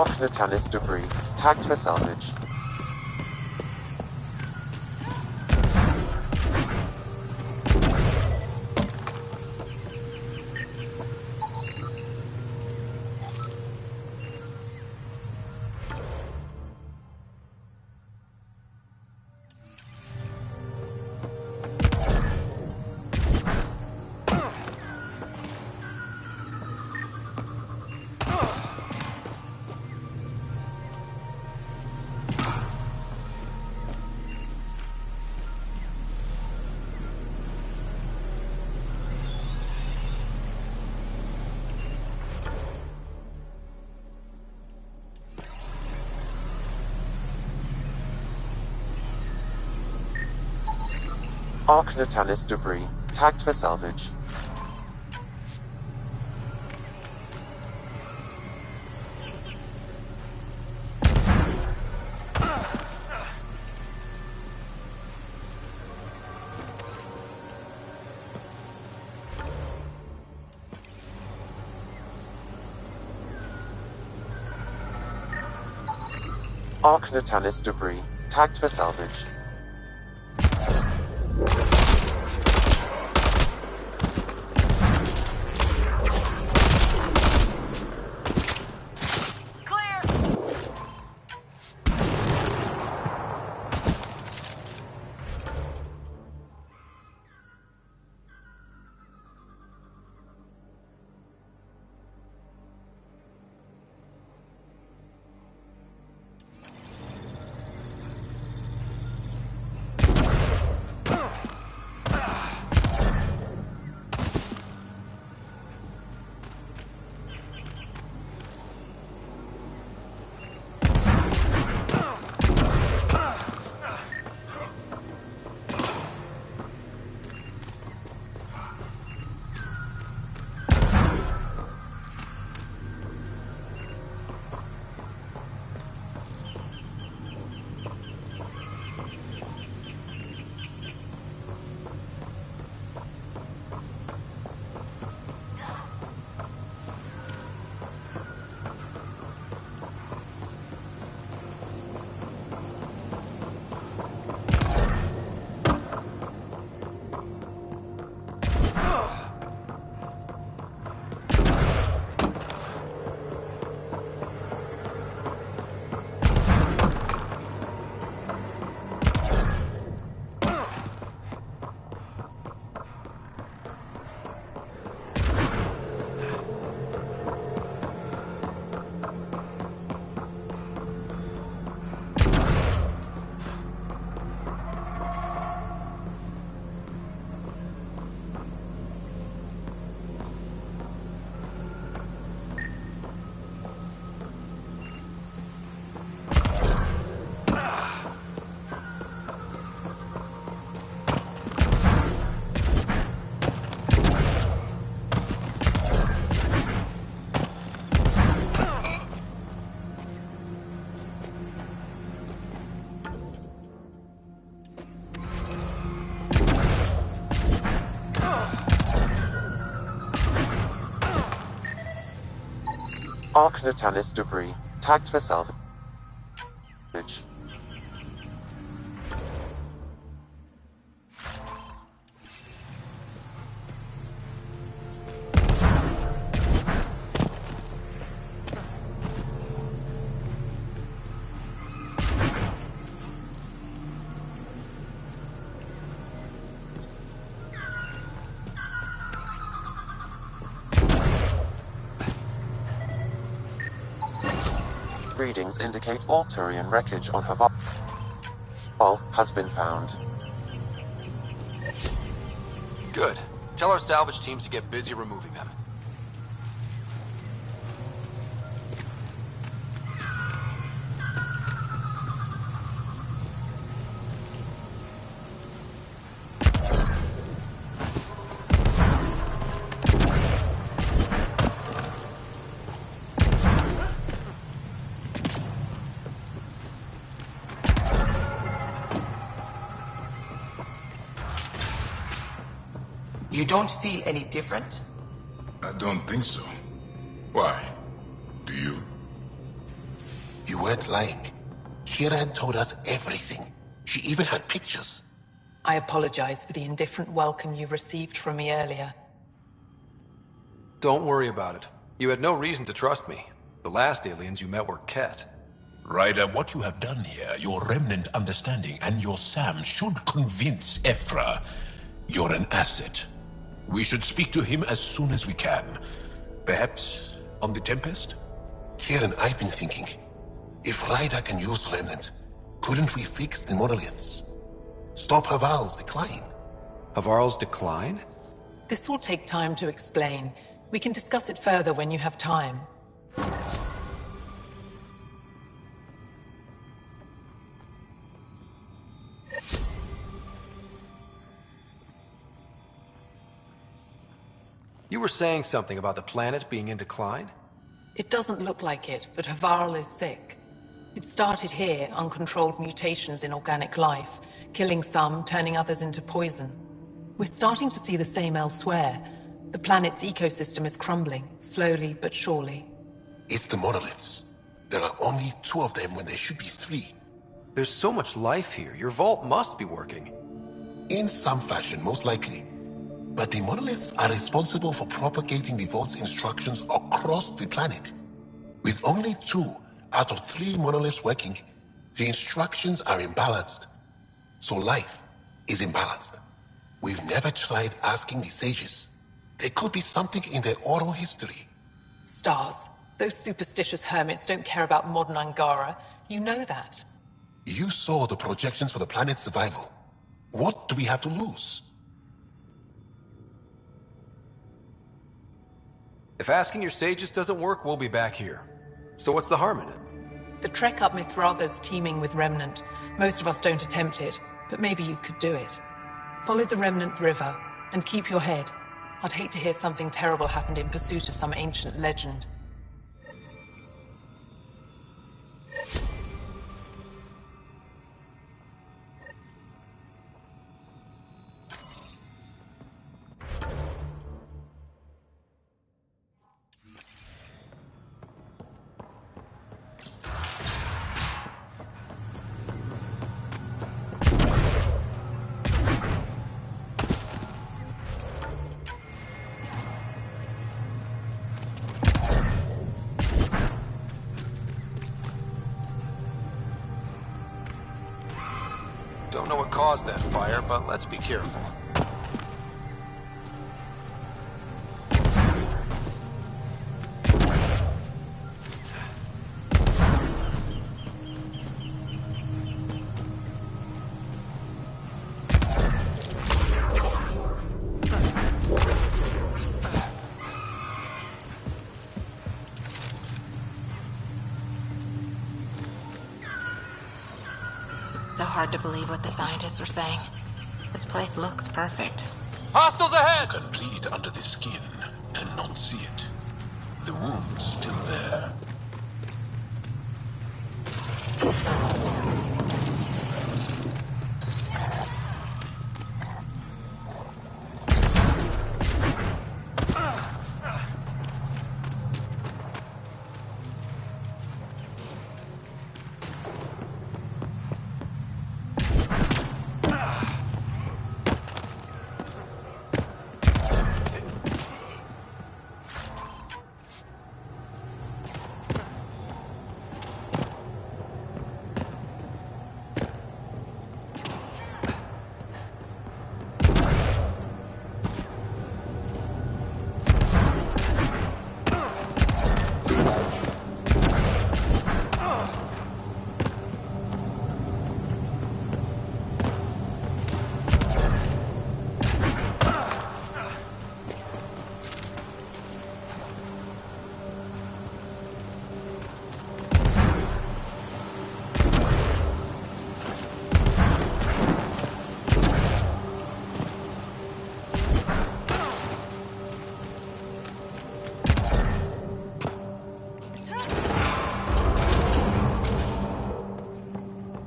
Natalis debris. Tagged for salvage. Natalis debris. Tagged for salvage. Natalis debris. Tagged for salvage. Natalis debris. Tagged for salvage. Readings indicate all Turian wreckage on Haval has been found. Good. Tell our salvage teams to get busy removing them. You don't feel any different? I don't think so. Why? Do you? weren't lying. Kieran told us everything. She even had pictures. I apologize for the indifferent welcome you received from me earlier. Don't worry about it. You had no reason to trust me. The last aliens you met were Ket. Ryder, what you have done here, your remnant understanding and your Sam should convince Ephra you're an asset. We should speak to him as soon as we can. Perhaps on the Tempest? Kieran, I've been thinking, if Ryder can use remnant, couldn't we fix the monoliths? Stop Haval's decline? Havarl's decline? This will take time to explain. We can discuss it further when you have time. You were saying something about the planet being in decline? It doesn't look like it, but Havarl is sick. It started here, uncontrolled mutations in organic life, killing some, turning others into poison. We're starting to see the same elsewhere. The planet's ecosystem is crumbling, slowly but surely. It's the monoliths. There are only 2 of them when there should be 3. There's so much life here. Your vault must be working. In some fashion, most likely. But the monoliths are responsible for propagating the vault's instructions across the planet. With only 2 out of 3 monoliths working, the instructions are imbalanced. So life is imbalanced. We've never tried asking the sages. There could be something in their oral history. Stars. Those superstitious hermits don't care about modern Angara. You know that. You saw the projections for the planet's survival. What do we have to lose? If asking your sages doesn't work, we'll be back here. So what's the harm in it? The trek up Mithratha's teeming with Remnant. Most of us don't attempt it, but maybe you could do it. Follow the Remnant River, and keep your head. I'd hate to hear something terrible happened in pursuit of some ancient legend. Don't know what caused that fire, but let's be careful. So hard to believe what the scientists were saying. This place looks perfect. Hostiles ahead! You can bleed under the skin and not see it. The wound's still there.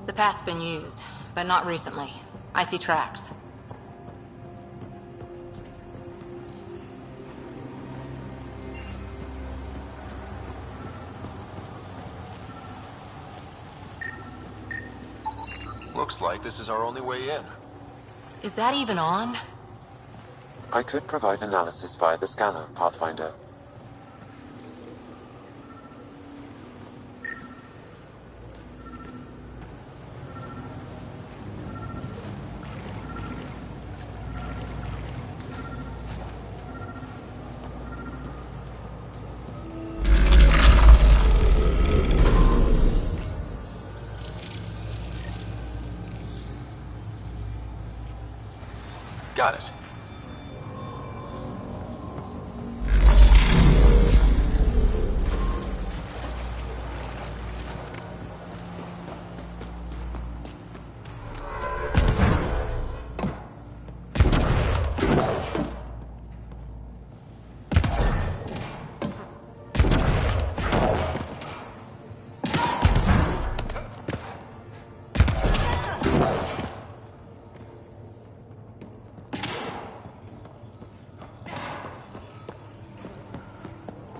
The path's been used, but not recently. I see tracks. Looks like this is our only way in. Is that even on? I could provide analysis via the scanner, Pathfinder. Got it.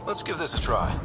Let's give this a try.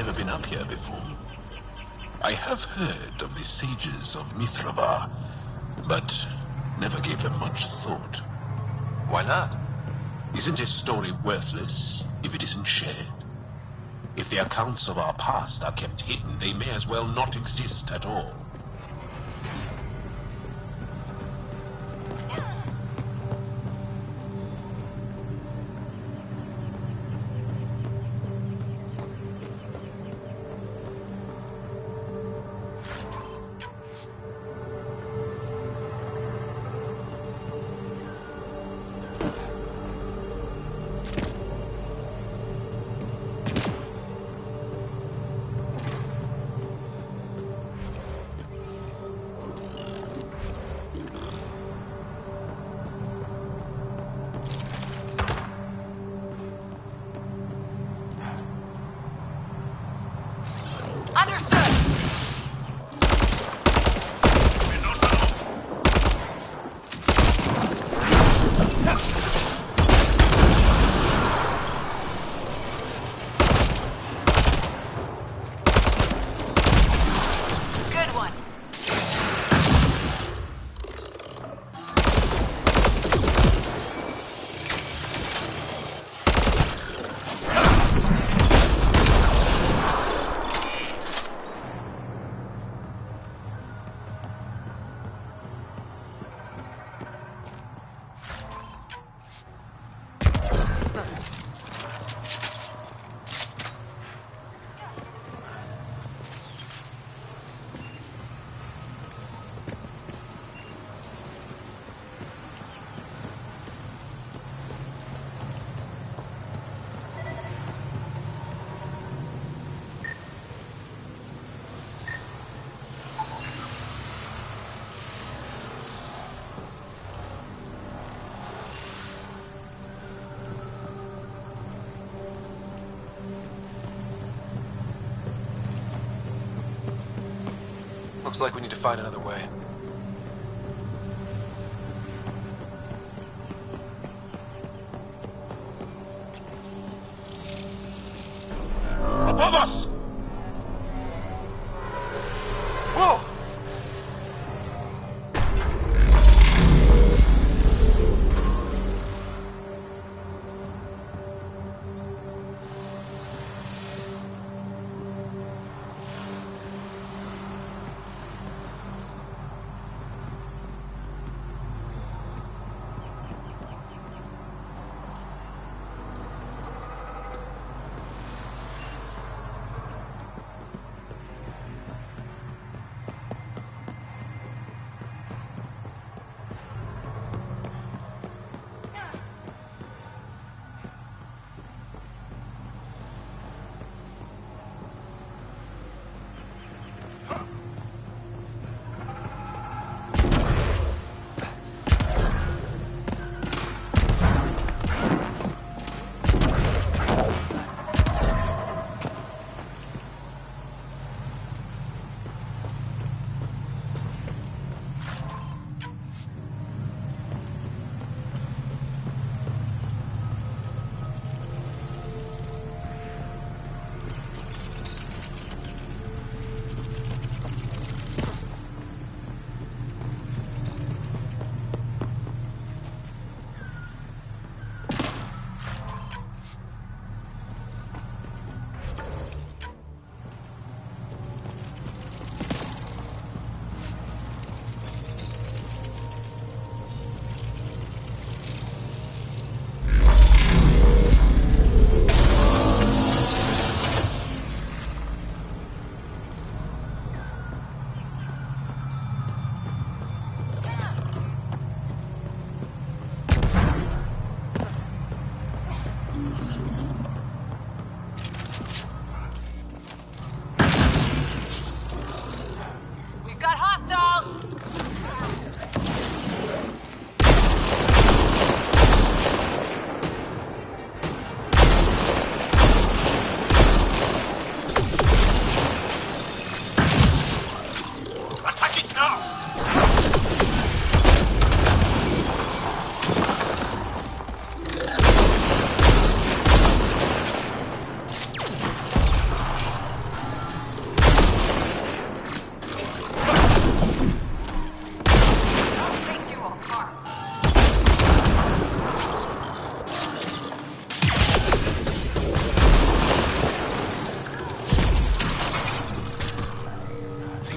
never been up here before. I have heard of the sages of Mithravar, but never gave them much thought. Why not? Isn't a story worthless if it isn't shared? If the accounts of our past are kept hidden, they may as well not exist at all. Looks like we need to find another way. Above us! Whoa!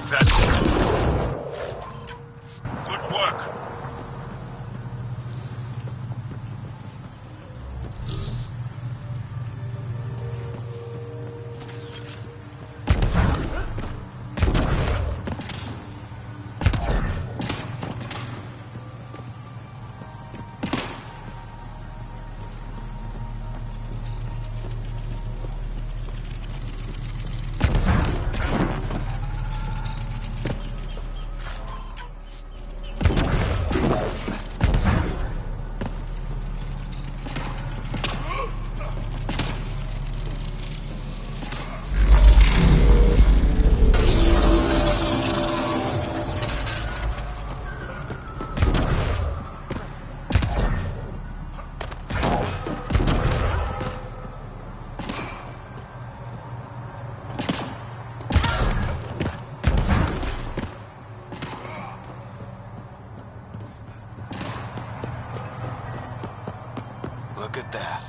Good work. Look at that.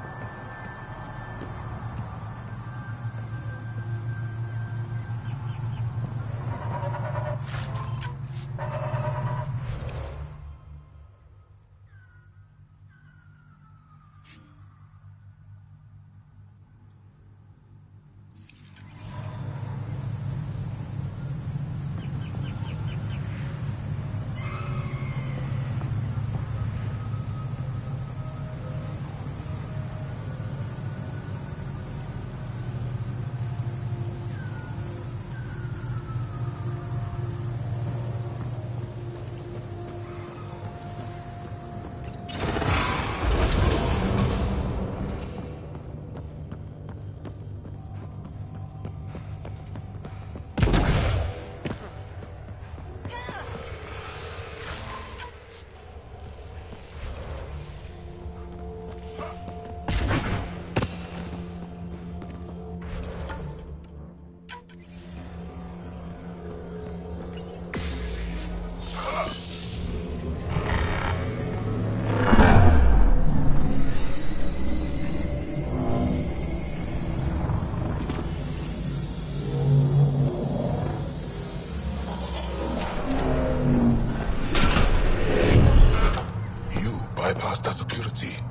Bypass that security.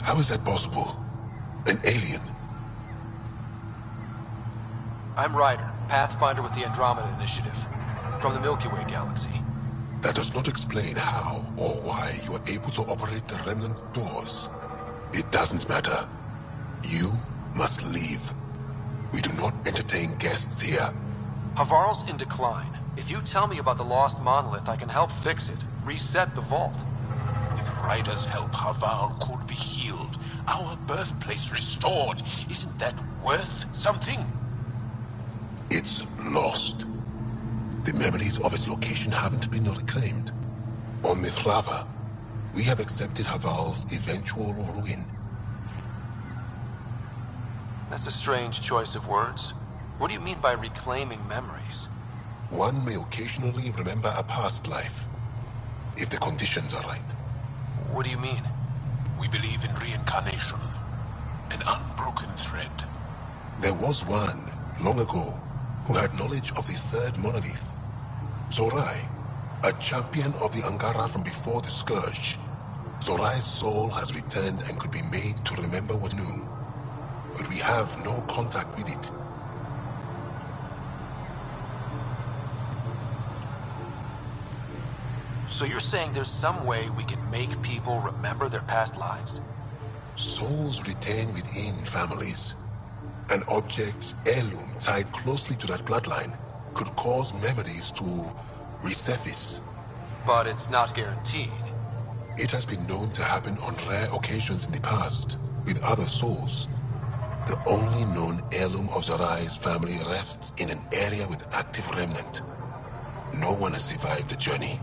How is that possible? An alien? I'm Ryder, Pathfinder with the Andromeda Initiative, from the Milky Way galaxy. That does not explain how or why you are able to operate the remnant doors. It doesn't matter. You must leave. We do not entertain guests here. Havarl's in decline. If you tell me about the lost monolith, I can help fix it. Reset the vault. With Ryder's help, Havarl could be healed. Our birthplace restored. Isn't that worth something? It's lost. The memories of its location haven't been reclaimed. On Mithrava, we have accepted Havarl's eventual ruin. That's a strange choice of words. What do you mean by reclaiming memories? One may occasionally remember a past life, if the conditions are right. What do you mean? We believe in reincarnation. An unbroken thread. There was one, long ago, who had knowledge of the third monolith. Zorai, a champion of the Angara from before the Scourge. Zorai's soul has returned and could be made to remember what knew. But we have no contact with it. So you're saying there's some way we can make people remember their past lives? Souls retain within families. An object's heirloom tied closely to that bloodline could cause memories to resurface. But it's not guaranteed. It has been known to happen on rare occasions in the past, with other souls. The only known heirloom of Zorai's family rests in an area with active remnant. No one has survived the journey.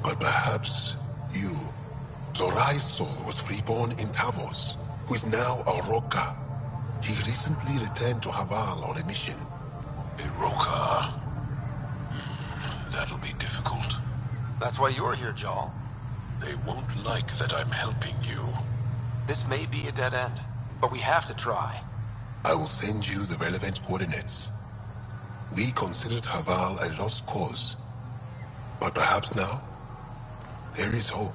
But perhaps you. Zorai's soul was reborn in Tavos, who is now a Roka. He recently returned to Havarl on a mission. Iroka. That'll be difficult. That's why you're here, Jal. They won't like that I'm helping you. This may be a dead end, but we have to try. I will send you the relevant coordinates. We considered Haval a lost cause. But perhaps now, there is hope.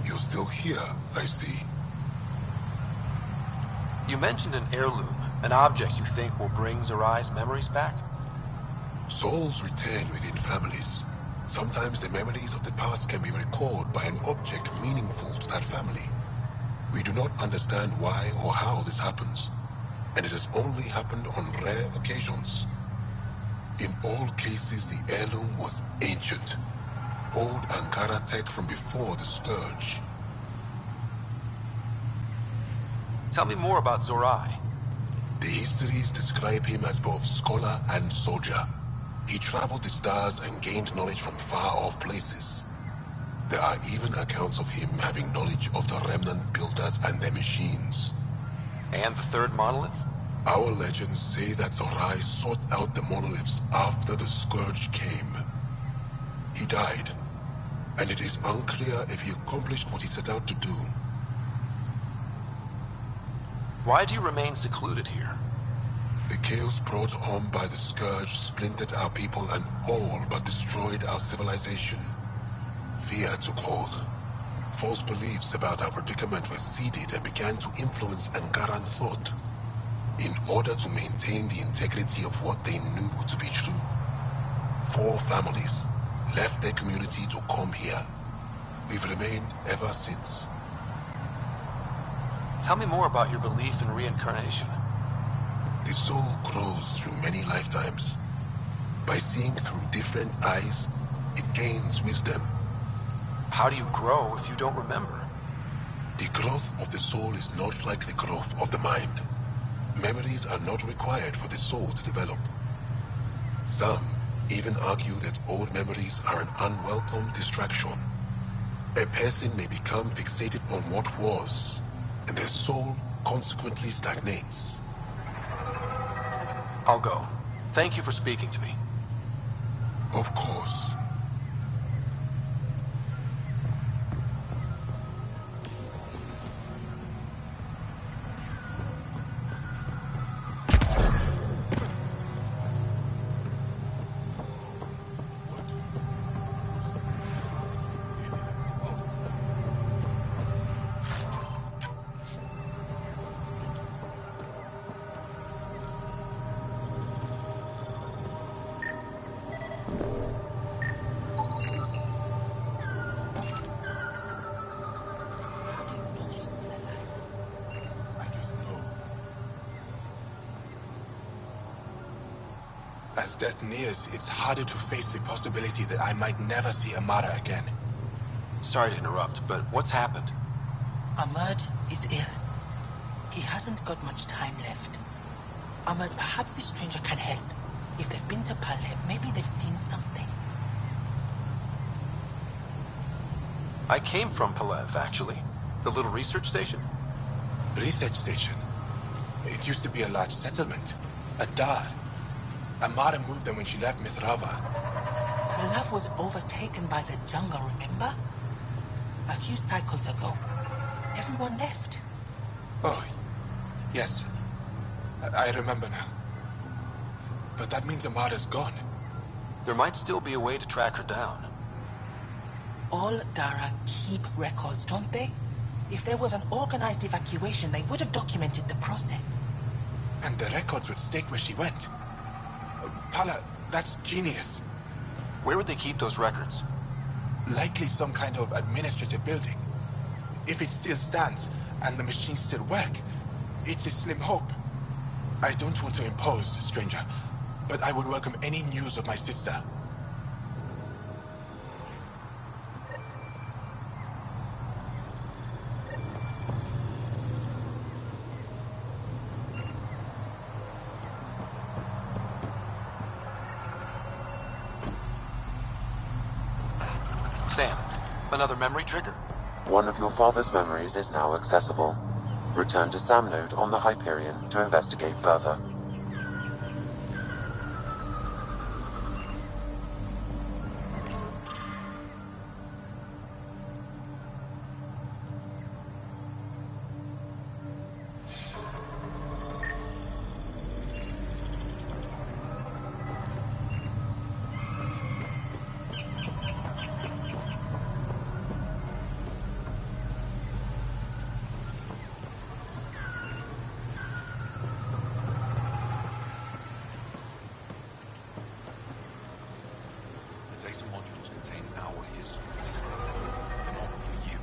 You're still here, I see. You mentioned an heirloom, an object you think will bring Zorai's memories back? Souls return within families. Sometimes the memories of the past can be recalled by an object meaningful to that family. We do not understand why or how this happens, and it has only happened on rare occasions. In all cases, the heirloom was ancient. Old Ankara tech from before the Scourge. Tell me more about Zorai. The histories describe him as both scholar and soldier. He traveled the stars and gained knowledge from far-off places. There are even accounts of him having knowledge of the remnant builders and their machines. And the third monolith? Our legends say that Zorai sought out the monoliths after the Scourge came. He died, and it is unclear if he accomplished what he set out to do. Why do you remain secluded here? The chaos brought on by the Scourge splintered our people and all but destroyed our civilization. Fear took hold. False beliefs about our predicament were seeded and began to influence Ankaran thought. In order to maintain the integrity of what they knew to be true, 4 families left their community to come here. We've remained ever since. Tell me more about your belief in reincarnation. The soul grows through many lifetimes. By seeing through different eyes, it gains wisdom. How do you grow if you don't remember? The growth of the soul is not like the growth of the mind. Memories are not required for the soul to develop. Some even argue that old memories are an unwelcome distraction. A person may become fixated on what was, and their soul consequently stagnates. I'll go. Thank you for speaking to me. Of course. As death nears, it's harder to face the possibility that I might never see Amara again. Sorry to interrupt, but what's happened? Ahmad is ill. He hasn't got much time left. Ahmad, perhaps this stranger can help. If they've been to Palhev, maybe they've seen something. I came from Palev, actually. The little research station? Research station. It used to be a large settlement. A dar. Amara moved them when she left Mithrava. Palav was overtaken by the jungle, remember? A few cycles ago. Everyone left. Oh, yes. I remember now. But that means Amara's gone. There might still be a way to track her down. All Dara keep records, don't they? If there was an organized evacuation, they would have documented the process. And the records would stake where she went. Pala, that's genius. Where would they keep those records? Likely some kind of administrative building. If it still stands, and the machines still work, it's a slim hope. I don't want to impose, stranger, but I would welcome any news of my sister. Sam, another memory trigger? One of your father's memories is now accessible. Return to Sam Node on the Hyperion to investigate further. These modules contain our histories. They're not for you.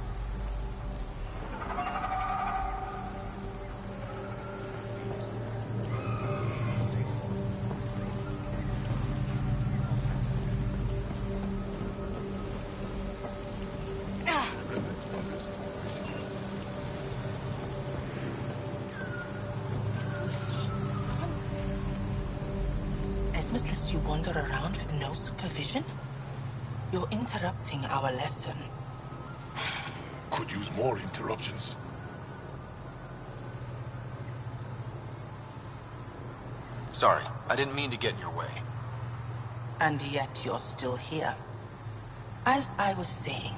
Esmus lets you wander around with no supervision? You're interrupting our lesson. Could use more interruptions. Sorry, I didn't mean to get in your way. And yet you're still here. As I was saying,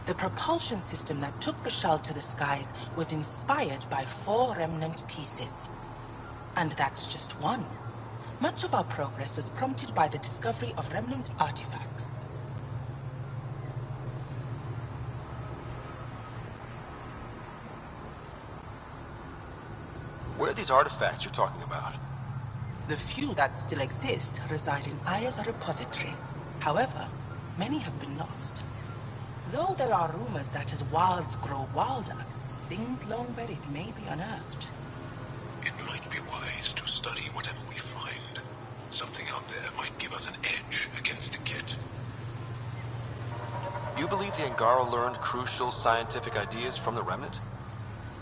the propulsion system that took Bashal to the skies was inspired by 4 remnant pieces. And that's just one. Much of our progress was prompted by the discovery of remnant artifacts. Where are these artifacts you're talking about? The few that still exist reside in Aya's repository. However, many have been lost. Though there are rumors that as wilds grow wilder, things long buried may be unearthed. It might be wise to study whatever we find. Something out there might give us an edge against the kit. You believe the Angara learned crucial scientific ideas from the Remnant?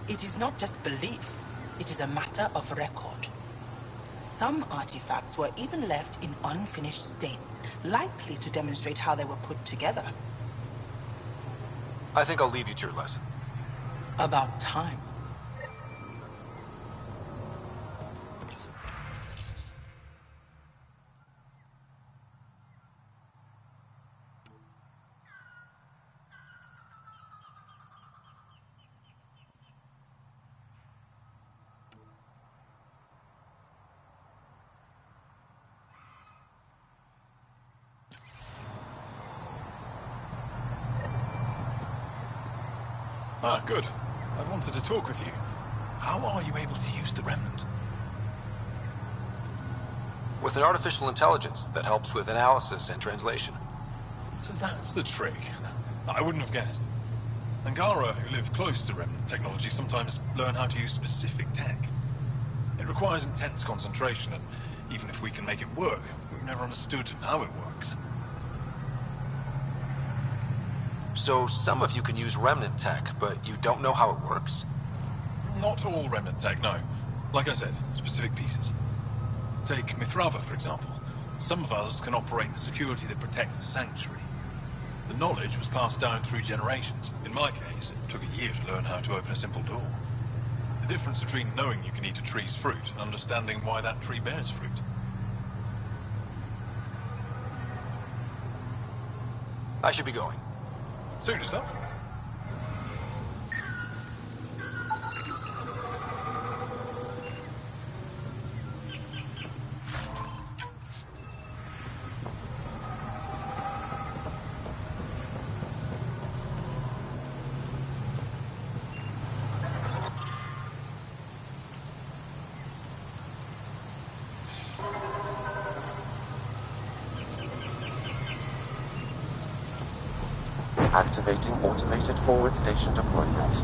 It is not just belief, it is a matter of record. Some artifacts were even left in unfinished states, likely to demonstrate how they were put together. I think I'll leave you to your lesson. About time. Ah, good. I wanted to talk with you. How are you able to use the Remnant? With an artificial intelligence that helps with analysis and translation. So that's the trick. I wouldn't have guessed. Angara, who live close to Remnant technology, sometimes learn how to use specific tech. It requires intense concentration, and even if we can make it work, we've never understood how it works. So some of you can use Remnant tech, but you don't know how it works? Not all Remnant tech, no. Like I said, specific pieces. Take Mithrava, for example. Some of us can operate the security that protects the sanctuary. The knowledge was passed down through generations. In my case, it took a year to learn how to open a simple door. The difference between knowing you can eat a tree's fruit and understanding why that tree bears fruit. I should be going. Suit yourself. Activating automated forward station deployment.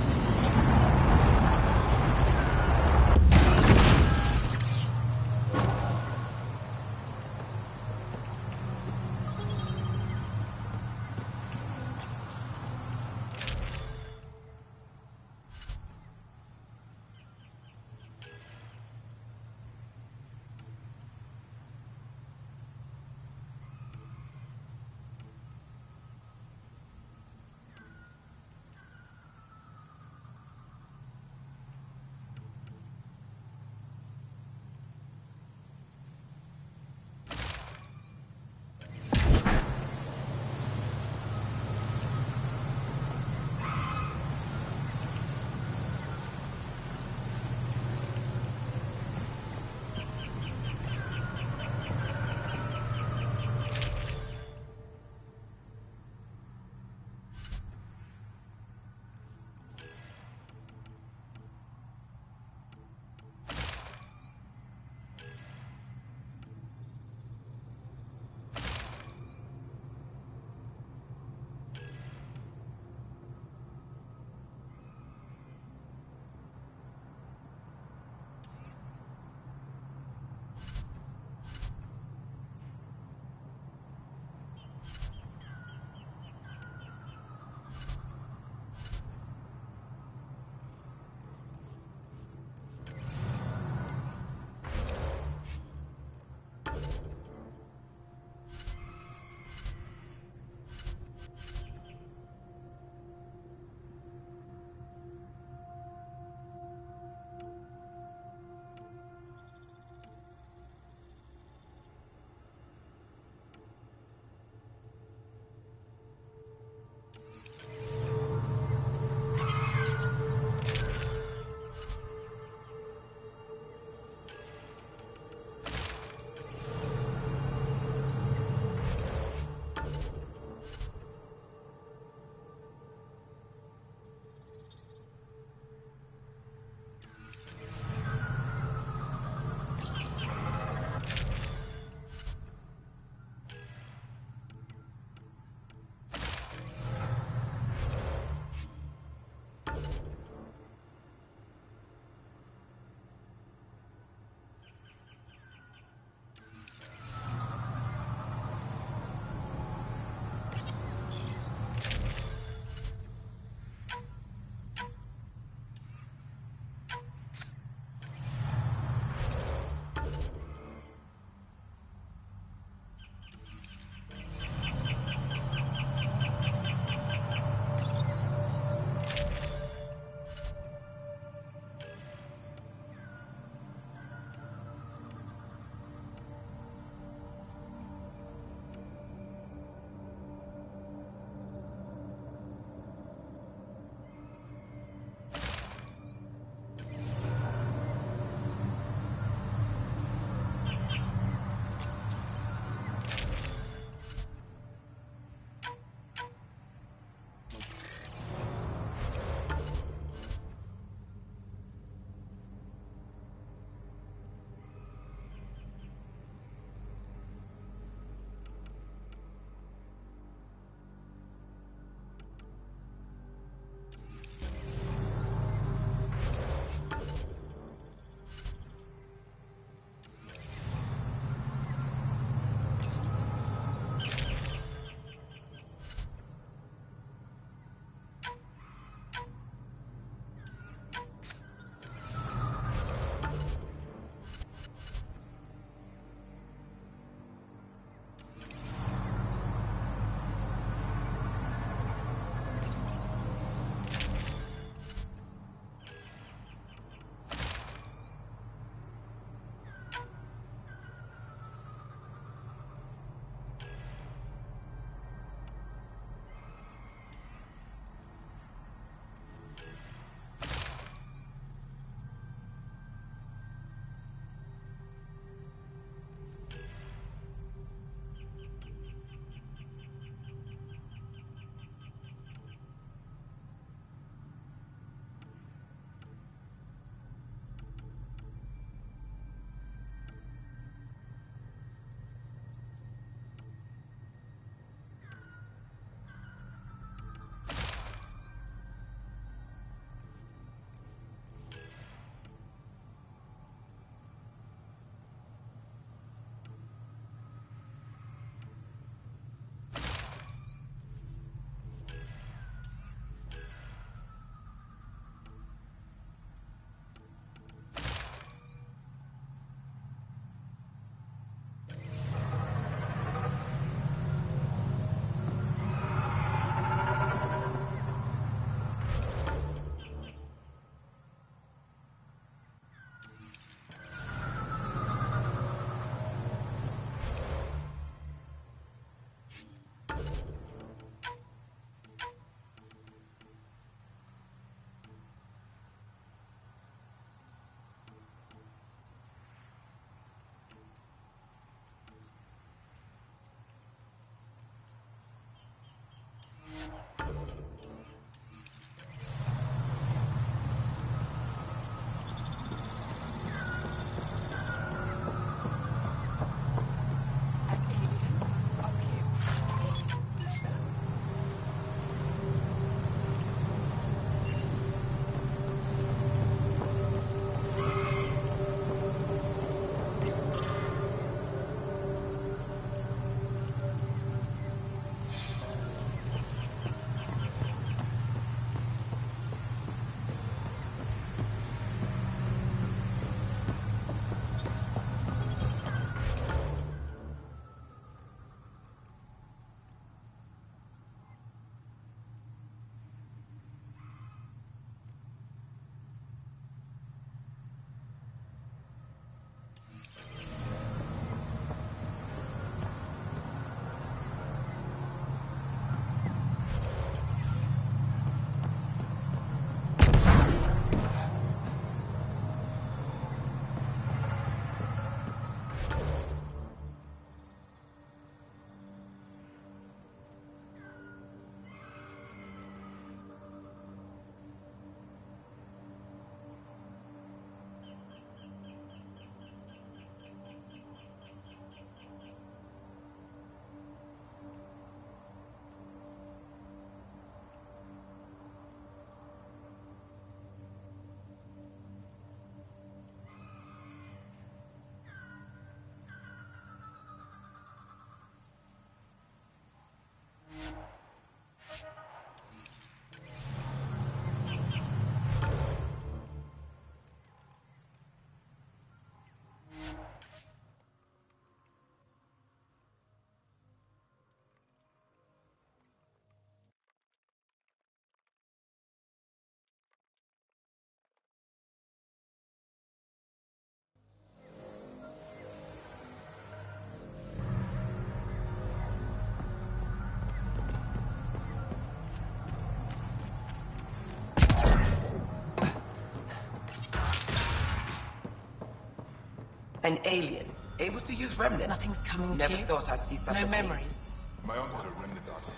alien, able to use remnant. Nothing's coming Never to you? thought I'd see such a No thing. memories? My aunt had a remnant artifact.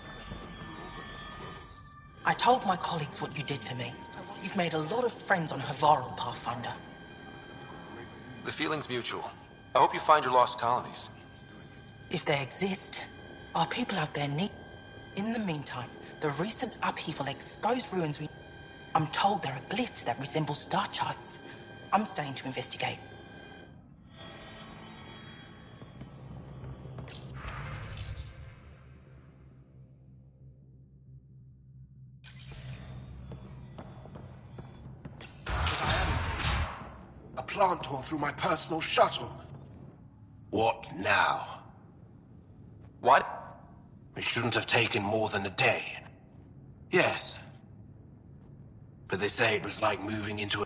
I told my colleagues what you did for me. You've made a lot of friends on Havarl, Pathfinder. The feeling's mutual. I hope you find your lost colonies. If they exist, our people out there need... In the meantime, the recent upheaval exposed ruins we... I'm told there are glyphs that resemble star charts. I'm staying to investigate. A plant tore through my personal shuttle. What now? What? It shouldn't have taken more than a day. Yes. But they say it was like moving into a...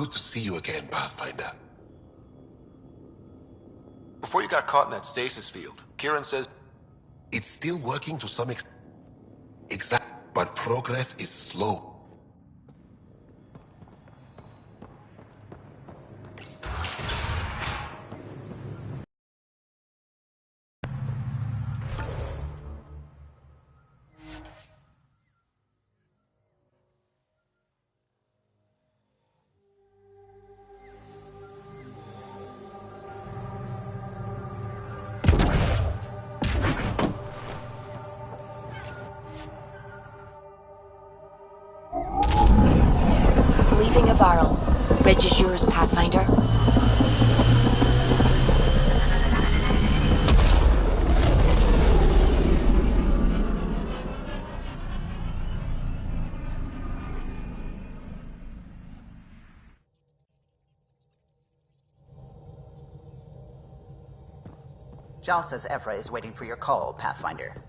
Good to see you again, Pathfinder. Before you got caught in that stasis field, Kieran says... It's still working to some extent. But progress is slow. Leaving Avarl. Bridge is yours, Pathfinder. Jal says Evra is waiting for your call, Pathfinder.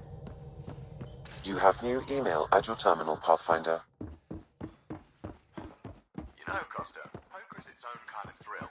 You have new email at your terminal, Pathfinder. You know, Costa, poker is its own kind of thrill.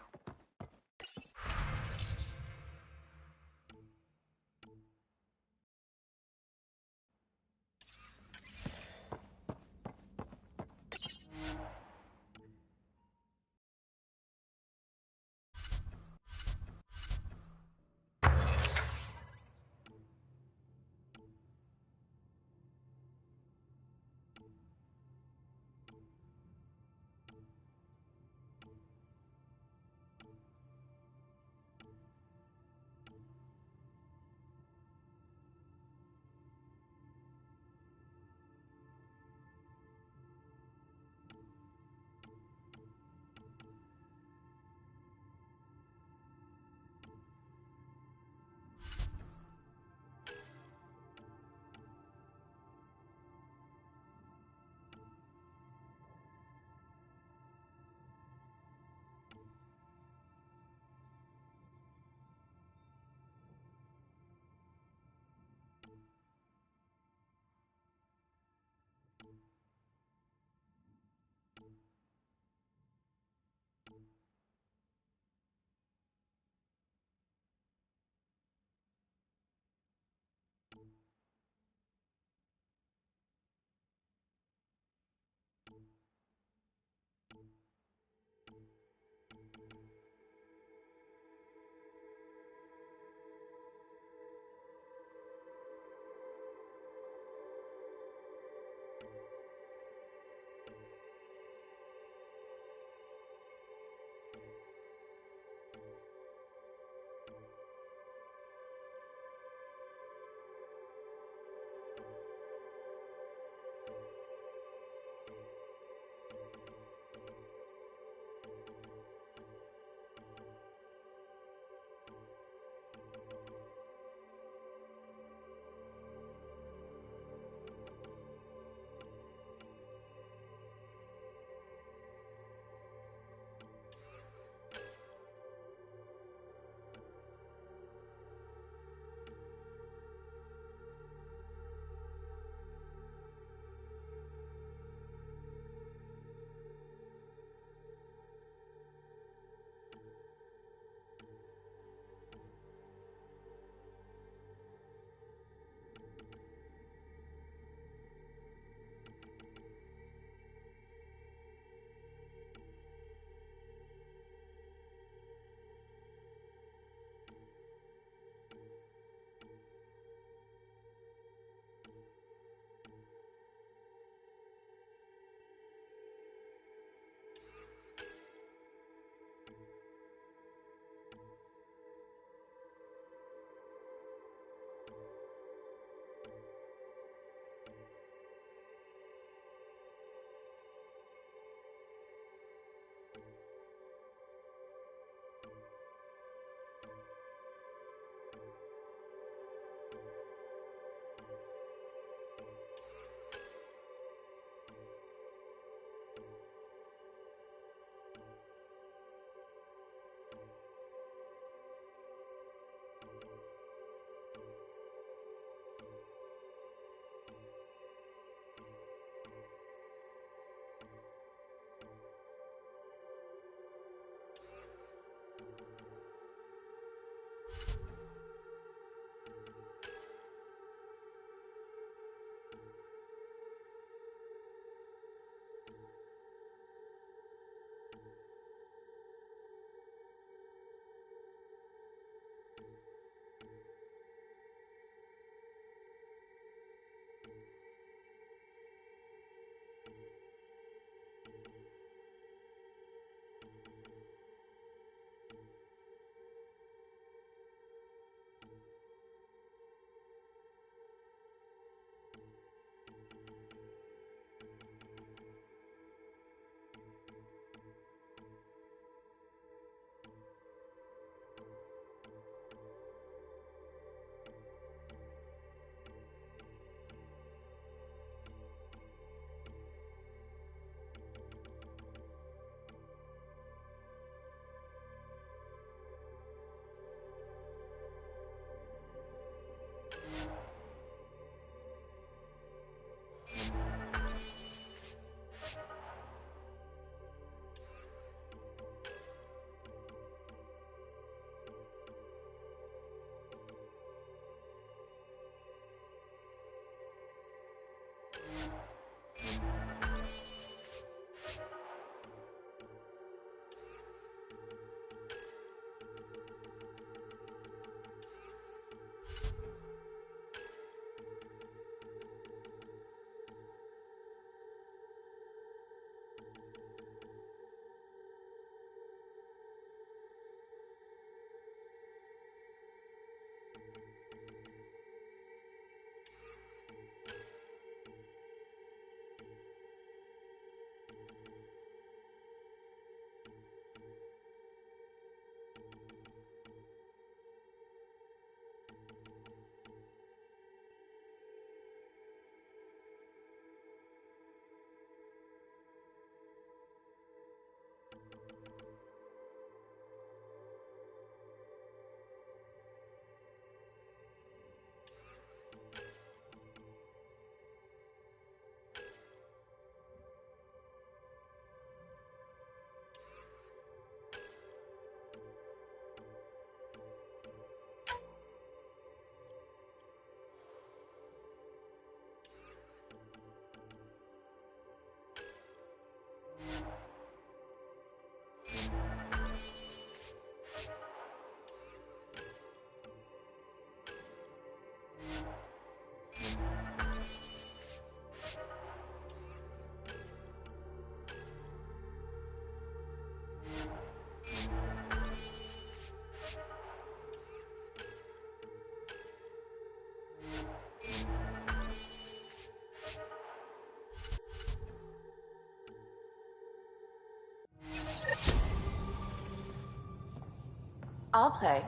I'll play.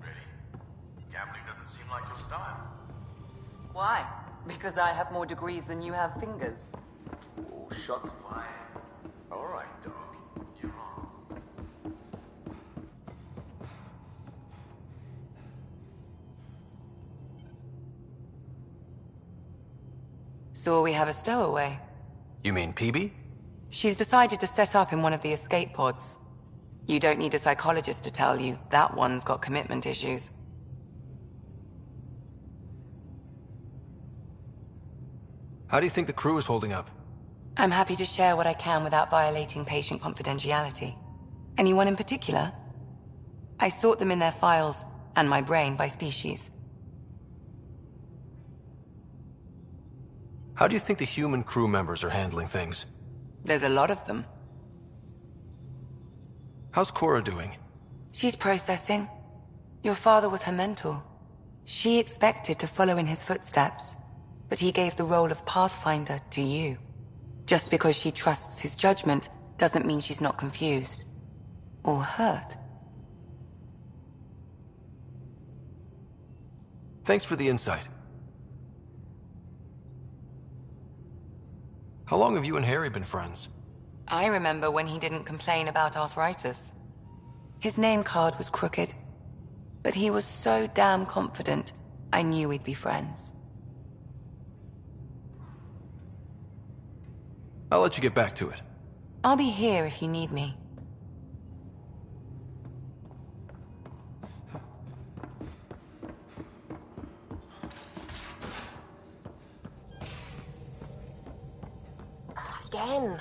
Really? Gambling doesn't seem like your style. Why? Because I have more degrees than you have fingers. Oh, shots fired. All right, dog. You're on. So we have a stowaway. You mean PB? She's decided to set up in one of the escape pods. You don't need a psychologist to tell you that one's got commitment issues. How do you think the crew is holding up? I'm happy to share what I can without violating patient confidentiality. Anyone in particular? I sort them in their files, and my brain by species. How do you think the human crew members are handling things? There's a lot of them. How's Cora doing? She's processing. Your father was her mentor. She expected to follow in his footsteps, but he gave the role of Pathfinder to you. Just because she trusts his judgment doesn't mean she's not confused. Or hurt. Thanks for the insight. How long have you and Harry been friends? I remember when he didn't complain about arthritis. His name card was crooked, but he was so damn confident, I knew we'd be friends. I'll let you get back to it. I'll be here if you need me. Again.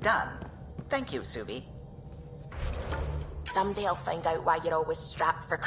Done. Thank you, Subi. Someday I'll find out why you're always strapped for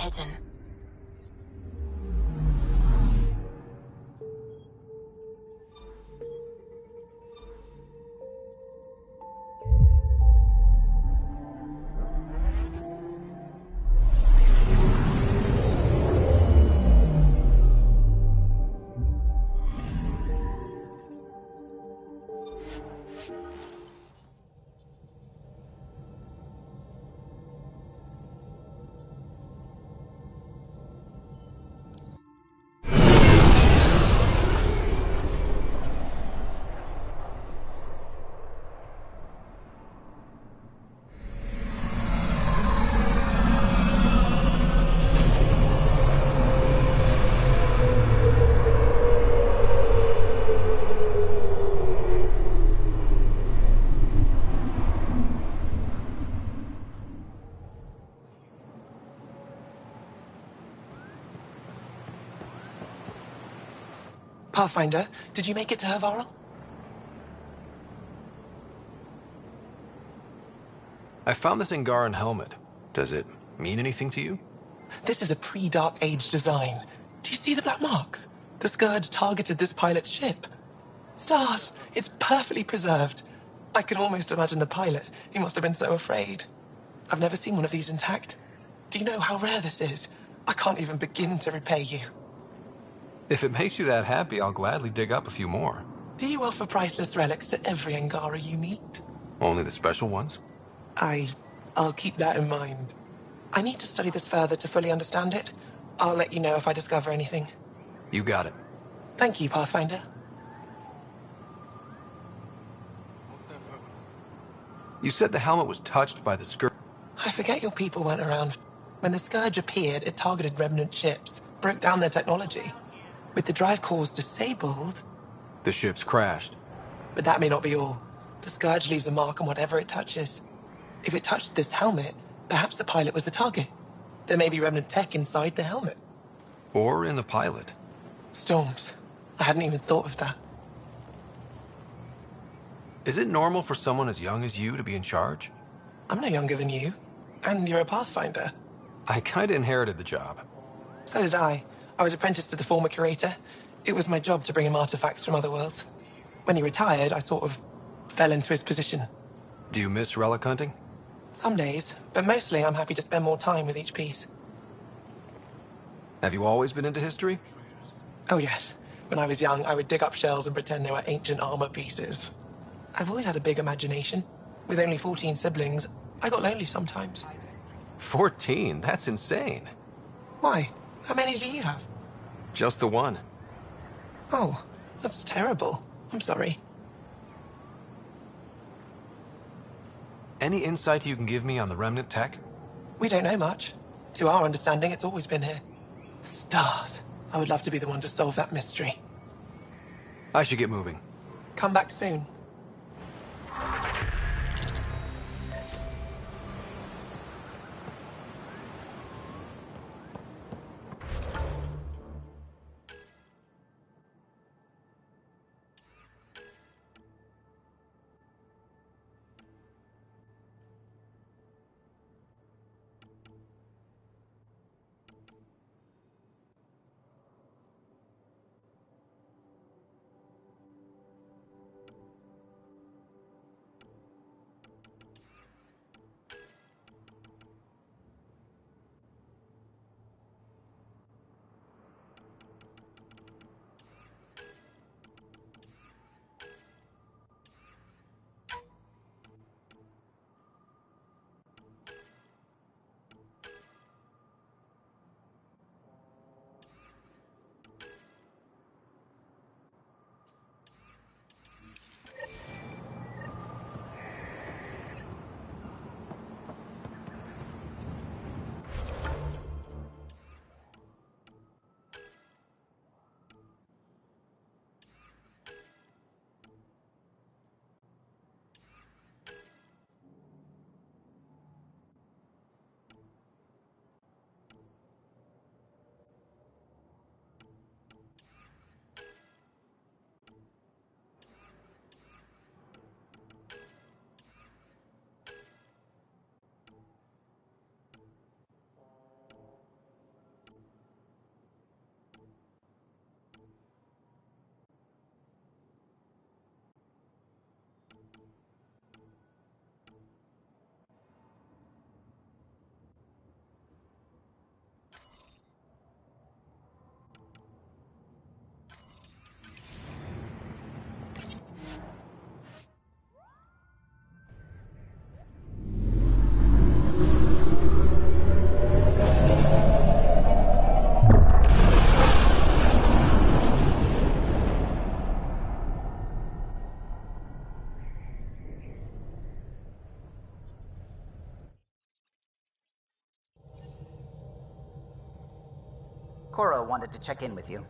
hidden. Pathfinder, did you make it to Hervarl? I found this Angaran helmet. Does it mean anything to you? This is a pre-Dark Age design. Do you see the black marks? The Scourge targeted this pilot's ship. Stars, it's perfectly preserved. I can almost imagine the pilot. He must have been so afraid. I've never seen one of these intact. Do you know how rare this is? I can't even begin to repay you. If it makes you that happy, I'll gladly dig up a few more. Do you offer priceless relics to every Angara you meet? Only the special ones? I'll keep that in mind. I need to study this further to fully understand it. I'll let you know if I discover anything. You got it. Thank you, Pathfinder. You said the helmet was touched by the Scourge. I forget your people weren't around. When the Scourge appeared, it targeted Remnant ships, broke down their technology. With the drive cores disabled... The ships crashed. But that may not be all. The Scourge leaves a mark on whatever it touches. If it touched this helmet, perhaps the pilot was the target. There may be Remnant tech inside the helmet. Or in the pilot. Storms. I hadn't even thought of that. Is it normal for someone as young as you to be in charge? I'm no younger than you. And you're a Pathfinder. I kinda inherited the job. So did I. I was apprenticed to the former curator. It was my job to bring him artifacts from other worlds. When he retired, I sort of fell into his position. Do you miss relic hunting? Some days, but mostly I'm happy to spend more time with each piece. Have you always been into history? Oh yes. When I was young, I would dig up shells and pretend they were ancient armor pieces. I've always had a big imagination. With only 14 siblings, I got lonely sometimes. 14? That's insane. Why? How many do you have? Just the one. Oh, that's terrible. I'm sorry. Any insight you can give me on the Remnant tech? We don't know much. To our understanding, it's always been here. Stars. I would love to be the one to solve that mystery. I should get moving. Come back soon. Locura wanted to check in with you.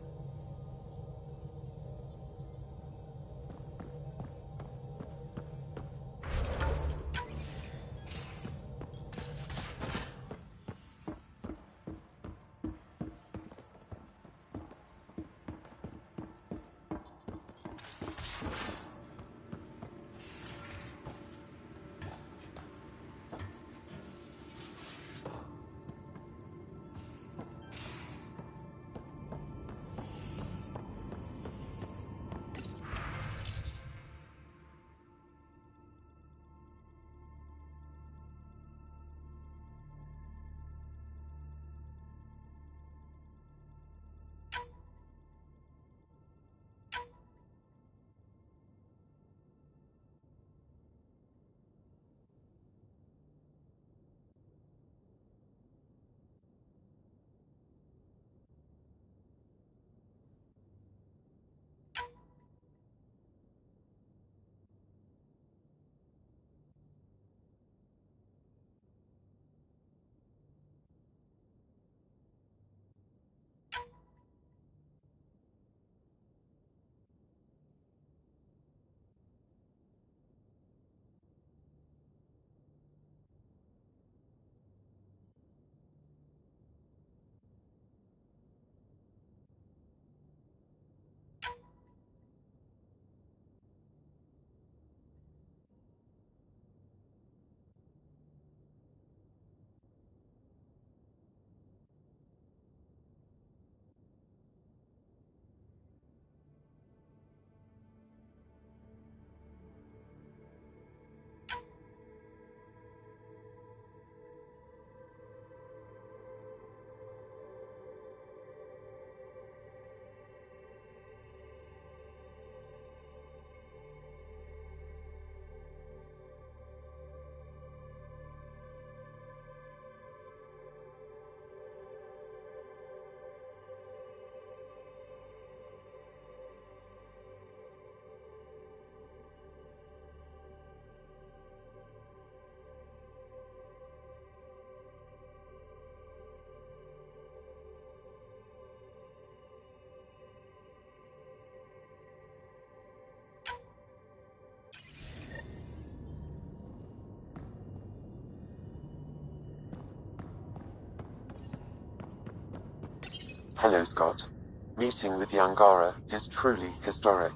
Hello, Scott. Meeting with the Angara is truly historic.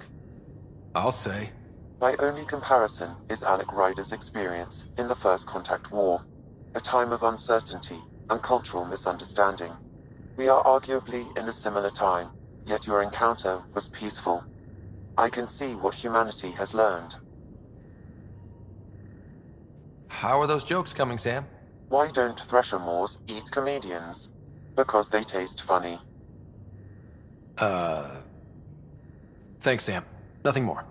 I'll say. My only comparison is Alec Ryder's experience in the First Contact War, a time of uncertainty and cultural misunderstanding. We are arguably in a similar time, yet your encounter was peaceful. I can see what humanity has learned. How are those jokes coming, Sam? Why don't Thresher Moors eat comedians? Because they taste funny. Thanks, Sam. Nothing more.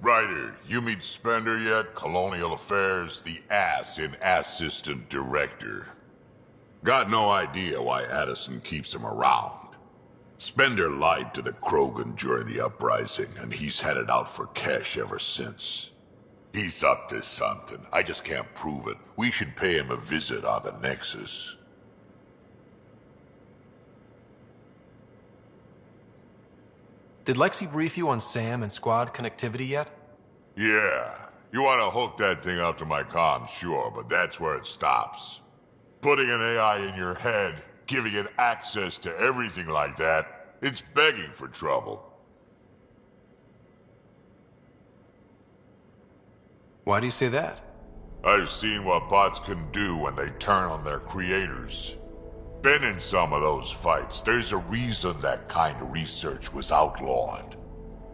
Ryder, you meet Spender yet? Colonial Affairs, the ass in Assistant Director. Got no idea why Addison keeps him around. Spender lied to the Krogan during the uprising, and he's headed out for cash ever since. He's up to something. I just can't prove it. We should pay him a visit on the Nexus. Did Lexi brief you on Sam and squad connectivity yet? Yeah. You want to hook that thing up to my comm, sure, but that's where it stops. Putting an AI in your head, giving it access to everything like that, it's begging for trouble. Why do you say that? I've seen what bots can do when they turn on their creators. Been in some of those fights. There's a reason that kind of research was outlawed.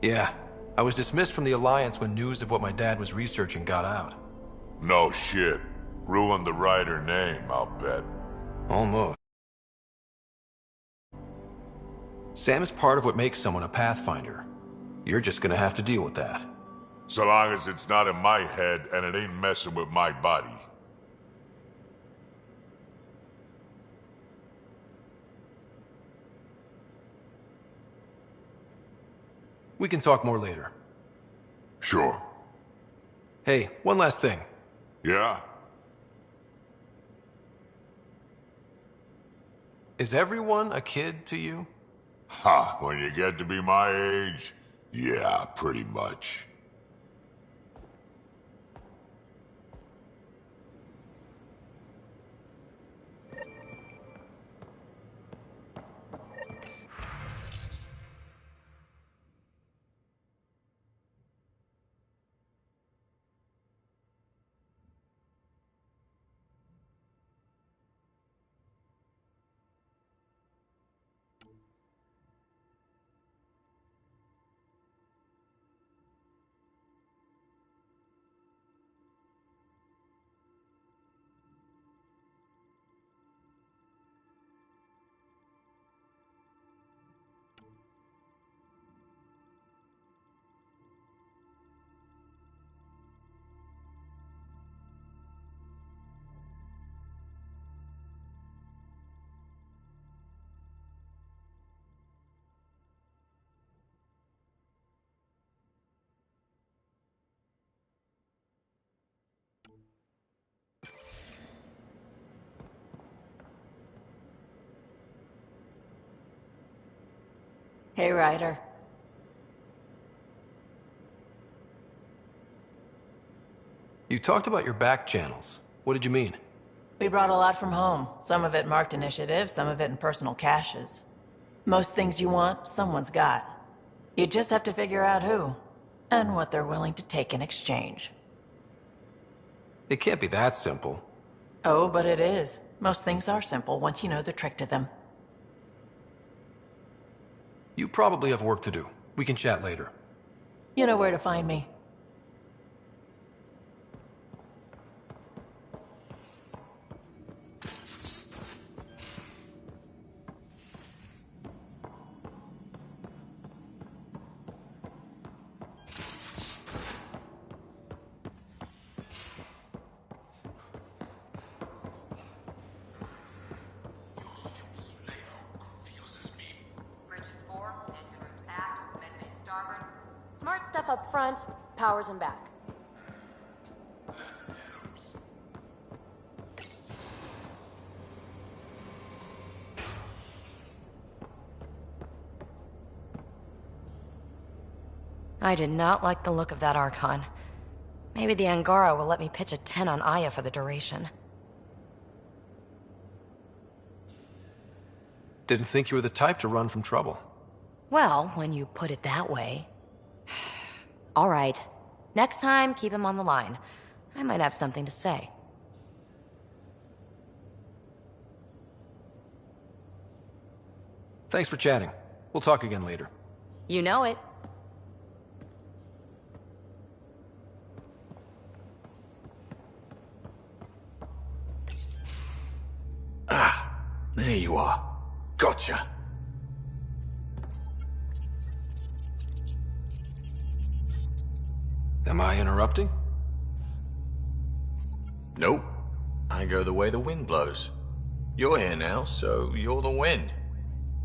Yeah. I was dismissed from the Alliance when news of what my dad was researching got out. No shit. Ruined the Ryder name, I'll bet. Almost. Sam is part of what makes someone a Pathfinder. You're just gonna have to deal with that. So long as it's not in my head and it ain't messing with my body. We can talk more later. Sure. Hey, one last thing. Yeah? Is everyone a kid to you? Ha, when you get to be my age, yeah, pretty much. Hey, Ryder. You talked about your back channels. What did you mean? We brought a lot from home. Some of it marked initiative, some of it in personal caches. Most things you want, someone's got. You just have to figure out who, and what they're willing to take in exchange. It can't be that simple. Oh, but it is. Most things are simple once you know the trick to them. You probably have work to do. We can chat later. You know where to find me. Smart stuff up front, powers in back. I did not like the look of that Archon. Maybe the Angara will let me pitch a 10 on Aya for the duration. Didn't think you were the type to run from trouble. Well, when you put it that way. All right. Next time, keep him on the line. I might have something to say. Thanks for chatting. We'll talk again later. You know it. Ah, there you are. Gotcha. Am I interrupting? Nope. I go the way the wind blows. You're here now, so you're the wind.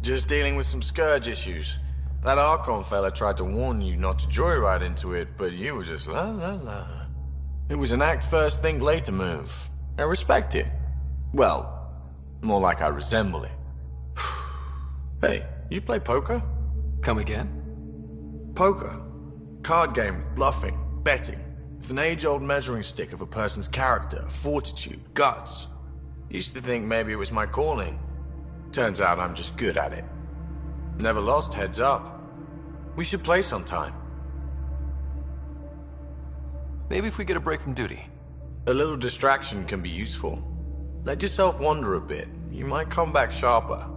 Just dealing with some Scourge issues. That Archon fella tried to warn you not to joyride into it, but you were just la la la. It was an act first, think later move. I respect it. Well, more like I resemble it. Hey, you play poker? Come again? Poker. Card game with bluffing, betting. It's an age-old measuring stick of a person's character, fortitude, guts. Used to think maybe it was my calling. Turns out I'm just good at it. Never lost heads up. We should play sometime. Maybe if we get a break from duty. A little distraction can be useful. Let yourself wander a bit. You might come back sharper.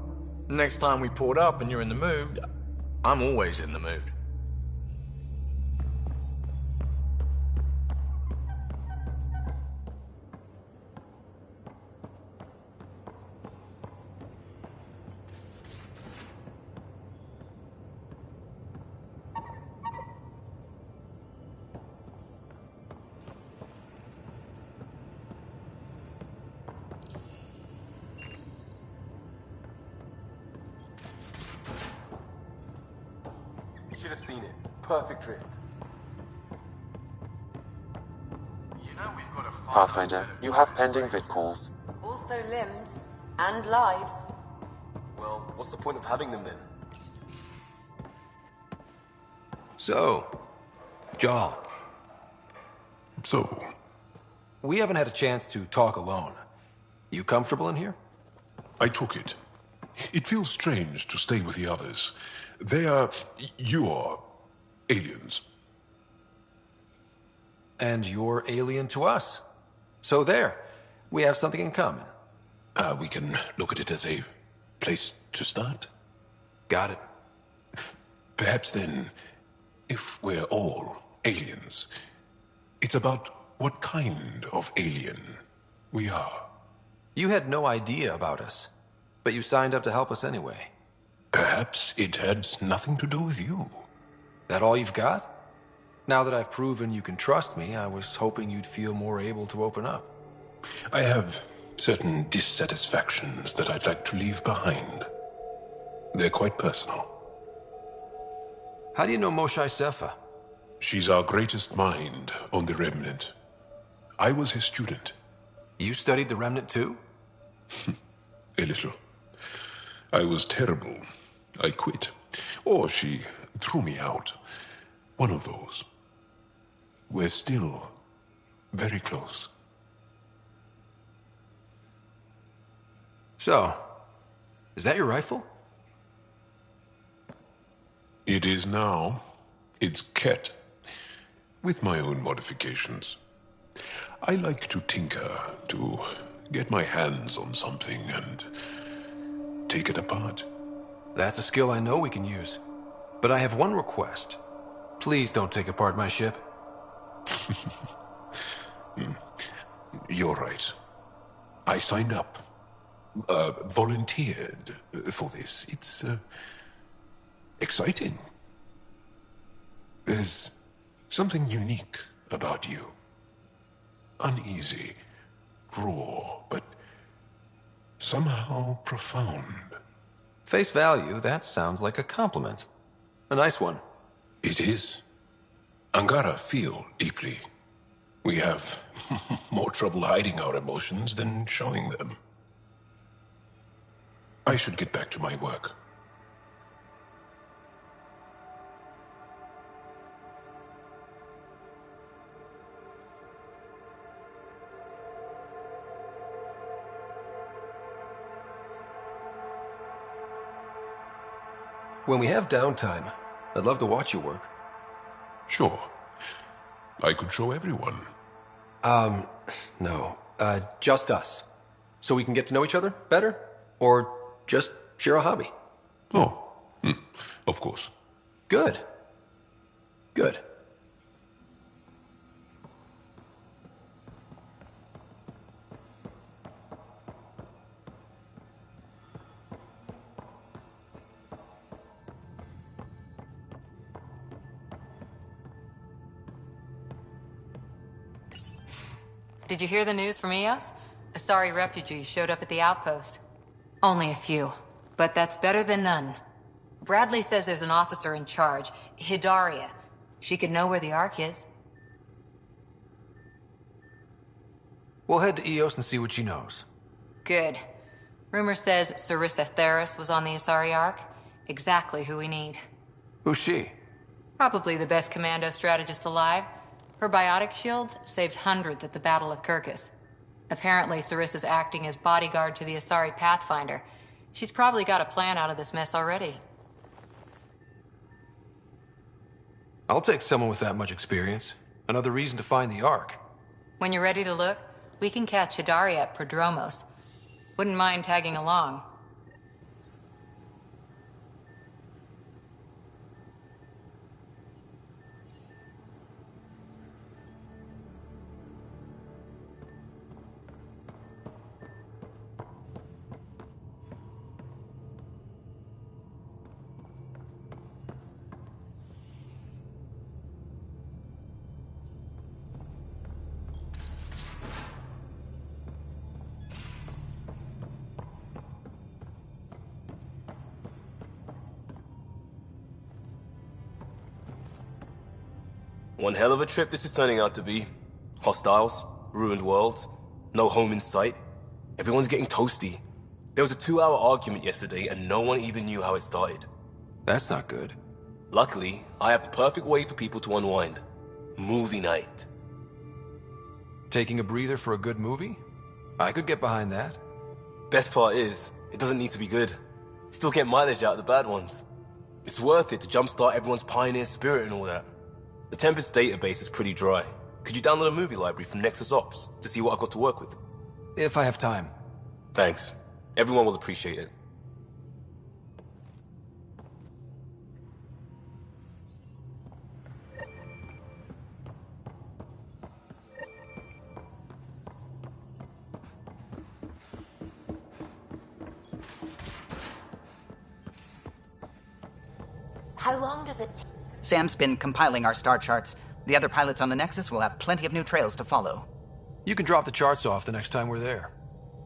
Next time we port up and you're in the mood, I'm always in the mood. have seen it. Perfect drift. You know we've got a Pathfinder, you have pending vid calls. Also limbs. And lives. Well, what's the point of having them then? So, Jarl. So? We haven't had a chance to talk alone. You comfortable in here? I took it. It feels strange to stay with the others. They are... you're... aliens. And you're alien to us. So there. We have something in common. We can look at it as a place to start. Got it. Perhaps then, if we're all aliens, it's about what kind of alien we are. You had no idea about us, but you signed up to help us anyway. Perhaps it had nothing to do with you. That all you've got? Now that I've proven you can trust me, I was hoping you'd feel more able to open up. I have certain dissatisfactions that I'd like to leave behind. They're quite personal. How do you know Moshae Sefa? She's our greatest mind on the Remnant. I was his student. You studied the Remnant too? A little. I was terrible. I quit. Or she threw me out. One of those. We're still very close. So, is that your rifle? It is now. It's Ket. With my own modifications. I like to tinker, to get my hands on something and take it apart. That's a skill I know we can use. But I have one request. Please don't take apart my ship. You're right. I signed up. Volunteered for this. It's exciting. There's something unique about you. Uneasy, raw, but somehow profound. Face value, that sounds like a compliment. A nice one. It is. Angara feel deeply. We have more trouble hiding our emotions than showing them. I should get back to my work. When we have downtime, I'd love to watch you work. Sure. I could show everyone. No. Just us. So we can get to know each other better? Or just share a hobby? Oh, of course. Good. Good. Did you hear the news from Eos? Asari refugees showed up at the outpost. Only a few, but that's better than none. Bradley says there's an officer in charge, Hidaria. She could know where the Ark is. We'll head to Eos and see what she knows. Good. Rumor says Sarissa Theris was on the Asari Ark. Exactly who we need. Who's she? Probably the best commando strategist alive. Her biotic shields saved hundreds at the Battle of Kirkus. Apparently, Sarissa's acting as bodyguard to the Asari Pathfinder. She's probably got a plan out of this mess already. I'll take someone with that much experience. Another reason to find the Ark. When you're ready to look, we can catch Hidaria at Prodromos. Wouldn't mind tagging along. One hell of a trip this is turning out to be. Hostiles, ruined worlds, no home in sight. Everyone's getting toasty. There was a 2-hour argument yesterday and no one even knew how it started. That's not good. Luckily, I have the perfect way for people to unwind. Movie night. Taking a breather for a good movie? I could get behind that. Best part is, it doesn't need to be good. Still get mileage out of the bad ones. It's worth it to jumpstart everyone's pioneer spirit and all that. The Tempest database is pretty dry. Could you download a movie library from Nexus Ops to see what I've got to work with? If I have time. Thanks. Everyone will appreciate it. How long does it take? Sam's been compiling our star charts. The other pilots on the Nexus will have plenty of new trails to follow. You can drop the charts off the next time we're there.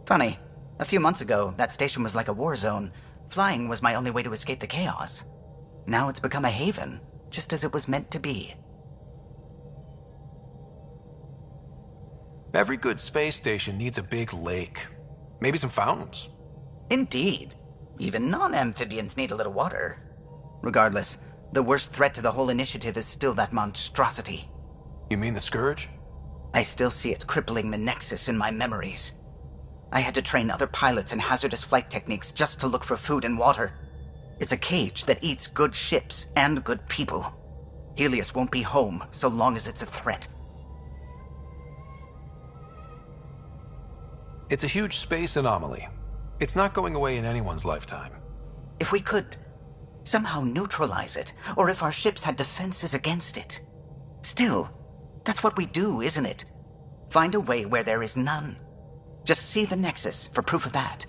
Funny. A few months ago, that station was like a war zone. Flying was my only way to escape the chaos. Now it's become a haven, just as it was meant to be. Every good space station needs a big lake. Maybe some fountains. Indeed. Even non-amphibians need a little water. Regardless, the worst threat to the whole initiative is still that monstrosity. You mean the Scourge? I still see it crippling the Nexus in my memories. I had to train other pilots in hazardous flight techniques just to look for food and water. It's a cage that eats good ships and good people. Helios won't be home so long as it's a threat. It's a huge space anomaly. It's not going away in anyone's lifetime. If we could somehow neutralize it, or if our ships had defenses against it. Still, that's what we do, isn't it? Find a way where there is none. Just see the Nexus for proof of that.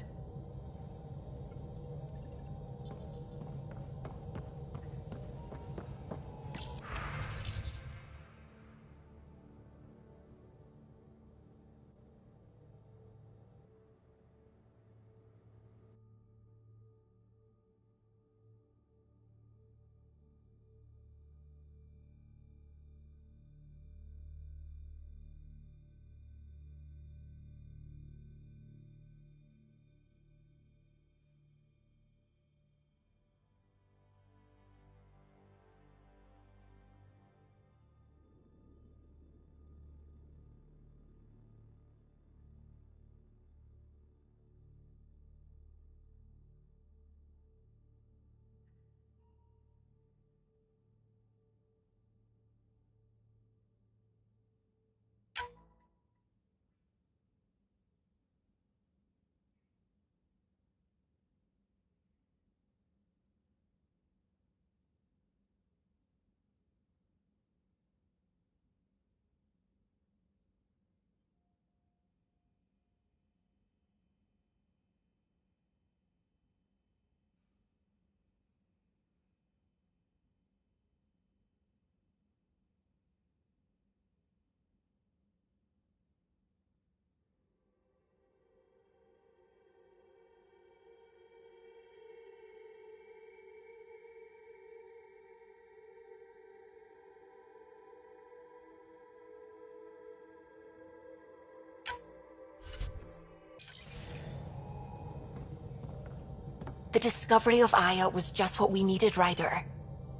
The discovery of Aya was just what we needed, Ryder.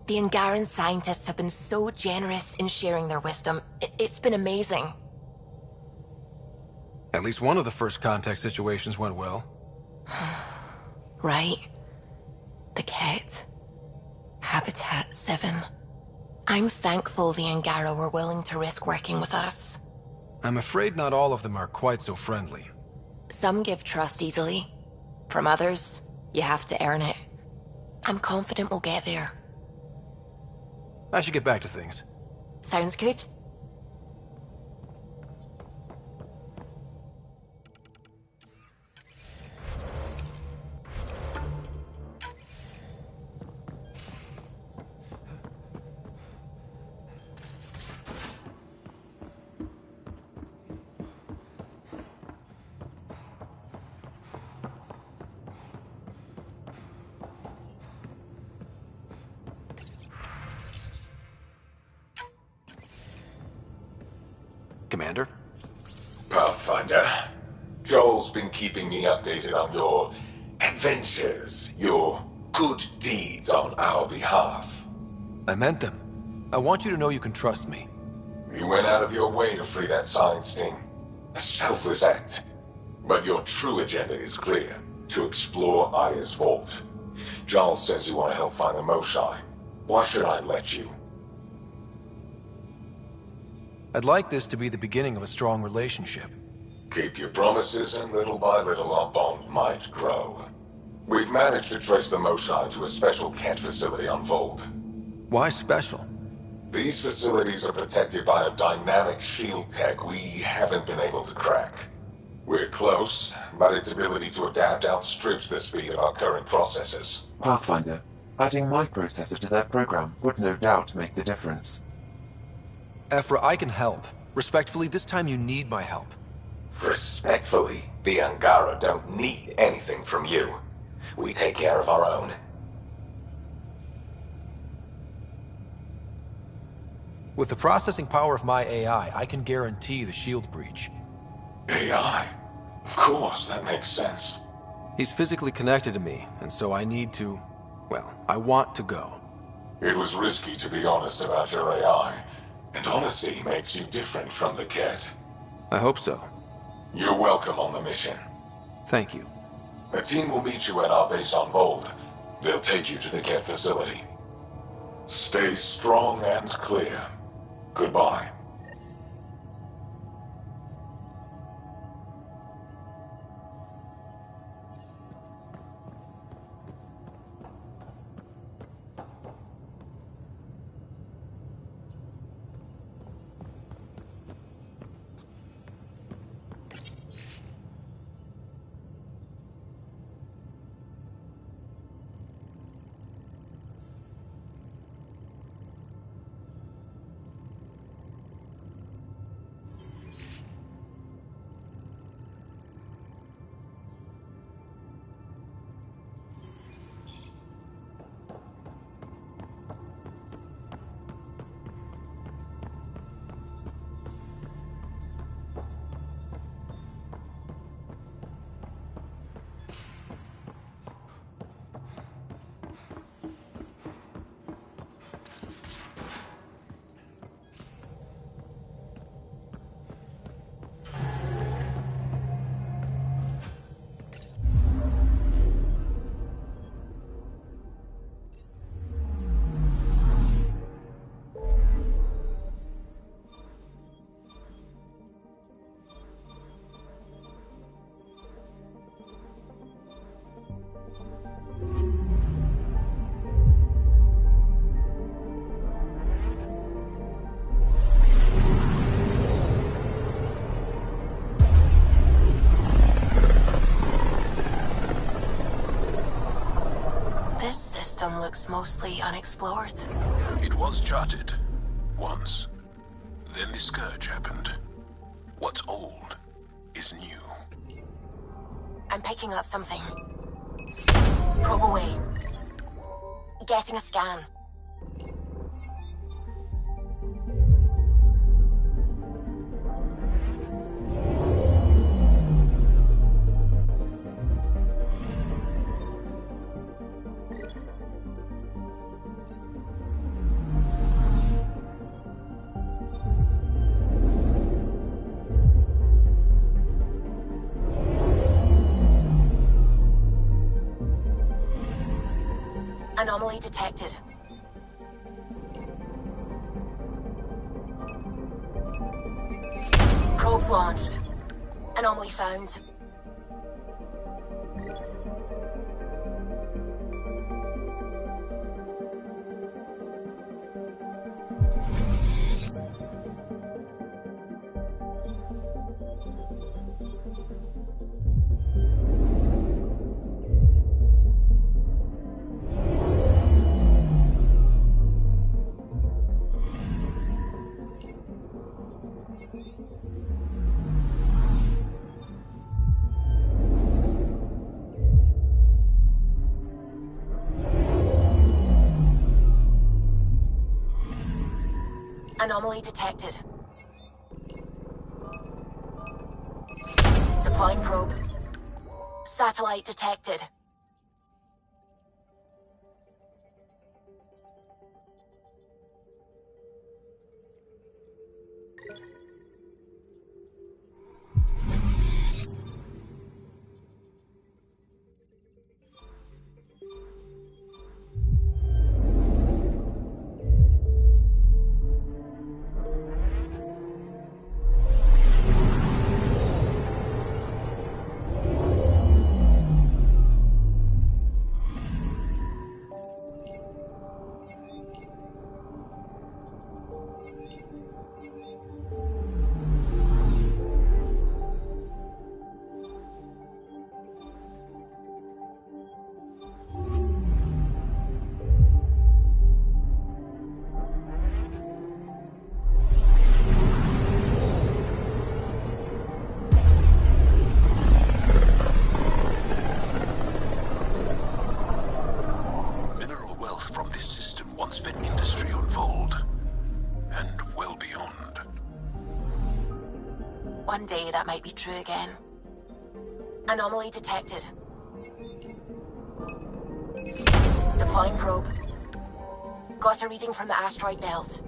The Angaran scientists have been so generous in sharing their wisdom. It's been amazing. At least one of the first contact situations went well. Right? The Ket. Habitat 7. I'm thankful the Angara were willing to risk working with us. I'm afraid not all of them are quite so friendly. Some give trust easily. From others, you have to earn it. I'm confident we'll get there. I should get back to things. Sounds good. Commander. Pathfinder, Joel's been keeping me updated on your adventures, your good deeds on our behalf. I meant them. I want you to know you can trust me. You went out of your way to free that science team. A selfless act. But your true agenda is clear. To explore Aya's vault. Joel says you want to help find the Moshai. Why should I let you? I'd like this to be the beginning of a strong relationship. Keep your promises, and little by little our bond might grow. We've managed to trace the Moshai to a special Kent facility on Vold. Why special? These facilities are protected by a dynamic shield tech we haven't been able to crack. We're close, but its ability to adapt outstrips the speed of our current processors. Pathfinder, adding my processor to their program would no doubt make the difference. Ephra, I can help. Respectfully, this time you need my help. Respectfully, the Angara don't need anything from you. We take care of our own. With the processing power of my AI, I can guarantee the shield breach. AI? Of course, that makes sense. He's physically connected to me, and so I need to... well, I want to go. It was risky to be honest about your AI, and honesty makes you different from the Ket. I hope so. You're welcome on the mission. Thank you. A team will meet you at our base on Vold. They'll take you to the Ket facility. Stay strong and clear. Goodbye. Looks mostly unexplored. It was charted. Once. Then the Scourge happened. What's old is new. I'm picking up something. Probe away. Getting a scan. Anomaly detected. Probes launched. Anomaly found. Anomaly detected. Deploying probe. Satellite detected. One day that might be true again. Anomaly detected. Deploying probe. Got a reading from the asteroid belt.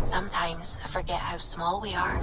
Sometimes I forget how small we are.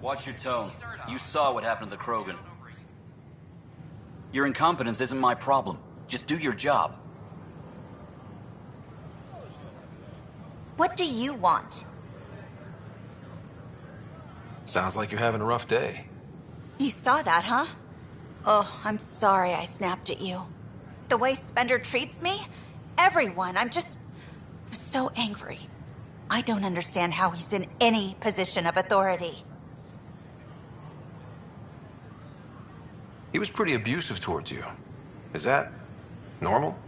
Watch your tone. You saw what happened to the Krogan. Your incompetence isn't my problem. Just do your job. What do you want? Sounds like you're having a rough day. You saw that, huh? Oh, I'm sorry I snapped at you. The way Spender treats me? Everyone, I'm so angry. I don't understand how he's in any position of authority. He was pretty abusive towards you. Is that normal?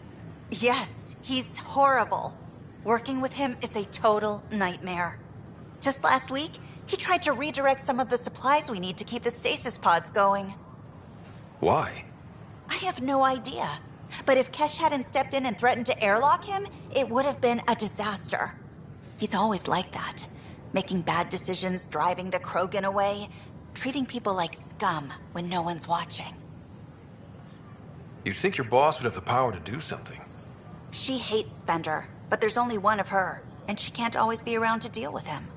Yes, he's horrible. Working with him is a total nightmare. Just last week, he tried to redirect some of the supplies we need to keep the stasis pods going. Why? I have no idea. But if Kesh hadn't stepped in and threatened to airlock him, it would have been a disaster. He's always like that. Making bad decisions, driving the Krogan away, treating people like scum when no one's watching. You'd think your boss would have the power to do something. She hates Spender, but there's only one of her, and she can't always be around to deal with him.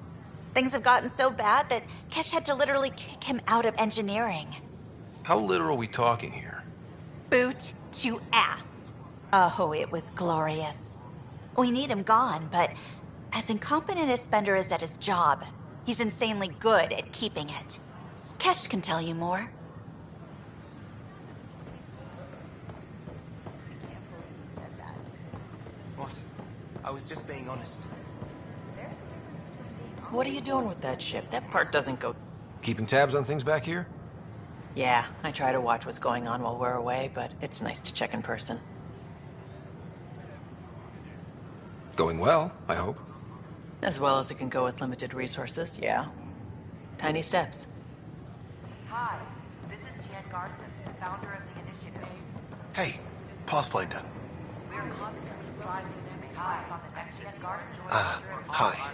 Things have gotten so bad that Kesh had to literally kick him out of engineering. How literal are we talking here? Boot to ass. Oh, it was glorious. We need him gone, but as incompetent as Spender is at his job, he's insanely good at keeping it. Kesh can tell you more. What? I was just being honest. What are you doing with that ship? That part doesn't go... Keeping tabs on things back here? Yeah, I try to watch what's going on while we're away, but it's nice to check in person. Going well, I hope. As well as it can go with limited resources, yeah. Tiny steps. Hi, this is Jan Garson, founder of the initiative. Hey, Pathfinder. We're constantly striving to make lives on the next Jan Garson. Hi.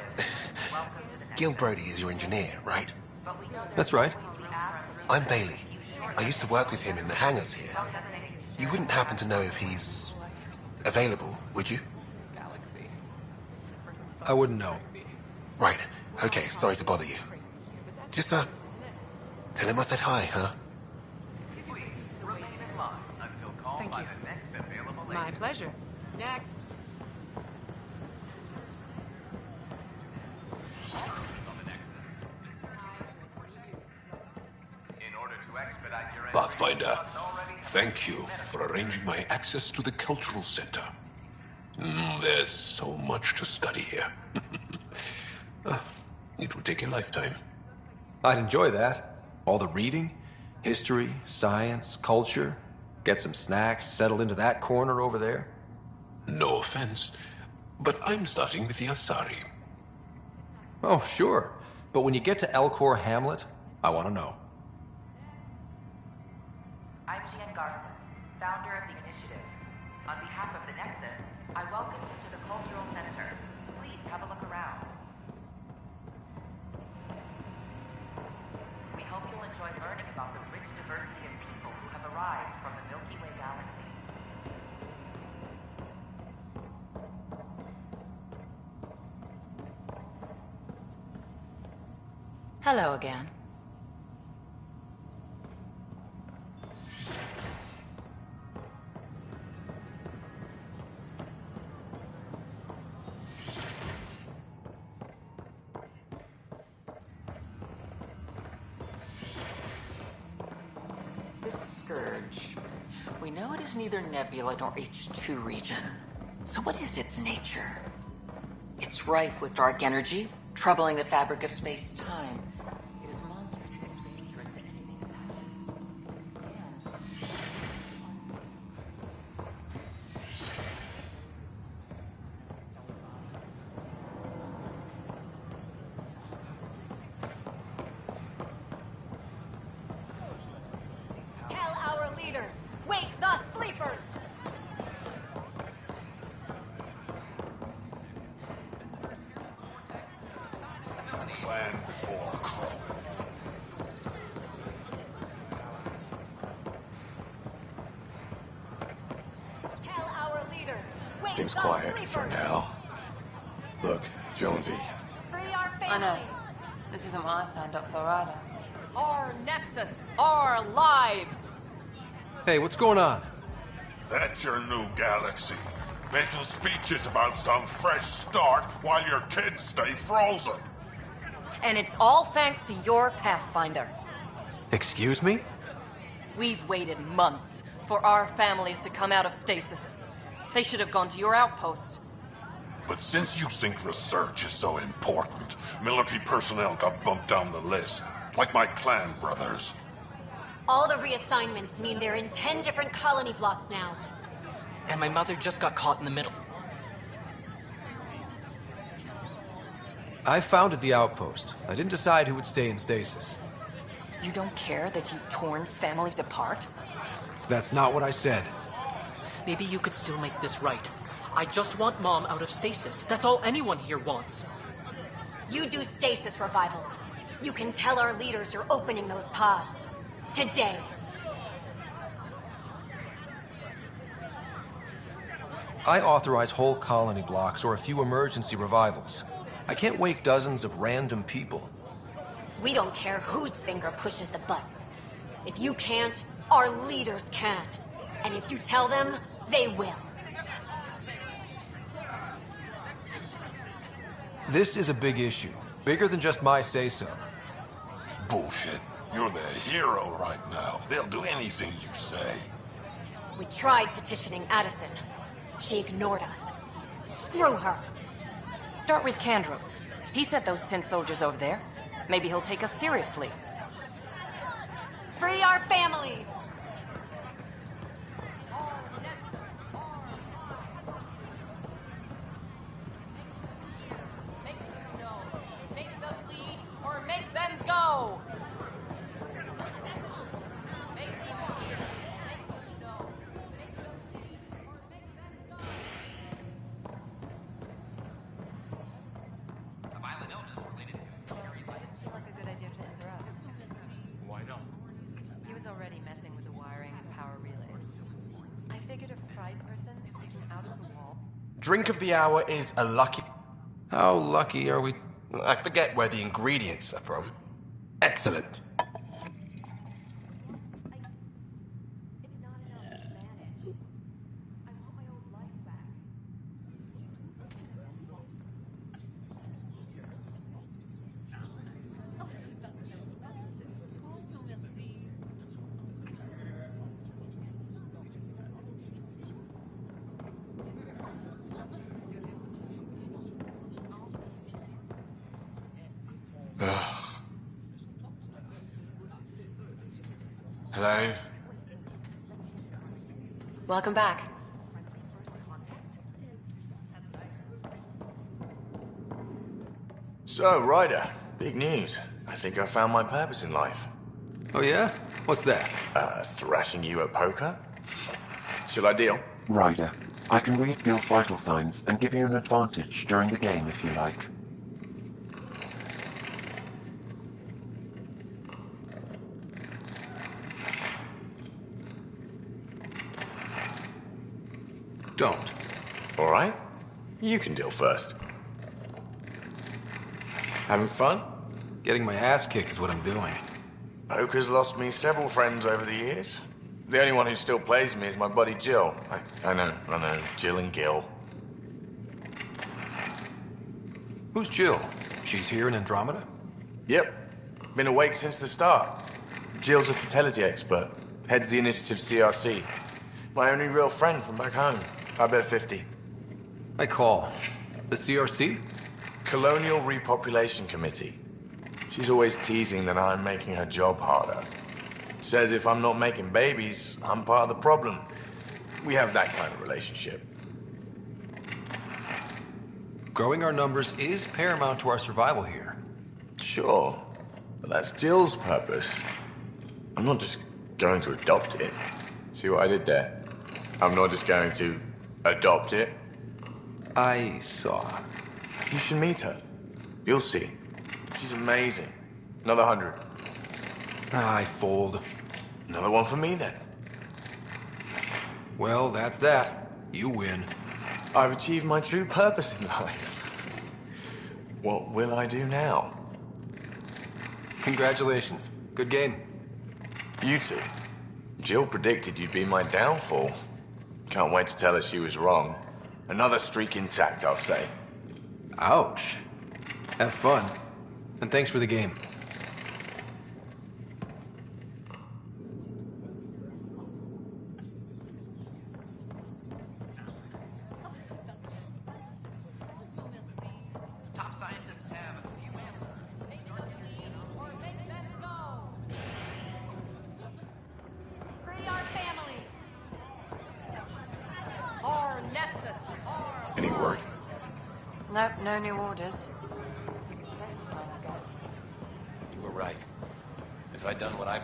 Gil Brody is your engineer, right? That's right. I'm Bailey. I used to work with him in the hangars here. You wouldn't happen to know if he's available, would you? I wouldn't know. Right. Okay, sorry to bother you. Just, tell him I said hi, huh? Thank you. My pleasure. Next. Pathfinder, thank you for arranging my access to the cultural center. There's so much to study here. It would take a lifetime. I'd enjoy that. All the reading, history, science, culture. Get some snacks, settled into that corner over there. No offense, but I'm starting with the Asari. Oh, sure. But when you get to Elcor Hamlet, I want to know. I'm Jan Garson, founder of the initiative. On behalf of the Nexus, I welcome you to the Cultural Center. Please have a look around. We hope you'll enjoy learning about the rich diversity of people who have arrived from the Milky Way galaxy. Hello again. We know it is neither nebula nor H2 region. So what is its nature? It's rife with dark energy, troubling the fabric of space-time. It is monstrously dangerous to anything that Tell our leaders, wake the sleepers! Plan before crawl. Tell our leaders, wake Seems the quiet sleepers! for now. Look, Jonesy. Free our I know. families! This isn't what I signed up for either. Our Nexus, our lives! Hey, what's going on? That's your new galaxy. Making speeches about some fresh start while your kids stay frozen. And it's all thanks to your Pathfinder. Excuse me? We've waited months for our families to come out of stasis. They should have gone to your outpost. But since you think research is so important, military personnel got bumped down the list. Like my clan brothers. All the reassignments mean they're in 10 different colony blocks now. And my mother just got caught in the middle. I founded the outpost. I didn't decide who would stay in stasis. You don't care that you've torn families apart? That's not what I said. Maybe you could still make this right. I just want Mom out of stasis. That's all anyone here wants. You do stasis revivals. You can tell our leaders you're opening those pods. Today. I authorize whole colony blocks or a few emergency revivals. I can't wake dozens of random people. We don't care whose finger pushes the button. If you can't, our leaders can. And if you tell them, they will. This is a big issue. Bigger than just my say-so. Bullshit. You're the hero right now. They'll do anything you say. We tried petitioning Addison. She ignored us. Screw her. Start with Kandros. He sent those 10 soldiers over there. Maybe he'll take us seriously. Free our families! Make them lead or make them go! Why not? He was already messing with the wiring and power relays. I figured a fried person sticking out of the wall. Drink of the hour is a lucky... How lucky are we? I forget where the ingredients are from. Excellent. Hello? Welcome back. So, Ryder, big news. I think I found my purpose in life. Oh yeah? What's that? Thrashing you at poker? Should I deal? Ryder, I can read Gil's vital signs and give you an advantage during the game if you like. Don't. All right. You can deal first. Having fun? Getting my ass kicked is what I'm doing. Poker's lost me several friends over the years. The only one who still plays me is my buddy Jill. I know. Jill and Gil. Who's Jill? She's here in Andromeda? Yep. Been awake since the start. Jill's a fertility expert. Heads the initiative CRC. My only real friend from back home. I bet 50. I call. The CRC? Colonial Repopulation Committee. She's always teasing that I'm making her job harder. Says if I'm not making babies, I'm part of the problem. We have that kind of relationship. Growing our numbers is paramount to our survival here. Sure. But that's Jill's purpose. I'm not just going to adopt it. See what I did there? I'm not just going to adopt it. I saw. You should meet her. You'll see. She's amazing. Another 100. I fold. Another one for me, then. Well, that's that. You win. I've achieved my true purpose in life. What will I do now? Congratulations. Good game. You two. Jill predicted you'd be my downfall. Can't wait to tell her she was wrong. Another streak intact, I'll say. Ouch. Have fun. And thanks for the game. Top scientists have a few Free our families. Our Nexus. Any word? Nope, no new orders. You were right. If I'd done what I...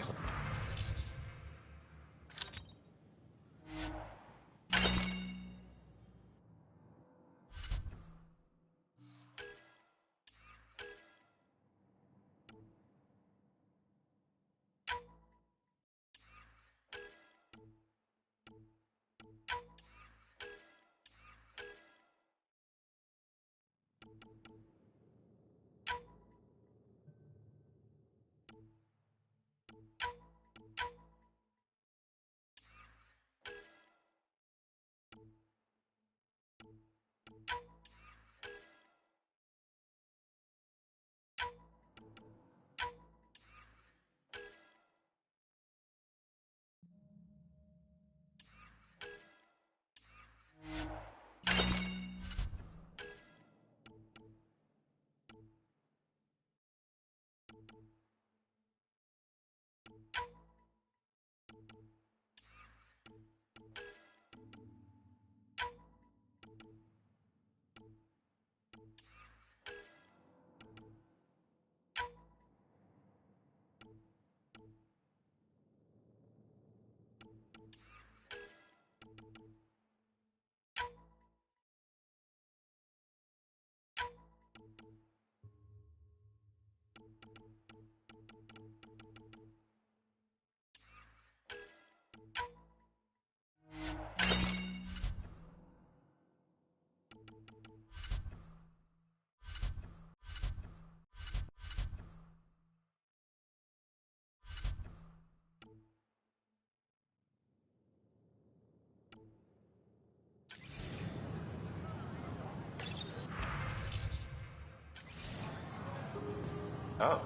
Oh,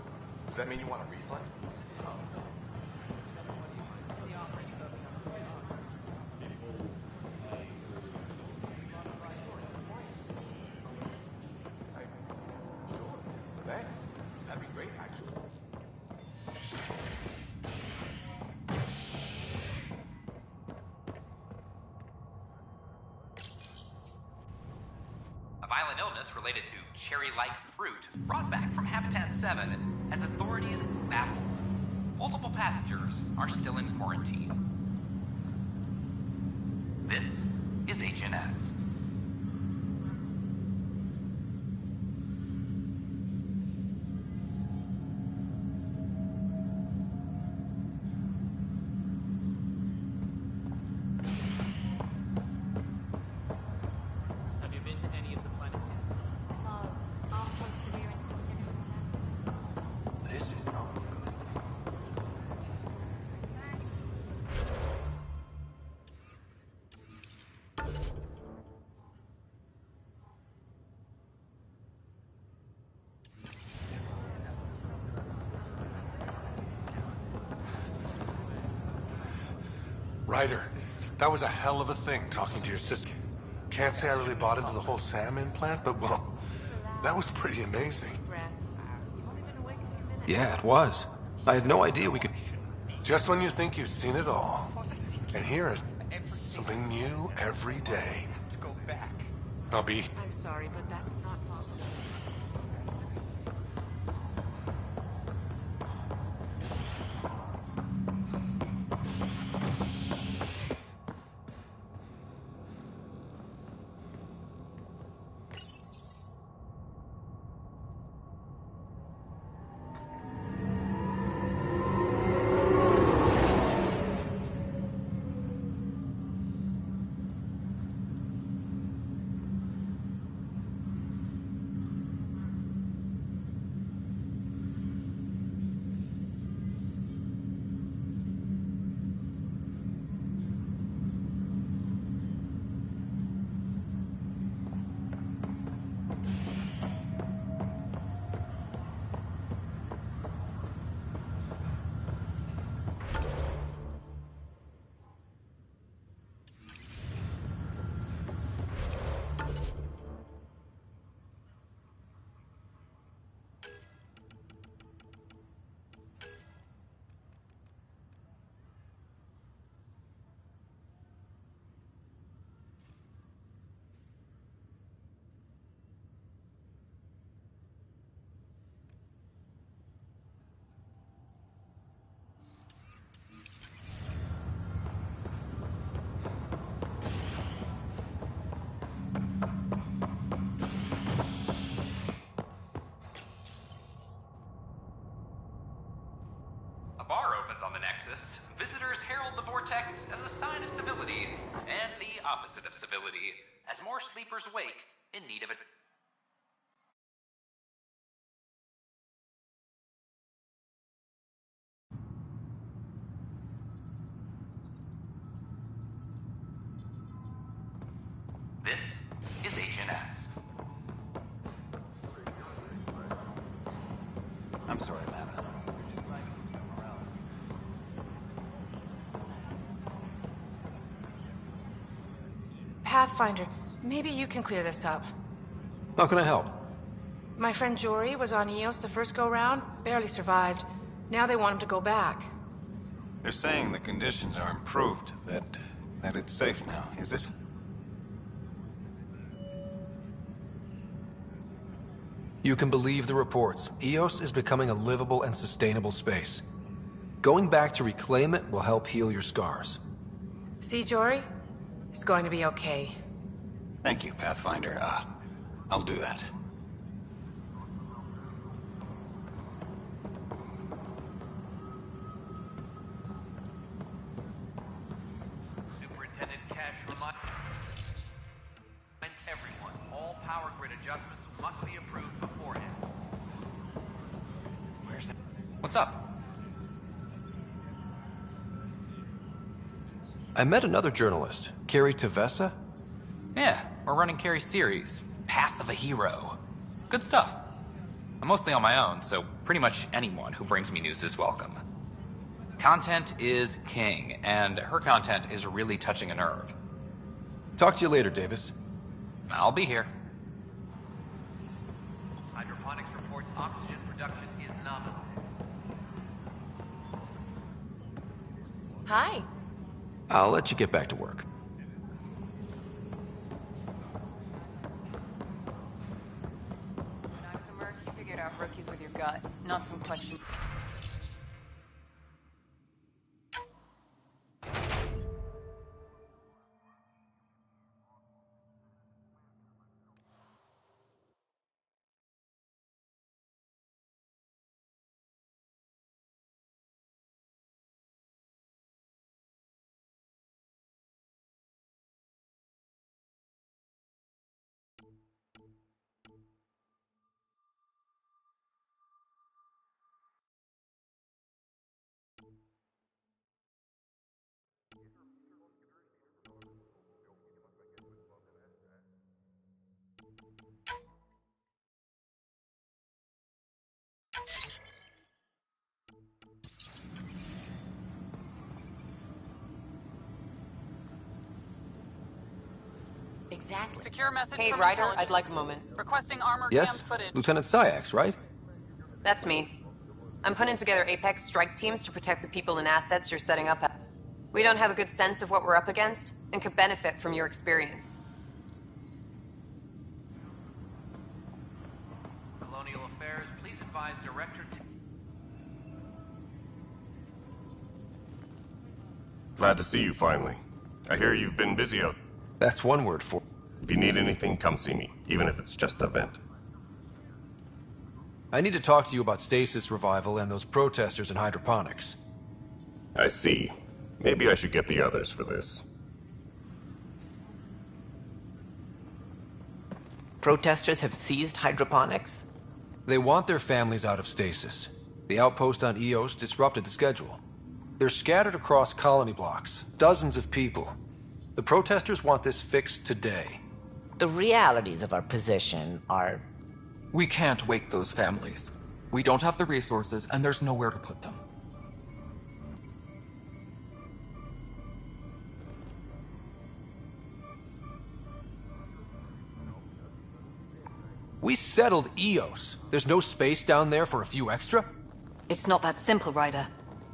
does that mean you want a refund? Thanks. That'd be great, actually. A violent illness related to cherry-like fruit brought back from Habitat 7 as authorities baffled. Multiple passengers are still in quarantine. This is HNS. Have you been to any of the planets yet? No, I'm persevering until everyone else. This is not good. Ryder, that was a hell of a thing talking to your sister. Can't say I really bought into the whole Sam implant, but well, that was pretty amazing. Yeah, it was. I had no idea we could... Just when you think you've seen it all. And here is something new every day. I'll be... I'm sorry, but that's not possible. as a sign of civility, and the opposite of civility, as more sleepers wake in need of it. This is HNS. I'm sorry, Lana. Pathfinder, maybe you can clear this up. How can I help? My friend Jory was on Eos the first go-round, barely survived. Now they want him to go back. They're saying the conditions are improved, that it's safe now, is it? You can believe the reports. Eos is becoming a livable and sustainable space. Going back to reclaim it will help heal your scars. See, Jory? It's going to be okay. Thank you, Pathfinder. I'll do that. Superintendent Cash reminds everyone, all power grid adjustments must be approved beforehand. Where's that? What's up? I met another journalist, Carrie Tavessa. Yeah, we're running Carrie's series, Path of a Hero. Good stuff. I'm mostly on my own, so pretty much anyone who brings me news is welcome. Content is king, and her content is really touching a nerve. Talk to you later, Davis. I'll be here. Hydroponics reports oxygen production is nominal. Hi. I'll let you get back to work. Dr. Merck, you figured out rookies with your gut, not some question. Exactly. Secure message Hey, from Ryder, intelligence. I'd like a moment. Requesting armor Yes? cam footage. Lieutenant Syax, right? That's me. I'm putting together Apex strike teams to protect the people and assets you're setting up. We don't have a good sense of what we're up against, and could benefit from your experience. Colonial Affairs, please advise Director Glad to see you finally. I hear you've been busy out. That's one word for... If you need anything, come see me, even if it's just a vent. I need to talk to you about stasis revival and those protesters in hydroponics. I see. Maybe I should get the others for this. Protesters have seized hydroponics? They want their families out of stasis. The outpost on Eos disrupted the schedule. They're scattered across colony blocks, dozens of people. The protesters want this fixed today. The realities of our position are... We can't wake those families. We don't have the resources, and there's nowhere to put them. We settled Eos. There's no space down there for a few extra? It's not that simple, Ryder.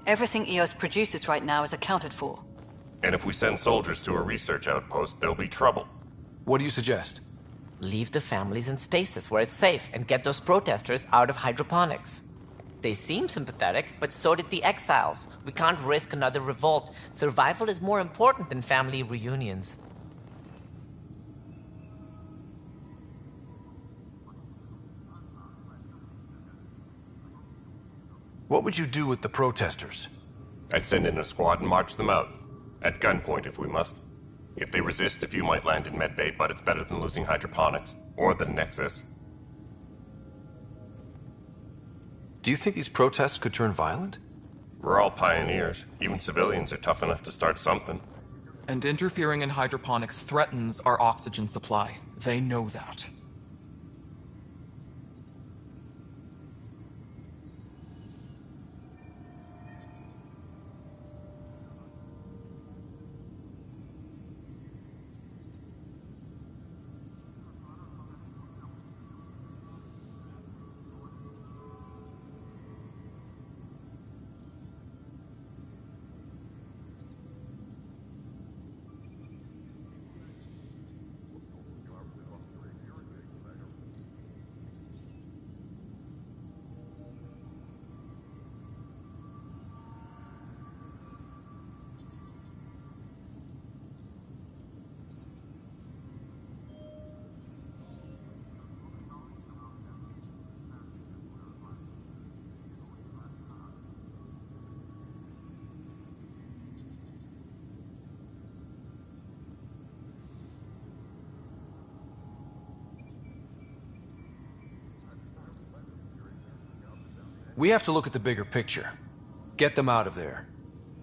Everything Eos produces right now is accounted for. And if we send soldiers to a research outpost, there'll be trouble. What do you suggest? Leave the families in stasis where it's safe and get those protesters out of hydroponics. They seem sympathetic, but so did the exiles. We can't risk another revolt. Survival is more important than family reunions. What would you do with the protesters? I'd send in a squad and march them out. At gunpoint if we must. If they resist, a few might land in medbay, but it's better than losing hydroponics. Or the Nexus. Do you think these protests could turn violent? We're all pioneers. Even civilians are tough enough to start something. And interfering in hydroponics threatens our oxygen supply. They know that. We have to look at the bigger picture. Get them out of there.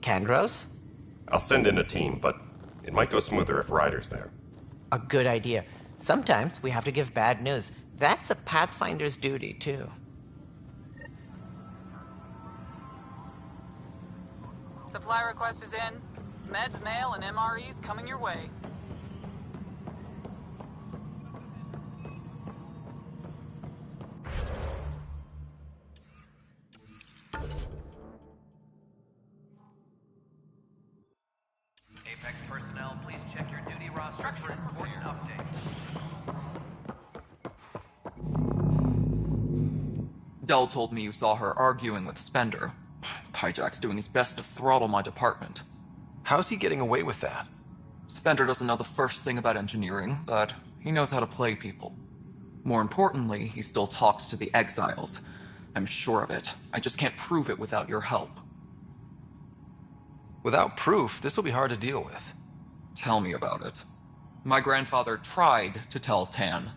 Kandros? I'll send in a team, but it might go smoother if Ryder's there. A good idea. Sometimes we have to give bad news. That's a Pathfinder's duty, too. Supply request is in. Meds, mail, and MREs coming your way. Apex personnel, please check your duty roster for important updates. Dell told me you saw her arguing with Spender. Hijack's doing his best to throttle my department. How's he getting away with that? Spender doesn't know the first thing about engineering, but he knows how to play people. More importantly, he still talks to the exiles. I'm sure of it. I just can't prove it without your help. Without proof, this will be hard to deal with. Tell me about it. My grandfather tried to tell Tan.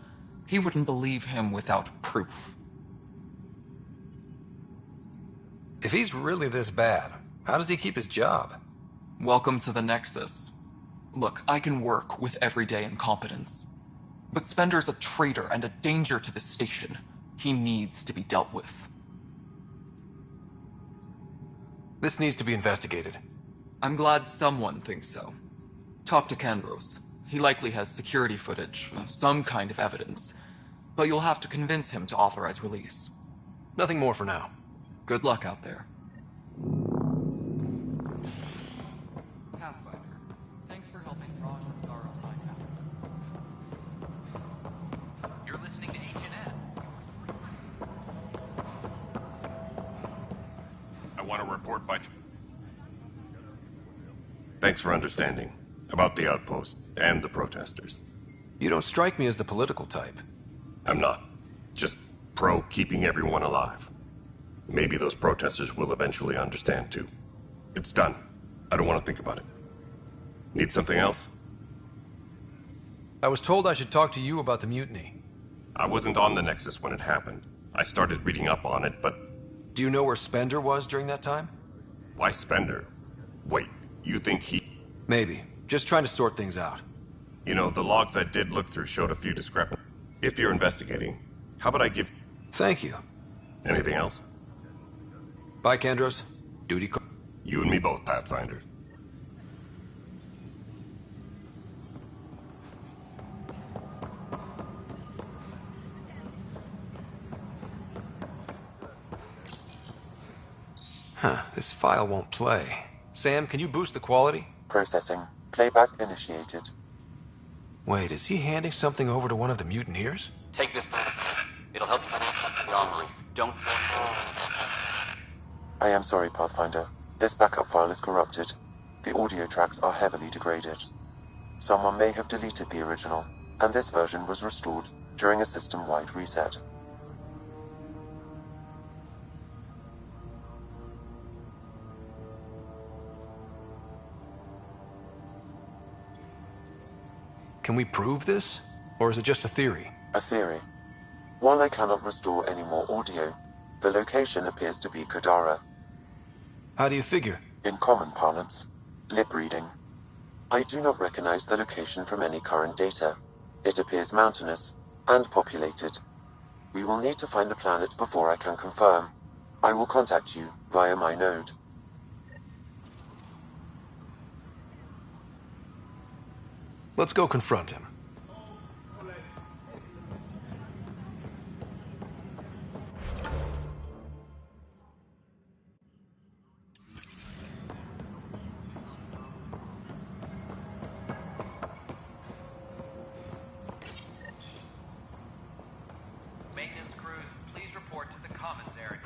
He wouldn't believe him without proof. If he's really this bad, how does he keep his job? Welcome to the Nexus. Look, I can work with everyday incompetence. But Spender's a traitor and a danger to the station. He needs to be dealt with. This needs to be investigated. I'm glad someone thinks so. Talk to Kandros. He likely has security footage, some kind of evidence. But you'll have to convince him to authorize release. Nothing more for now. Good luck out there. Thanks for helping Raj and Zara find out. You're listening to H&S. I want to report by... Thanks for understanding. About the outpost and the protesters. You don't strike me as the political type. I'm not. Just pro keeping everyone alive. Maybe those protesters will eventually understand too. It's done. I don't want to think about it. Need something else? I was told I should talk to you about the mutiny. I wasn't on the Nexus when it happened. I started reading up on it, but... Do you know where Spender was during that time? Why Spender? Wait, you think he... Maybe. Just trying to sort things out. You know, the logs I did look through showed a few discrepancies. If you're investigating, how about I give... Thank you. Anything else? Bye, Kandros. Duty... You and me both, Pathfinder. Huh, this file won't play. Sam, can you boost the quality? Processing. Playback initiated. Wait, is he handing something over to one of the mutineers? Take this. It'll help you. Don't. I am sorry, Pathfinder. This backup file is corrupted. The audio tracks are heavily degraded. Someone may have deleted the original, and this version was restored during a system-wide reset. Can we prove this? Or is it just a theory? A theory. While I cannot restore any more audio, the location appears to be Kadara. How do you figure? In common parlance, lip reading. I do not recognize the location from any current data. It appears mountainous and populated. We will need to find the planet before I can confirm. I will contact you via my node. Let's go confront him. Maintenance crews, please report to the commons area.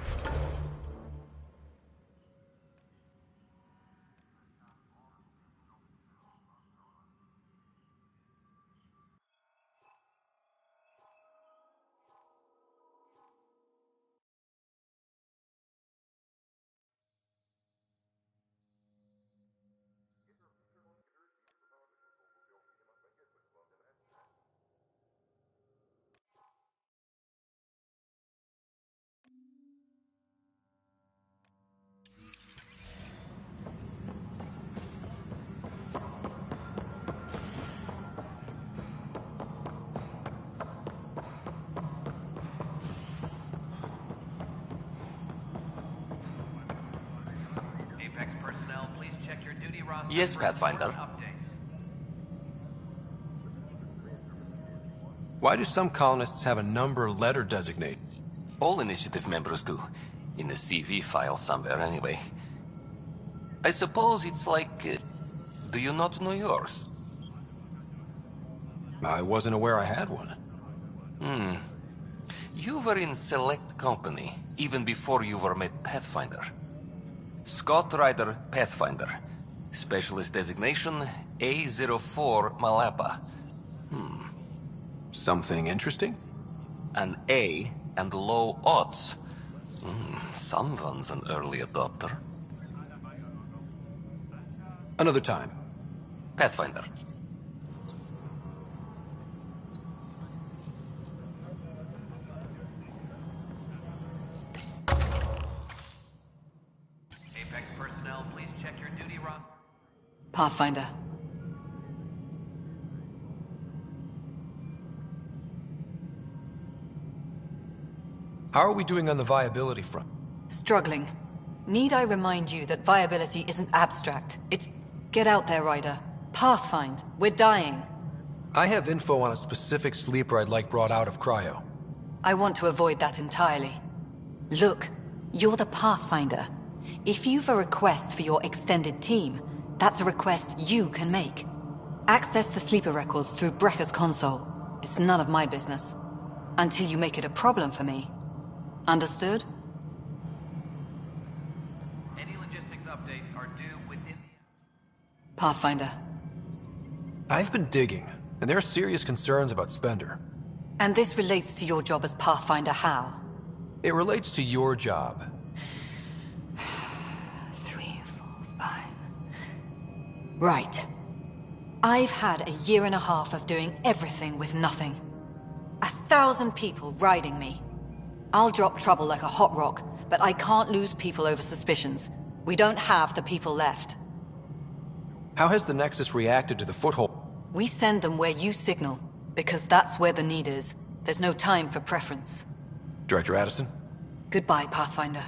Apex personnel, please check your duty roster. Yes, for Pathfinder. important updates. Why do some colonists have a number letter designate? All initiative members do. In the CV file somewhere, anyway. I suppose it's like... do you not know yours? I wasn't aware I had one. You were in select company, even before you were made Pathfinder. Scott Ryder Pathfinder. Specialist designation, A04 Malapa. Something interesting? An A and low odds. Someone's an early adopter. Another time. Pathfinder. Apex personnel, please check your duty roster. Pathfinder. How are we doing on the viability front? Struggling. Need I remind you that viability isn't abstract? It's... Get out there, Ryder. Pathfind. We're dying. I have info on a specific sleeper I'd like brought out of cryo. I want to avoid that entirely. Look, you're the Pathfinder. If you've a request for your extended team, that's a request you can make. Access the sleeper records through Brekker's console. It's none of my business. Until you make it a problem for me. Understood? Any logistics updates are due within the... Pathfinder. I've been digging, and there are serious concerns about Spender. And this relates to your job as Pathfinder how? It relates to your job. 3, 4, 5... Right. I've had a year and a half of doing everything with nothing. 1,000 people riding me. I'll drop trouble like a hot rock, but I can't lose people over suspicions. We don't have the people left. How has the Nexus reacted to the foothold? We send them where you signal, because that's where the need is. There's no time for preference. Director Addison? Goodbye, Pathfinder.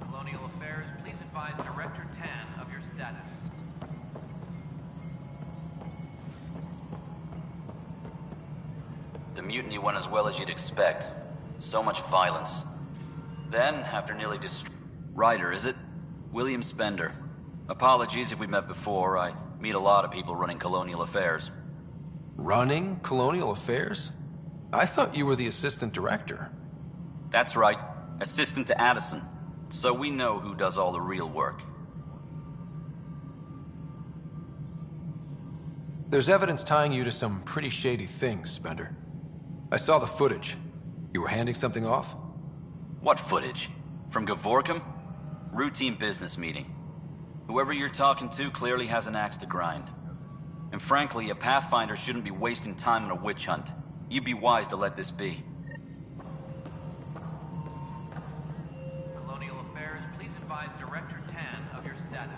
Colonial Affairs, please advise Director Tan of your status. The mutiny went as well as you'd expect. So much violence. Then, after nearly Ryder, is it? William Spender. Apologies if we met before. I meet a lot of people running Colonial Affairs. Running Colonial Affairs? I thought you were the assistant director. That's right. Assistant to Addison. So we know who does all the real work. There's evidence tying you to some pretty shady things, Spender. I saw the footage. You were handing something off? What footage? From Gavorkum? Routine business meeting. Whoever you're talking to clearly has an axe to grind. And frankly, a Pathfinder shouldn't be wasting time on a witch hunt. You'd be wise to let this be. Colonial Affairs, please advise Director Tan of your status.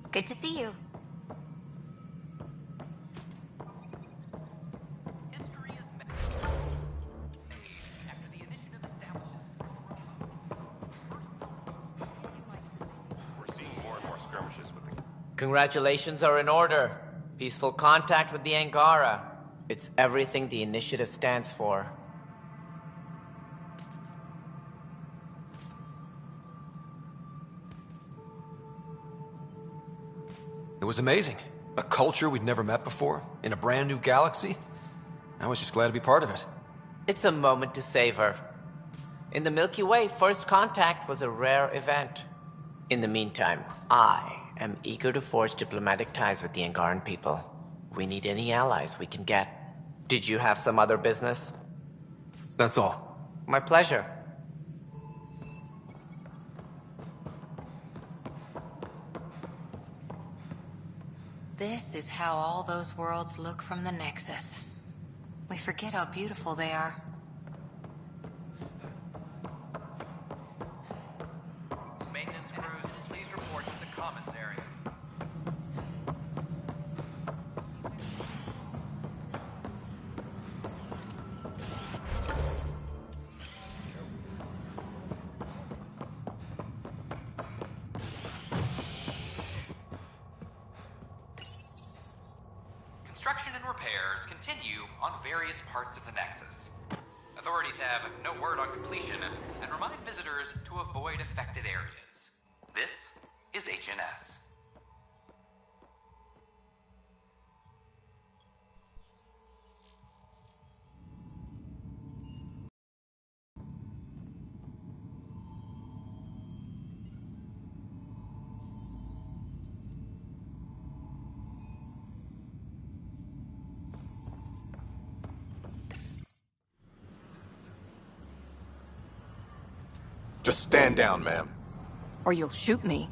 Good to see you. We're seeing more and more skirmishes with the... Congratulations are in order. Peaceful contact with the Angara. It's everything the initiative stands for. It was amazing. A culture we'd never met before, in a brand new galaxy. I was just glad to be part of it. It's a moment to savor. In the Milky Way, first contact was a rare event. In the meantime, I am eager to forge diplomatic ties with the Angaran people. We need any allies we can get. Did you have some other business? That's all. My pleasure. This is how all those worlds look from the Nexus. We forget how beautiful they are. Maintenance crews, please report to the commons area. Construction and repairs continue on various parts of the Nexus. Authorities have no word on completion and remind visitors to avoid affected areas. This is HNS. Just stand down, ma'am. Or you'll shoot me.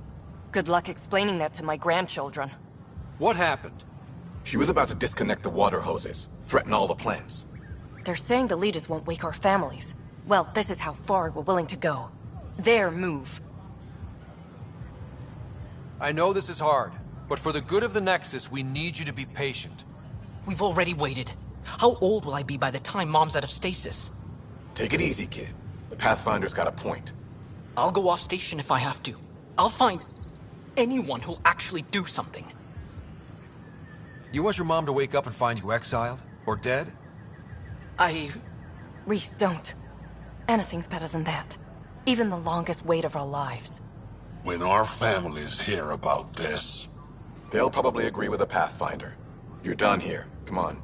Good luck explaining that to my grandchildren. What happened? She was about to disconnect the water hoses, threaten all the plants. They're saying the leaders won't wake our families. Well, this is how far we're willing to go. Their move. I know this is hard, but for the good of the Nexus, we need you to be patient. We've already waited. How old will I be by the time Mom's out of stasis? Take it easy, kid. The Pathfinder's got a point. I'll go off station if I have to. I'll find anyone who'll actually do something. You want your mom to wake up and find you exiled? Or dead? Reese, don't. Anything's better than that. Even the longest wait of our lives. When our families hear about this... They'll probably agree with the Pathfinder. You're done here. Come on.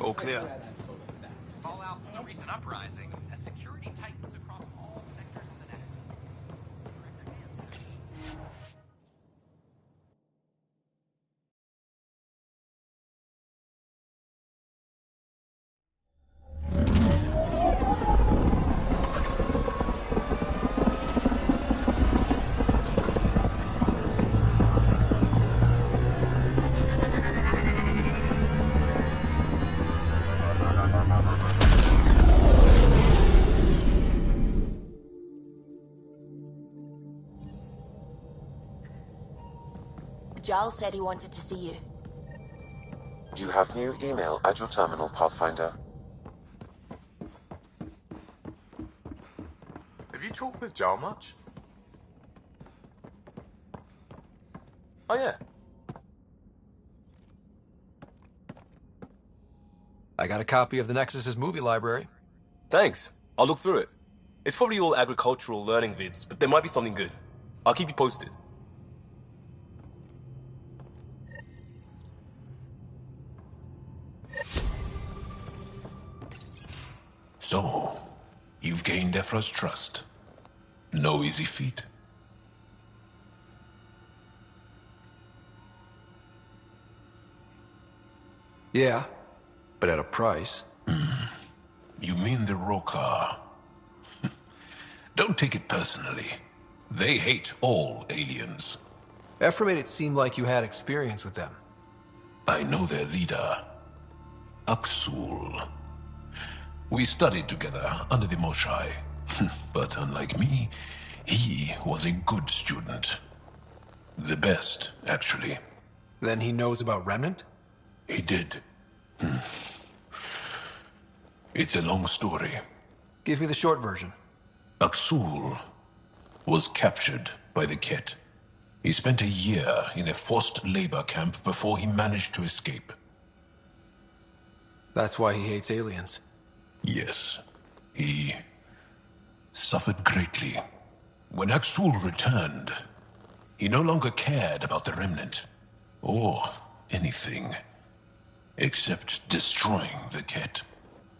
All clear. Fallout from the recent uprising as security tightens across all sectors of the Nexus. Giles said he wanted to see you. You have new email at your terminal, Pathfinder. Have you talked with Joe much? Oh, yeah. I got a copy of the Nexus's movie library. Thanks. I'll look through it. It's probably all agricultural learning vids, but there might be something good. I'll keep you posted. So, you've gained Ephra's trust. No easy feat. Yeah, but at a price. You mean the Rokar? Don't take it personally. They hate all aliens. Ephra made it seem like you had experience with them. I know their leader, Aksul. We studied together under the Moshai. But unlike me, he was a good student. The best, actually. Then he knows about Remnant? He did. It's a long story. Give me the short version. Aksul was captured by the Ket. He spent a year in a forced labor camp before he managed to escape. That's why he hates aliens. Yes. He suffered greatly. When Aksul returned, he no longer cared about the Remnant, or anything, except destroying the Ket.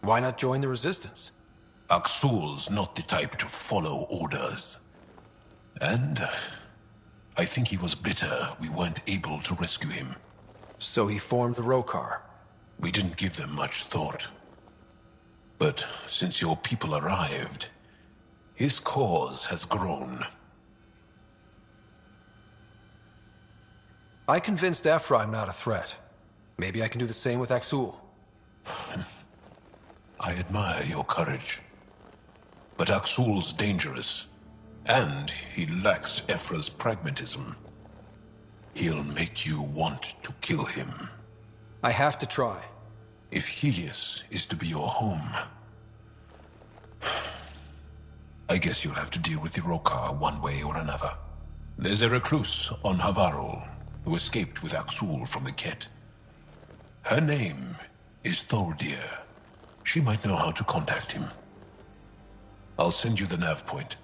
Why not join the Resistance? Aksul's not the type to follow orders. And I think he was bitter we weren't able to rescue him. So he formed the Rokar. We didn't give them much thought. But since your people arrived, his cause has grown. I convinced Ephra I'm not a threat. Maybe I can do the same with Aksul. I admire your courage. But Aksul's dangerous, and he lacks Ephra's pragmatism. He'll make you want to kill him. I have to try. If Helios is to be your home, I guess you'll have to deal with the Rokar one way or another. There's a recluse on Havarul who escaped with Aksul from the Ket. Her name is Thordir. She might know how to contact him. I'll send you the nav point.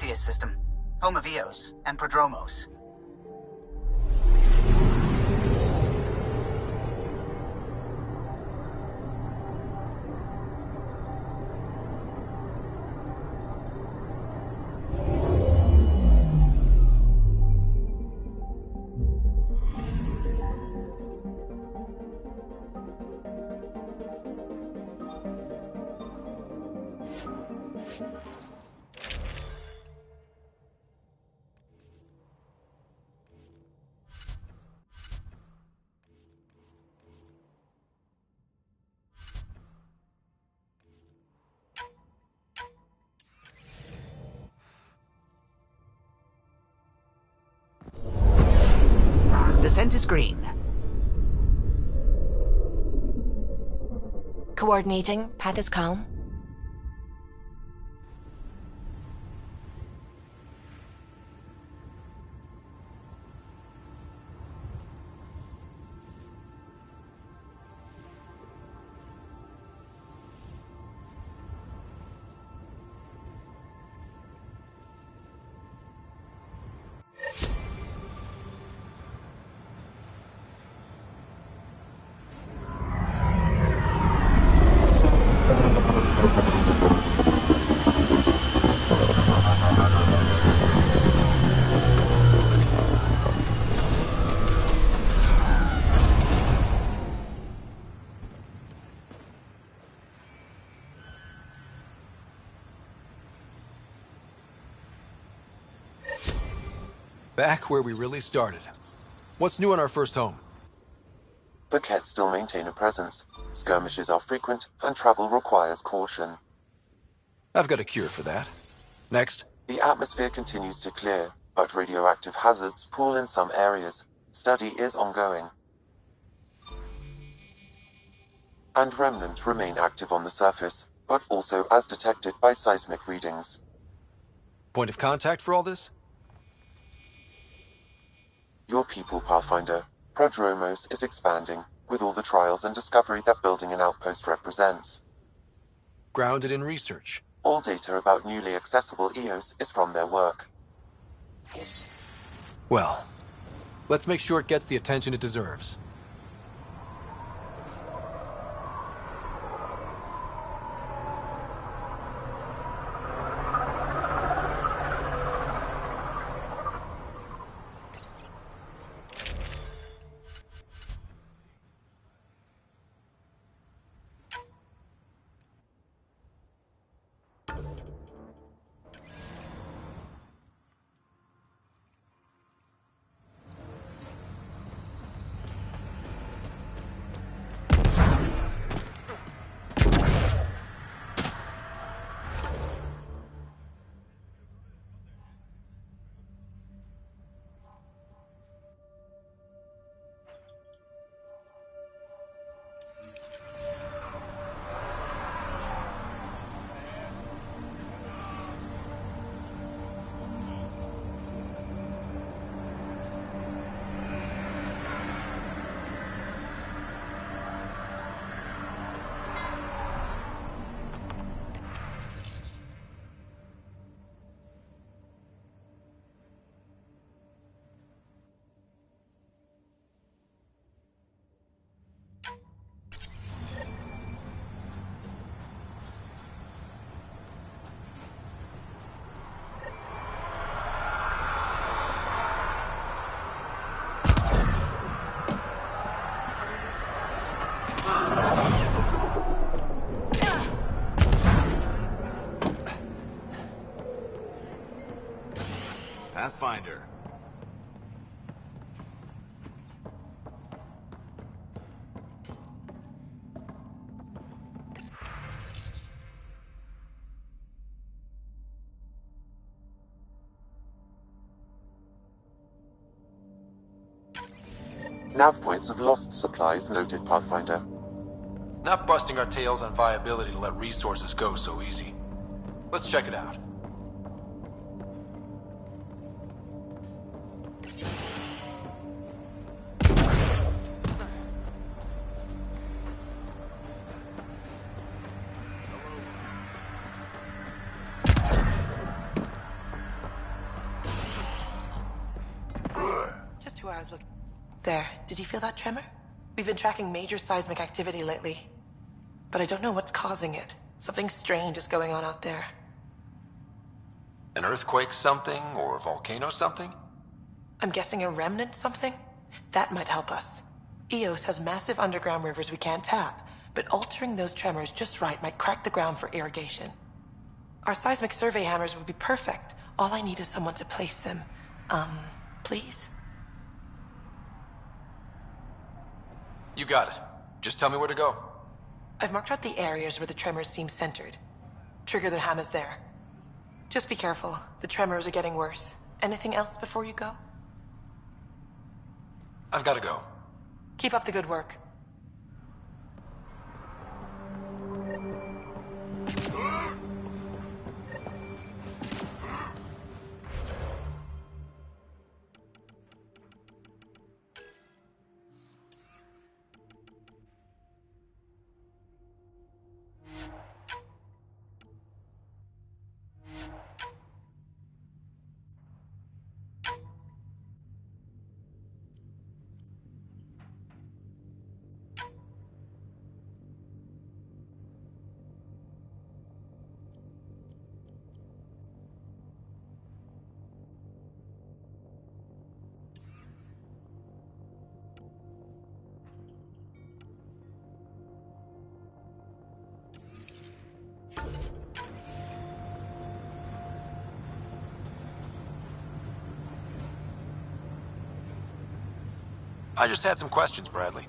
Prometheus system, home of Eos and Prodromos. Descent is green. Coordinating. Path is calm. Back where we really started. What's new on our first home? The Kett still maintain a presence. Skirmishes are frequent, and travel requires caution. I've got a cure for that. Next. The atmosphere continues to clear, but radioactive hazards pool in some areas. Study is ongoing. And remnants remain active on the surface, but also as detected by seismic readings. Point of contact for all this? Your people, Pathfinder. Prodromos is expanding, with all the trials and discovery that building an outpost represents. Grounded in research. All data about newly accessible Eos is from their work. Well, let's make sure it gets the attention it deserves. Pathfinder. Nav points have lost supplies noted, Pathfinder. Not busting our tails on viability to let resources go so easy. Let's check it out. who I was looking... There, did you feel that tremor? We've been tracking major seismic activity lately. But I don't know what's causing it. Something strange is going on out there. An earthquake something, or a volcano something? I'm guessing a remnant something? That might help us. Eos has massive underground rivers we can't tap, but altering those tremors just right might crack the ground for irrigation. Our seismic survey hammers would be perfect. All I need is someone to place them. Please? You got it. Just tell me where to go. I've marked out the areas where the tremors seem centered. Trigger the hammers there. Just be careful. The tremors are getting worse. Anything else before you go? I've got to go. Keep up the good work. I just had some questions, Bradley.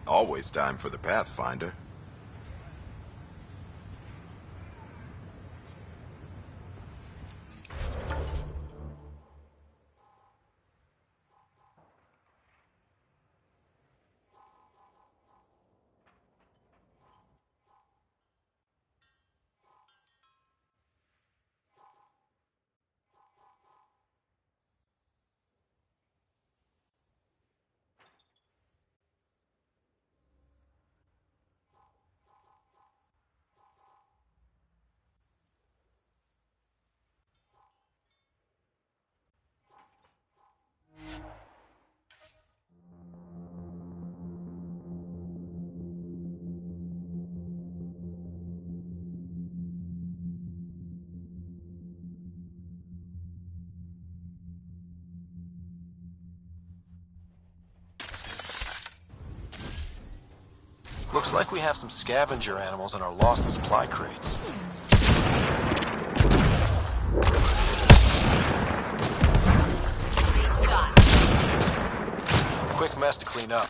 Always time for the Pathfinder. Looks like we have some scavenger animals in our lost supply crates. Quick mess to clean up.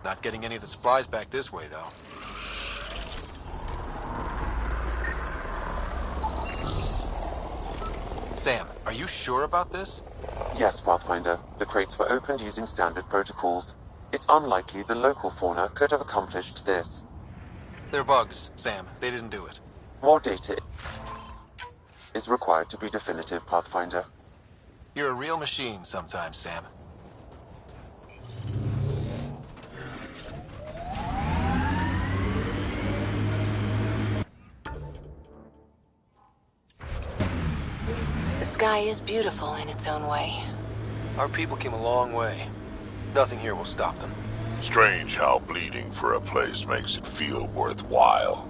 Not getting any of the supplies back this way, though. Sam, are you sure about this? Yes, Pathfinder. The crates were opened using standard protocols. It's unlikely the local fauna could have accomplished this. They're bugs, Sam. They didn't do it. More data is required to be definitive, Pathfinder. You're a real machine sometimes, Sam. The sky is beautiful in its own way. Our people came a long way. Nothing here will stop them. Strange how bleeding for a place makes it feel worthwhile.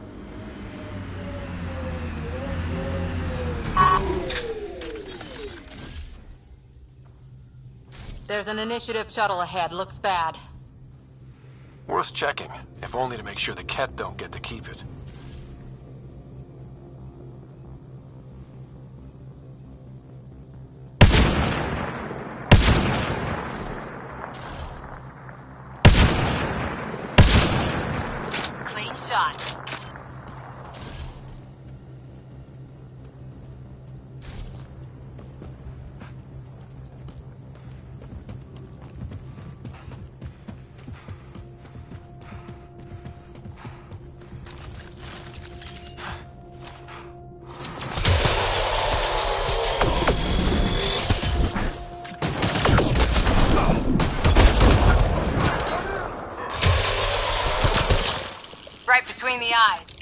There's an initiative shuttle ahead. Looks bad. Worth checking, if only to make sure the Ket don't get to keep it. Clean shot. Right between the eyes.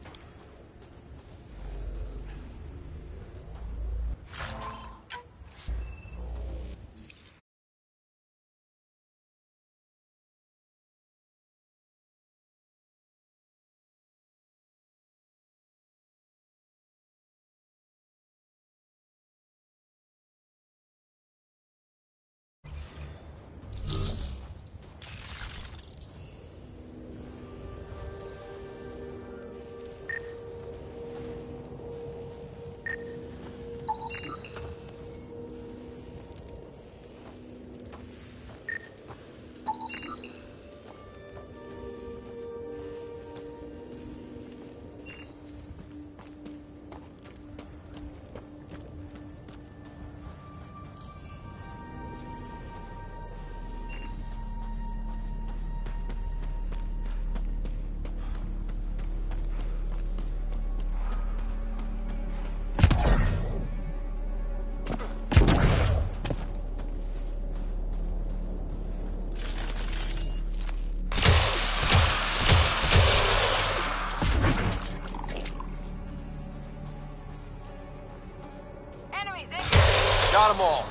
Got them all.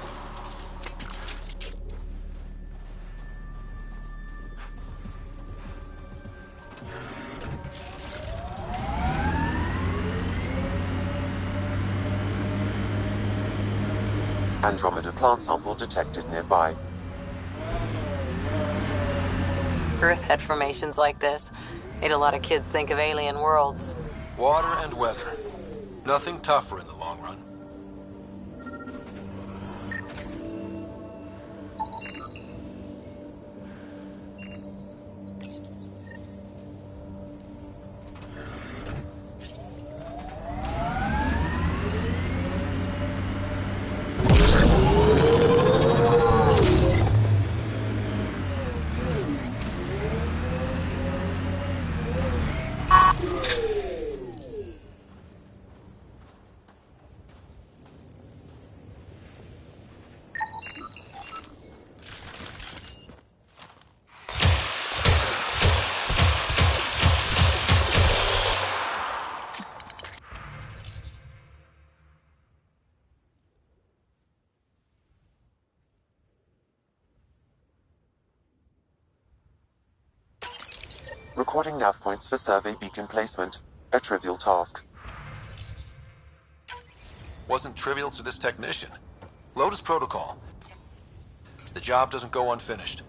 Andromeda plant sample detected nearby. Earth had formations like this. Made a lot of kids think of alien worlds. Water and weather. Nothing tougher in the long run. Recording nav points for survey beacon placement. A trivial task. Wasn't trivial to this technician. Lotus protocol. The job doesn't go unfinished.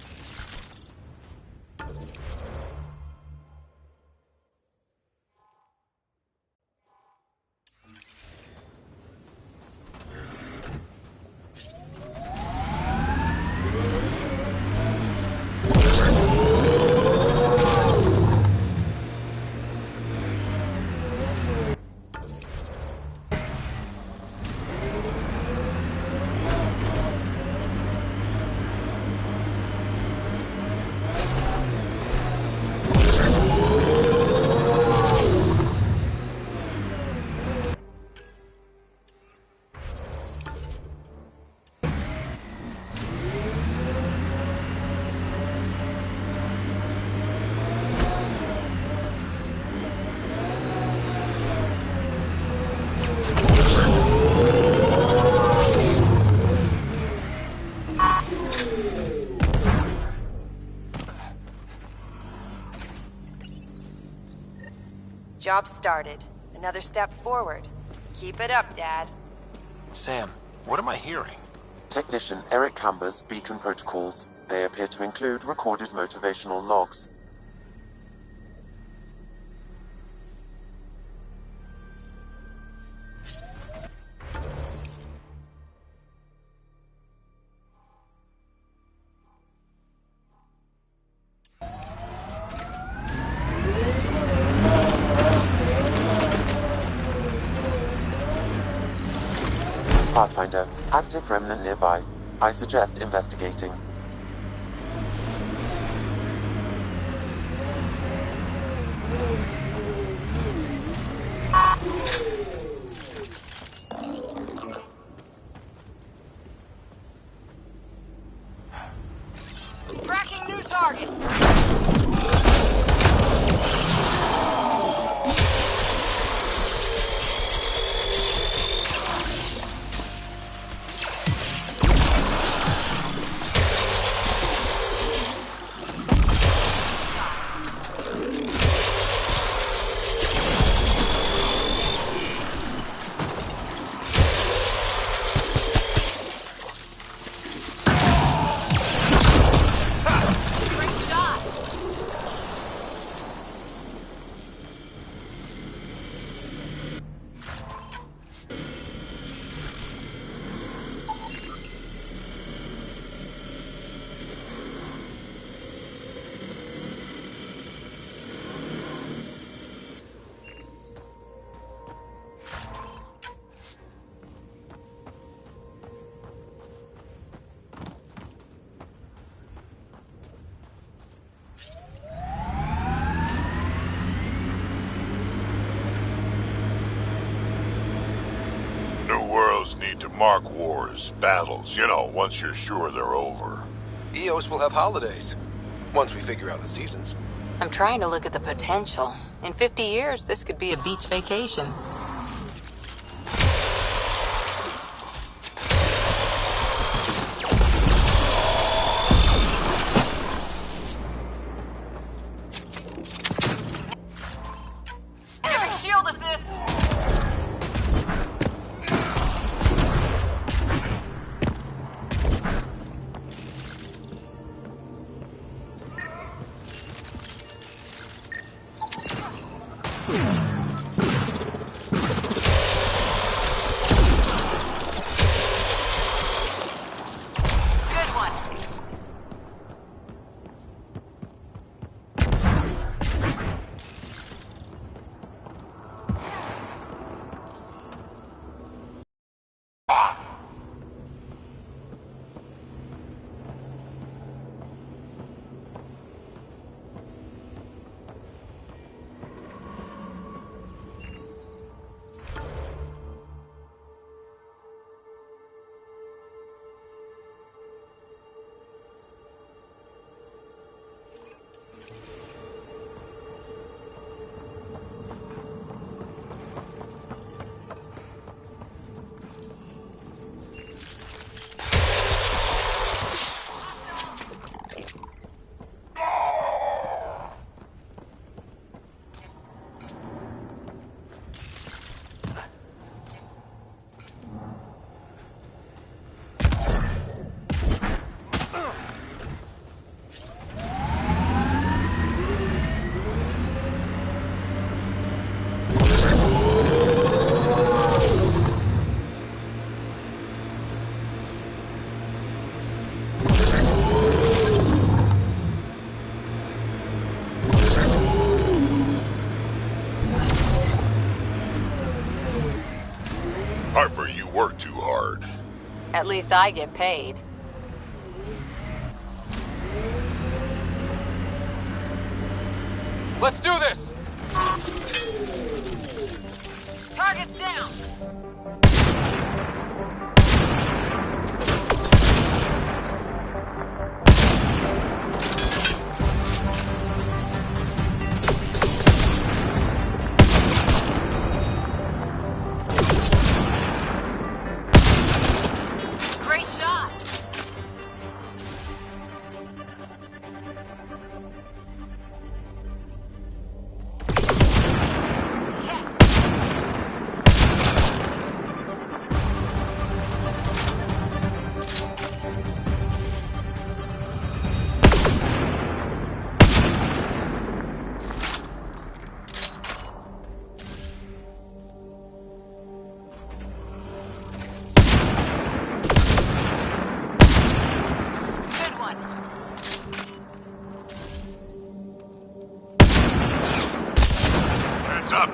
Job started. Another step forward. Keep it up, Dad. Sam, what am I hearing? Technician Eric Camber's beacon protocols. They appear to include recorded motivational logs. Pathfinder, active remnant nearby. I suggest investigating. Tracking new target! Need to mark wars, battles, once you're sure they're over. EOS will have holidays, once we figure out the seasons. I'm trying to look at the potential. In 50 years, this could be a beach vacation. least I get paid. Let's do this! Target's down! Great shot! Hands up!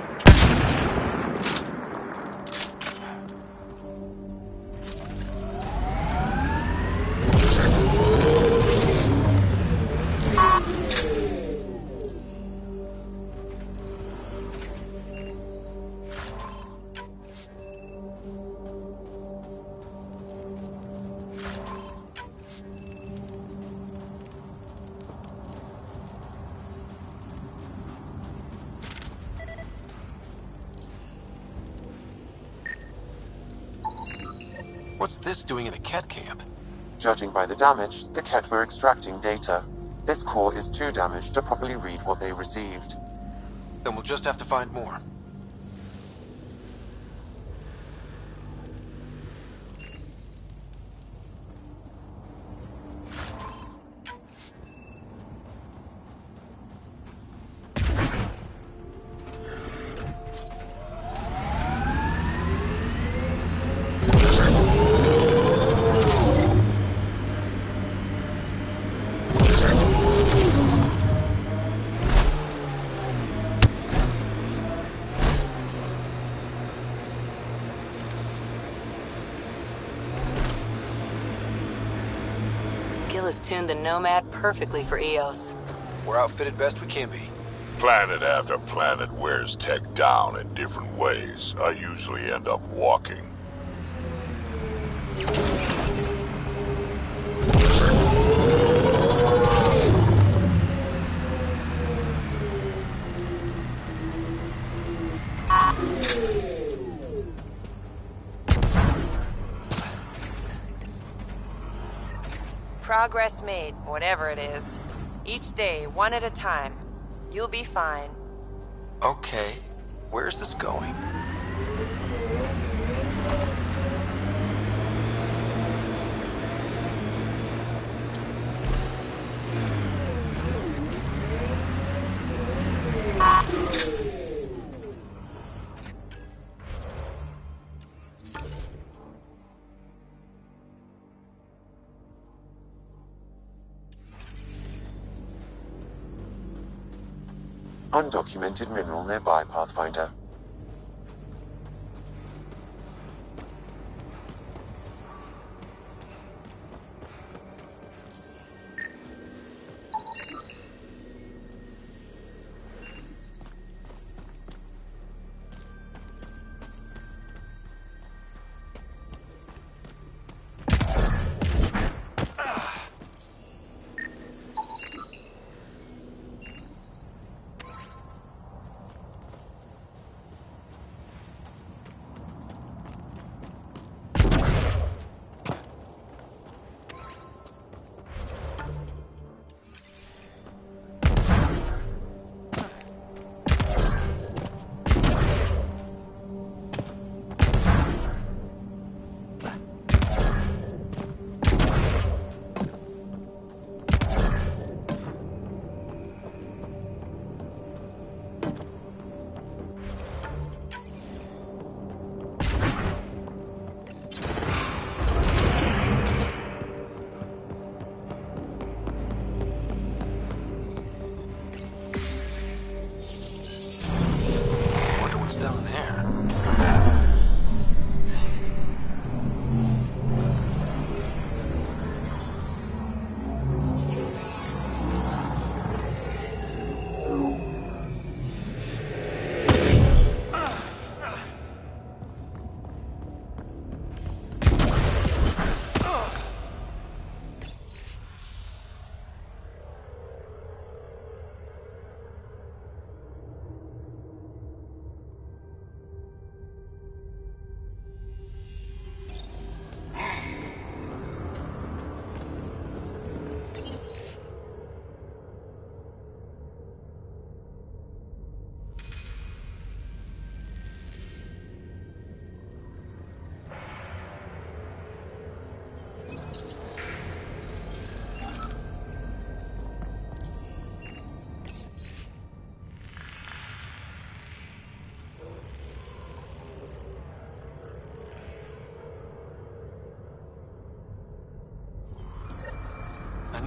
What's this doing in a Ket camp? Judging by the damage, the Ket were extracting data. This core is too damaged to properly read what they received. Then we'll just have to find more. Gil has tuned the Nomad perfectly for EOS. We're outfitted best we can be. Planet after planet wears tech down in different ways. I usually end up walking. Progress made, whatever it is. Each day, one at a time. You'll be fine. Okay, where's this going? Undocumented mineral nearby, Pathfinder.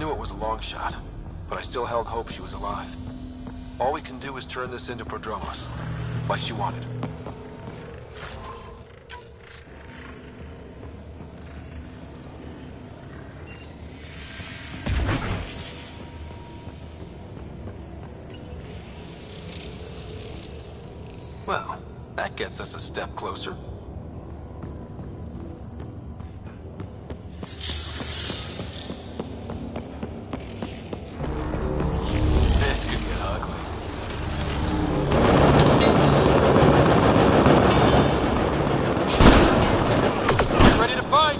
knew it was a long shot, but I still held hope she was alive. All we can do is turn this into Prodromos, like she wanted. Well, that gets us a step closer. This could get ugly. Get ready to fight!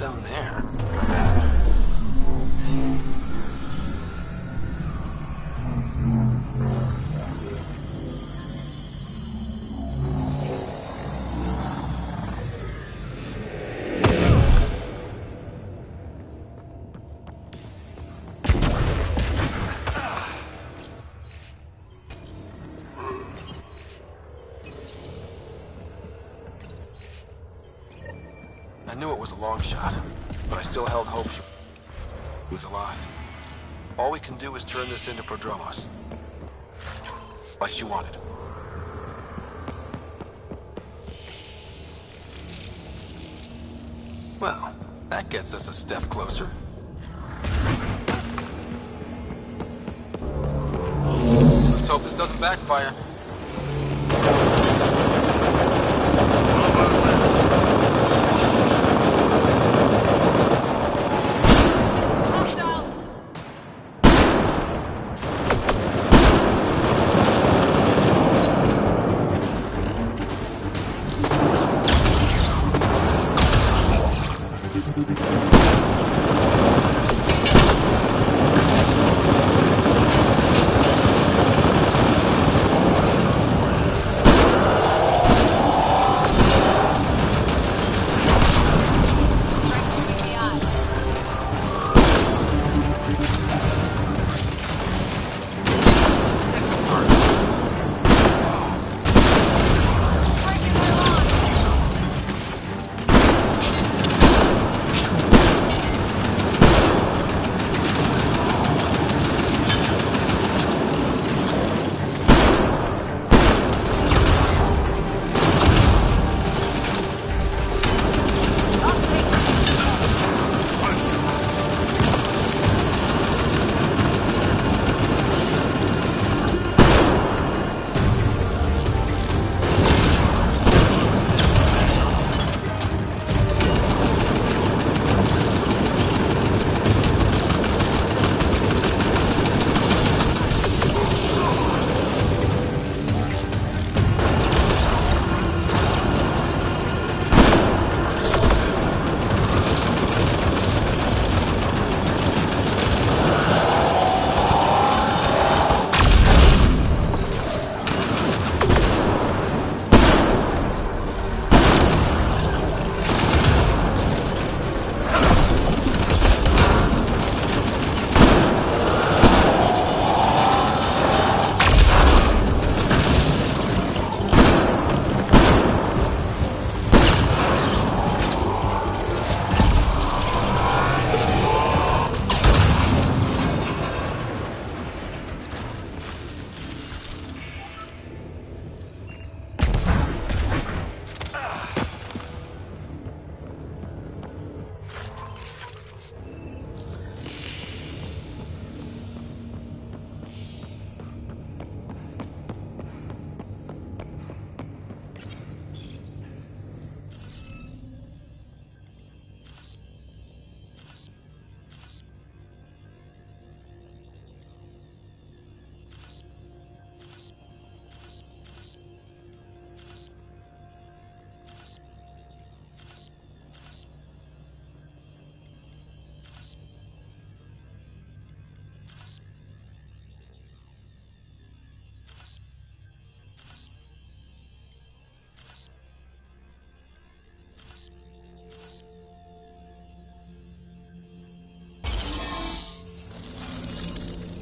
Down there. I knew it was a long shot, but I still held hope she was alive. All we can do is turn this into Prodromos, like she wanted. Well, that gets us a step closer. Let's hope this doesn't backfire.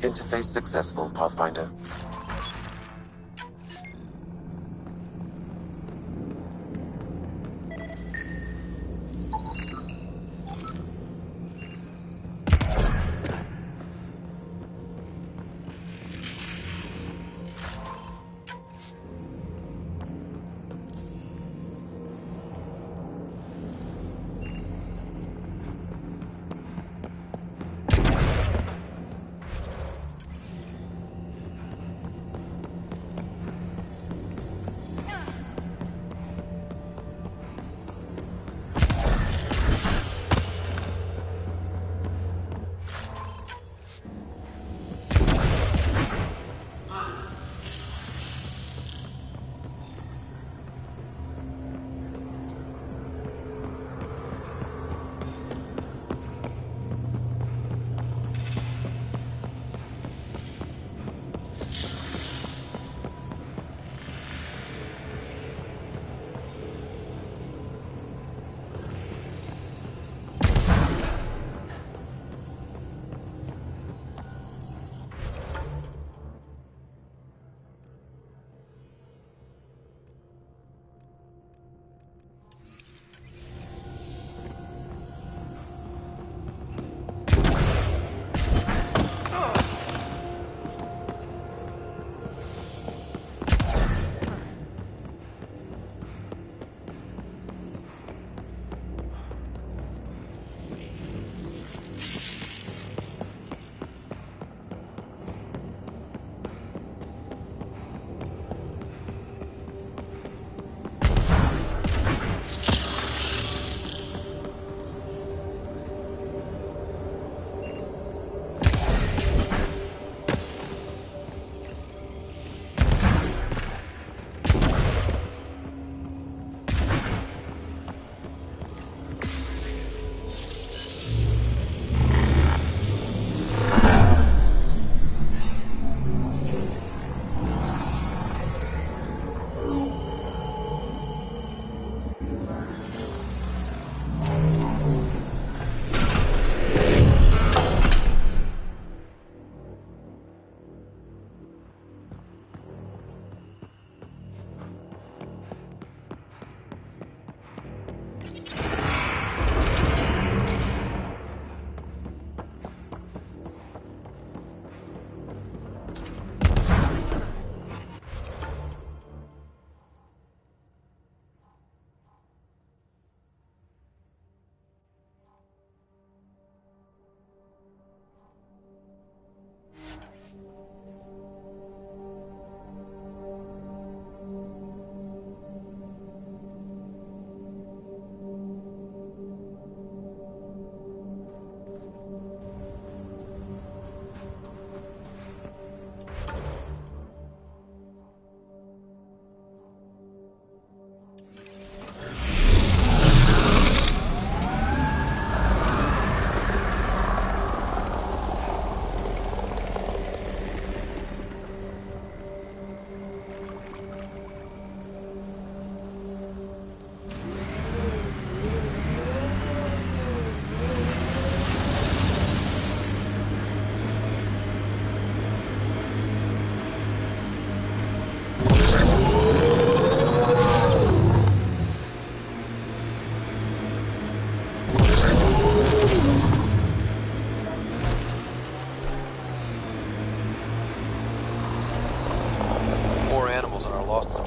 Interface successful, Pathfinder.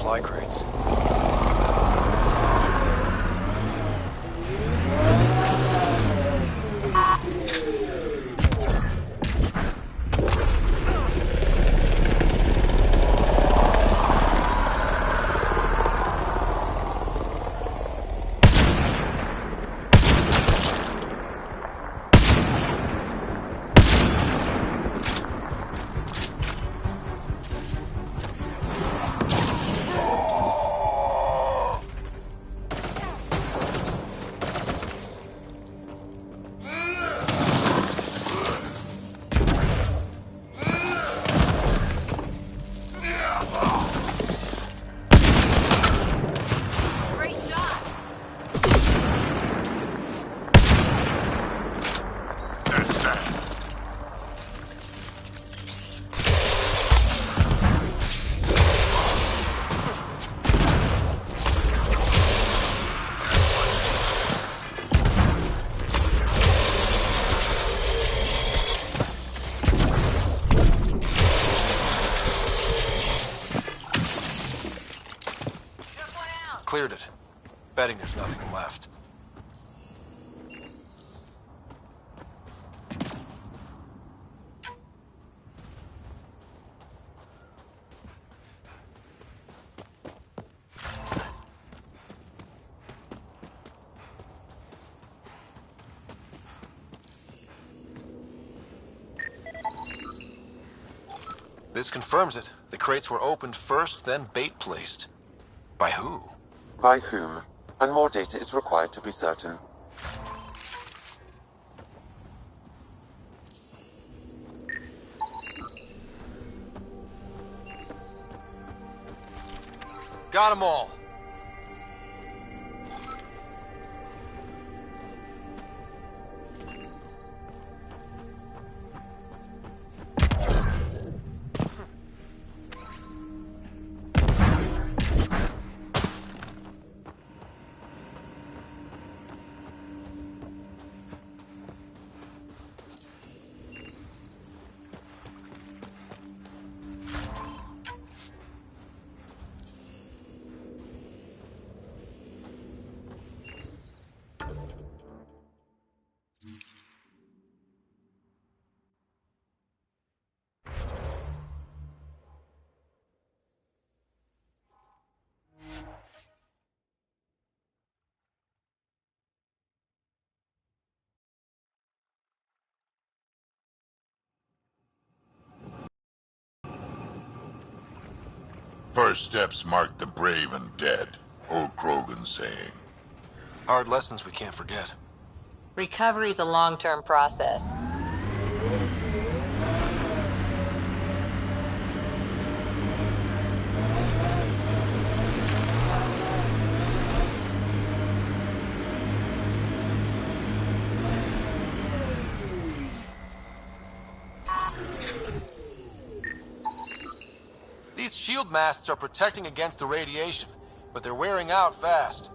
supply crates. cleared it. Betting there's nothing left. This confirms it. The crates were opened first, then bait placed. By who? By whom? And more data is required to be certain. Got 'em all. First steps mark the brave and dead. Old Krogan saying. Hard lessons we can't forget. Recovery's a long-term process. These shield masts are protecting against the radiation, but they're wearing out fast.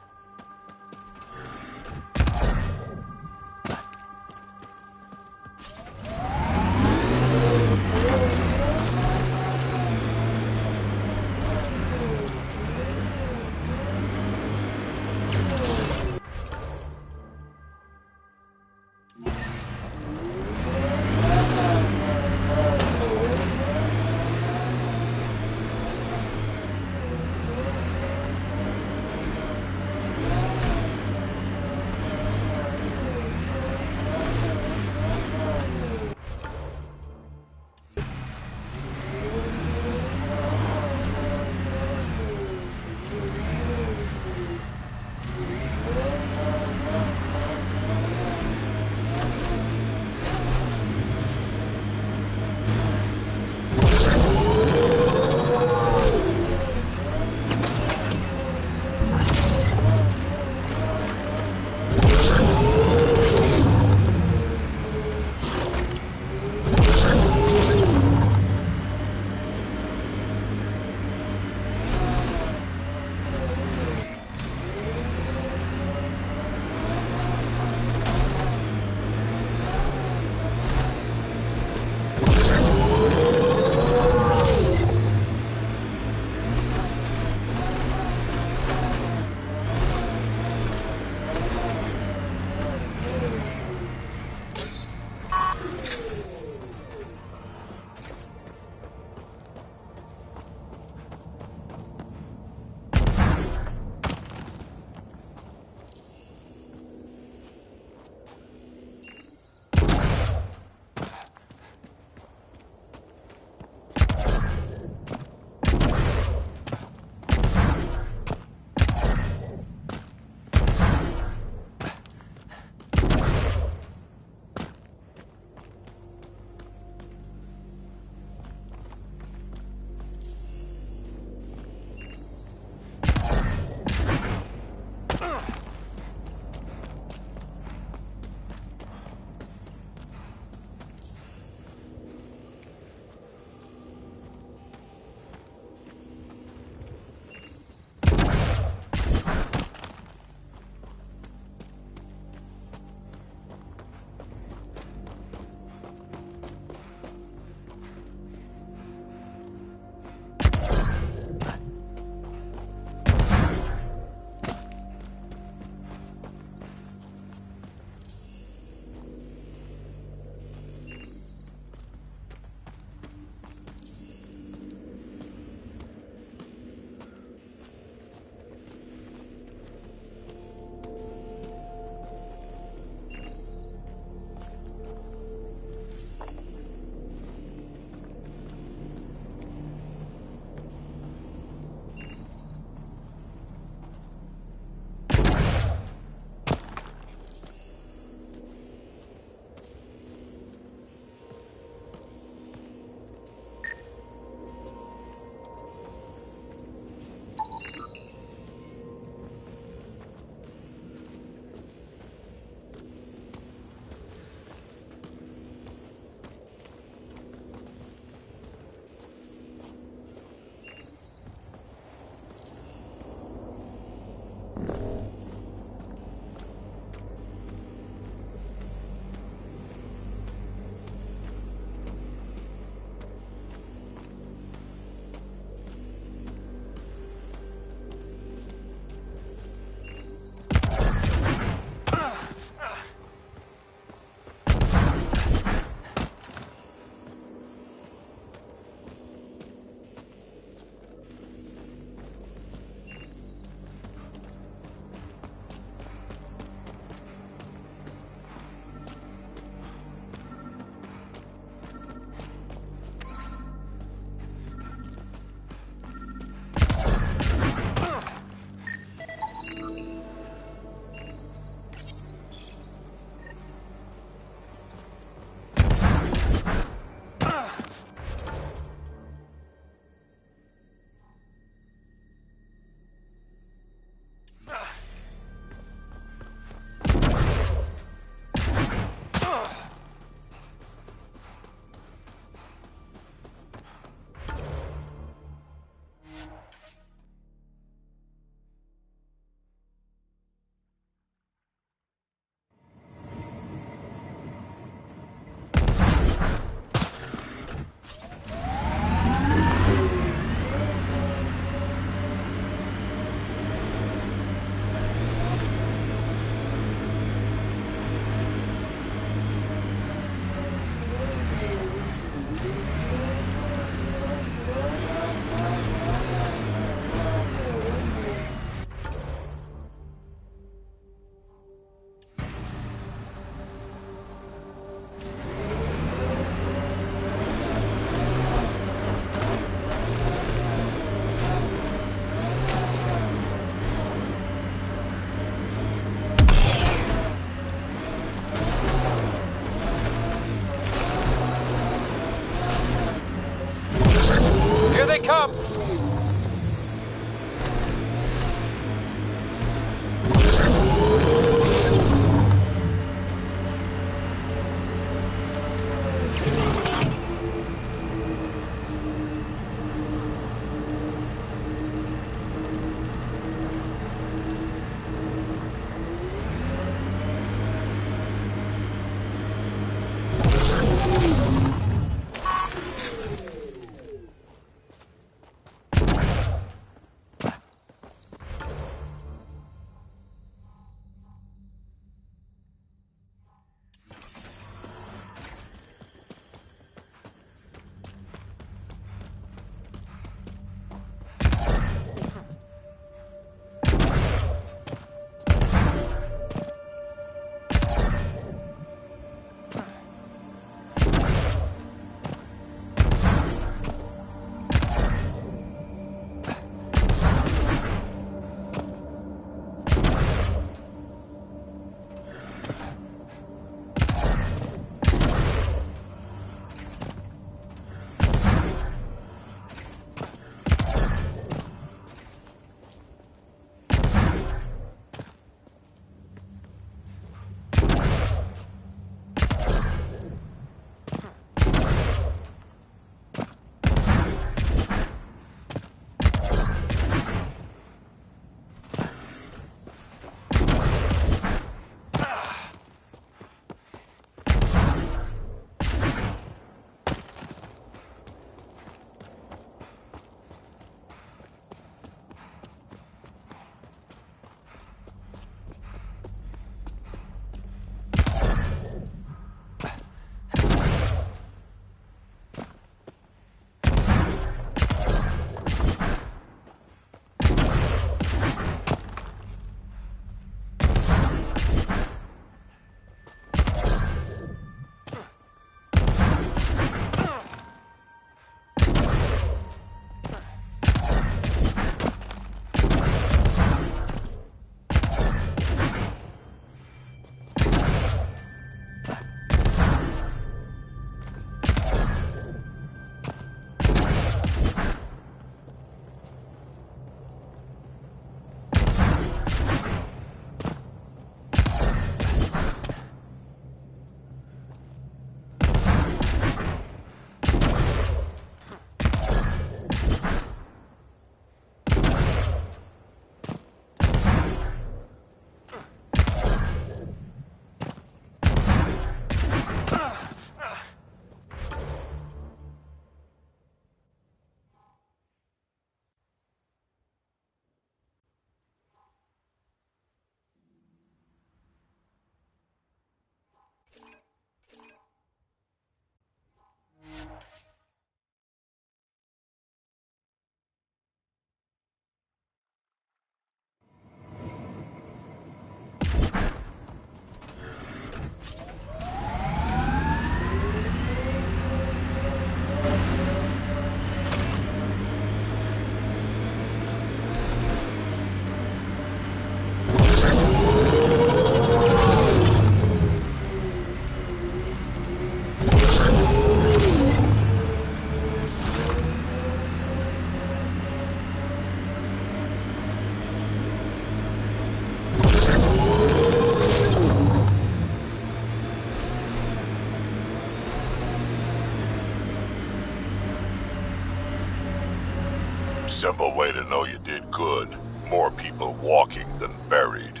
Simple way to know you did good. More people walking than buried.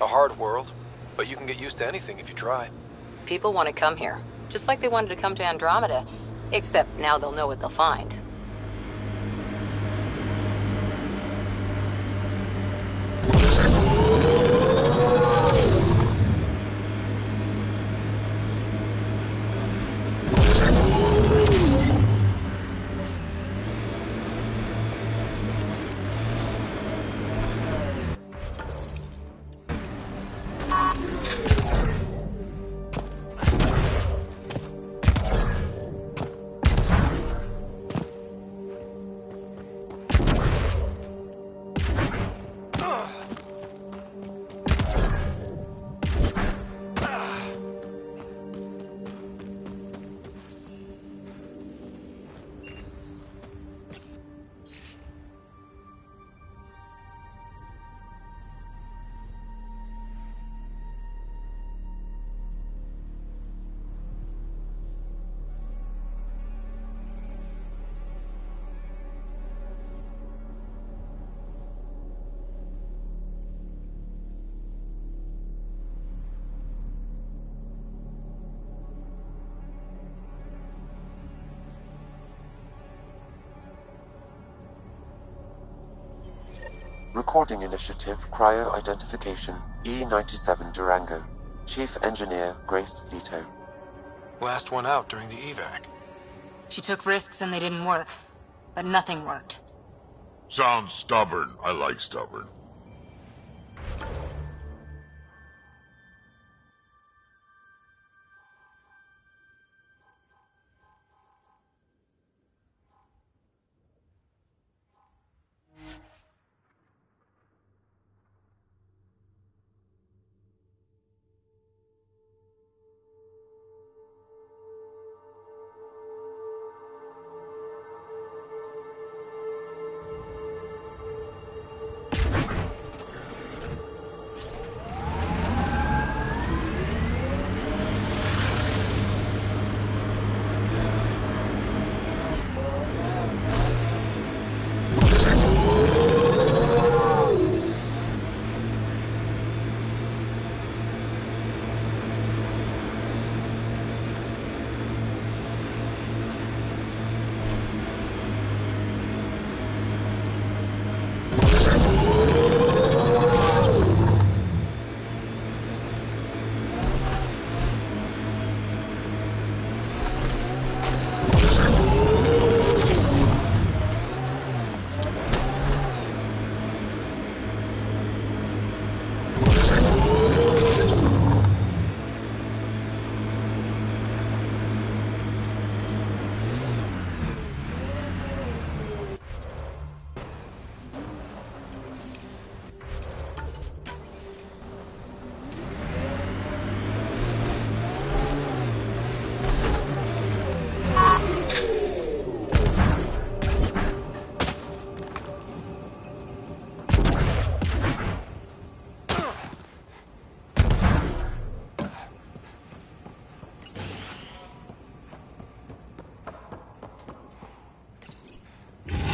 A hard world, but you can get used to anything if you try. People want to come here, just like they wanted to come to Andromeda. Except now they'll know what they'll find. Recording Initiative Cryo Identification E97 Durango. Chief Engineer Grace Leto. Last one out during the evac. She took risks and they didn't work. But nothing worked. Sounds stubborn. I like stubborn.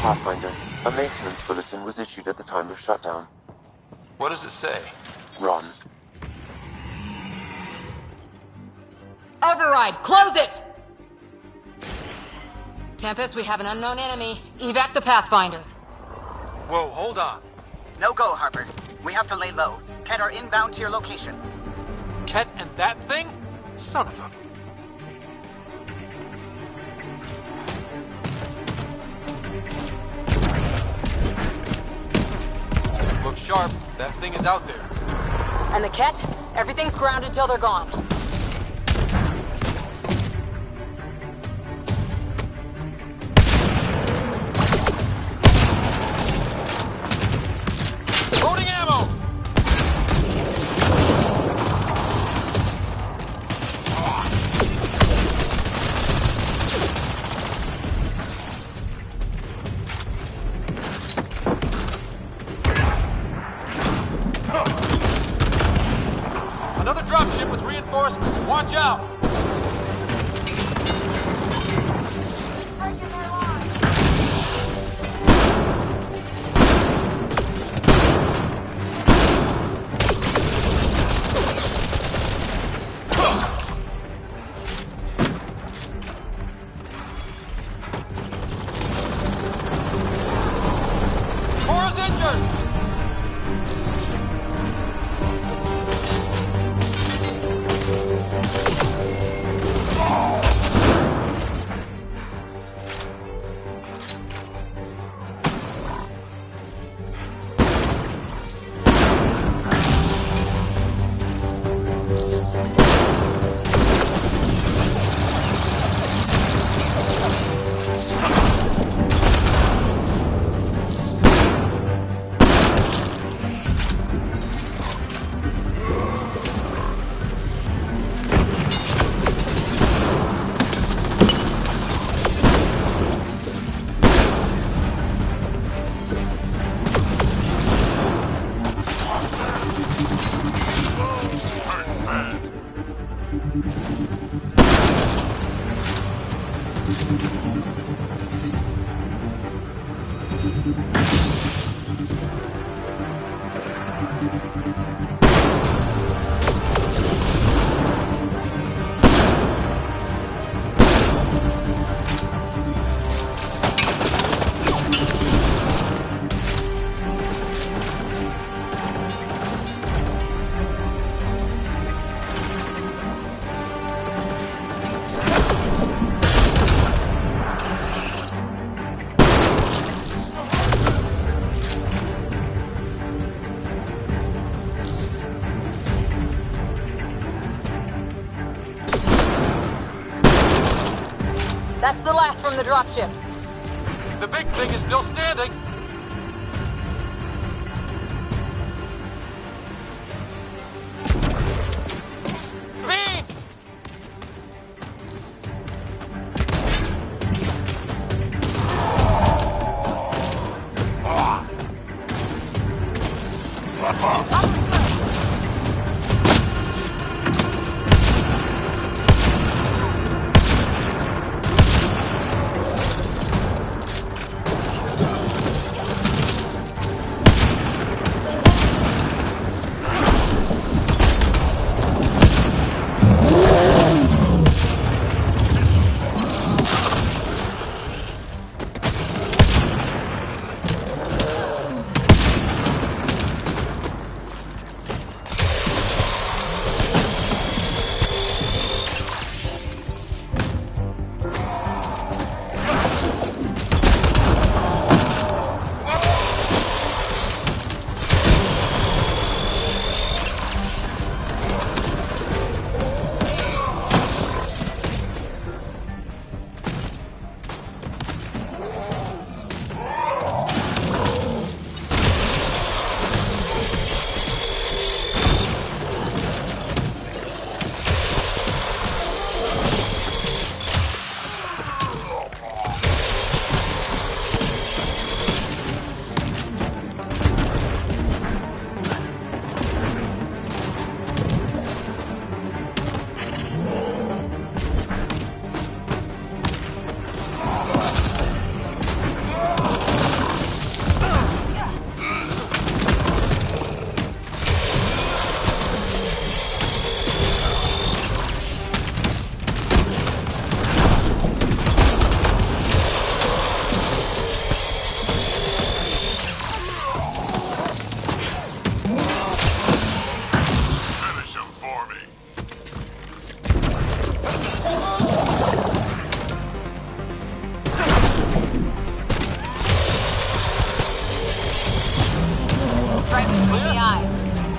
Pathfinder, a maintenance bulletin was issued at the time of shutdown. What does it say? Run. Override! Close it! Tempest, we have an unknown enemy. Evac the Pathfinder. Whoa, hold on. No go, Harper. We have to lay low. Ket are inbound to your location. Ket and that thing? Son of a... Look sharp. That thing is out there. And the Ket? Everything's grounded till they're gone. Loading ammo! Watch out! Cora's injured! That's the last from the dropships. The big thing is still standing. Feed!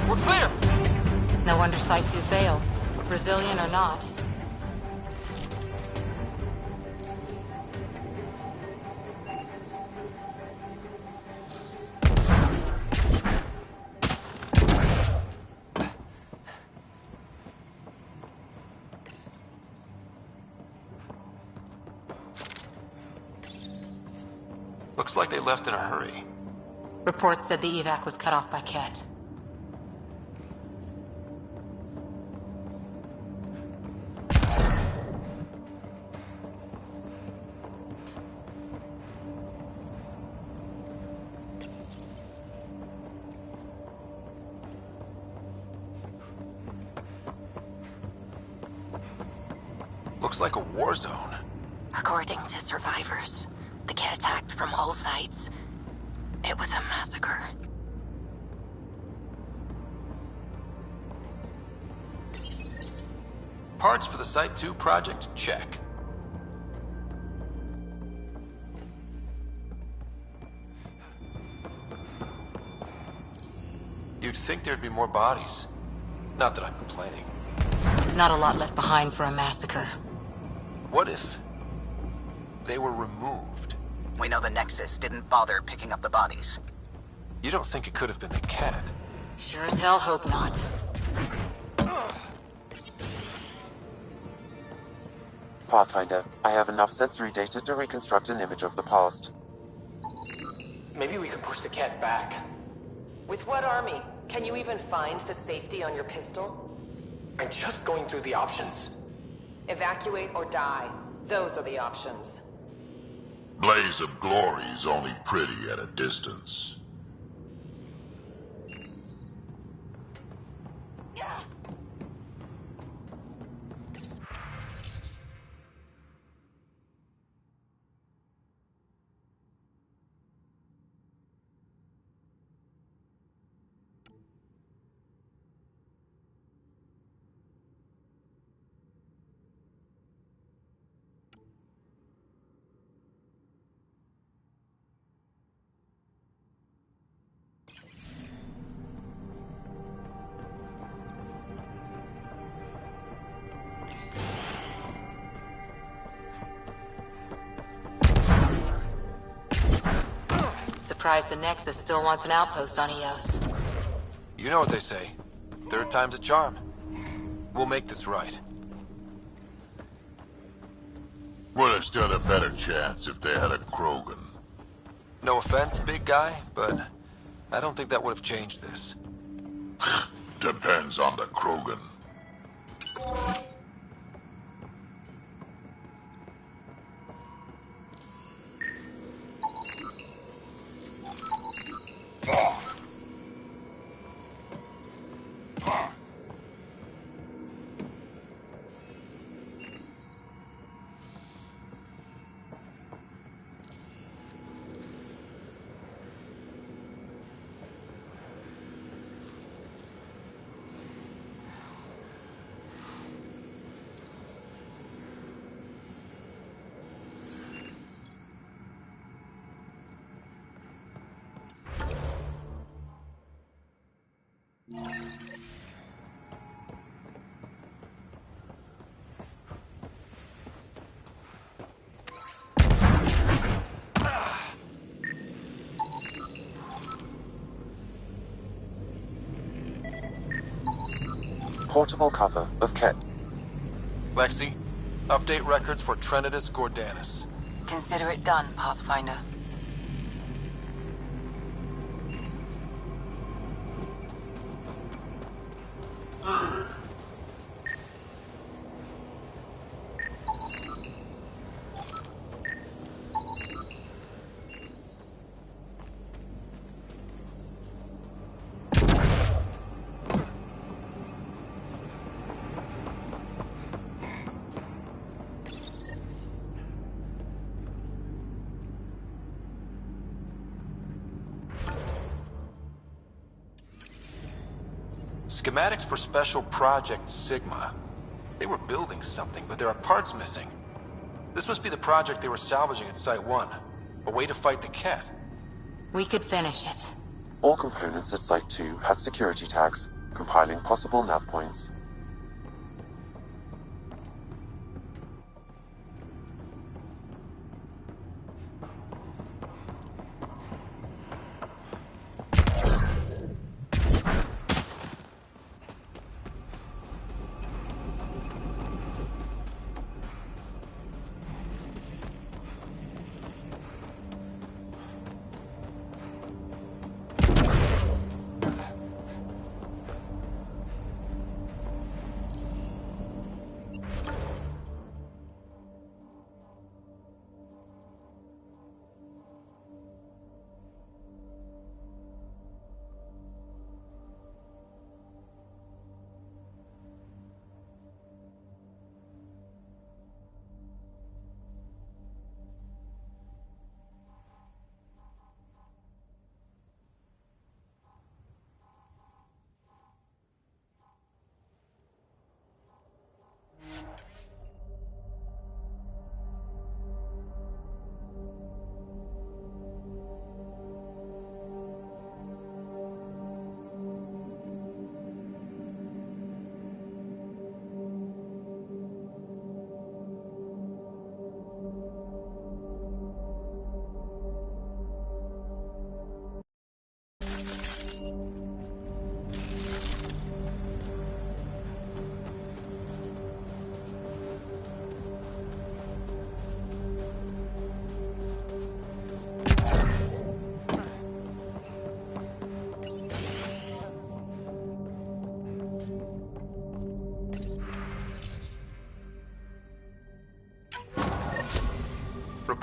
We're clear! No wonder Site 2 failed. Brazilian or not. Looks like they left in a hurry. Reports said the evac was cut off by Ket. Looks like a war zone. According to survivors, the kit attacked from all sides. It was a massacre. Parts for the Site 2 project, check. You'd think there'd be more bodies. Not that I'm complaining. Not a lot left behind for a massacre. What if they were removed? We know the Nexus didn't bother picking up the bodies. You don't think it could have been the cat? Sure as hell hope not. Pathfinder, I have enough sensory data to reconstruct an image of the past. Maybe we can push the cat back. With what army? Can you even find the safety on your pistol? I'm just going through the options. Evacuate or die. Those are the options. Blaze of Glory's only pretty at a distance. Surprised the Nexus still wants an outpost on Eos. You know what they say. Third time's a charm. We'll make this right. Would have stood a better chance if they had a Krogan. No offense, big guy, but I don't think that would have changed this. Depends on the Krogan. Portable cover of Ket. Lexi, update records for Trinitas Gordanus. Consider it done, Pathfinder. Schematics for Special Project Sigma. They were building something, but there are parts missing. This must be the project they were salvaging at Site 1. A way to fight the cat. We could finish it. All components at Site 2 had security tags, compiling possible nav points.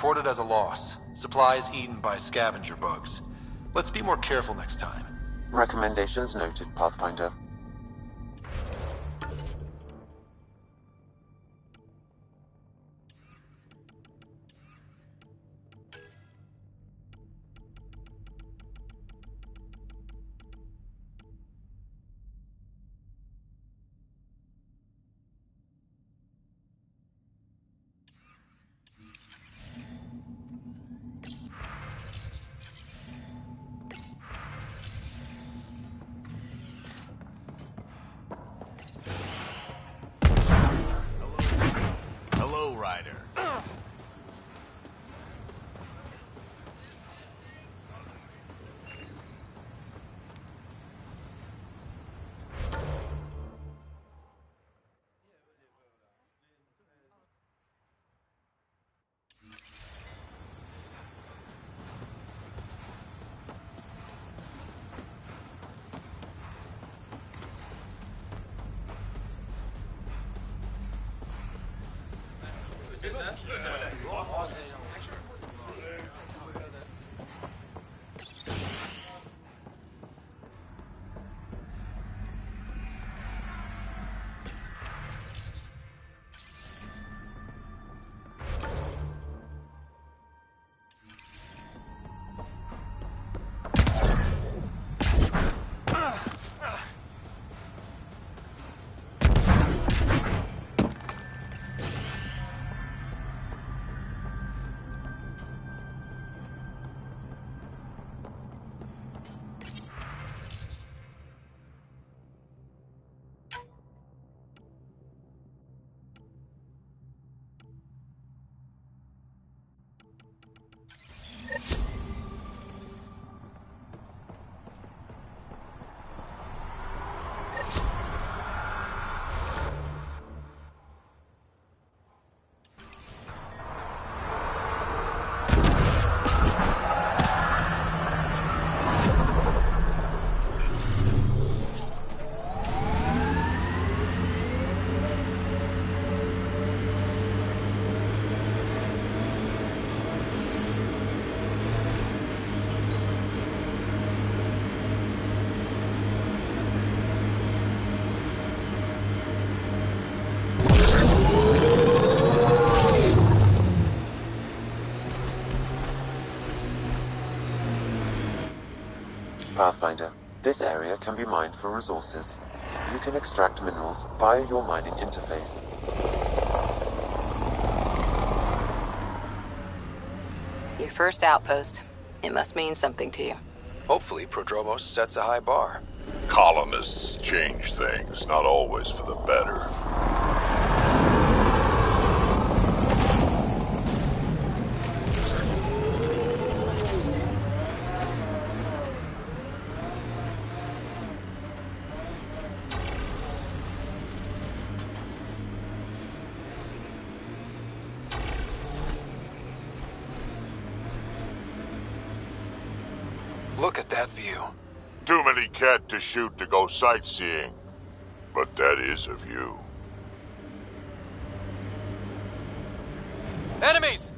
Reported as a loss. Supplies eaten by scavenger bugs. Let's be more careful next time. Recommendations noted, Pathfinder. Hello, Ryder. Pathfinder, this area can be mined for resources. You can extract minerals via your mining interface. Your first outpost. It must mean something to you. Hopefully, Prodromos sets a high bar. Colonists change things, not always for the better. Look at that view. Too many cat to shoot to go sightseeing. But that is a view. Enemies!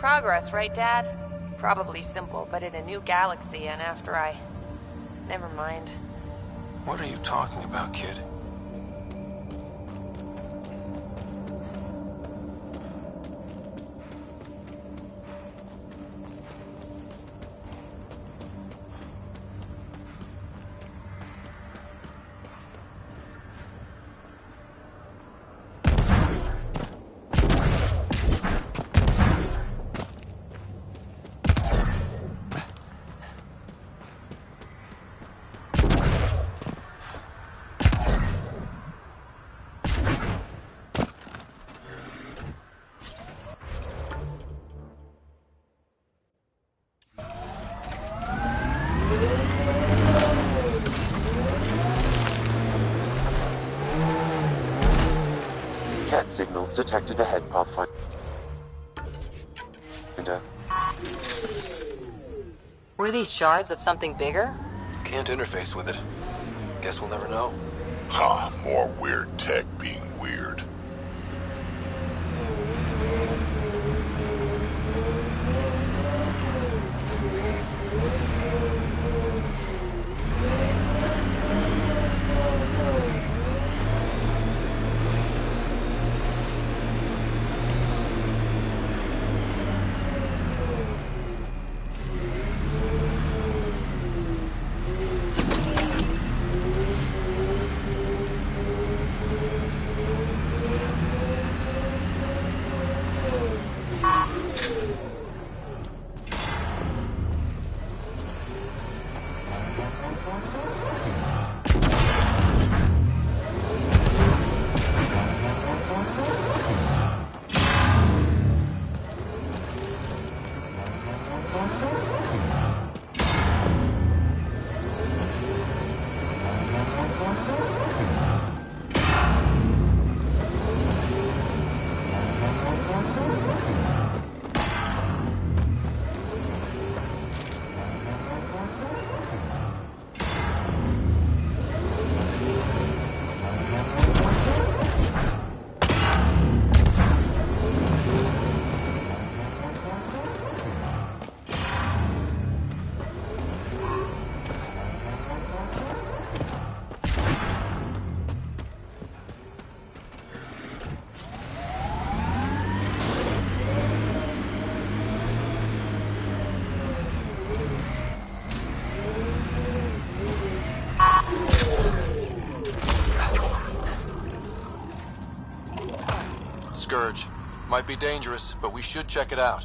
Progress, right, Dad? Probably simple, but in a new galaxy, and after I... Never mind. What are you talking about, kid? Cat signals detected ahead, Pathfinder. Were these shards of something bigger? Can't interface with it. Guess we'll never know. Ha, more weird tech being weird. Scourge. Might be dangerous, but we should check it out.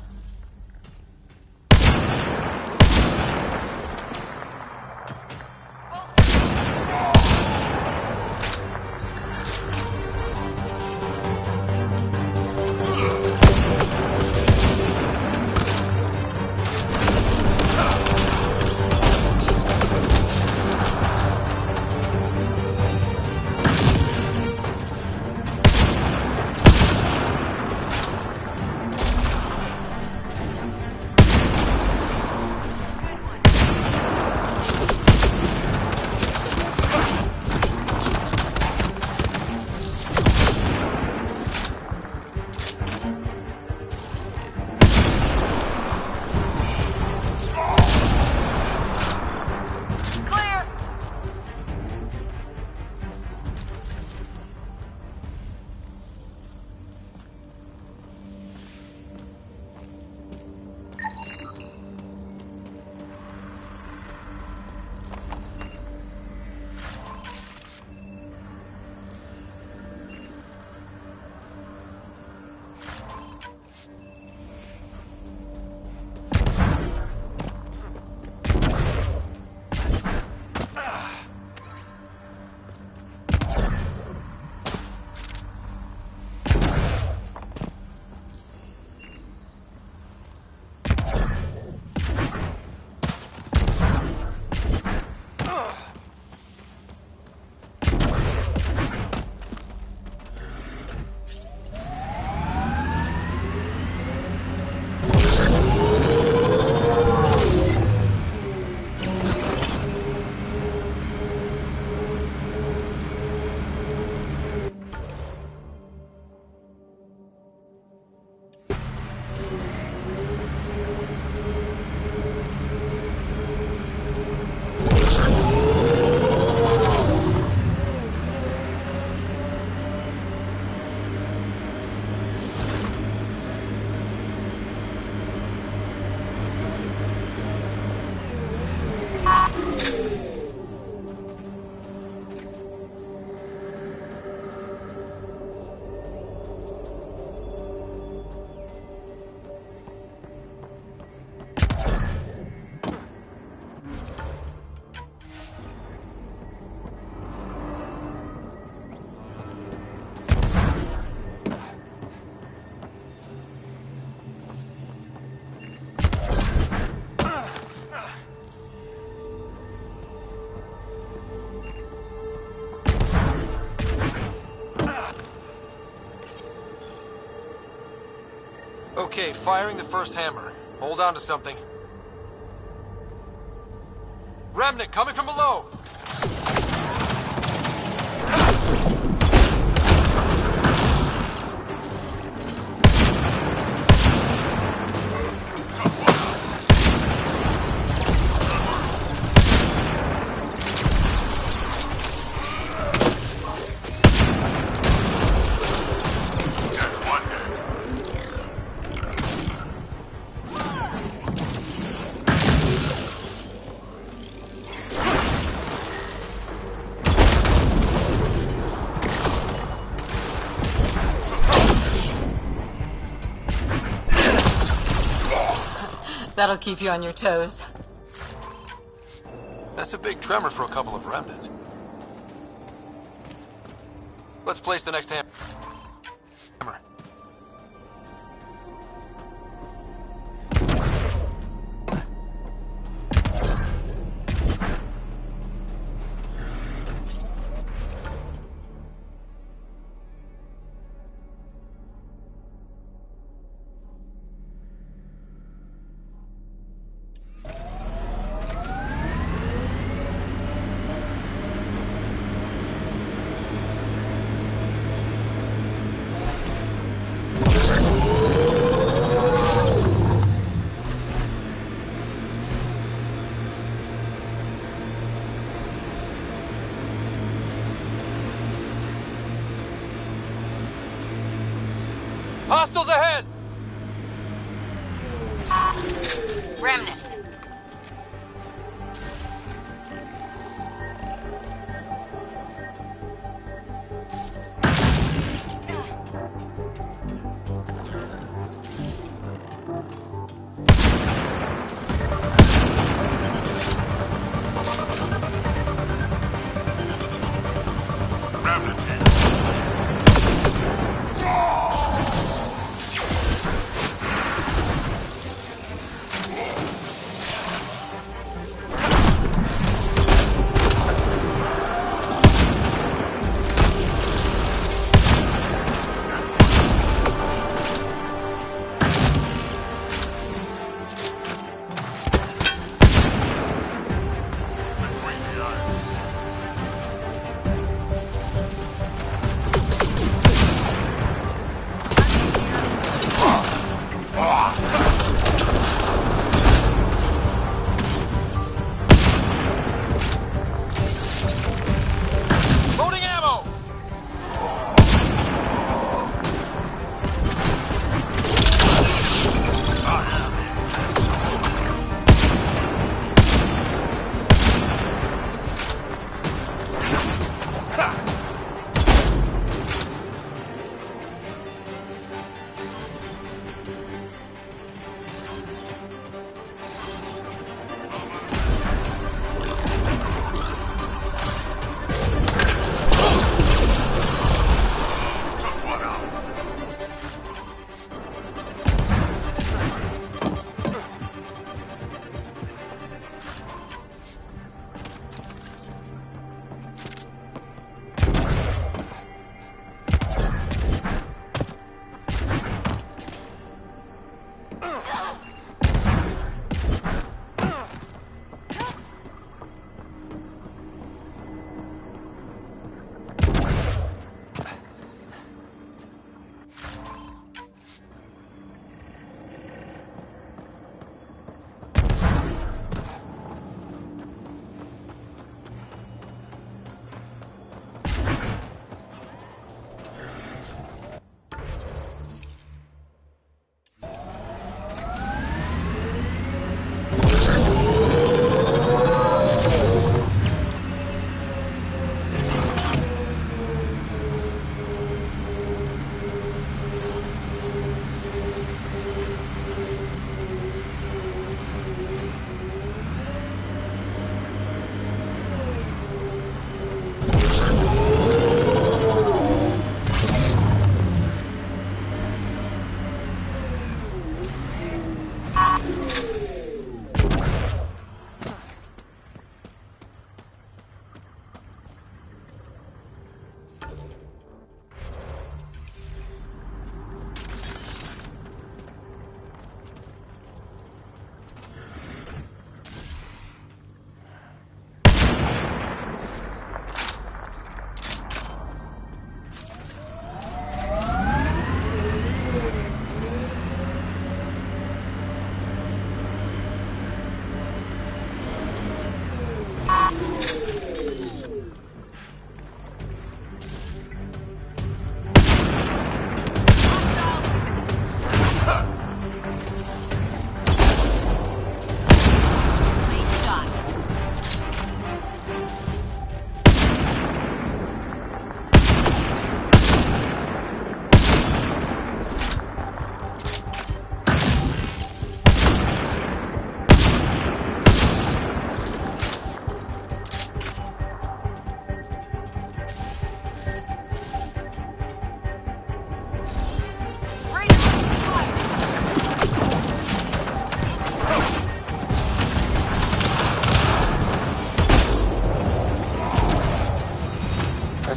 Okay, firing the first hammer. Hold on to something. Remnant coming from below! That'll keep you on your toes. That's a big tremor for a couple of remnant. Let's place the next hammer. Hostiles ahead! Remnant.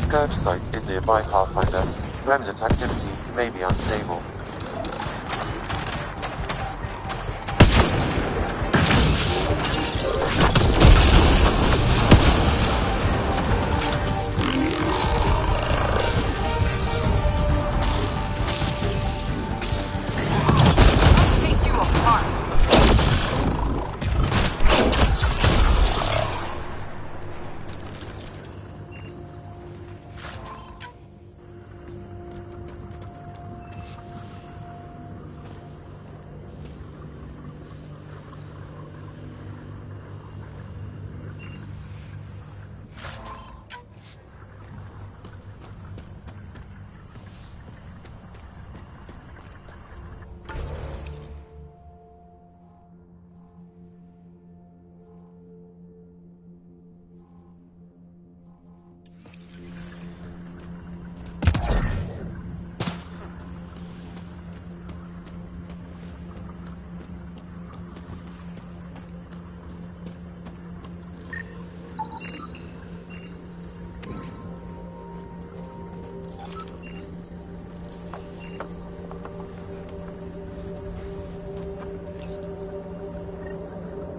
Scourge site is nearby, Pathfinder. Remnant activity may be unstable. Take you apart.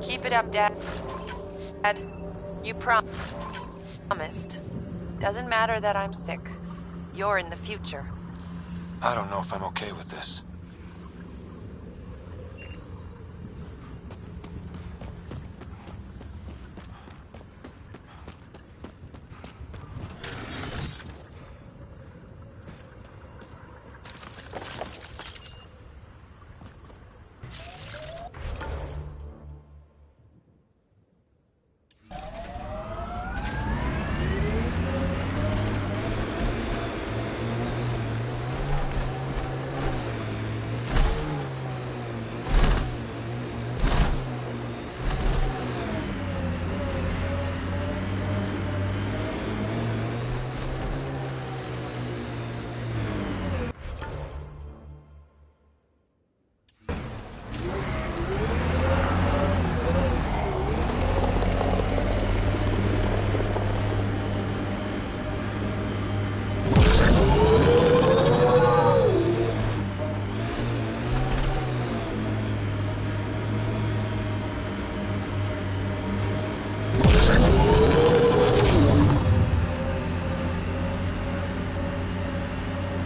Keep it up, Dad. You promised. Doesn't matter that I'm sick. You're in the future. I don't know if I'm okay with this.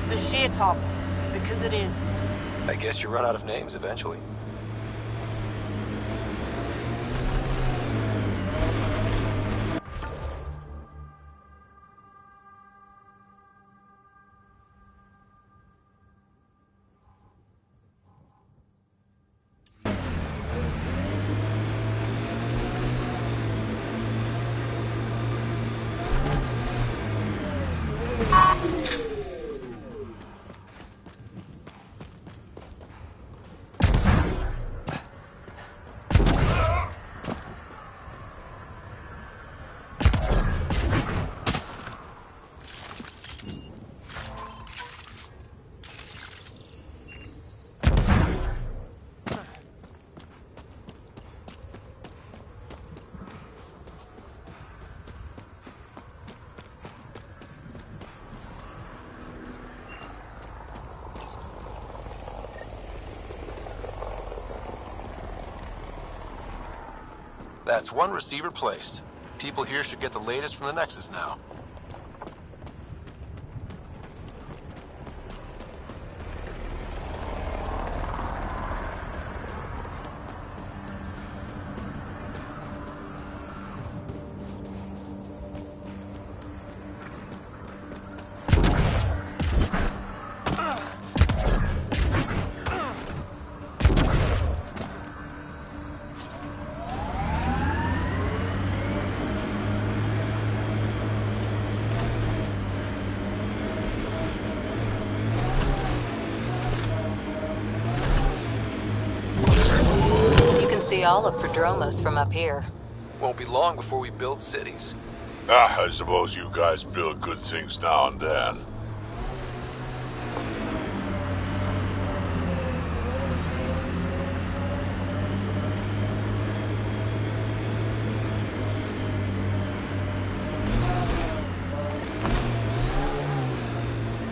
The sheer top, because it is. I guess you run out of names eventually. That's one receiver placed. People here should get the latest from the Nexus now. See all of Prodromos from up here. Won't be long before we build cities. I suppose you guys build good things now and then.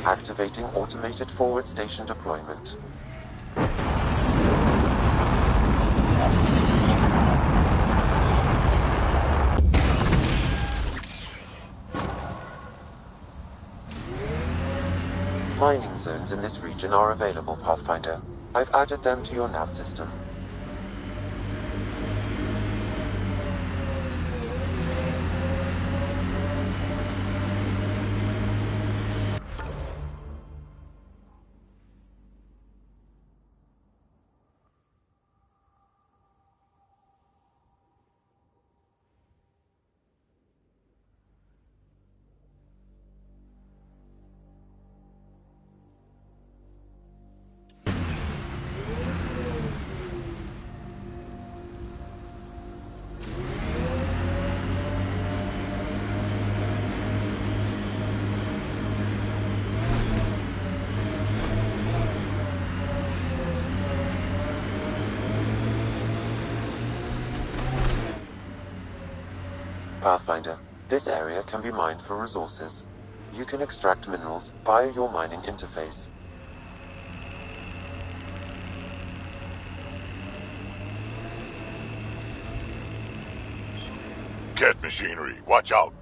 Activating automated forward station deployment. Mining zones in this region are available, Pathfinder. I've added them to your nav system. Pathfinder, this area can be mined for resources. You can extract minerals via your mining interface. Cat machinery, watch out.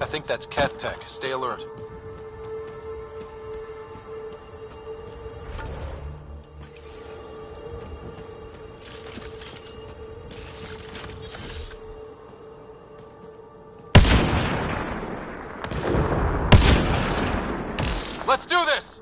I think that's Cat Tech. Stay alert. Let's do this!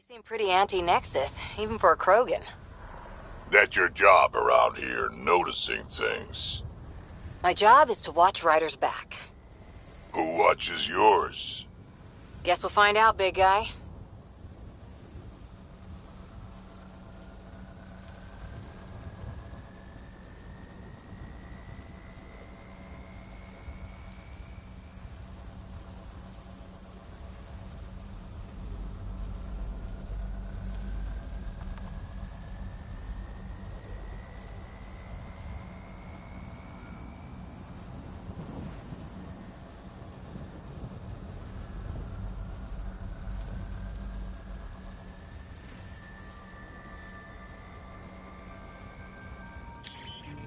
seem pretty anti-Nexus, even for a Krogan. That's your job around here, noticing things. My job is to watch Ryder's back. Who watches yours? Guess we'll find out, big guy.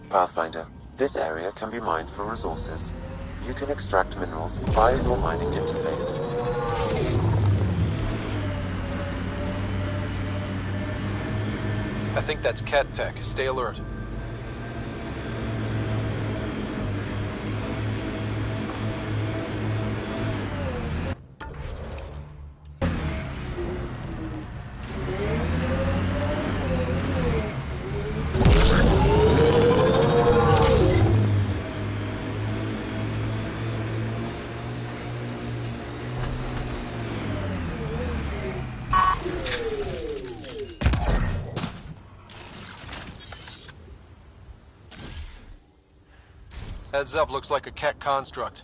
Pathfinder, this area can be mined for resources. You can extract minerals via your mining interface. I think that's Ket Tech. Stay alert. Heads up, looks like a Ket construct.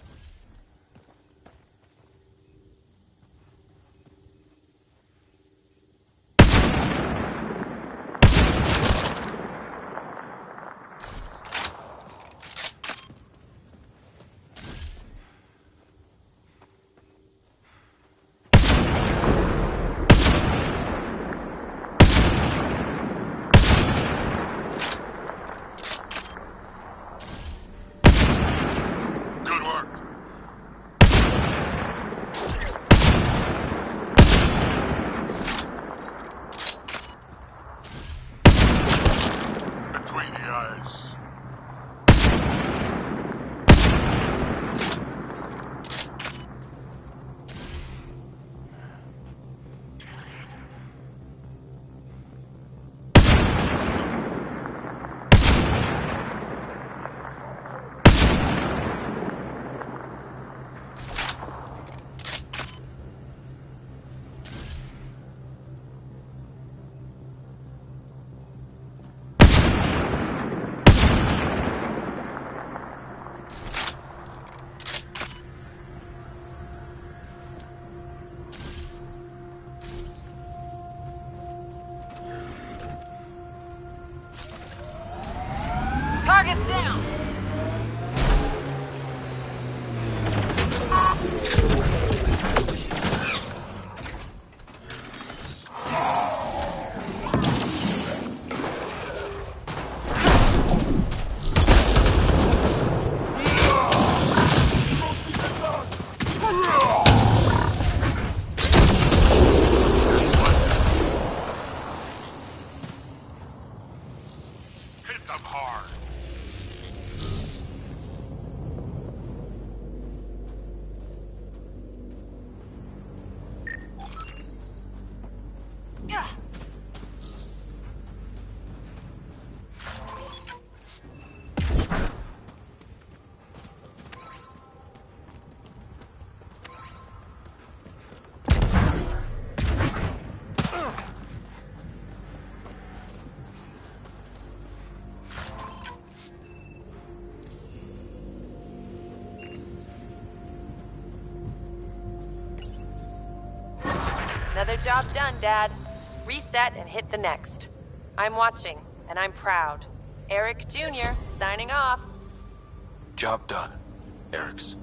Target's down! Another job done, Dad. Reset and hit the next. I'm watching, and I'm proud. Eric Jr. signing off. Job done, Eric's.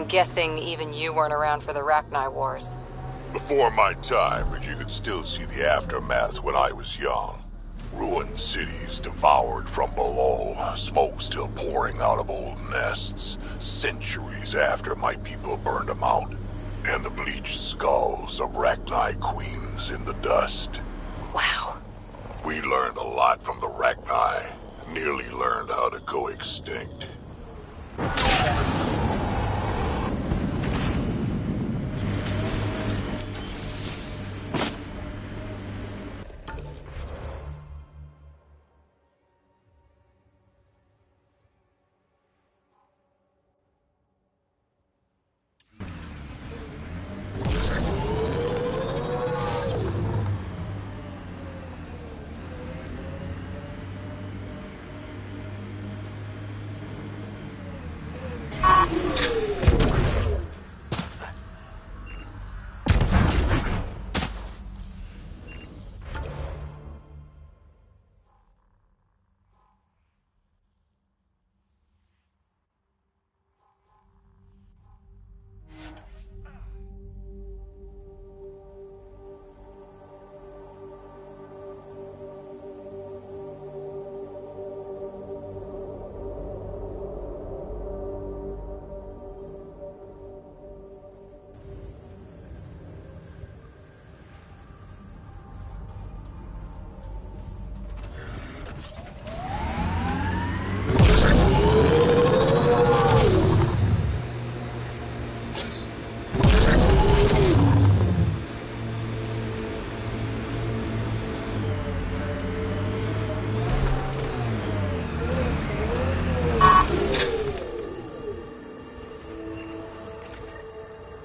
guessing even you weren't around for the Rachni Wars. Before my time, but you could still see the aftermath when I was young. Ruined cities devoured from below, smoke still pouring out of old nests, centuries after my people burned them out, and the bleached skulls of Rachni queens in the dust. Wow. We learned a lot from the Rachni, nearly learned how to go extinct.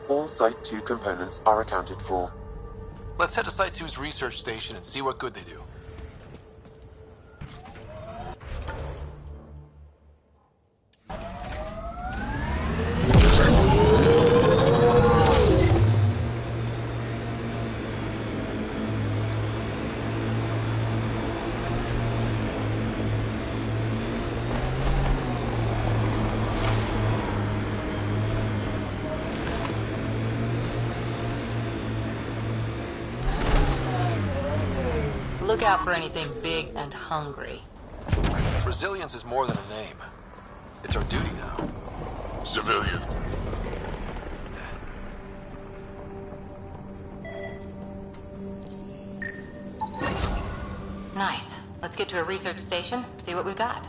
All Site 2 components are accounted for. Let's head to Site 2's research station and see what good they do. Look out for anything big and hungry. Resilience is more than a name. It's our duty now. Civilian. Nice. Let's get to a research station, see what we got.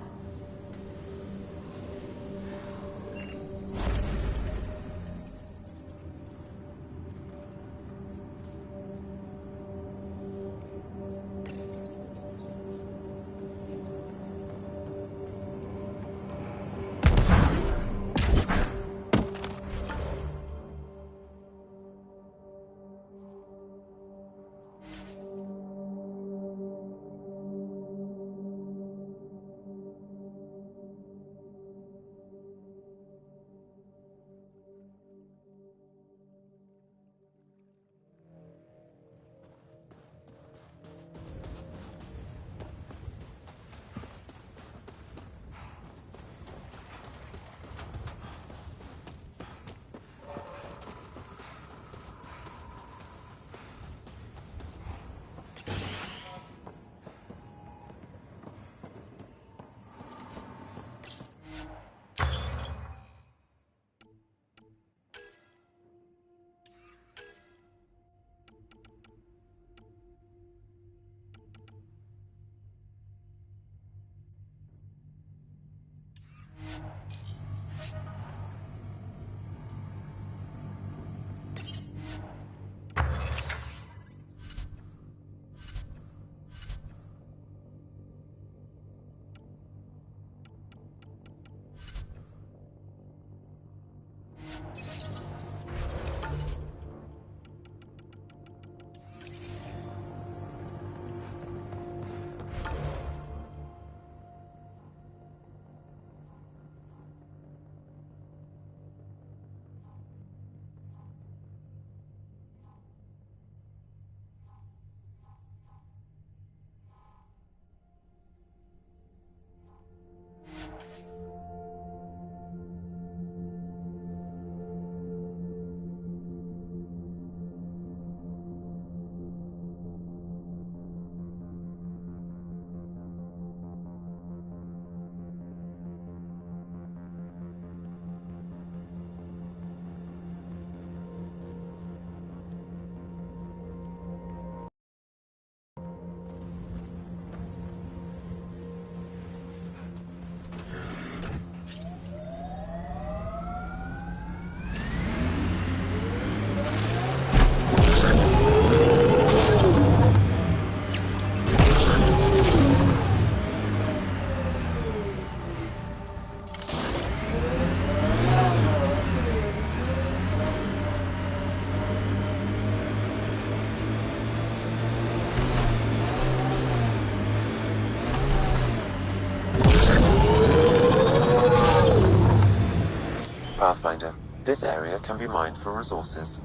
This area can be mined for resources.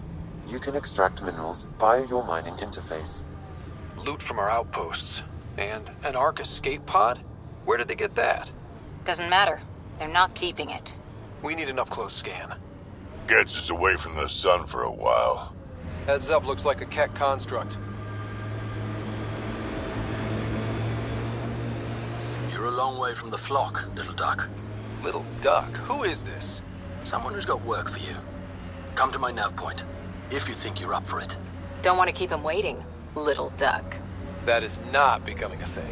You can extract minerals via your mining interface. Loot from our outposts. And an Ark escape pod? Where did they get that? Doesn't matter. They're not keeping it. We need an up-close scan. Gets us away from the sun for a while. Heads up, looks like a Keck construct. You're a long way from the flock, little duck. Little duck? Who is this? Someone who's got work for you. Come to my nav point, if you think you're up for it. Don't want to keep him waiting, little duck. That is not becoming a thing.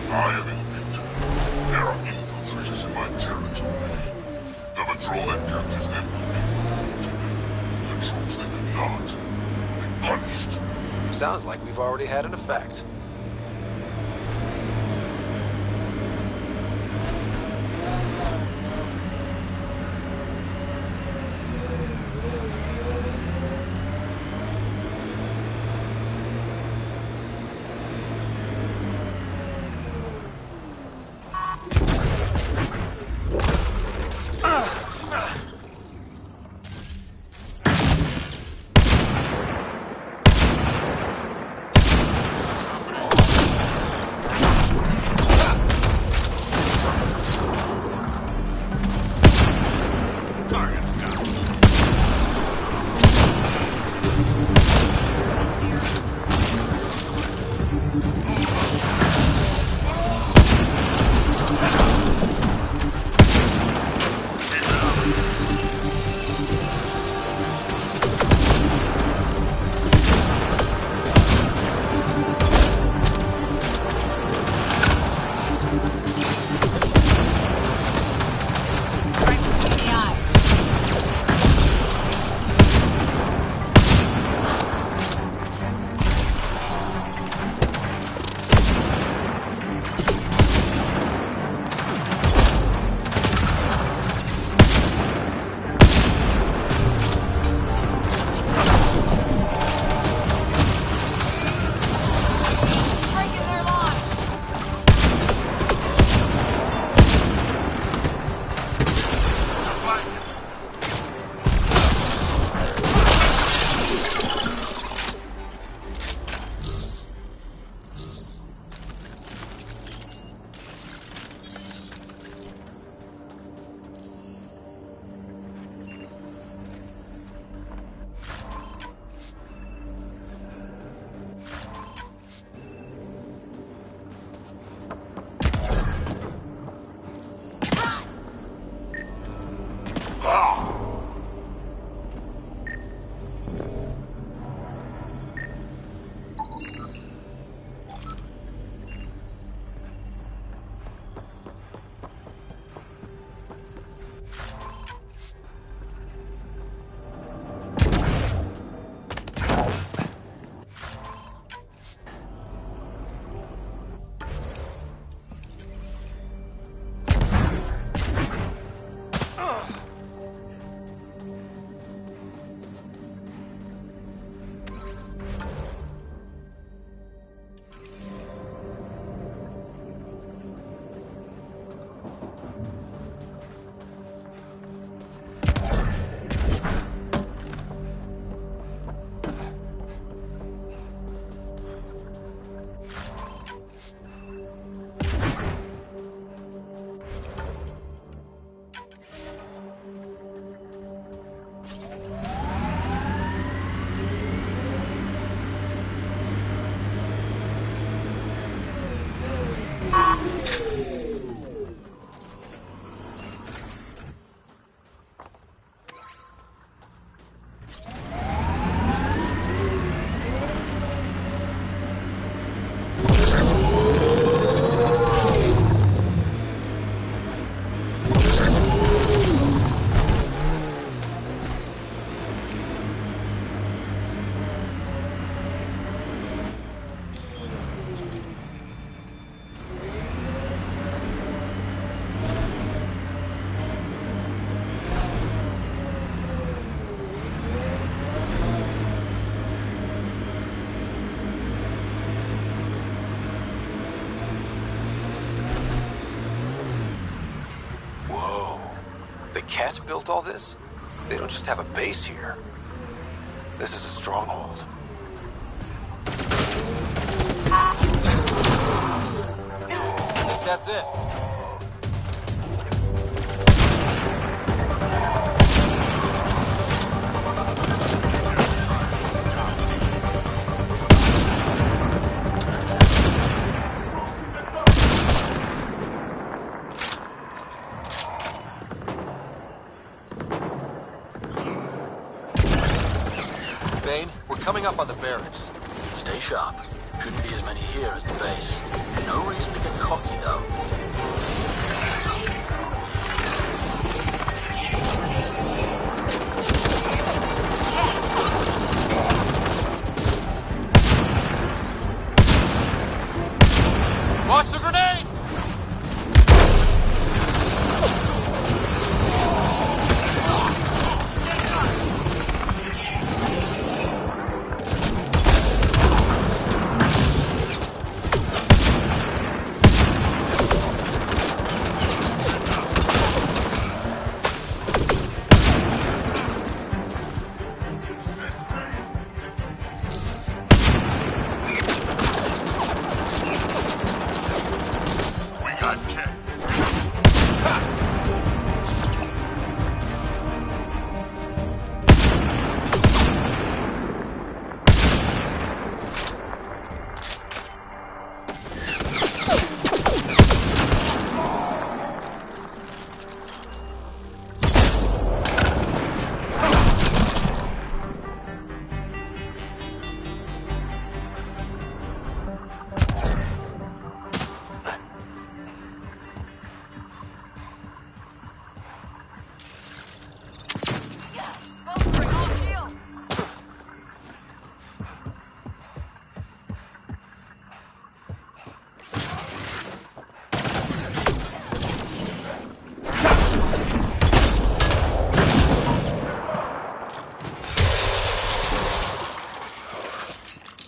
I am Invictor. There are infiltrators in my territory. The patrol that captures them will be rewarded. Patrols that do not will be punished. Sounds like we've already had an effect. Ket built all this? They don't just have a base here. This is a stronghold. That's it. Bane, we're coming up on the barracks. Stay sharp. Shouldn't be as many here as the base. No reason to get cocky, though. Watch the grenade!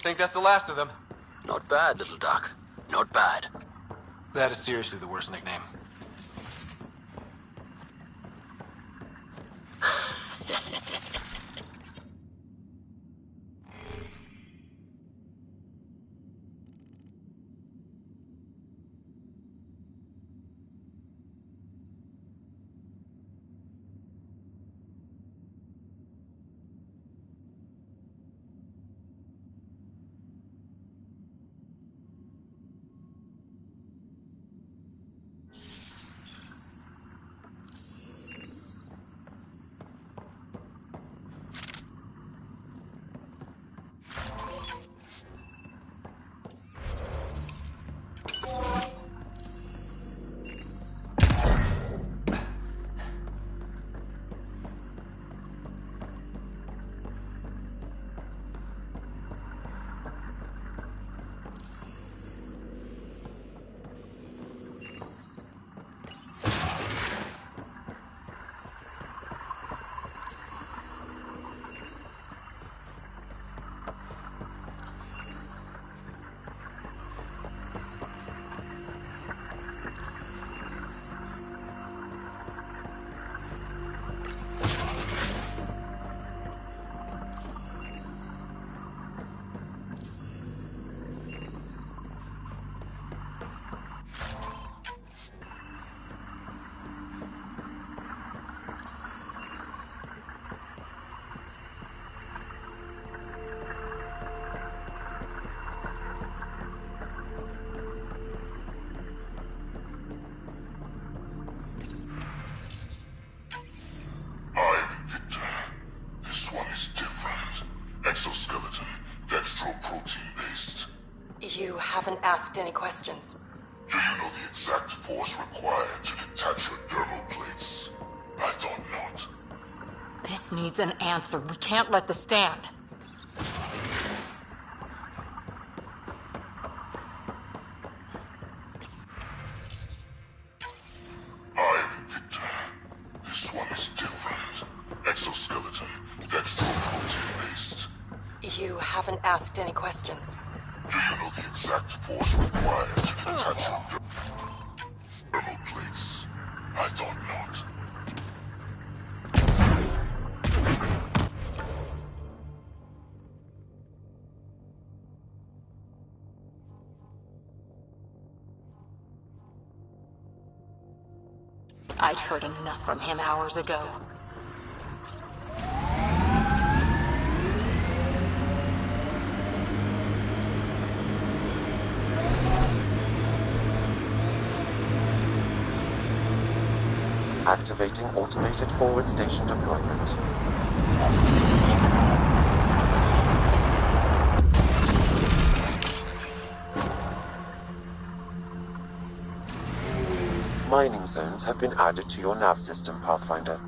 Think that's the last of them? Not bad, little duck. Not bad. That is seriously the worst nickname. Exoskeleton, dextroprotein-based. You haven't asked any questions. Do you know the exact force required to detach your dermal plates? I thought not. This needs an answer. We can't let this stand. I'm Victor. This one is different. Exoskeleton, dextroprotein-based. You haven't asked any questions. Do you know the exact force required to detach your dermal plates? I thought not. I'd heard enough from him hours ago. Activating automated forward station deployment. Mining zones have been added to your nav system, Pathfinder.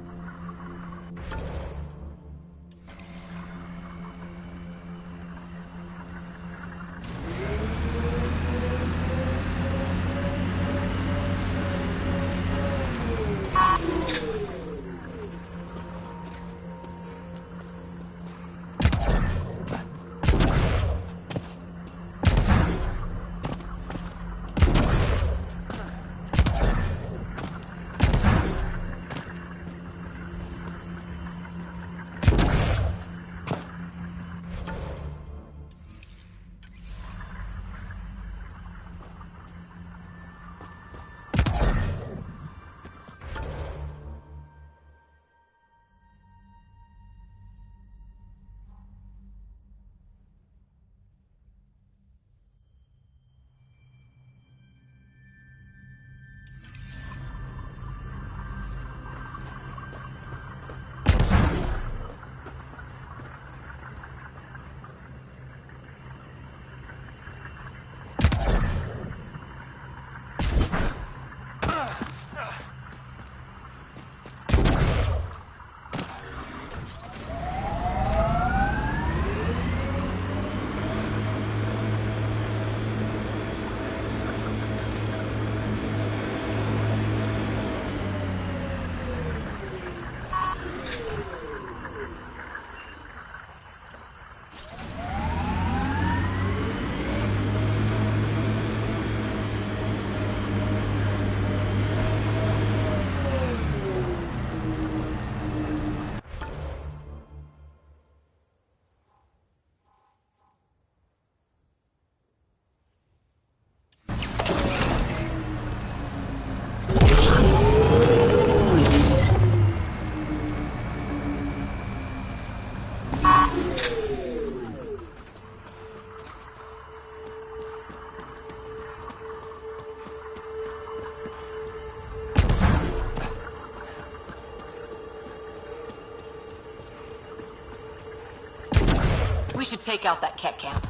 We should take out that Ket camp.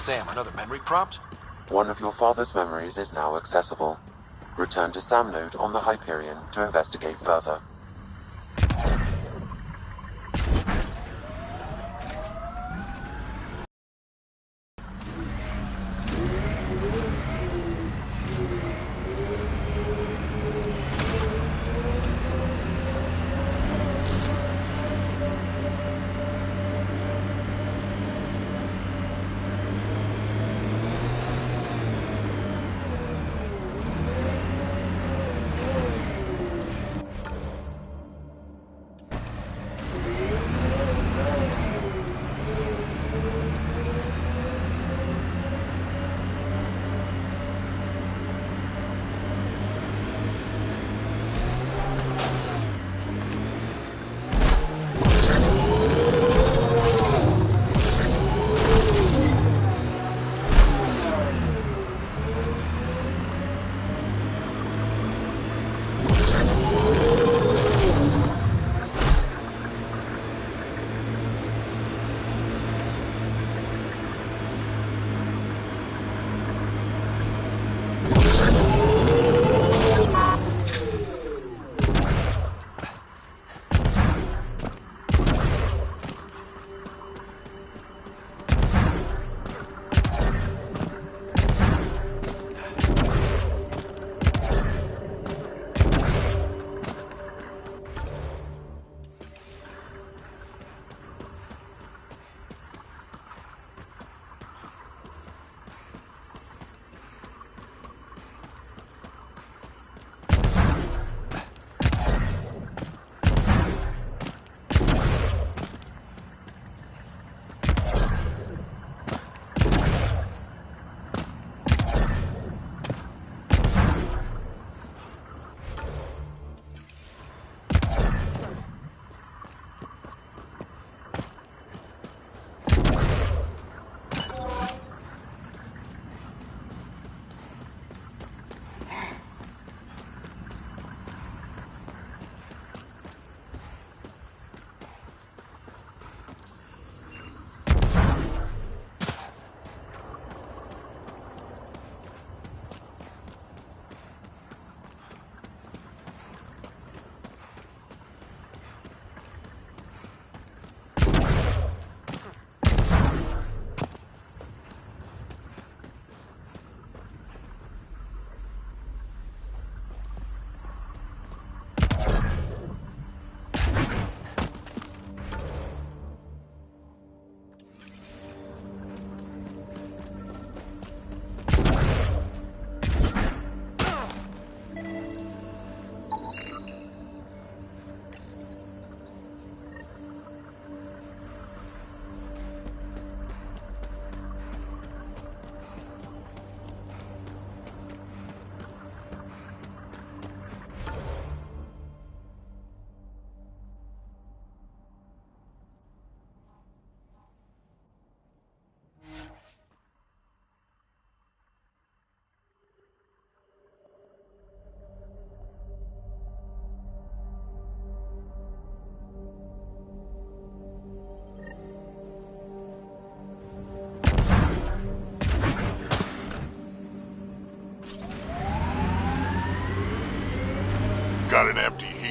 Sam, another memory prompt? One of your father's memories is now accessible. Return to Sam node on the Hyperion to investigate further.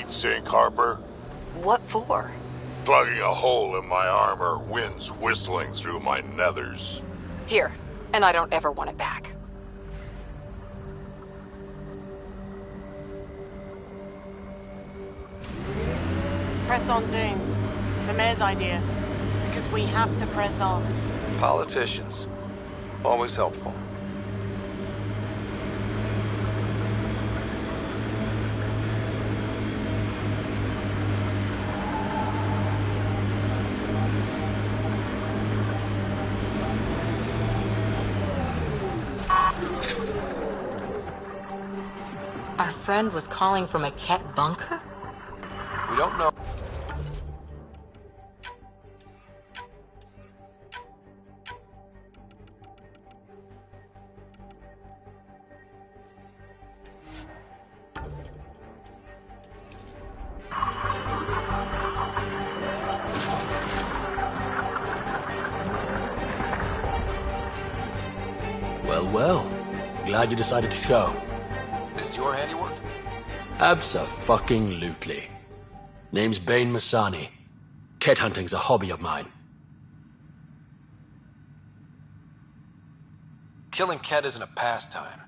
heatsink, Harper? What for? Plugging a hole in my armor, wind's whistling through my nethers. Here, and I don't ever want it back. Press on, Dunes. The mayor's idea. Because we have to press on. Politicians. Always helpful. Our friend was calling from a Ket bunker? We don't know. Well, well. Glad you decided to show. This your handiwork? Abso-fucking-lutely. Name's Bane Masani. Ket hunting's a hobby of mine. Killing Ket isn't a pastime.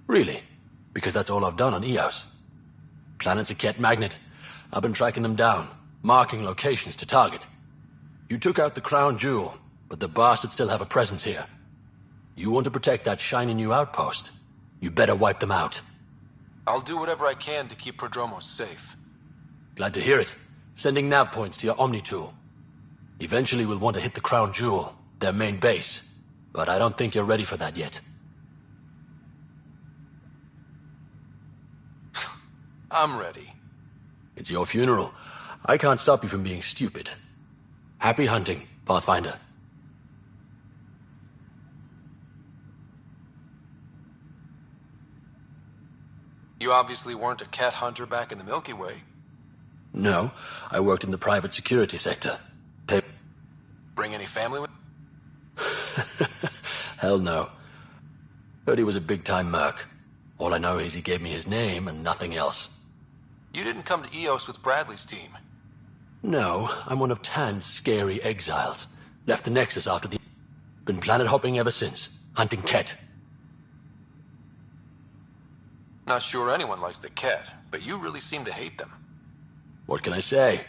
Really? Because that's all I've done on Eos. Planet's a Ket magnet. I've been tracking them down, marking locations to target. You took out the crown jewel, but the bastards still have a presence here. You want to protect that shiny new outpost? You better wipe them out. I'll do whatever I can to keep Prodromos safe. Glad to hear it. Sending nav points to your Omni tool. Eventually we'll want to hit the crown jewel, their main base. But I don't think you're ready for that yet. I'm ready. It's your funeral. I can't stop you from being stupid. Happy hunting, Pathfinder. You obviously weren't a cat hunter back in the Milky Way. No, I worked in the private security sector. Bring any family with? Hell no. Heard he was a big-time merc. All I know is he gave me his name and nothing else. You didn't come to Eos with Bradley's team. No, I'm one of Tan's scary exiles. Left the Nexus after the... Been planet hopping ever since, hunting Ket. Not sure anyone likes the Ket, but you really seem to hate them. What can I say?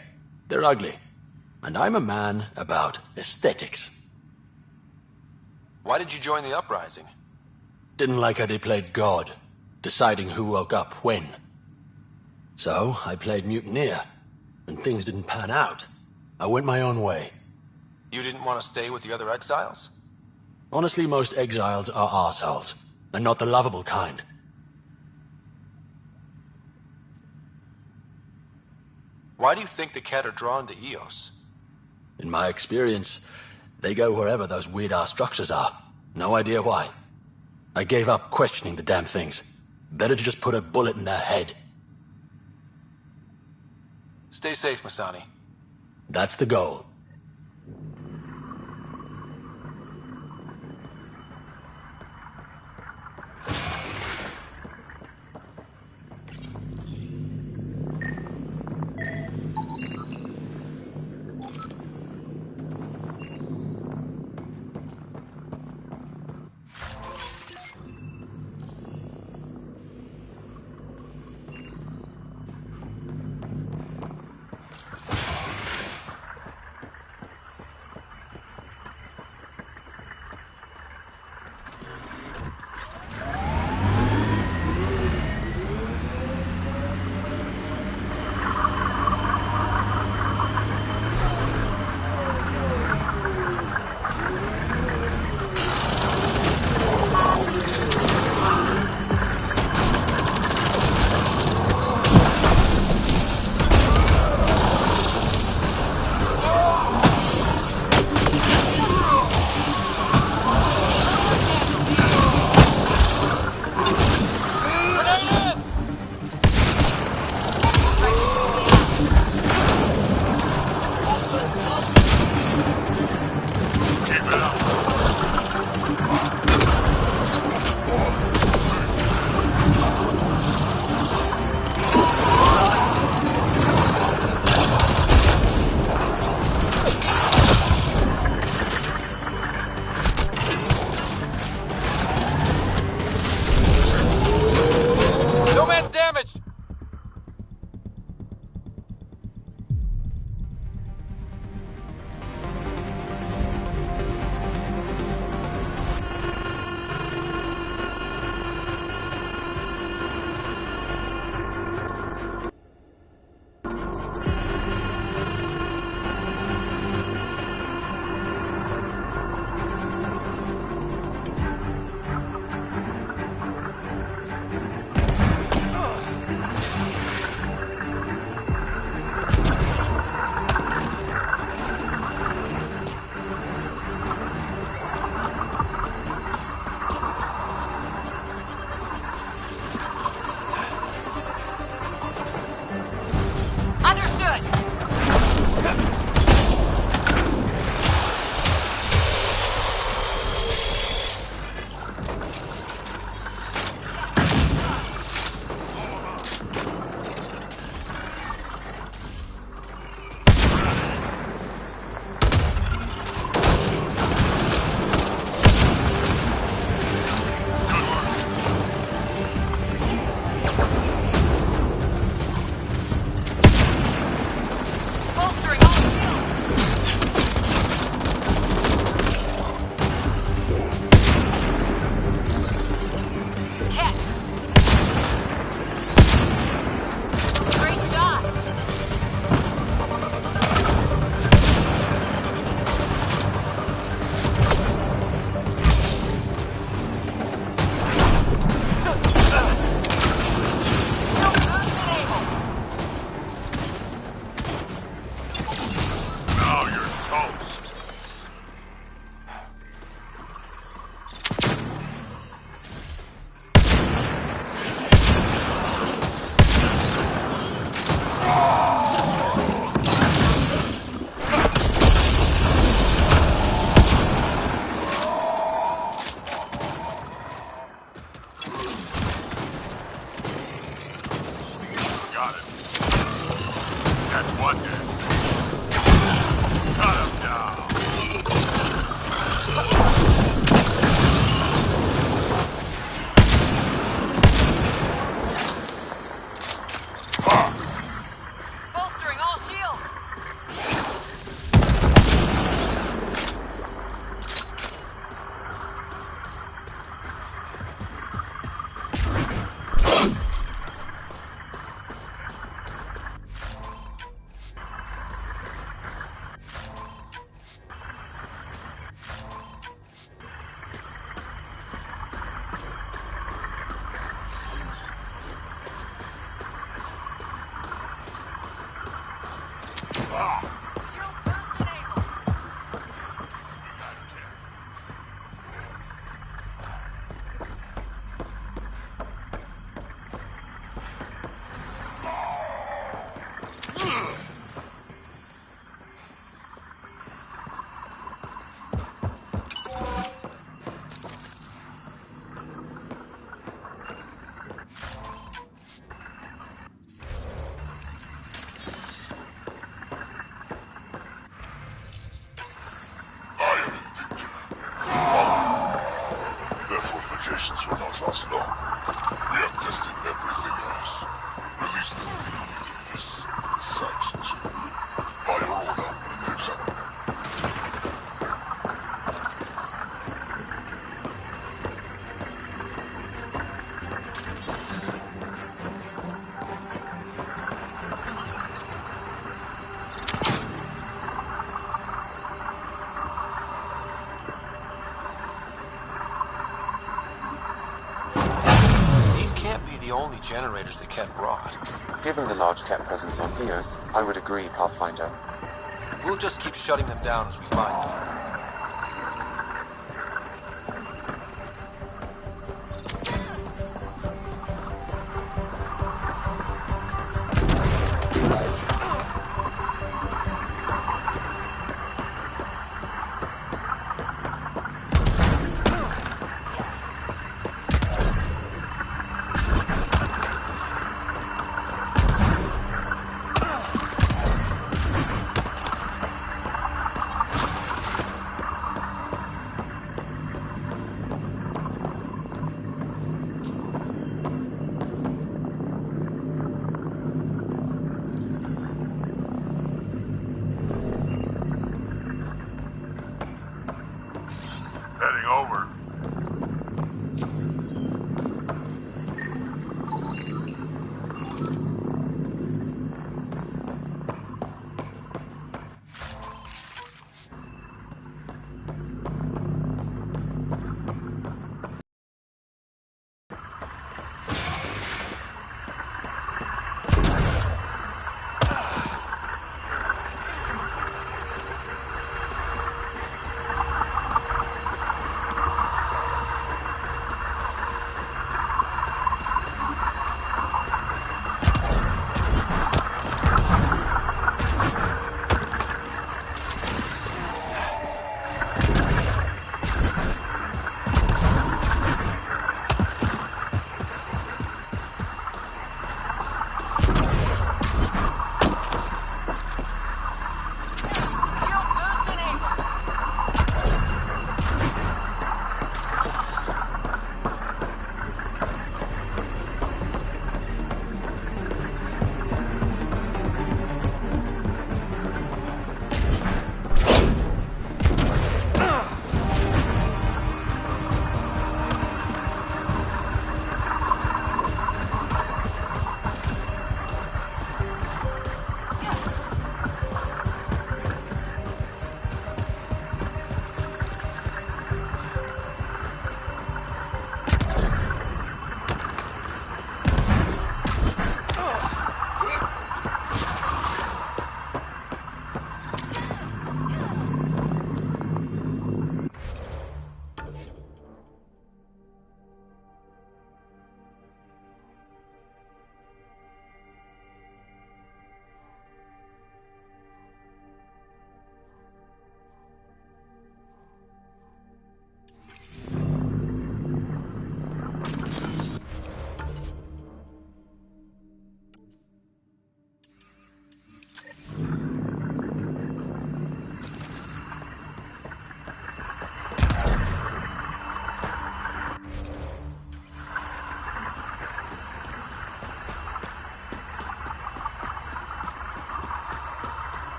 They're ugly. And I'm a man about aesthetics. Why did you join the uprising? Didn't like how they played God, deciding who woke up when. So, I played mutineer. When things didn't pan out, I went my own way. You didn't want to stay with the other exiles? Honestly, most exiles are arseholes, and not the lovable kind. Why do you think the Ket are drawn to Eos? In my experience, they go wherever those weird-ass structures are. No idea why. I gave up questioning the damn things. Better to just put a bullet in their head. Stay safe, Masani. That's the goal. Understood. The only generators the Ket brought. Given the large Ket presence on Eos, I would agree, Pathfinder. We'll just keep shutting them down as we find them.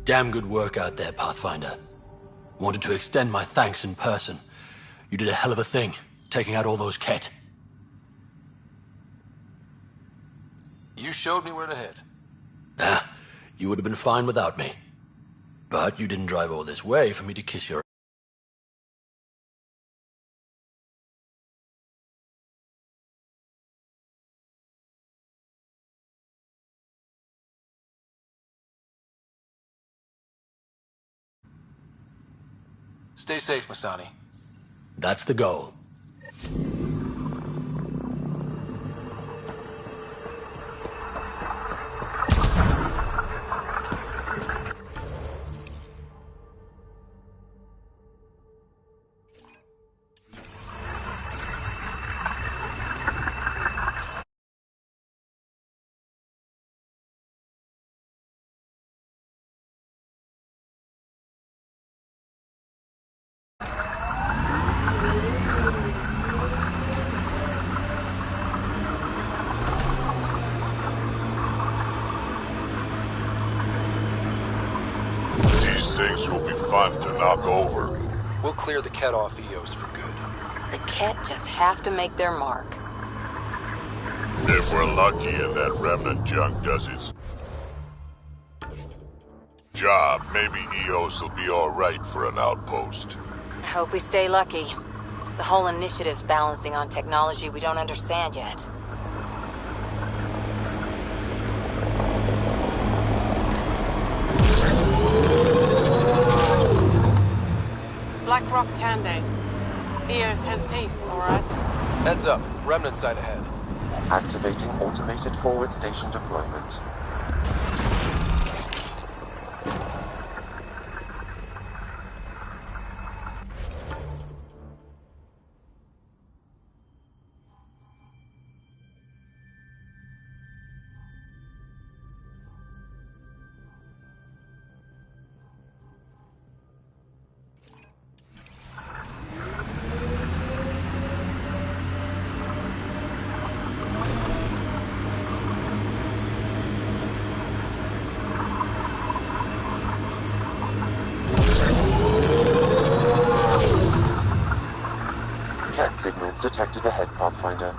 Damn good work out there, Pathfinder. Wanted to extend my thanks in person. You did a hell of a thing, taking out all those Ket. You showed me where to head. Ah, you would have been fine without me. But you didn't drive all this way for me to kiss your... Stay safe, Masani. That's the goal. These things will be fun to knock over. We'll clear the Ket off Eos for good. The Ket just have to make their mark. If we're lucky and that remnant junk does its job, maybe Eos will be alright for an outpost. I hope we stay lucky. The whole initiative's balancing on technology we don't understand yet. Black Rock Tande. Eos has teeth, alright? Heads up. Remnant site ahead. Activating automated forward station deployment. Cat signals detected ahead, Pathfinder.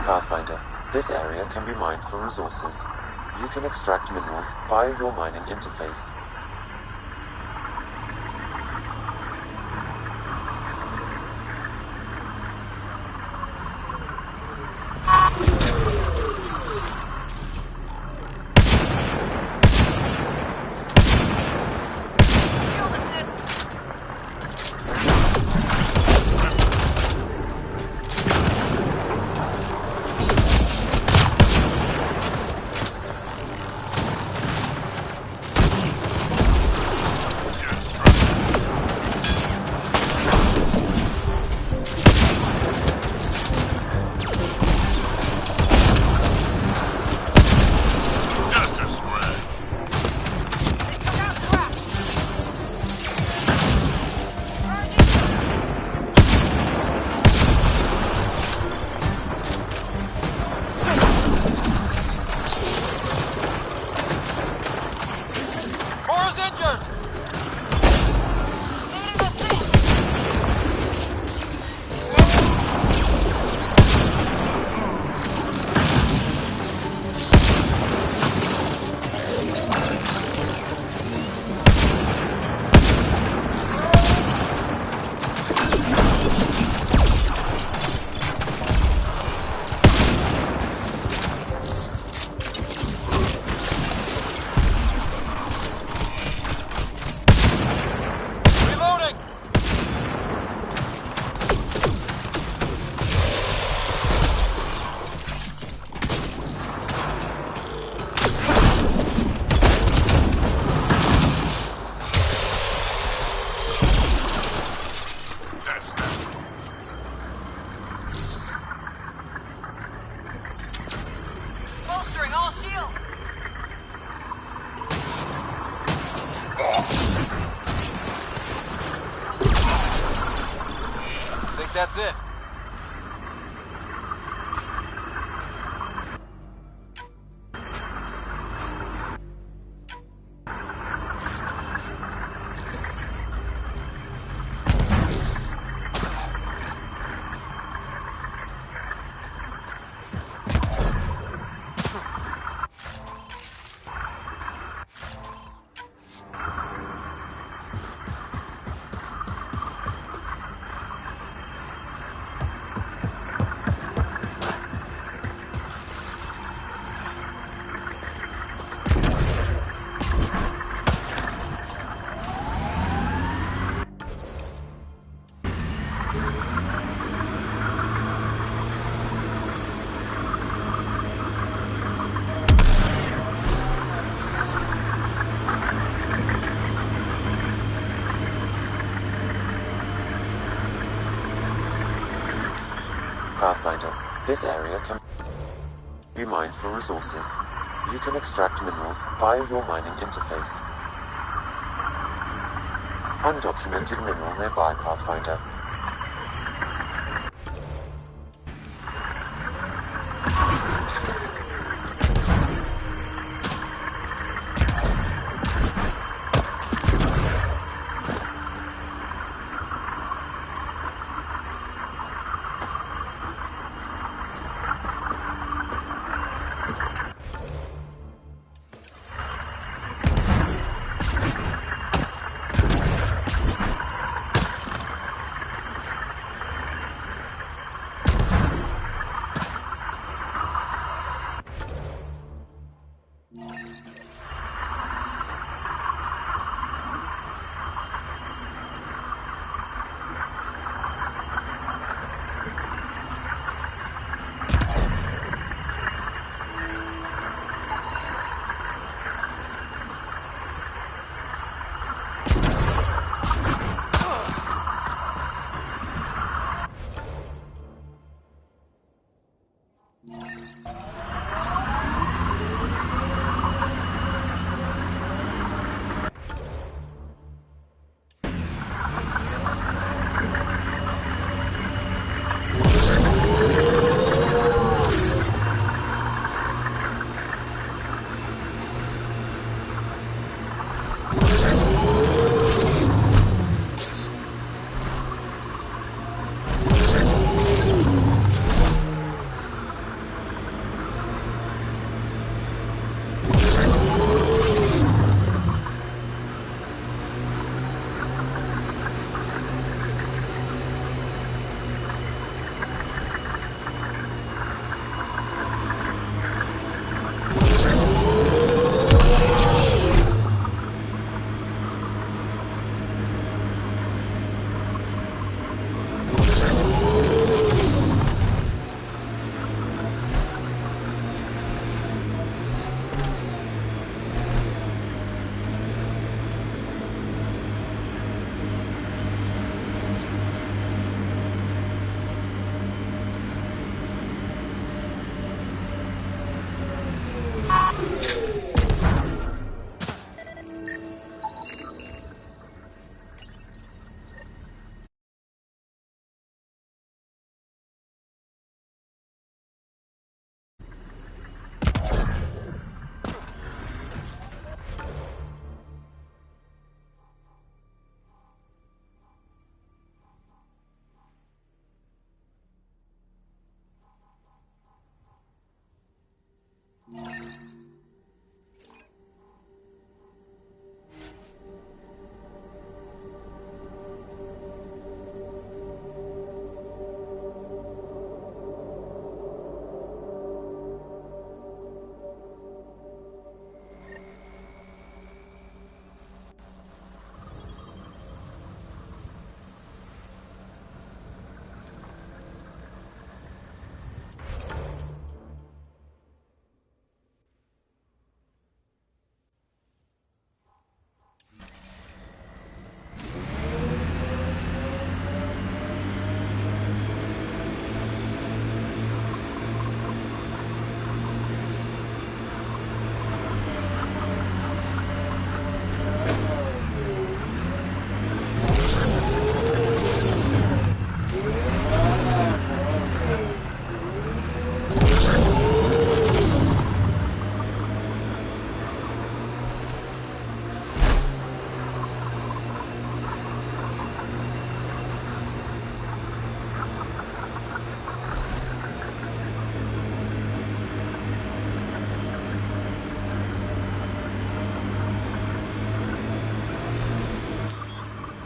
Pathfinder, this area can be mined for resources. You can extract minerals via your mining interface. that's it. Pathfinder, this area can be mined for resources. You can extract minerals via your mining interface. Undocumented mineral nearby, Pathfinder.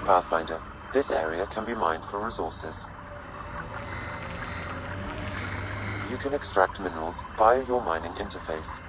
Pathfinder, this area can be mined for resources. You can extract minerals via your mining interface.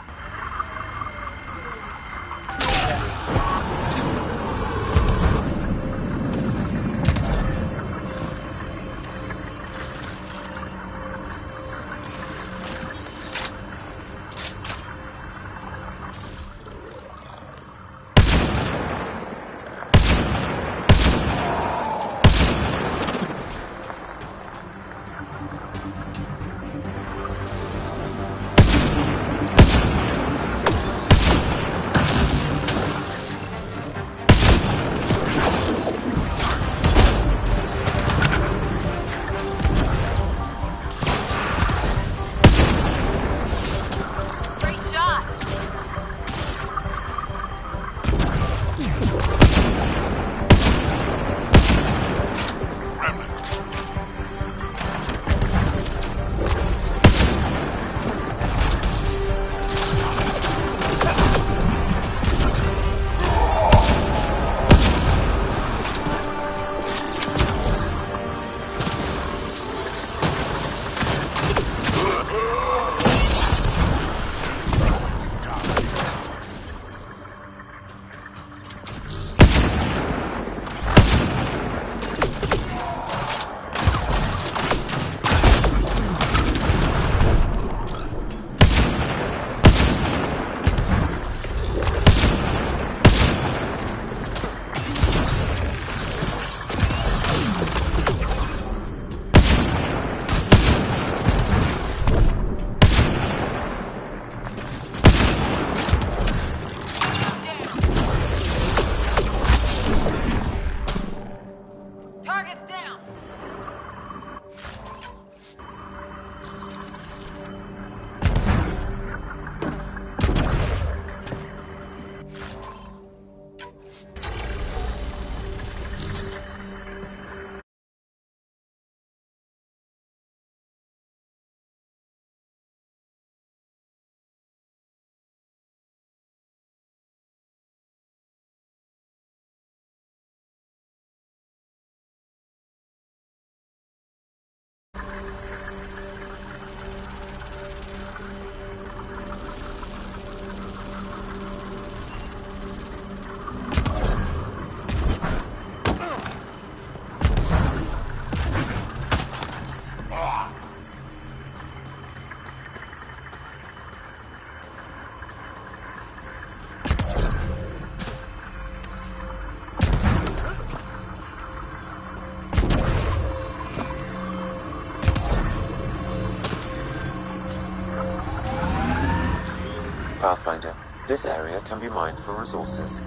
Pathfinder, this area can be mined for resources.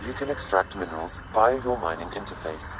You can extract minerals via your mining interface.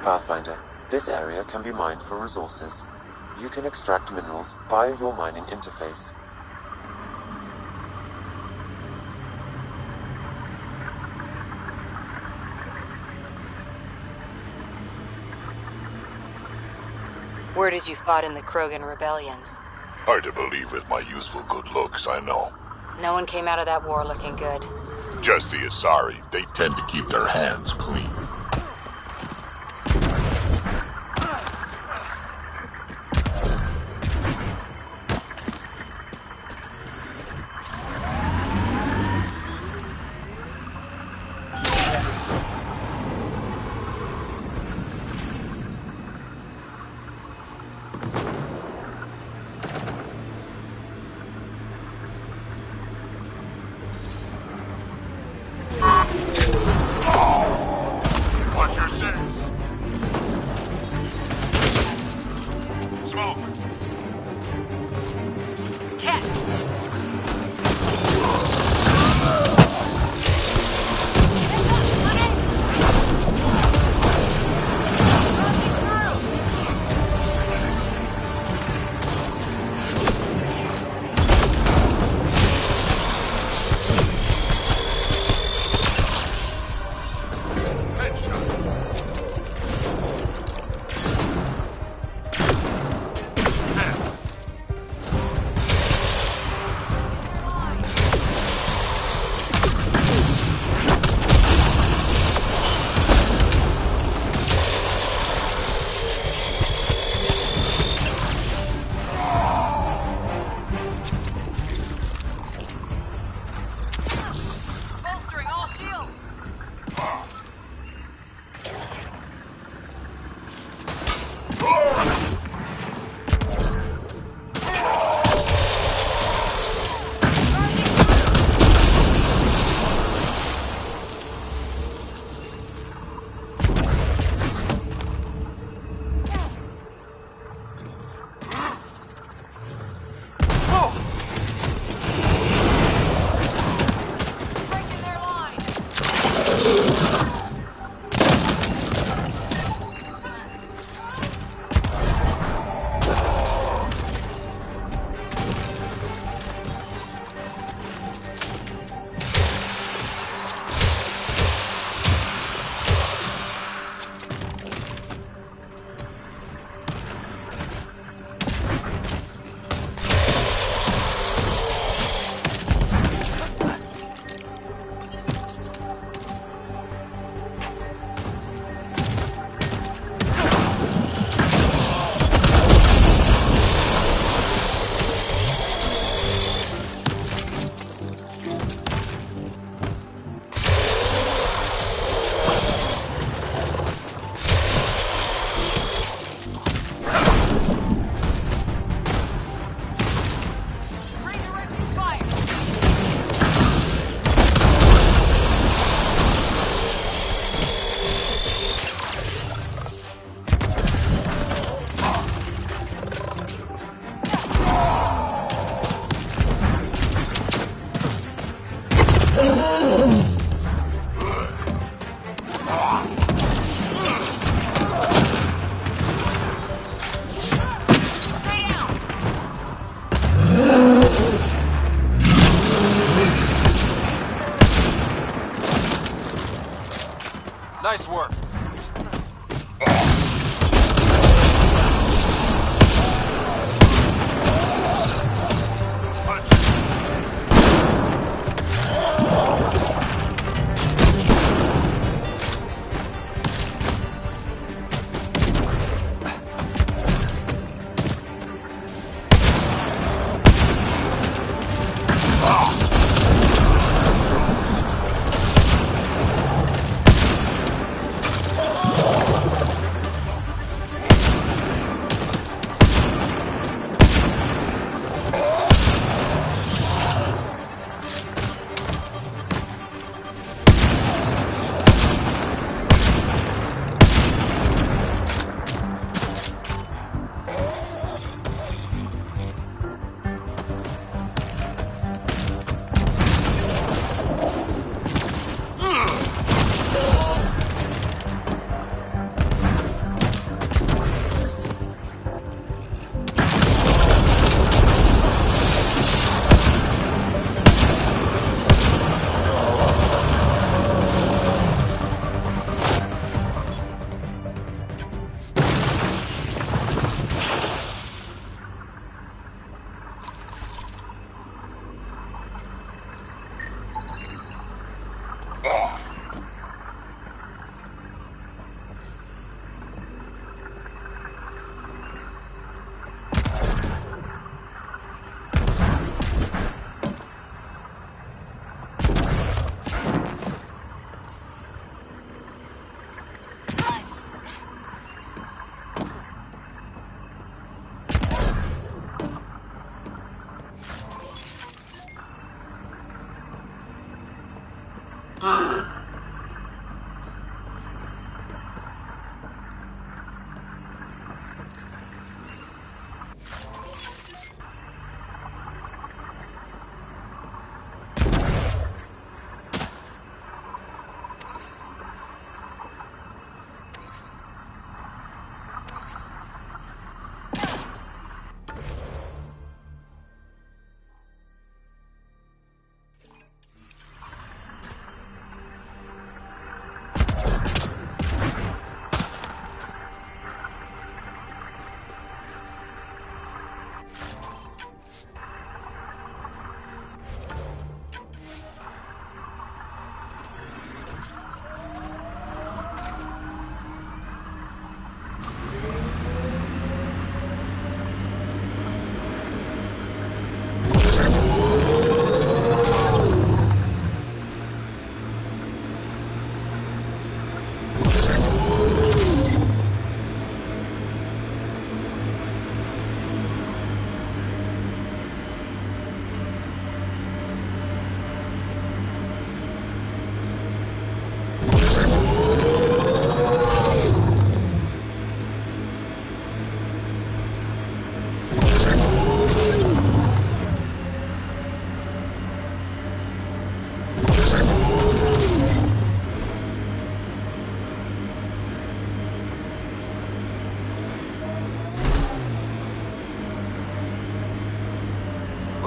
Pathfinder, this area can be mined for resources. You can extract minerals via your mining interface. Word is you fought in the Krogan rebellions. Hard to believe with my youthful good looks, I know. No one came out of that war looking good. Just the Asari, they tend to keep their hands clean. What's your six? Smoke. Bolstering all shields! Breaking their line! Redirecting fire! Nice work.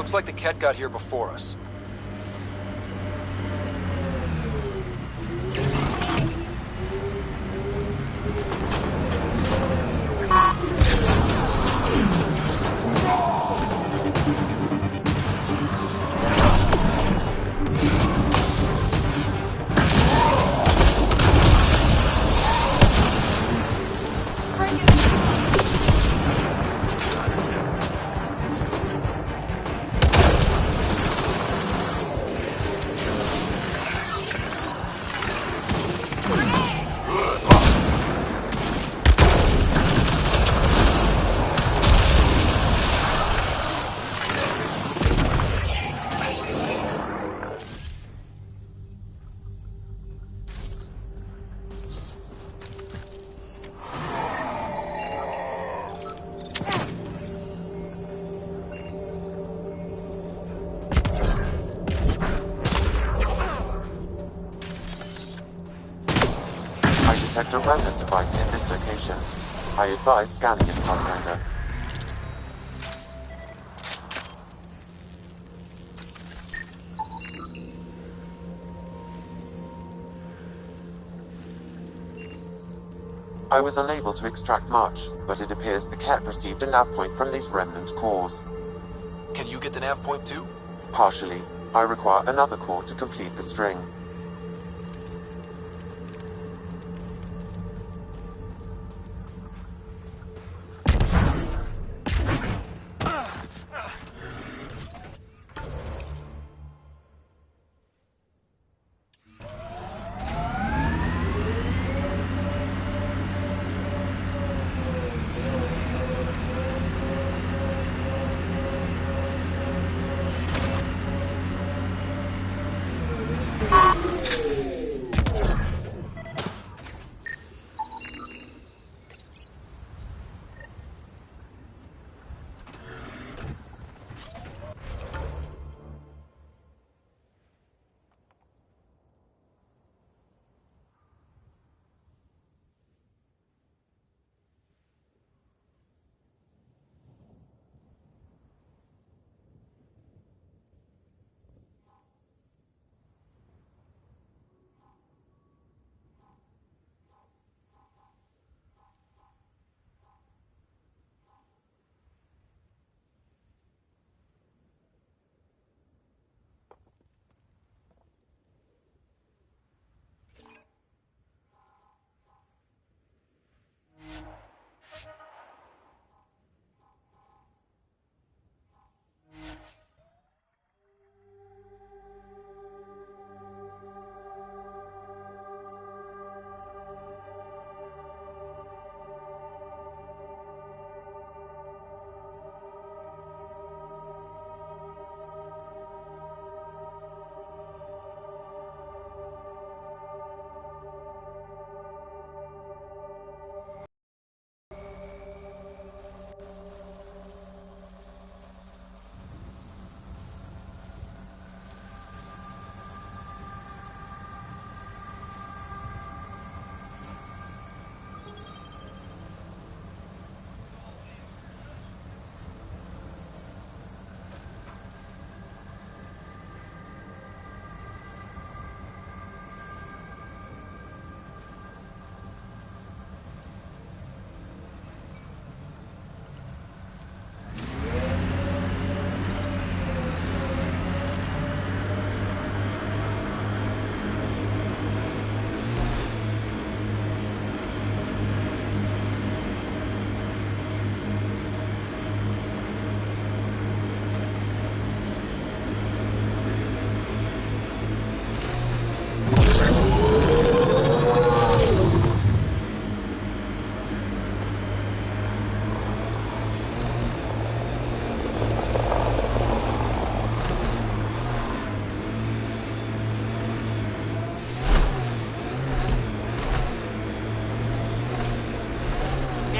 Looks like the Ket got here before us. Detect a remnant device in this location. I advise scanning it, Pathfinder. I was unable to extract much, but it appears the Ket received a nav point from these remnant cores. Can you get the nav point too? Partially. I require another core to complete the string.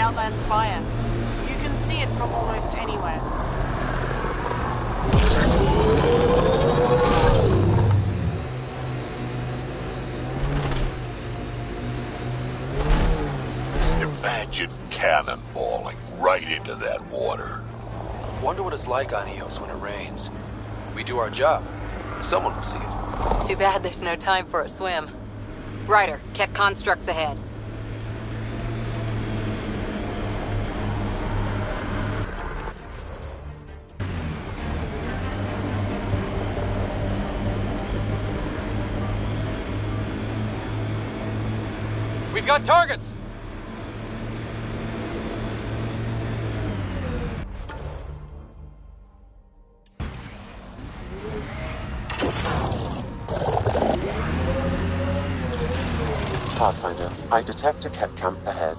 Outland's fire. You can see it from almost anywhere. Imagine cannonballing right into that water. Wonder what it's like on Eos when it rains. We do our job. Someone will see it. Too bad there's no time for a swim. Ryder, Ket constructs ahead. We've got targets! Pathfinder, I detect a Ket camp ahead.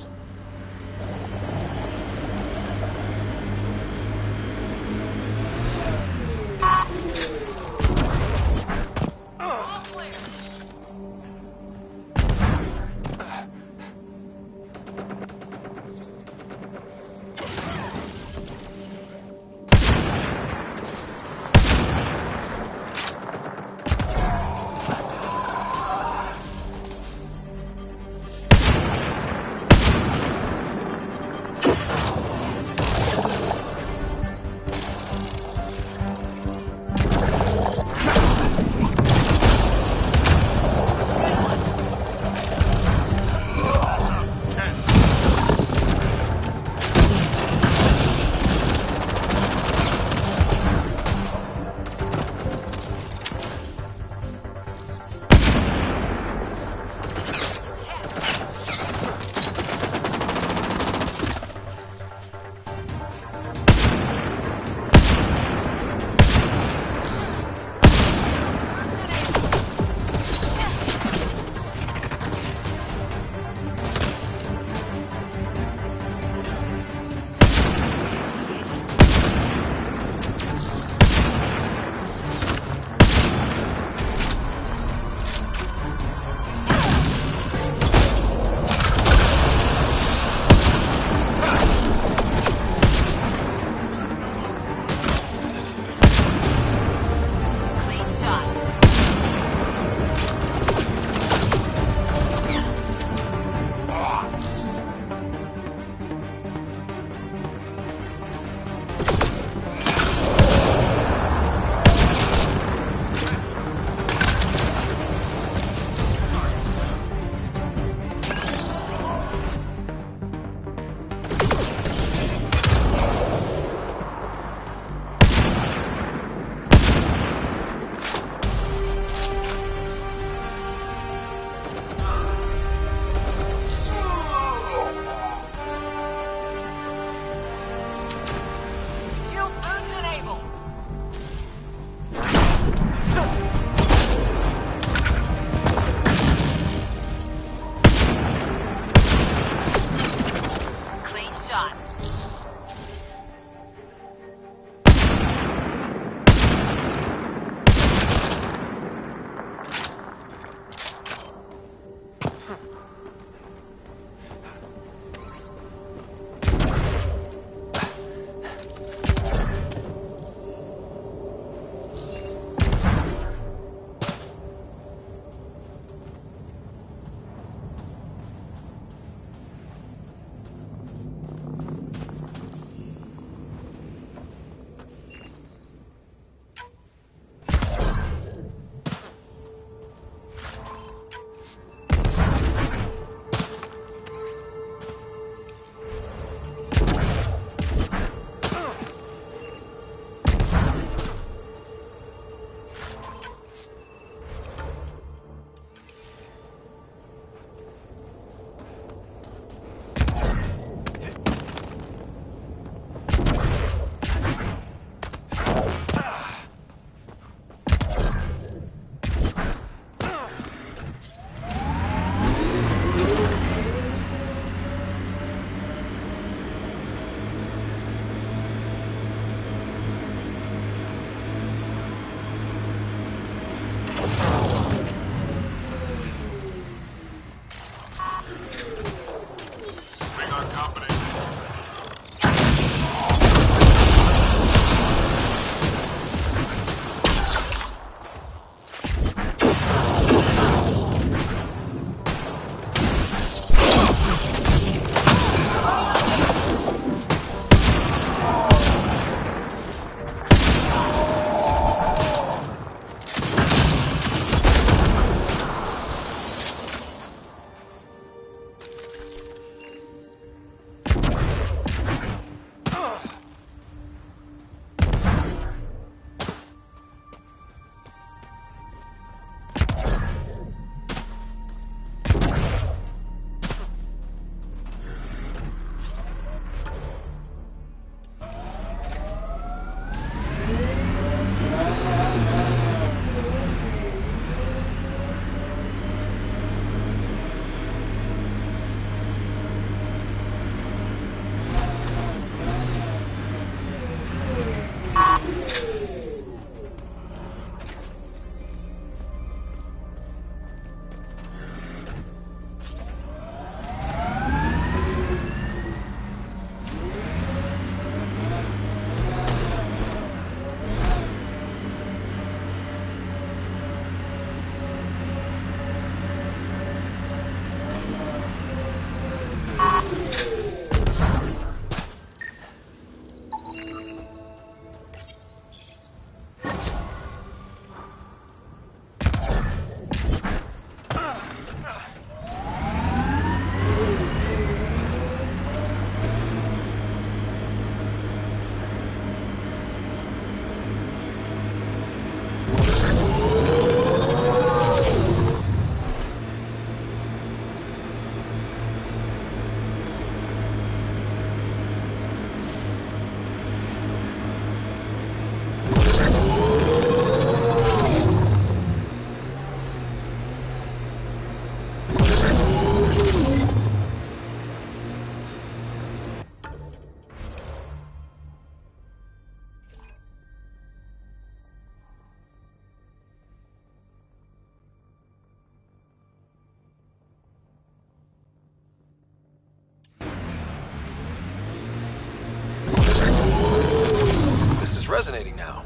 It's resonating now.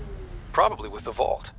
Probably with the vault.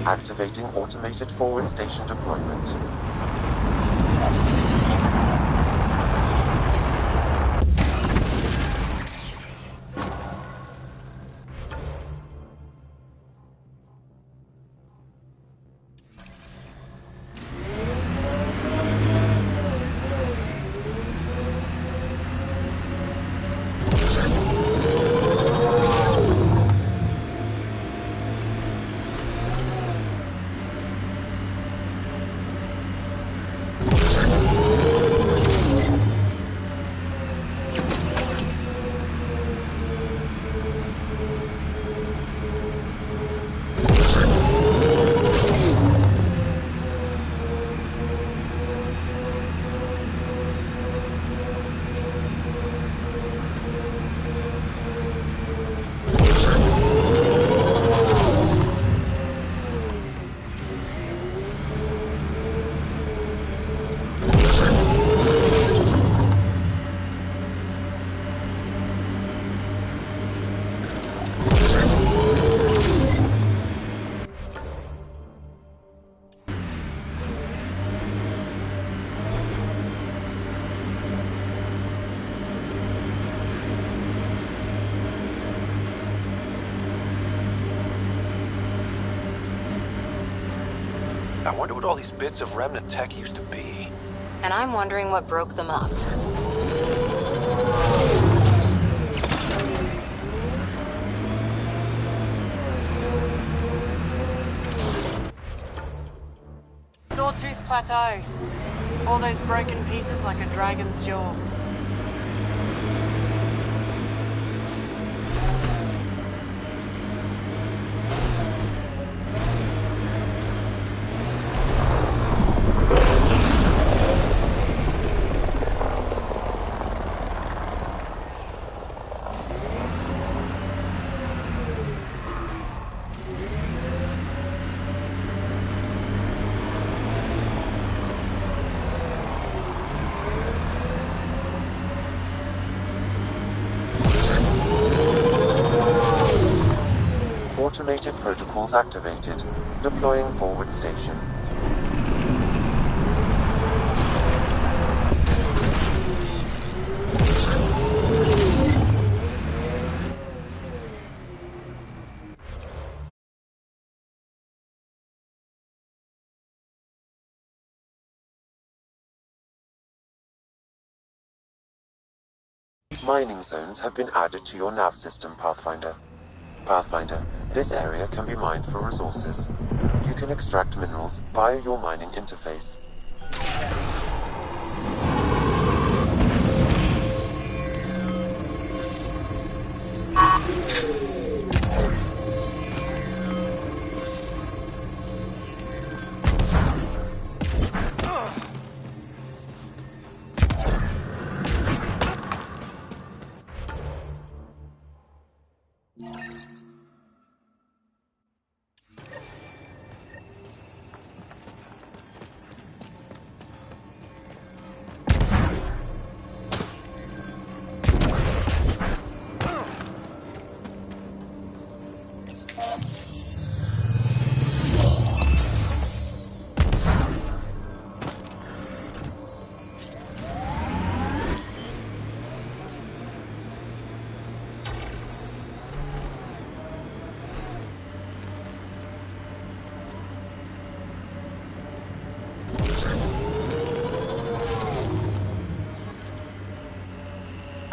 Activating automated forward station deployment. I wonder what all these bits of remnant tech used to be. And I'm wondering what broke them up. Sawtooth Plateau. All those broken pieces like a dragon's jaw. Automated protocols activated. Deploying forward station. Mining zones have been added to your nav system, Pathfinder. Pathfinder, this area can be mined for resources. You can extract minerals via your mining interface.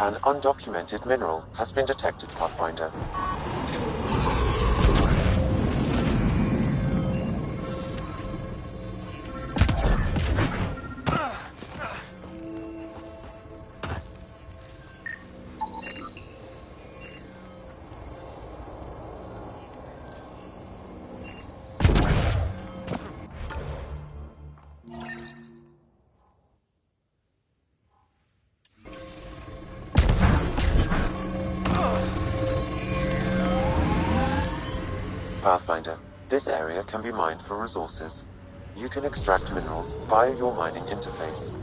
An undocumented mineral has been detected, Pathfinder. Pathfinder, this area can be mined for resources. You can extract minerals via your mining interface.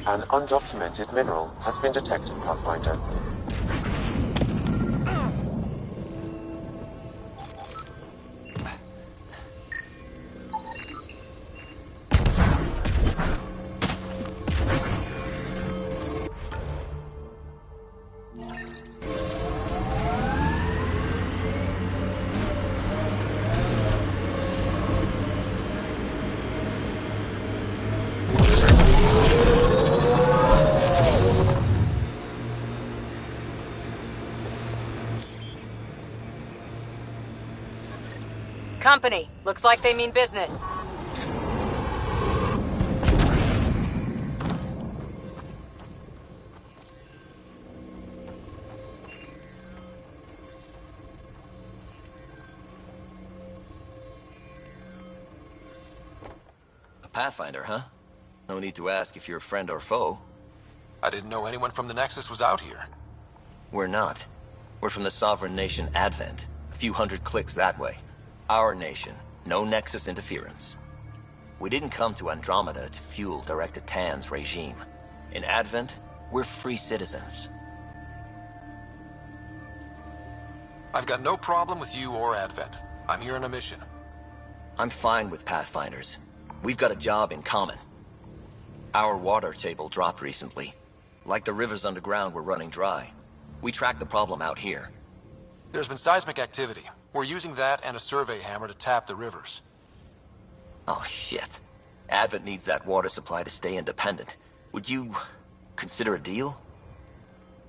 An undocumented mineral has been detected, Pathfinder. Company, looks like they mean business. A Pathfinder, huh? No need to ask if you're a friend or foe. I didn't know anyone from the Nexus was out here. We're not. We're from the sovereign nation Advent. A few hundred clicks that way. Our nation. No Nexus interference. We didn't come to Andromeda to fuel Director Tan's regime. In Advent, we're free citizens. I've got no problem with you or Advent. I'm here on a mission. I'm fine with Pathfinders. We've got a job in common. Our water table dropped recently. Like the rivers underground were running dry. We tracked the problem out here. There's been seismic activity. We're using that and a survey hammer to tap the rivers. Oh, shit. Advent needs that water supply to stay independent. Would you consider a deal?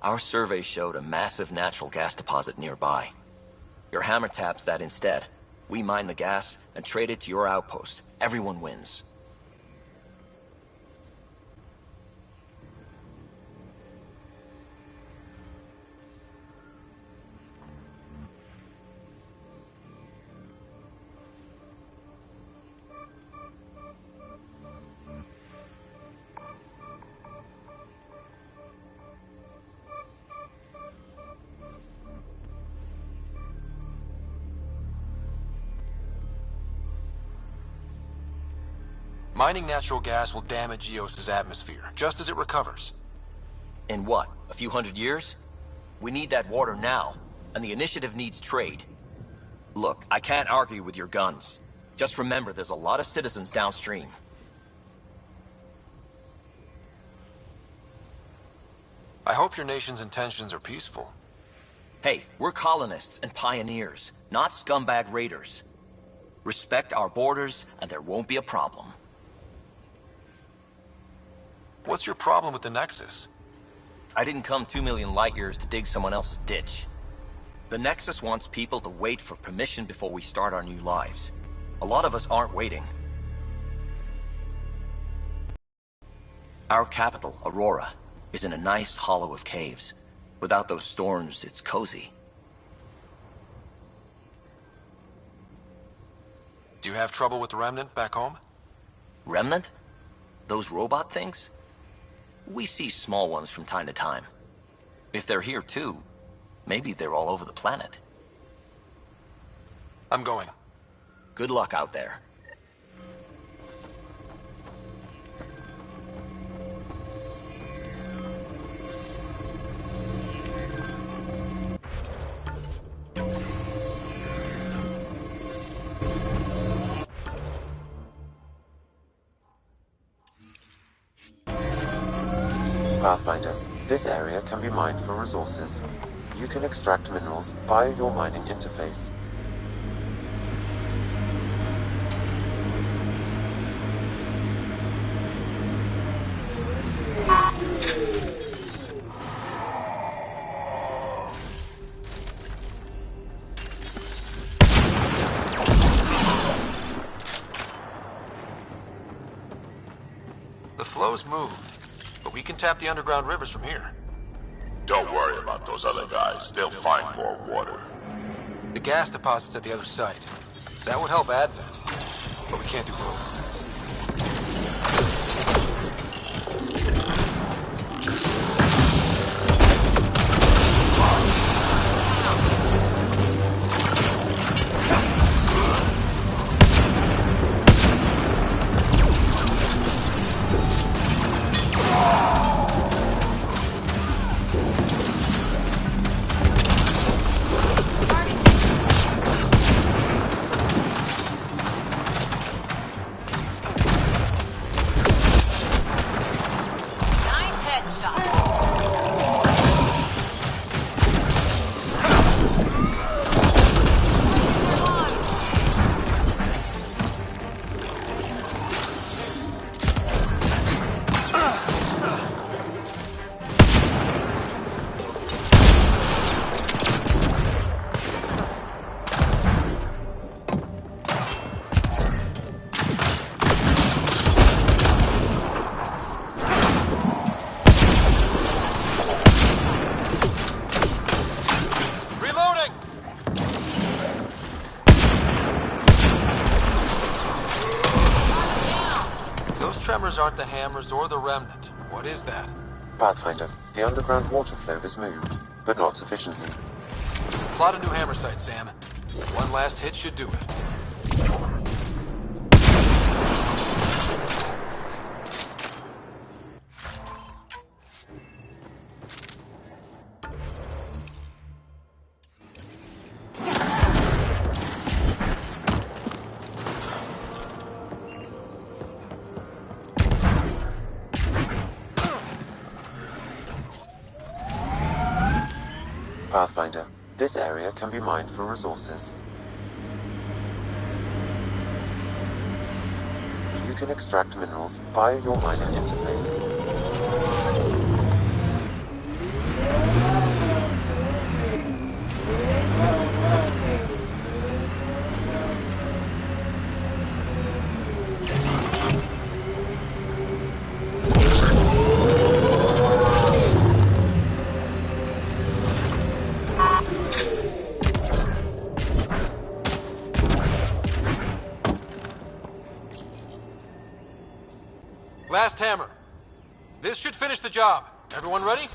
Our survey showed a massive natural gas deposit nearby. Your hammer taps that instead. We mine the gas and trade it to your outpost. Everyone wins. Mining natural gas will damage Eos's atmosphere, just as it recovers. In what, a few hundred years? We need that water now, and the initiative needs trade. Look, I can't argue with your guns. Just remember there's a lot of citizens downstream. I hope your nation's intentions are peaceful. Hey, we're colonists and pioneers, not scumbag raiders. Respect our borders, and there won't be a problem. What's your problem with the Nexus? I didn't come 2 million light years to dig someone else's ditch. The Nexus wants people to wait for permission before we start our new lives. A lot of us aren't waiting. Our capital, Aurora, is in a nice hollow of caves. Without those storms, it's cozy. Do you have trouble with the Remnant back home? Remnant? Those robot things? We see small ones from time to time. If they're here too, maybe they're all over the planet. I'm going. Good luck out there. Pathfinder, this area can be mined for resources. You can extract minerals via your mining interface. The flows move, but we can tap the underground rivers from here. Don't worry about those other guys. They'll find more water. The gas deposit's at the other site. That would help Advent, but we can't do both. Tremors aren't the hammers or the remnant. What is that? Pathfinder, the underground water flow has moved, but not sufficiently. Plot a new hammer site, Sam. One last hit should do it. Pathfinder, this area can be mined for resources. You can extract minerals via your mining interface. Last hammer. This should finish the job. Everyone ready?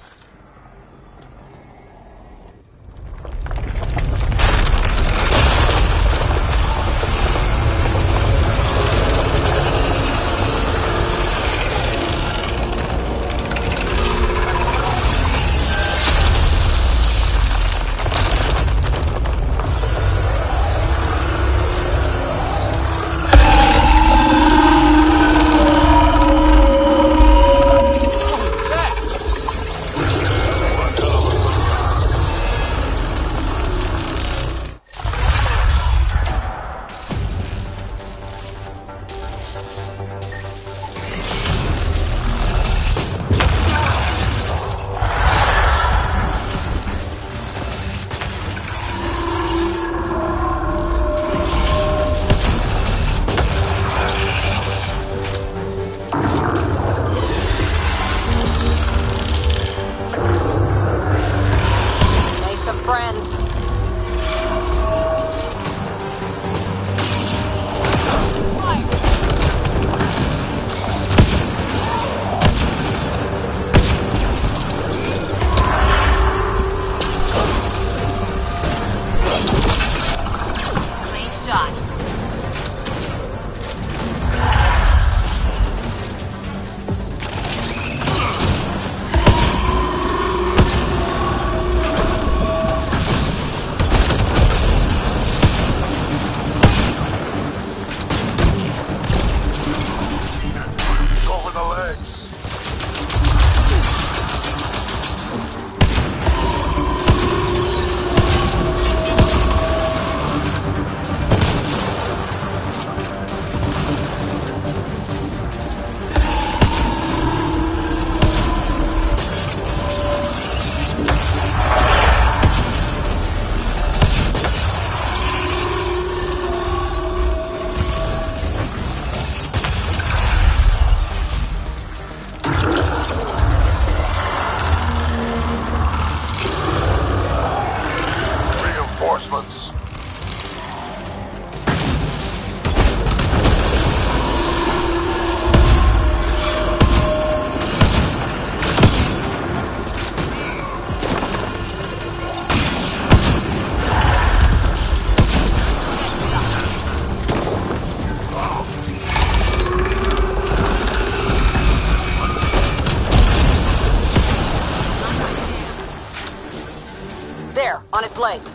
movements. There, on its legs.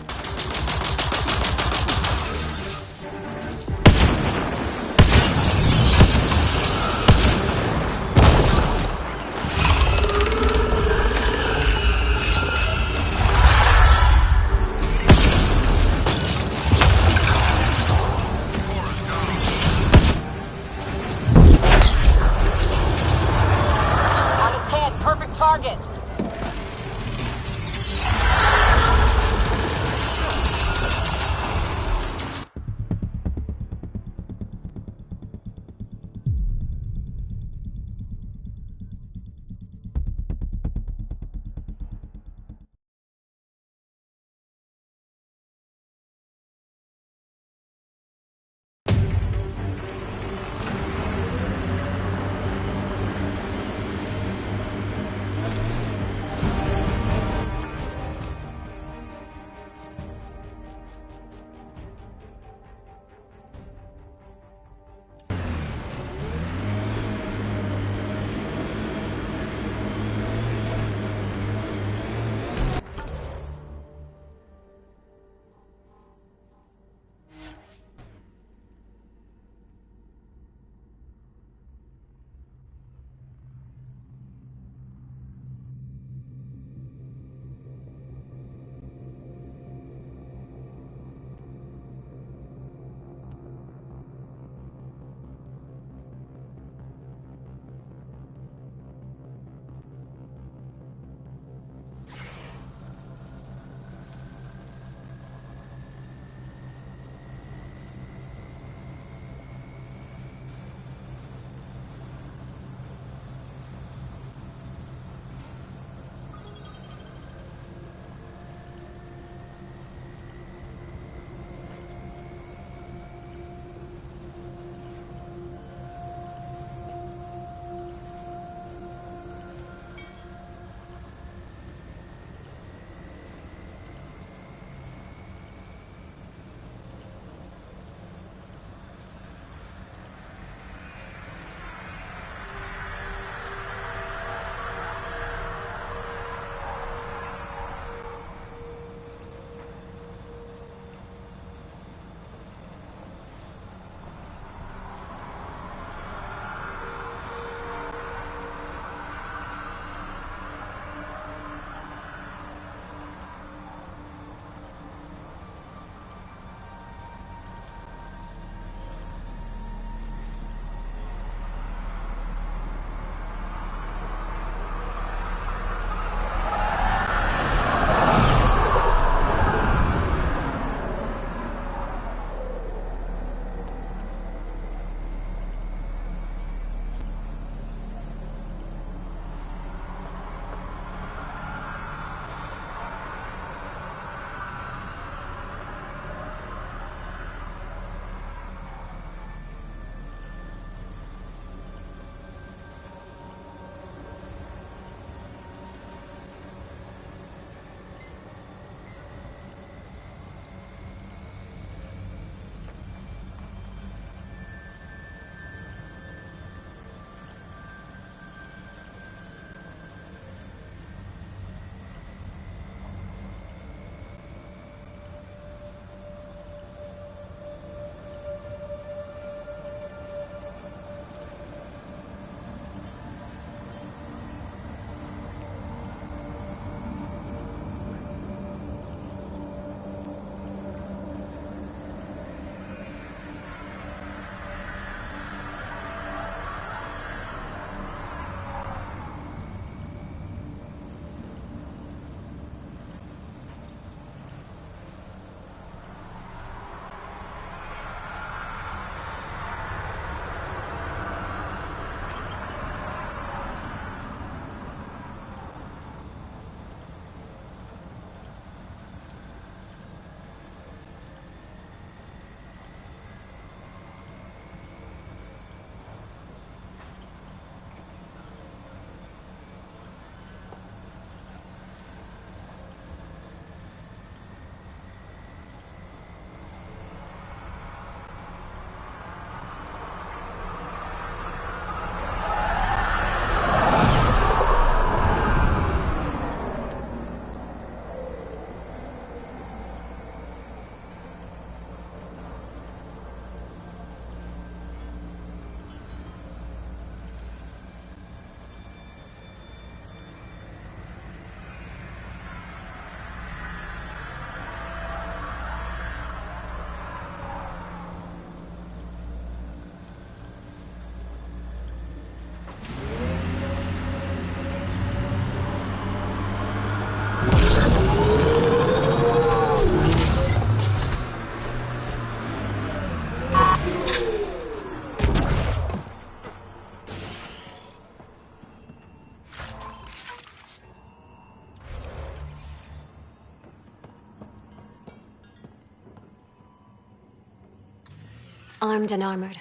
Armed and armored.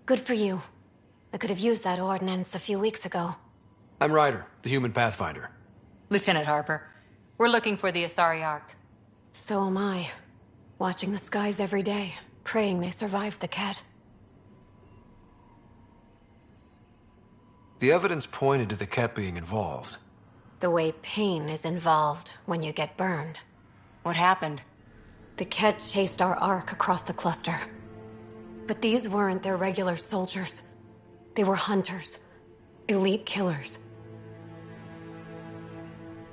Good for you. I could have used that ordnance a few weeks ago. I'm Ryder, the human pathfinder. Lieutenant Harper, we're looking for the Asari Ark. So am I. Watching the skies every day, praying they survived the Ket. The evidence pointed to the Ket being involved. The way pain is involved when you get burned. What happened? The Ket chased our Ark across the cluster. But these weren't their regular soldiers. They were hunters. Elite killers.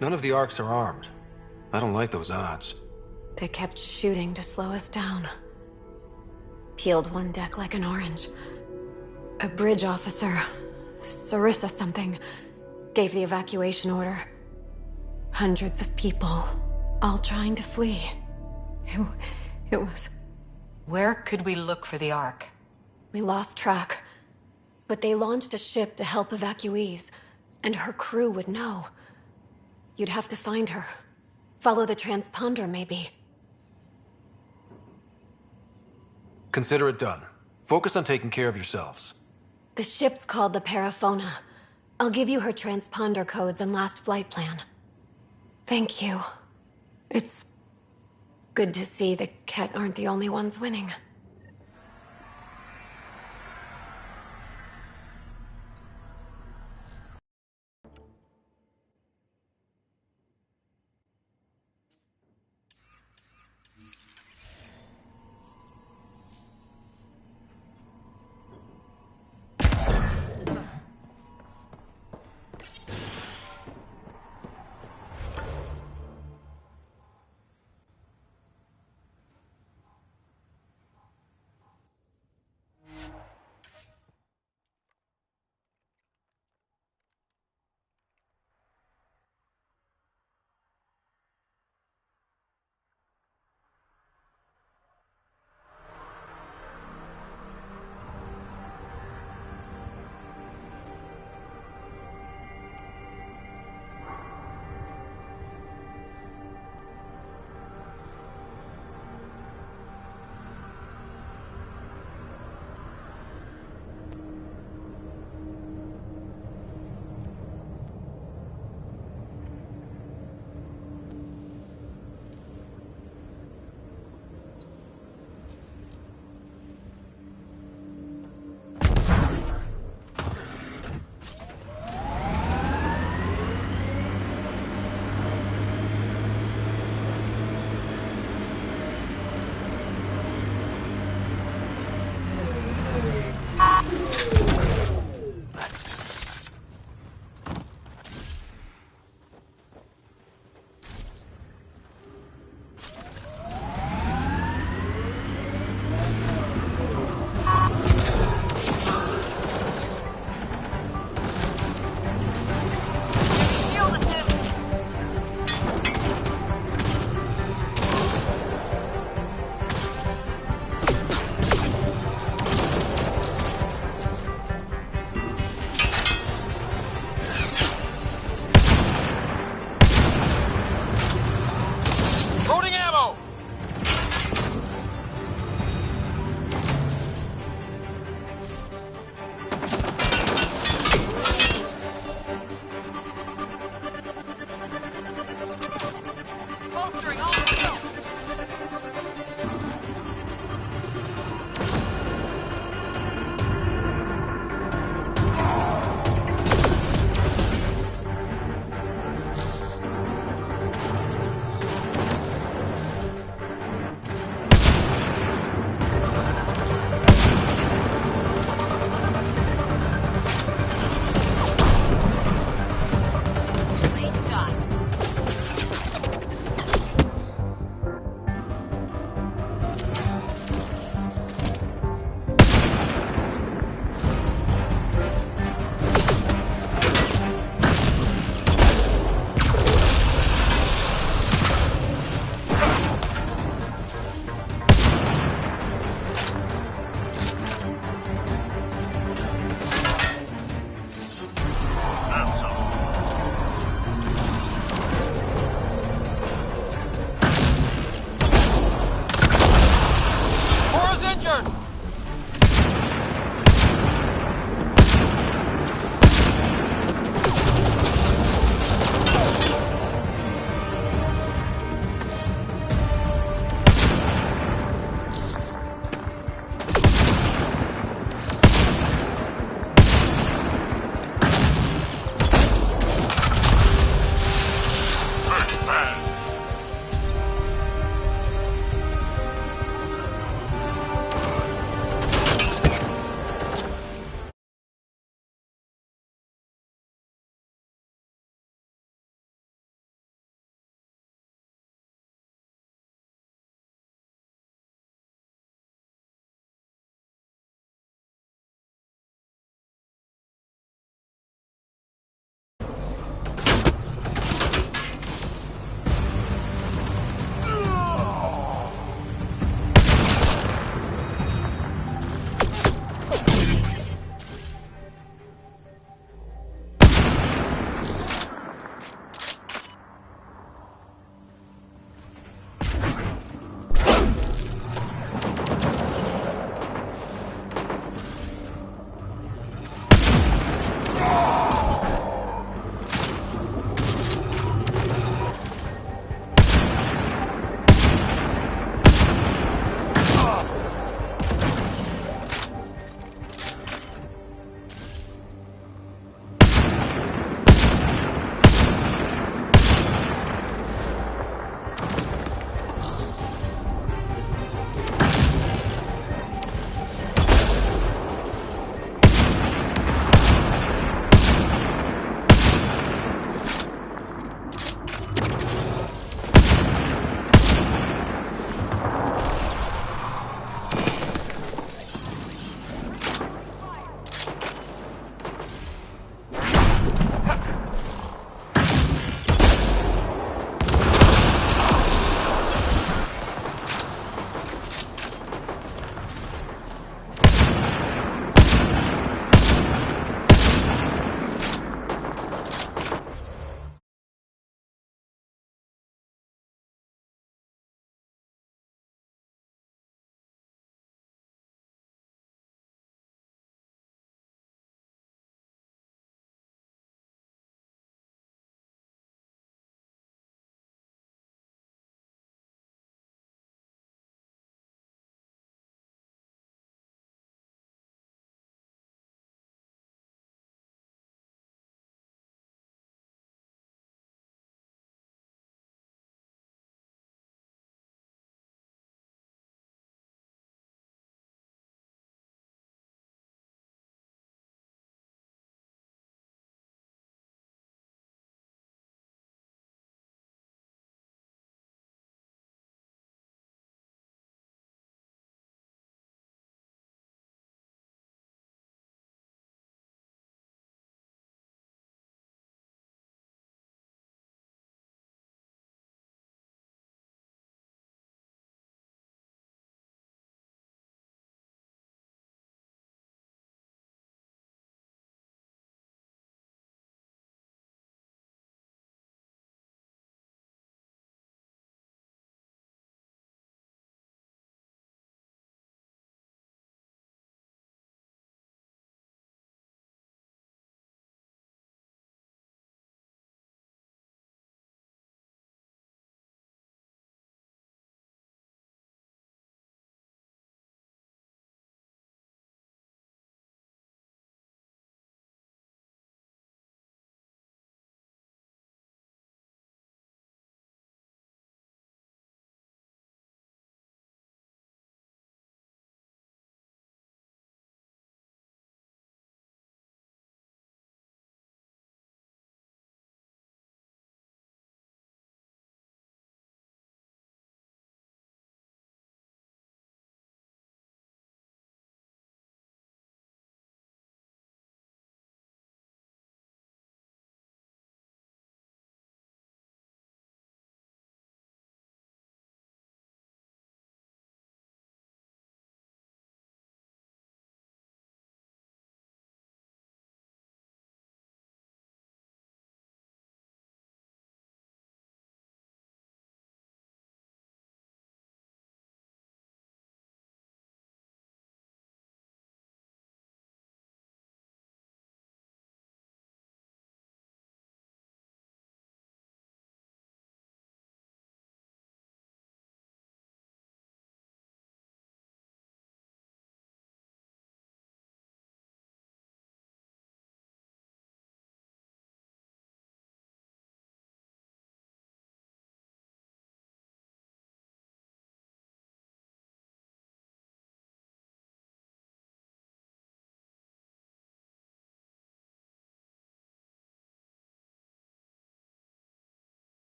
None of the Arks are armed. I don't like those odds. They kept shooting to slow us down. Peeled one deck like an orange. A bridge officer, Sarissa something, gave the evacuation order. Hundreds of people, all trying to flee. It was... Where could we look for the Ark? We lost track. But they launched a ship to help evacuees, and her crew would know. You'd have to find her. Follow the transponder, maybe. Consider it done. Focus on taking care of yourselves. The ship's called the Paraphona. I'll give you her transponder codes and last flight plan. Thank you. It's good to see the Ket aren't the only ones winning.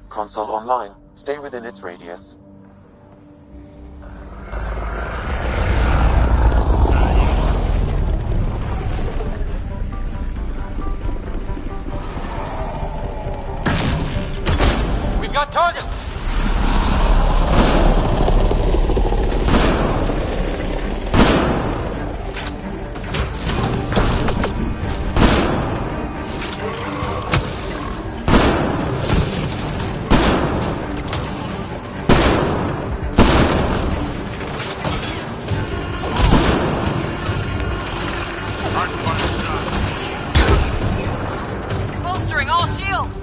Console online. Stay within its radius. We've got targets! Bolstering all shields!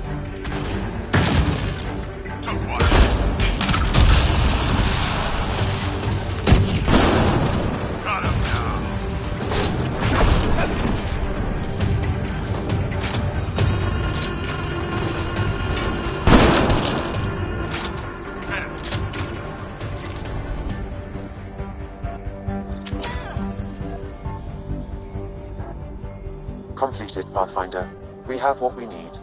Completed, Pathfinder. We have what we need.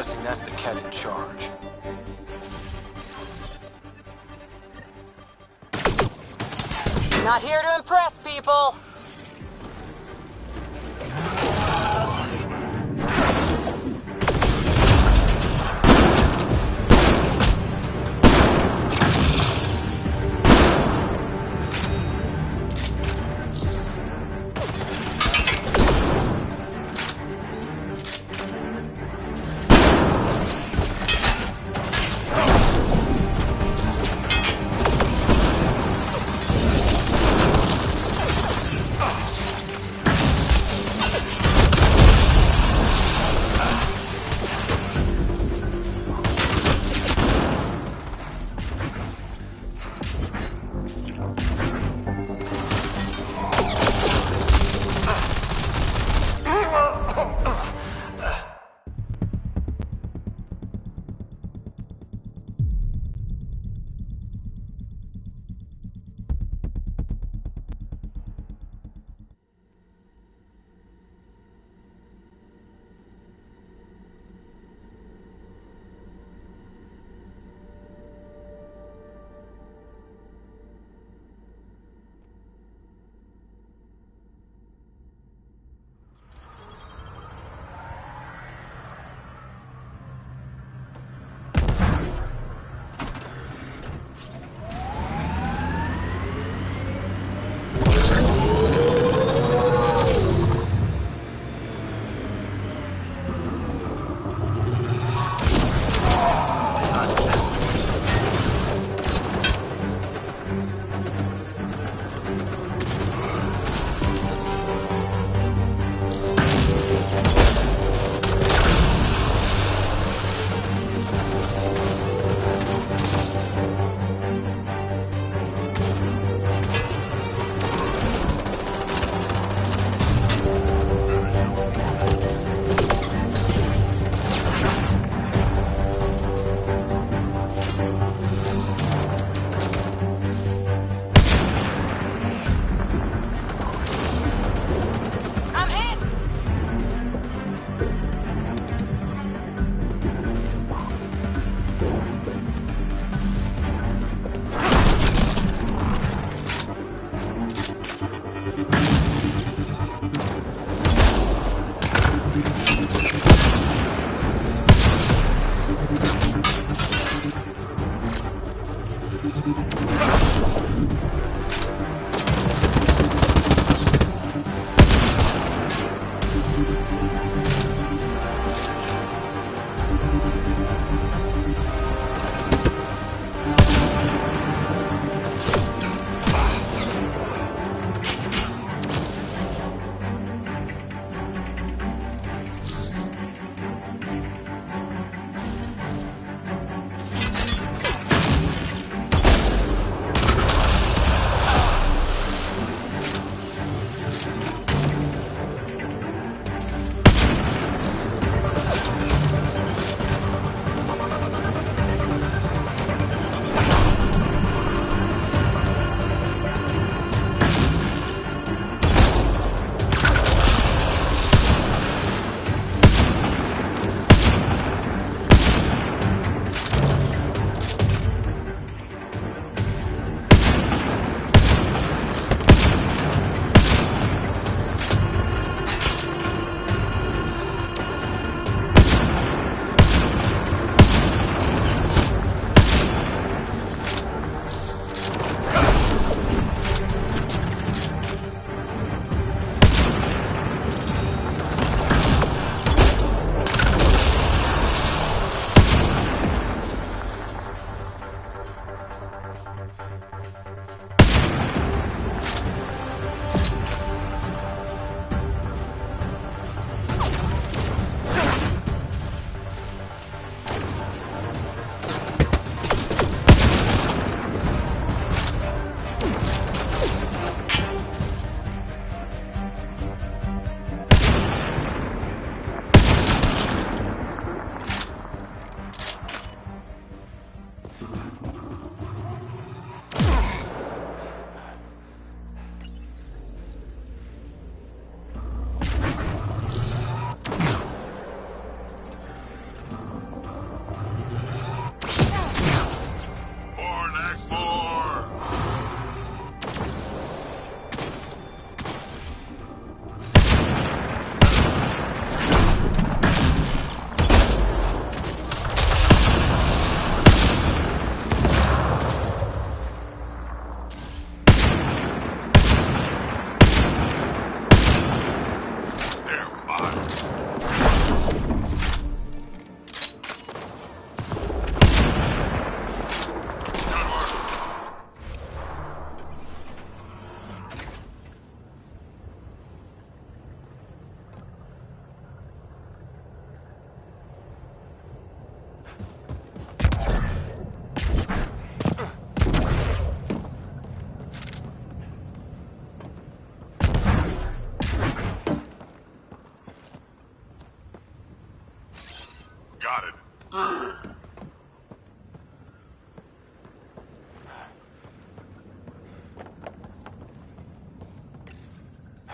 guessing that's the cat in charge. Not here to impress people.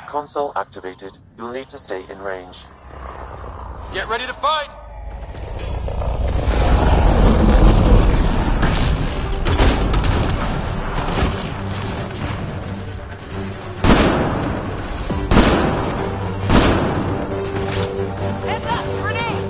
Console activated. You'll need to stay in range. Get ready to fight! Heads up! Grenade!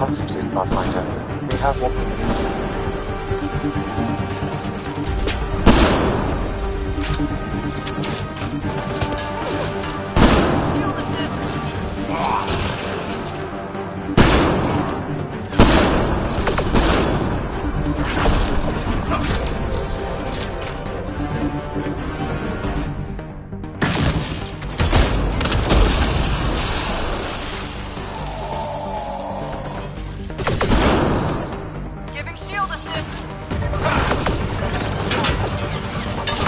Completed, Pathfinder. We have what we Giving shield assist!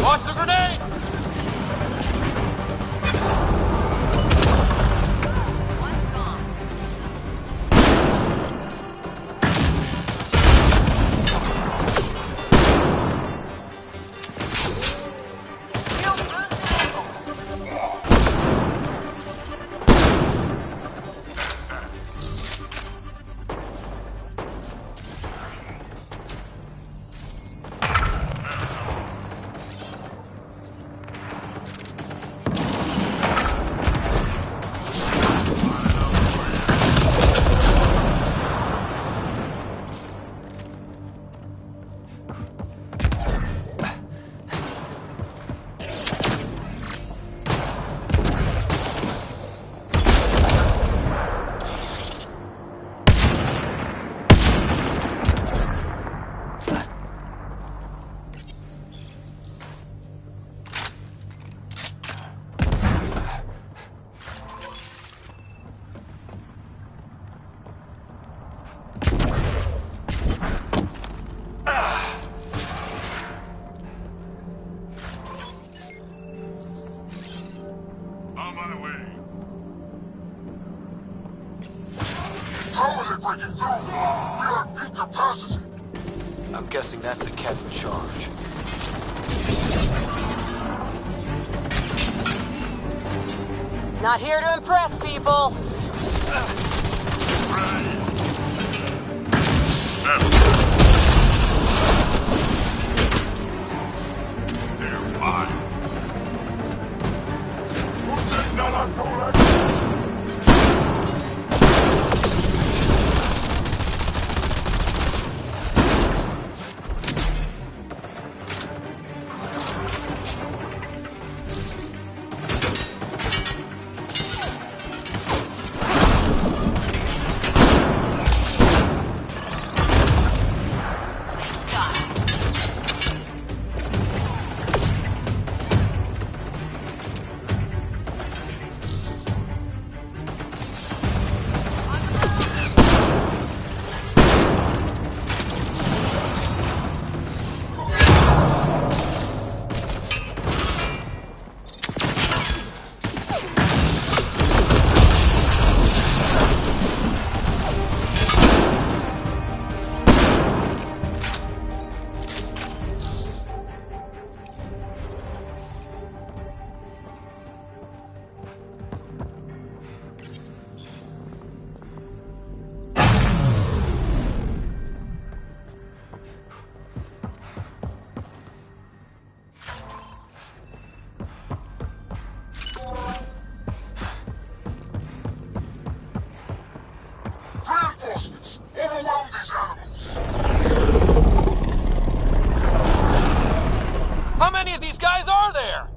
Watch the grenade! On my way. How are they breaking through? We are at peak capacity. I'm guessing that's the cat in charge. Not here to impress people. They're mine. Who said not on Poland? Reinforcements! Overwhelm these animals! How many of these guys are there?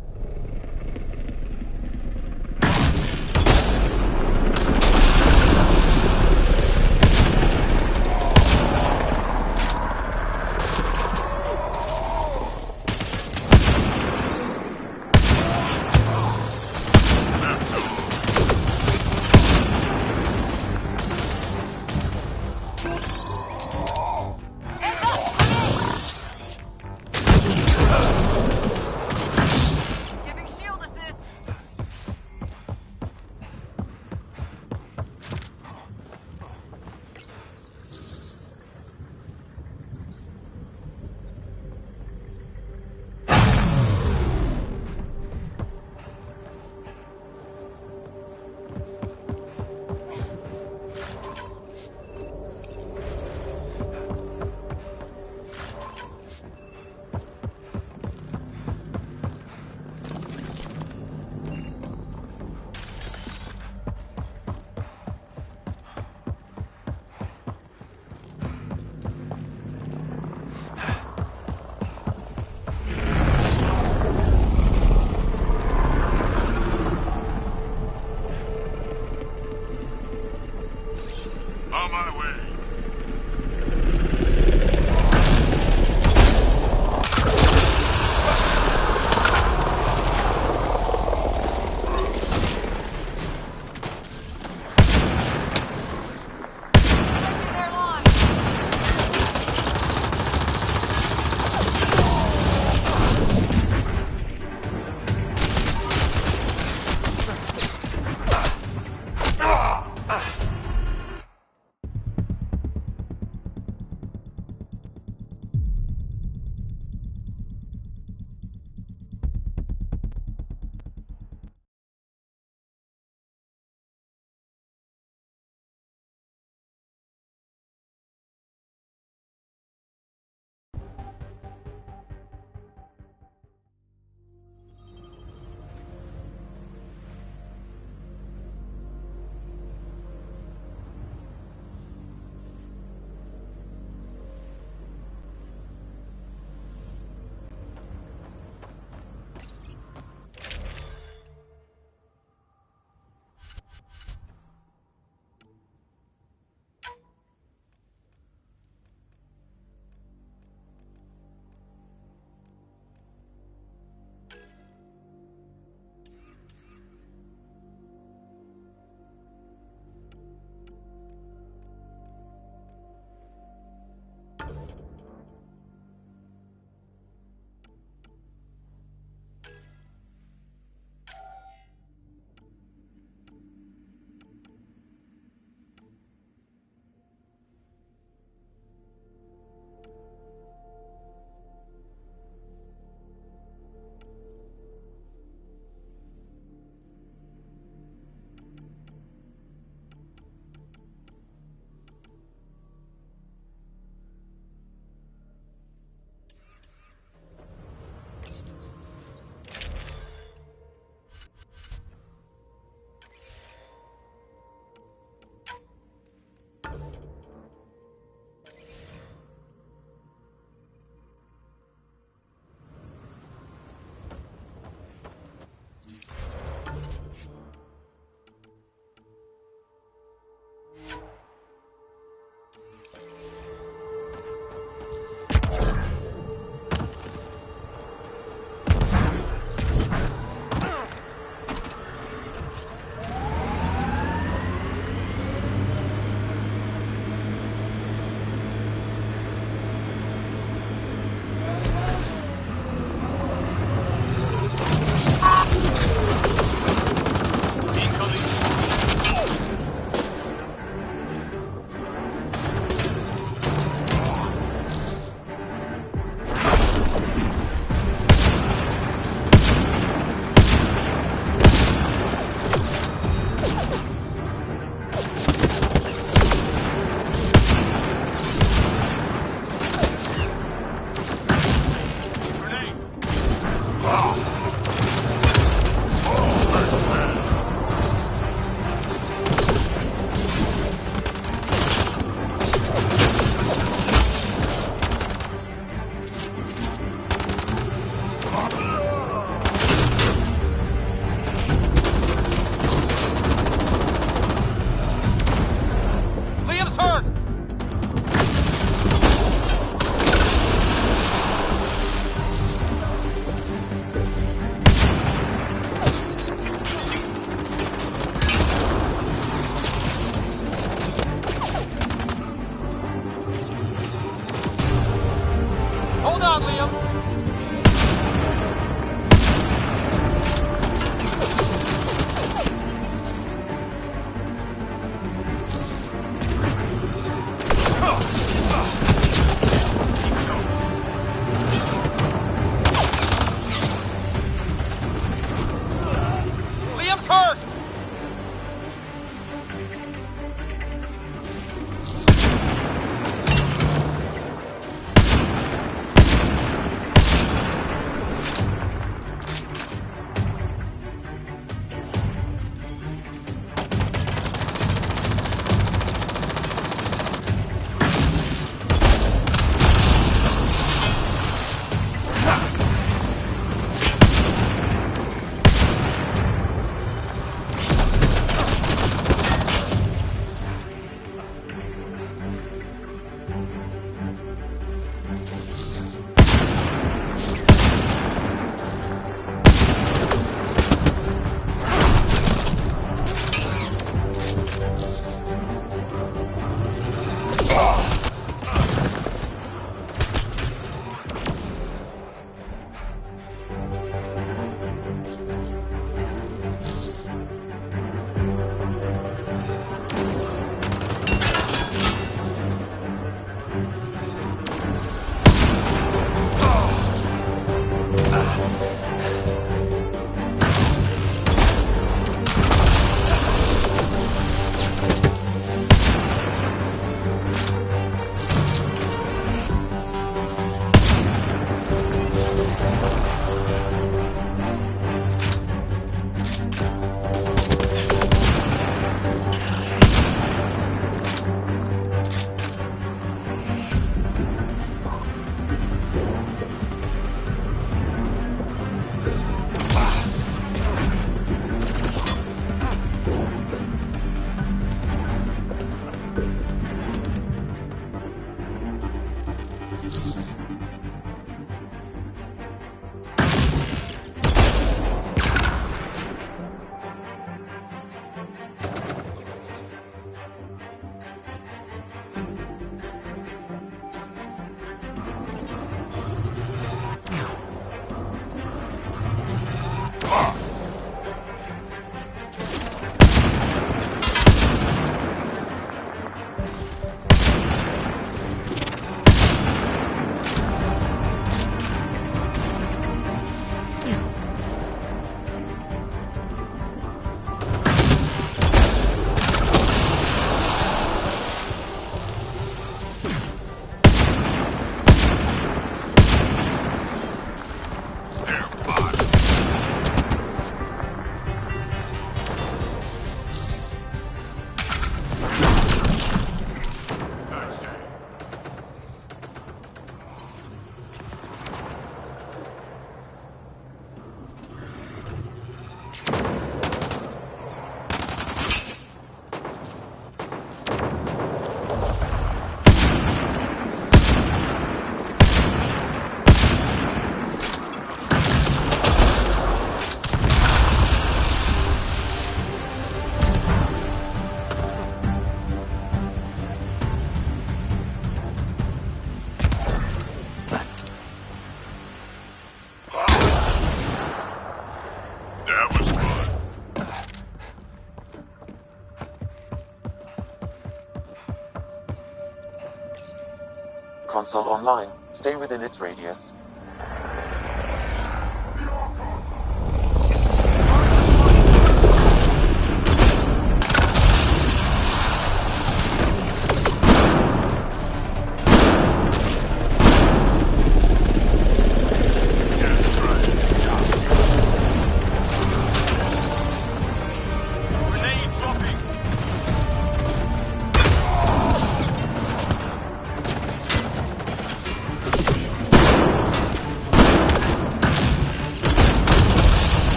console online. Stay within its radius.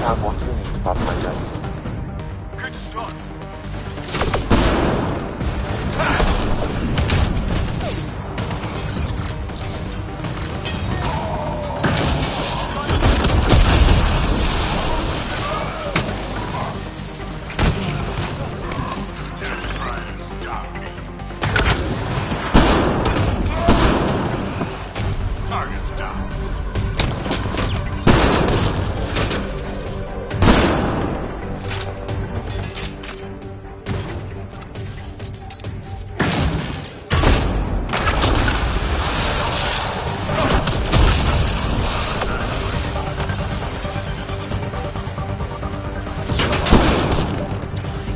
Have what you need, Pathfinder. Good shot. Target down.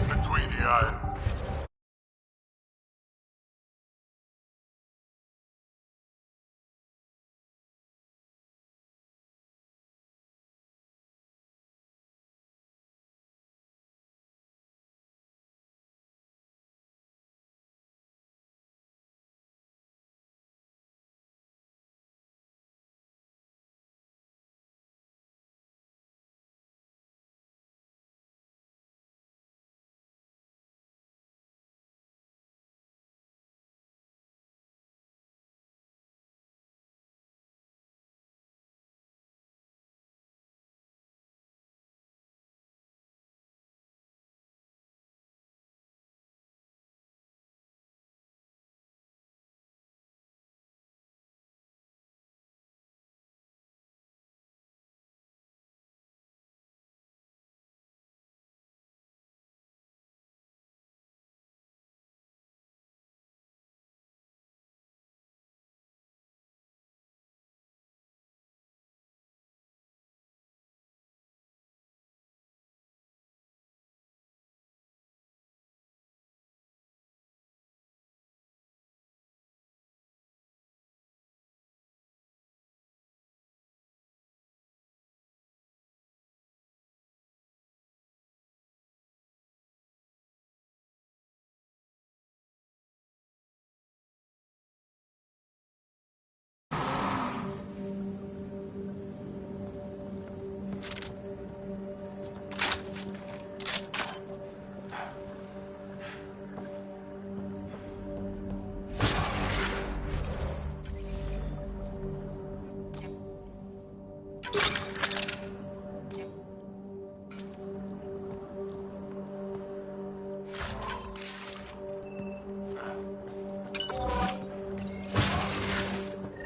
Between the eyes.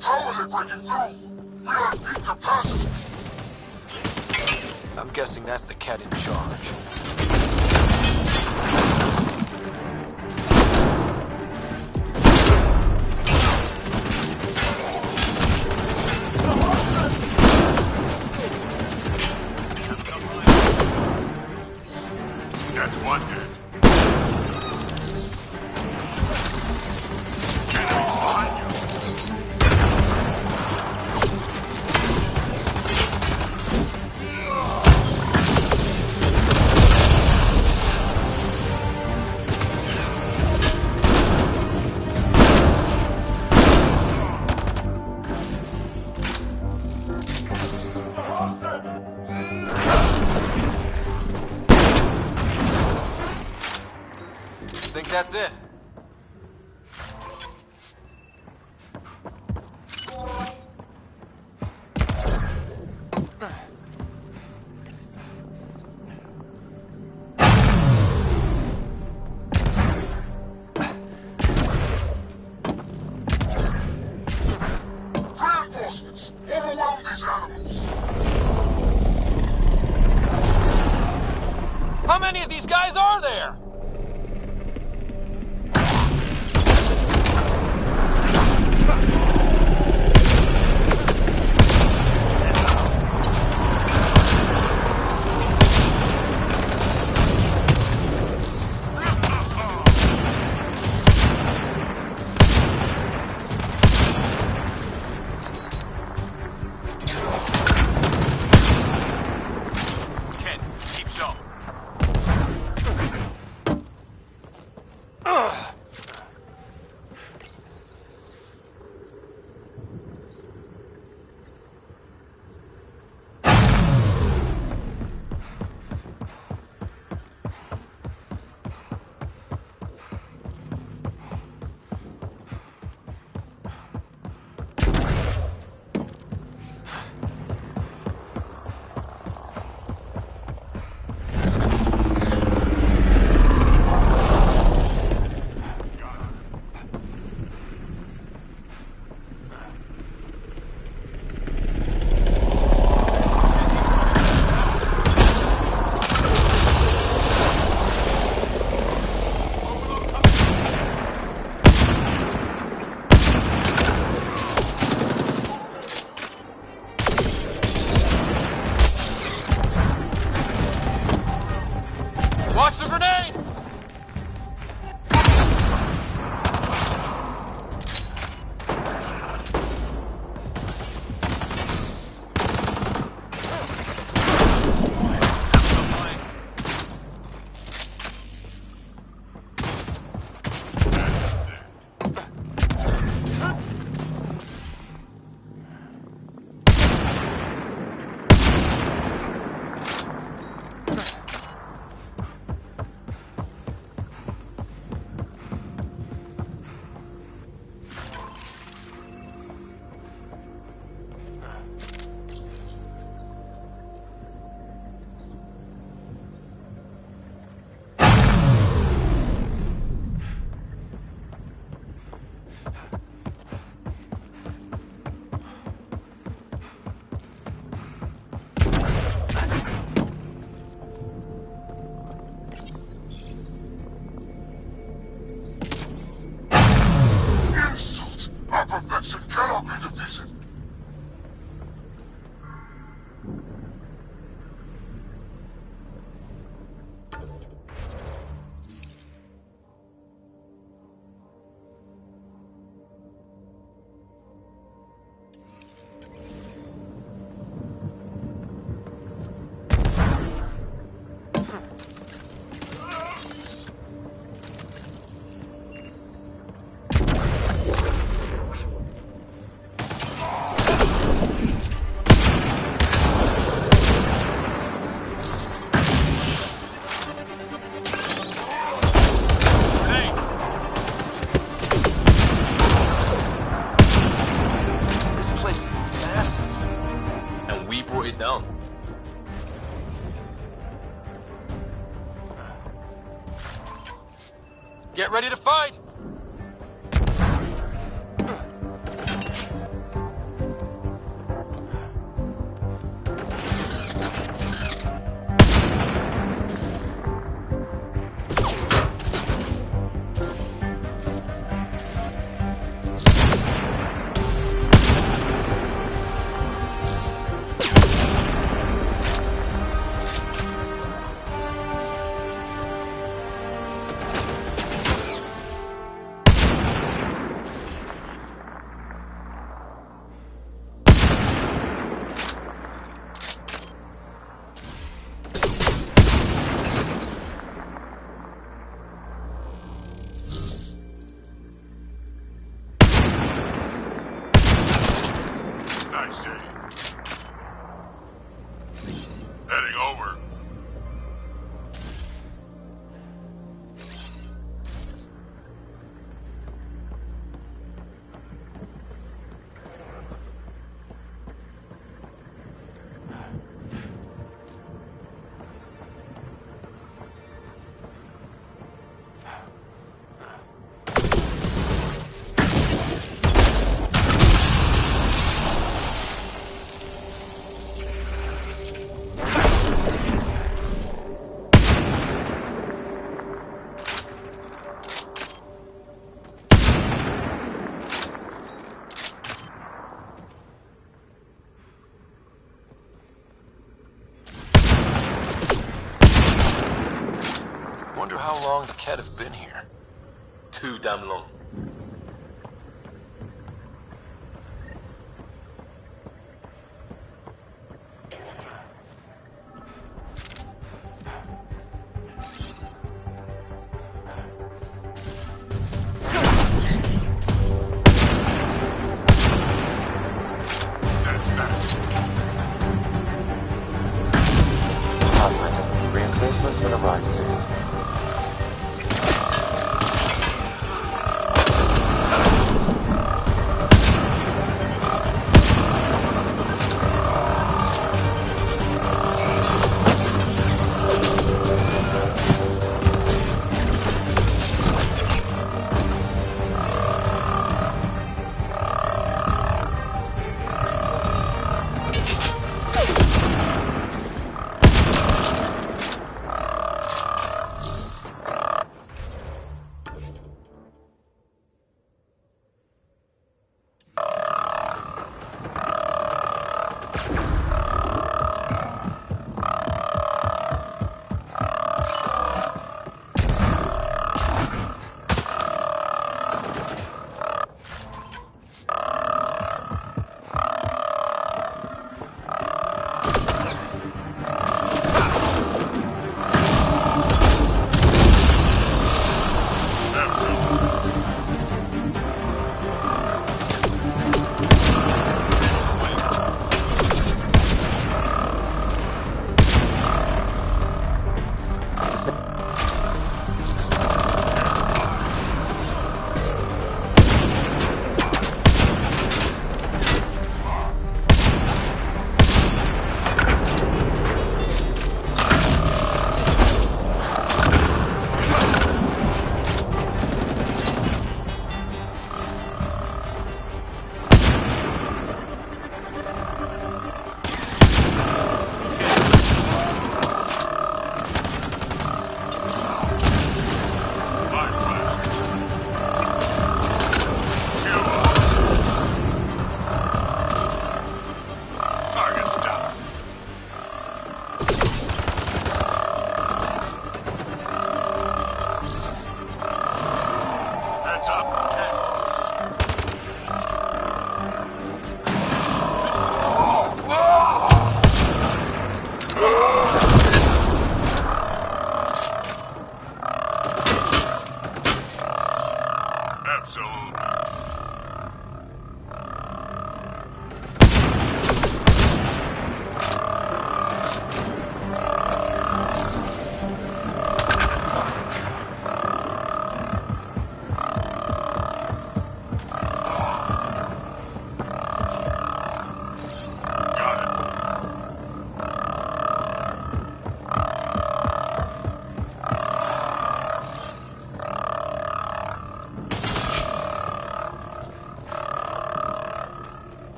How is it breaking through? We are at peak capacity. I'm guessing that's the cat in charge. That's one hit. Think that's it? Watch the grenade! Our perfection cannot be defeated. Down. Get ready to fight! Heading over. Wonder how long the Ket have been here. Too damn long.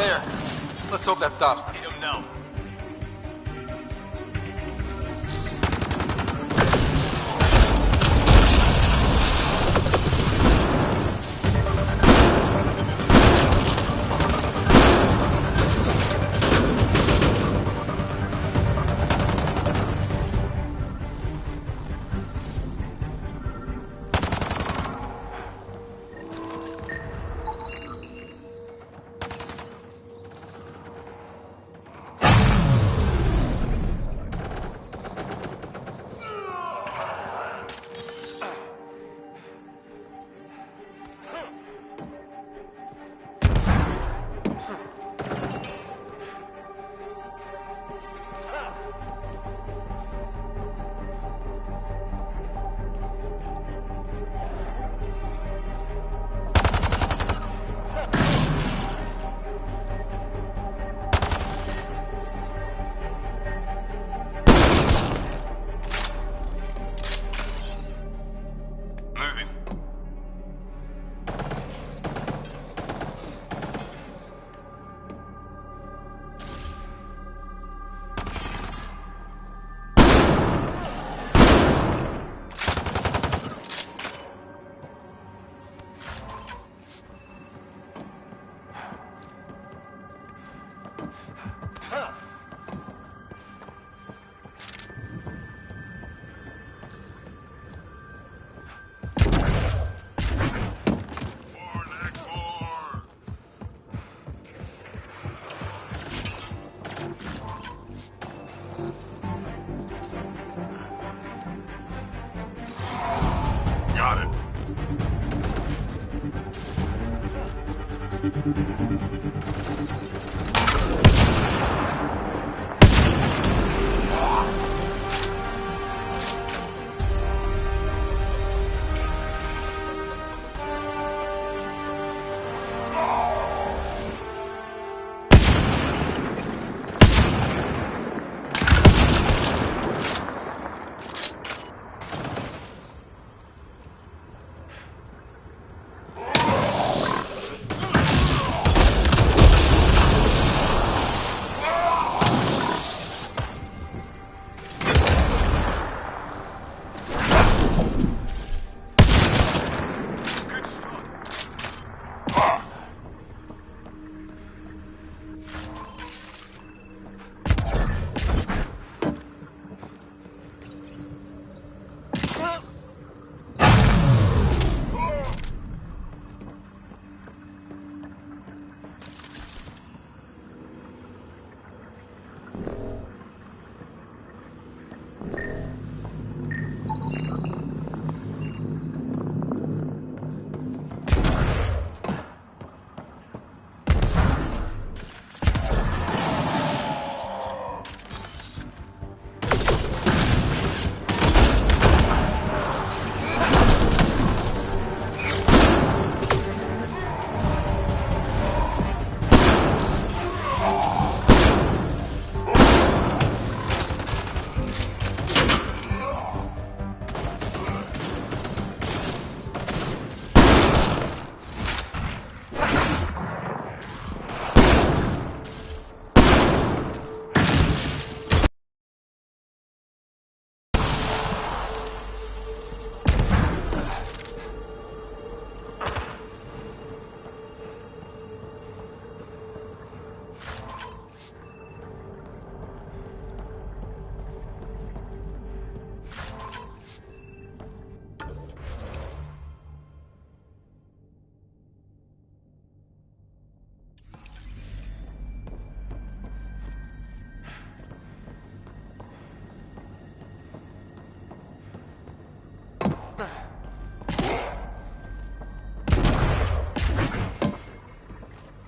There. Let's hope that stops them. No. Got it.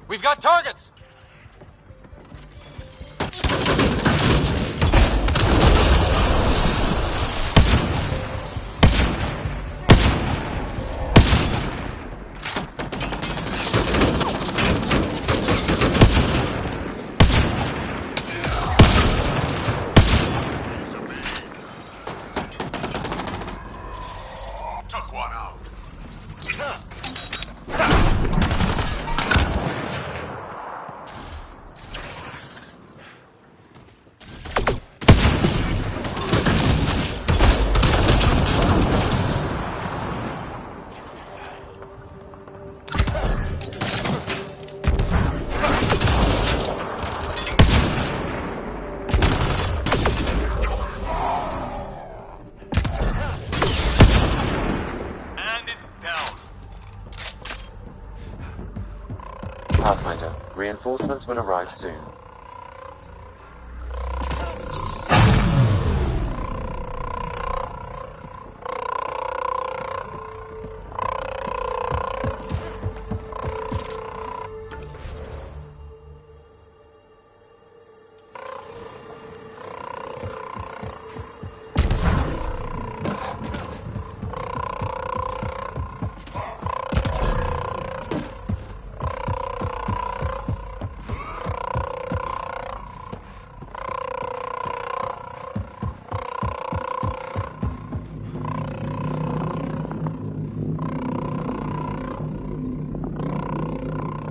We've got targets! Took one out. Pathfinder. Reinforcements will arrive soon.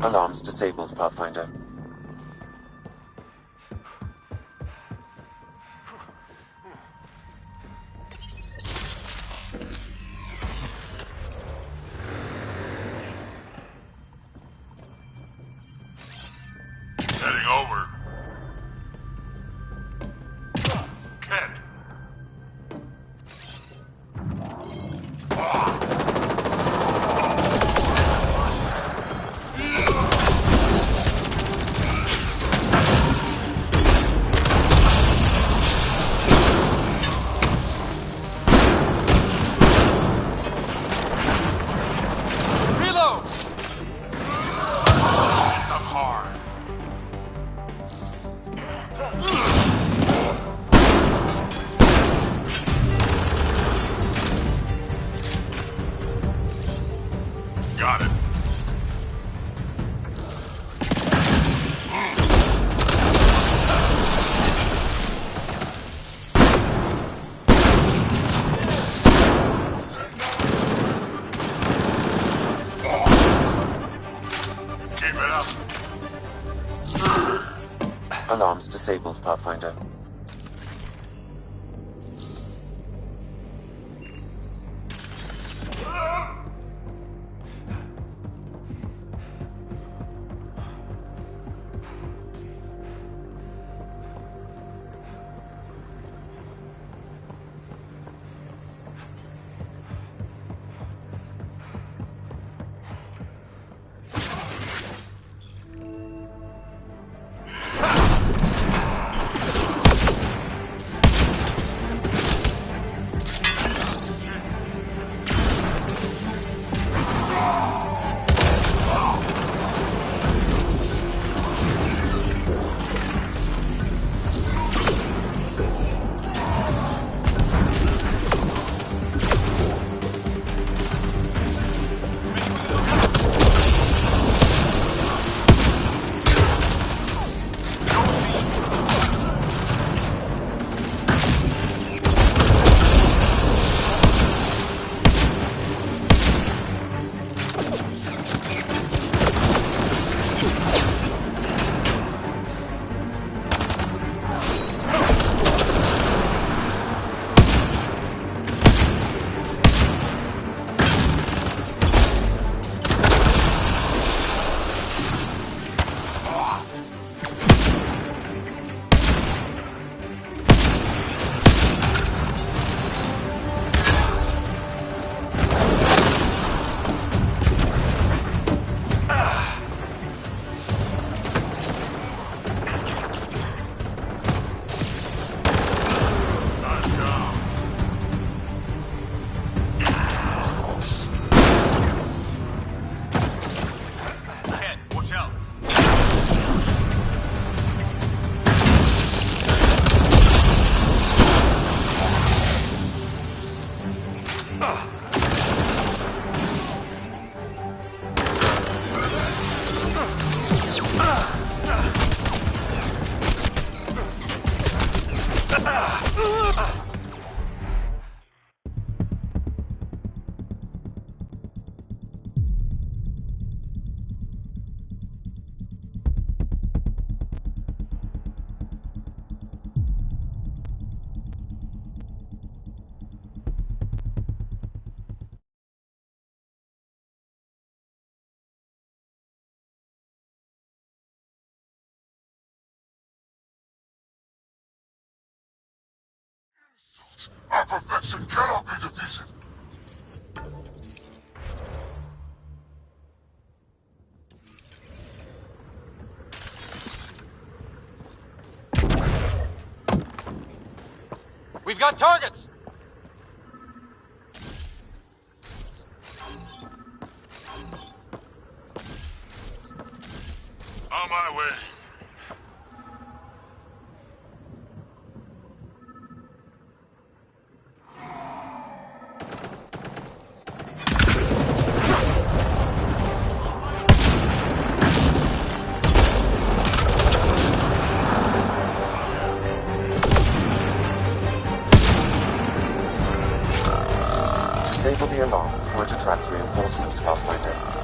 Alarms disabled, Pathfinder. Heading over. Kent. Reload! The car. Got it. Keep it up. Alarms disabled, Pathfinder. Our perfection cannot be defeated. got targets! On my way. Disable the alarm before it attracts reinforcements, Pathfinder.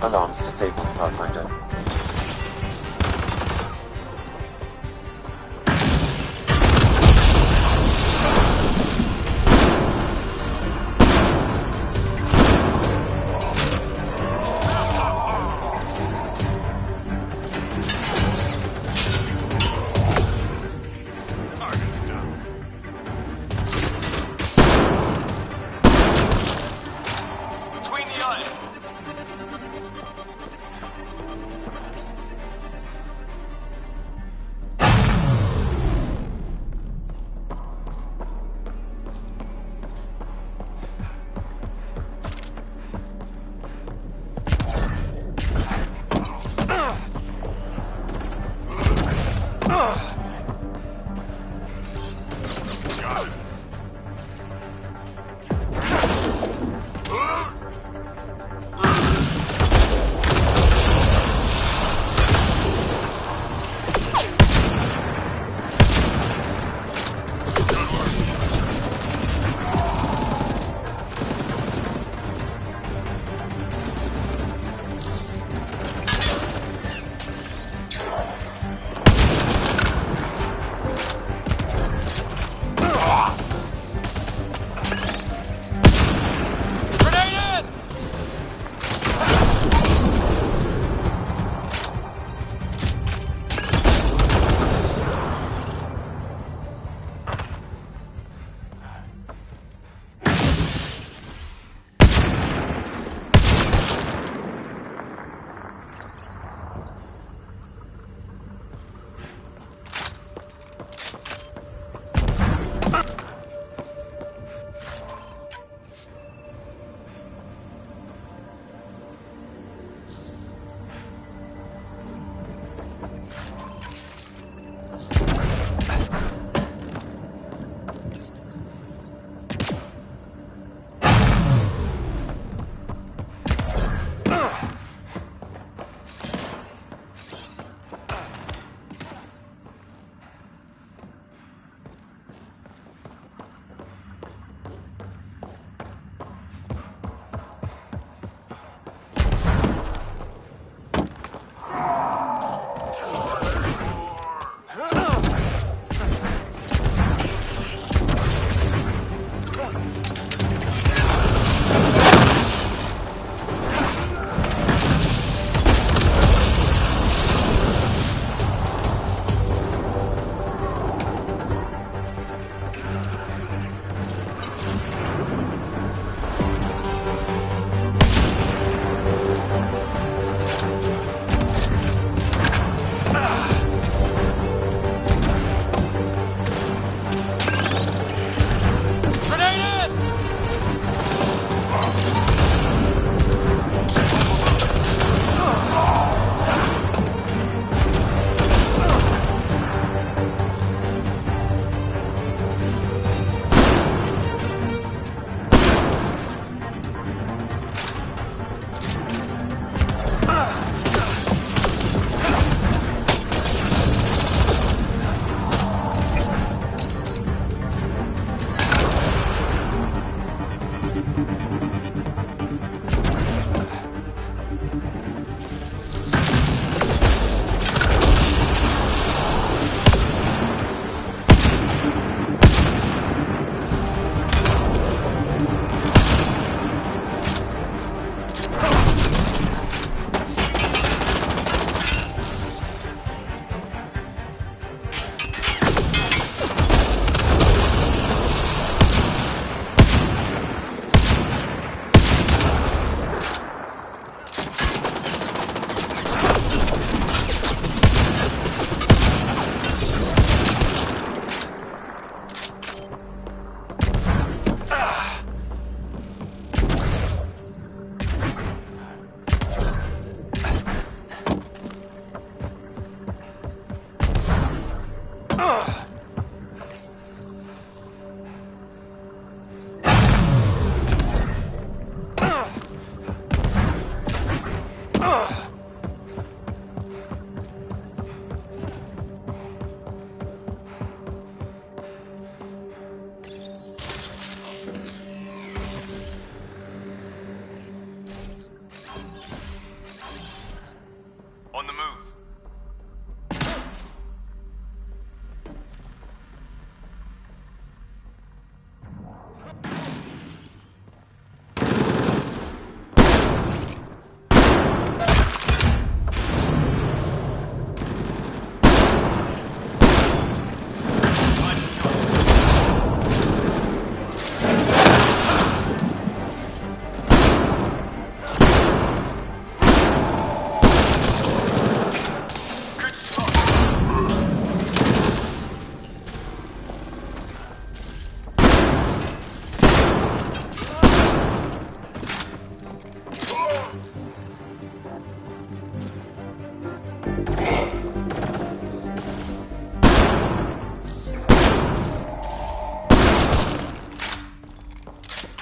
Alarms disabled, Pathfinder.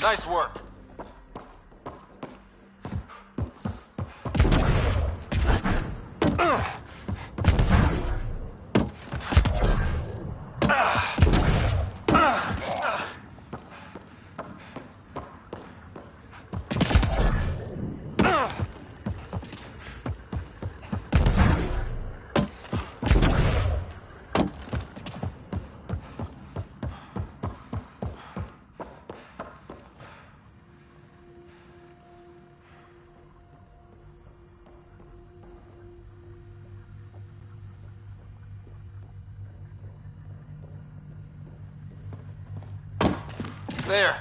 Nice work. There.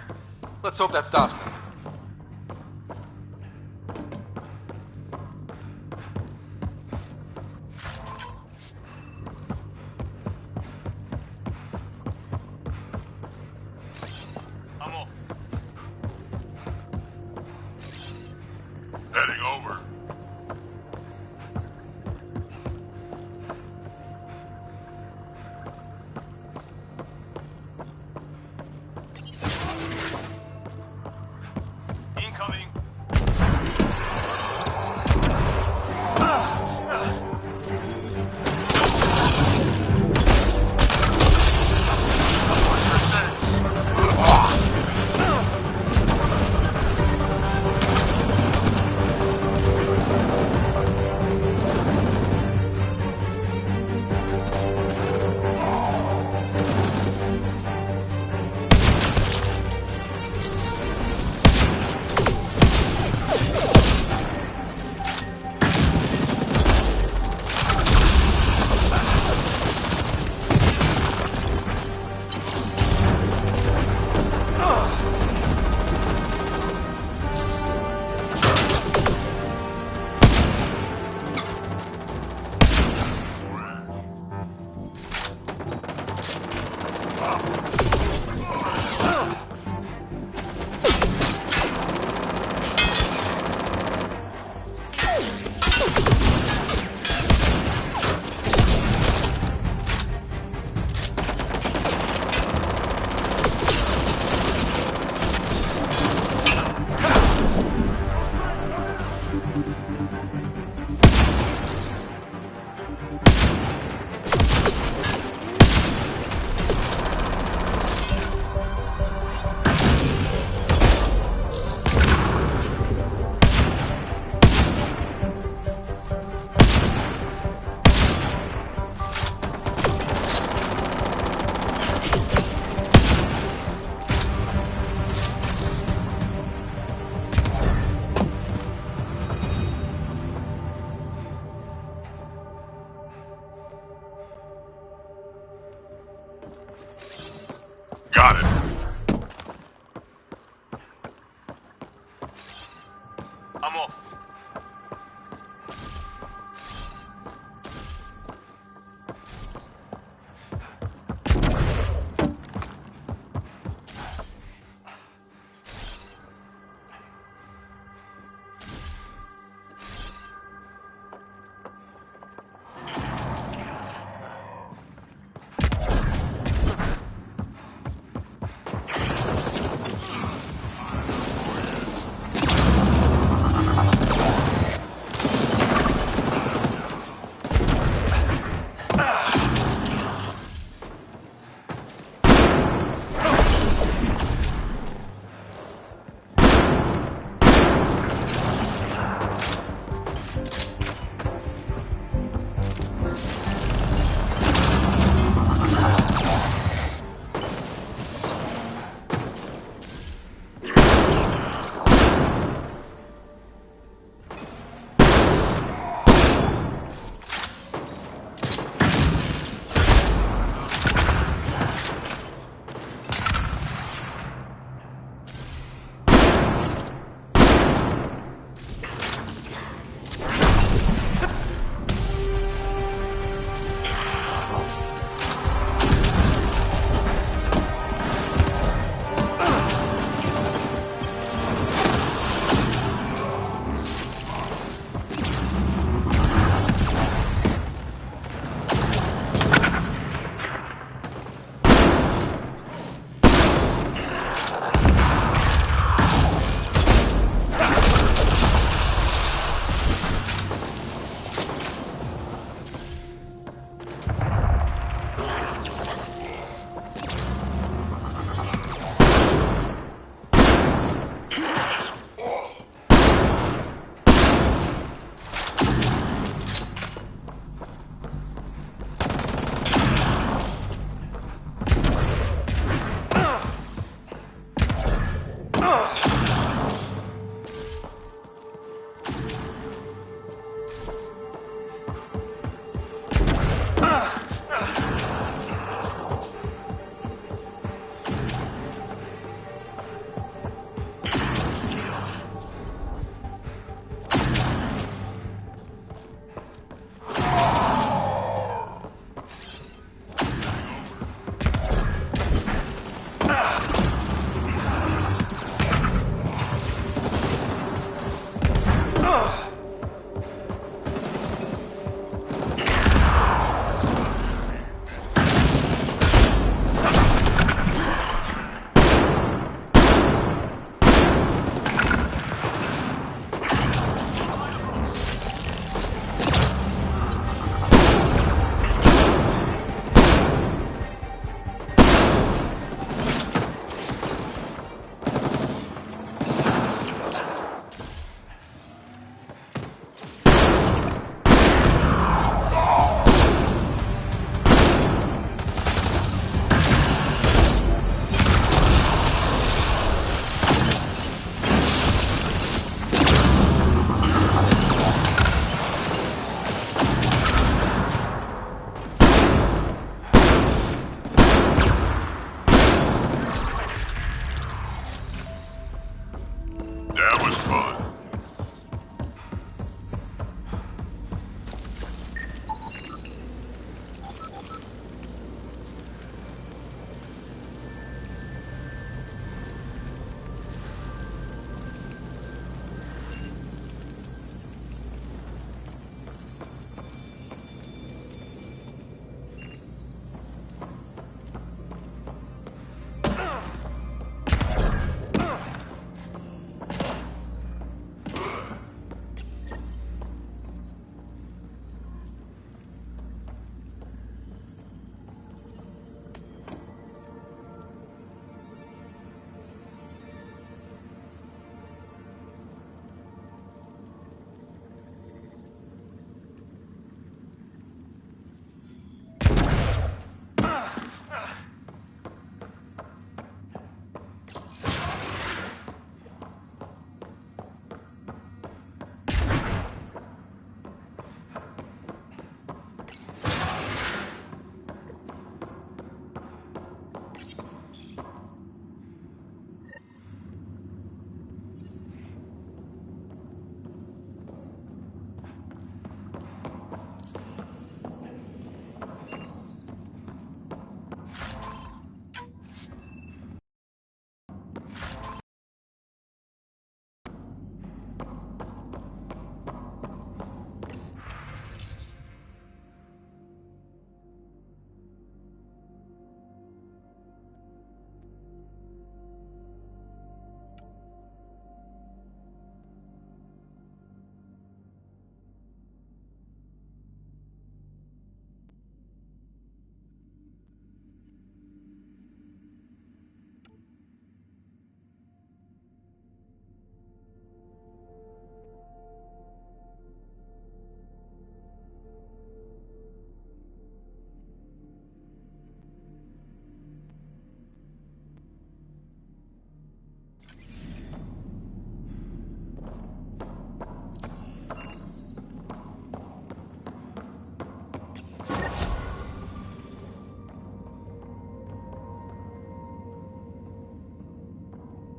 Let's hope that stops them. Heading over.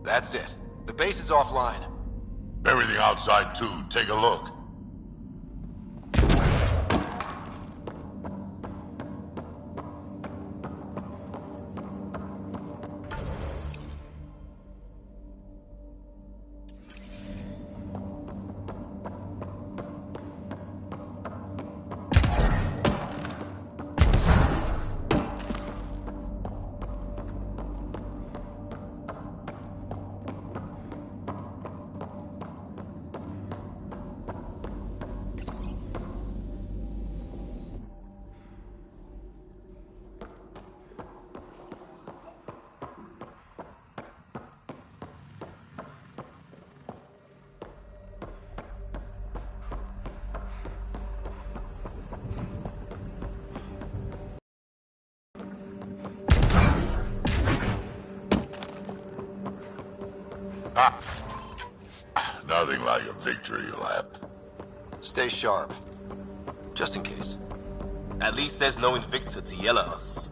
That's it. The base is offline. Everything outside too. Take a look. Ah. Nothing like a victory lap. Stay sharp. Just in case. At least there's no Invicta to yell at us.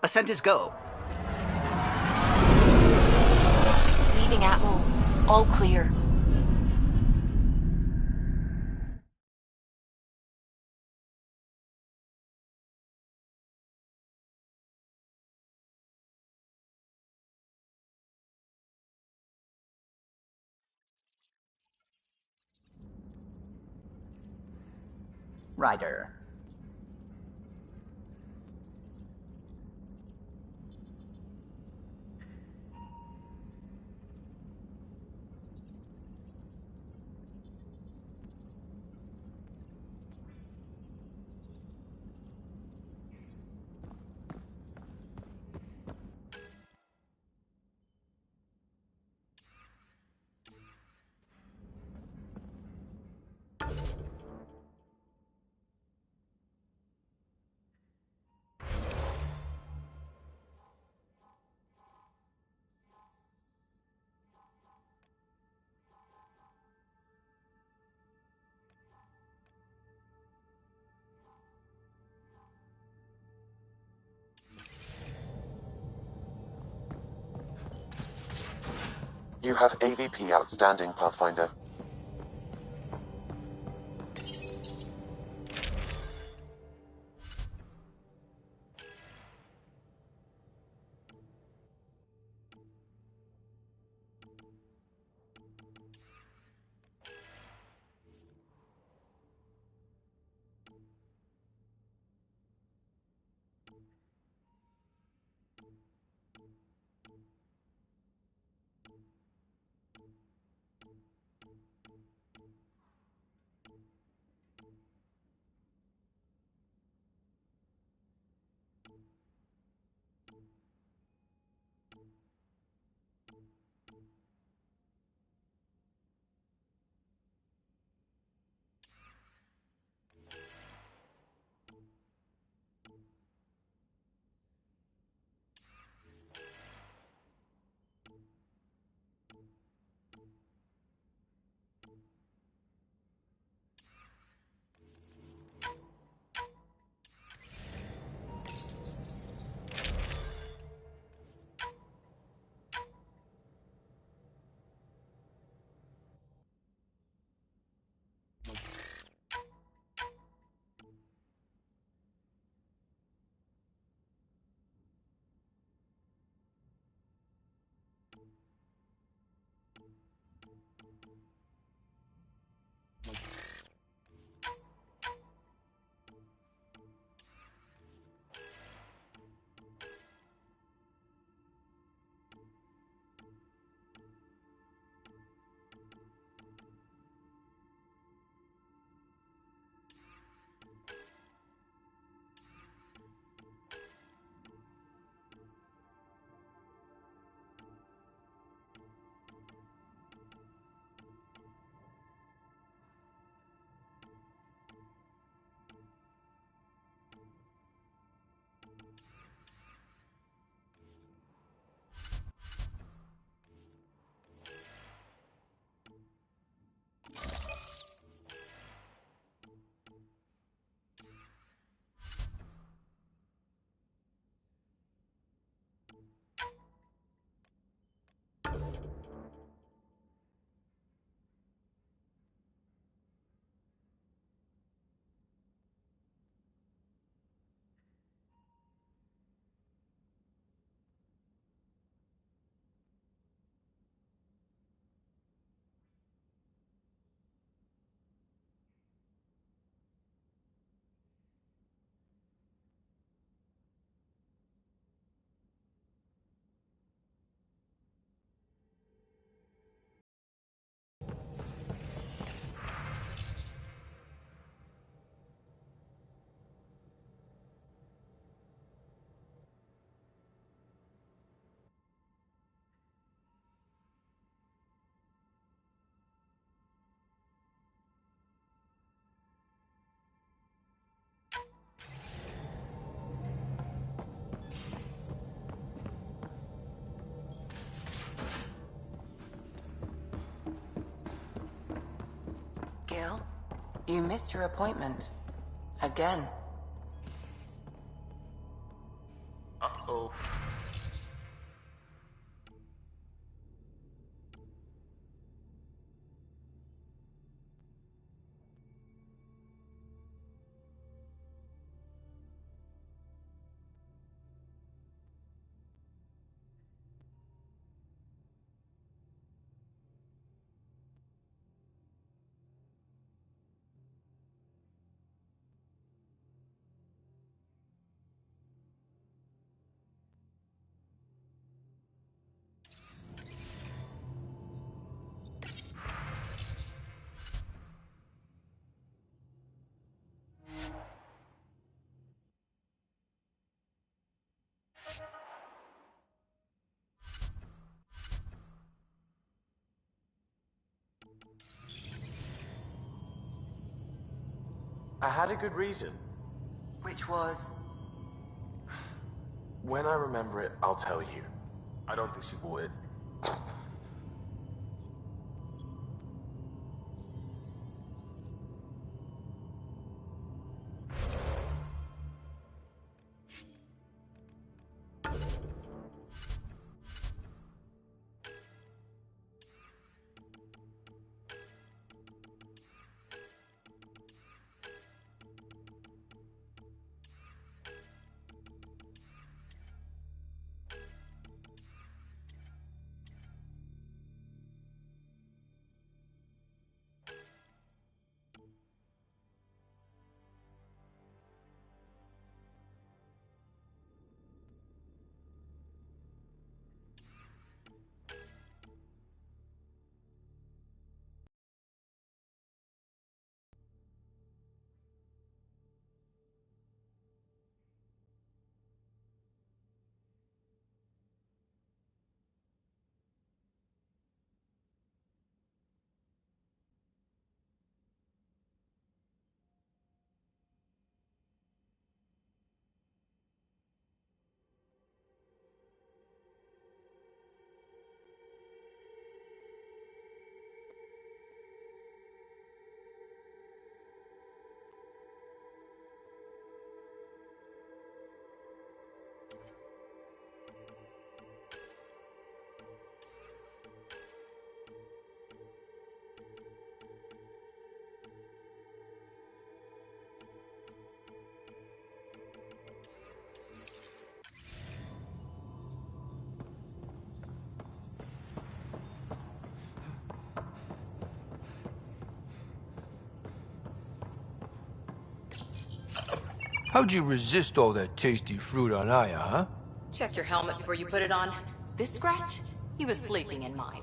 Ascent is go. Leaving Atmo. All clear. Ryder. You have AVP outstanding, Pathfinder. Gil, you missed your appointment. Again. Uh-oh. I had a good reason. Which was? When I remember it, I'll tell you. I don't think she would. How'd you resist all that tasty fruit on Aya, huh? Check your helmet before you put it on. This scratch? He was sleeping in mine.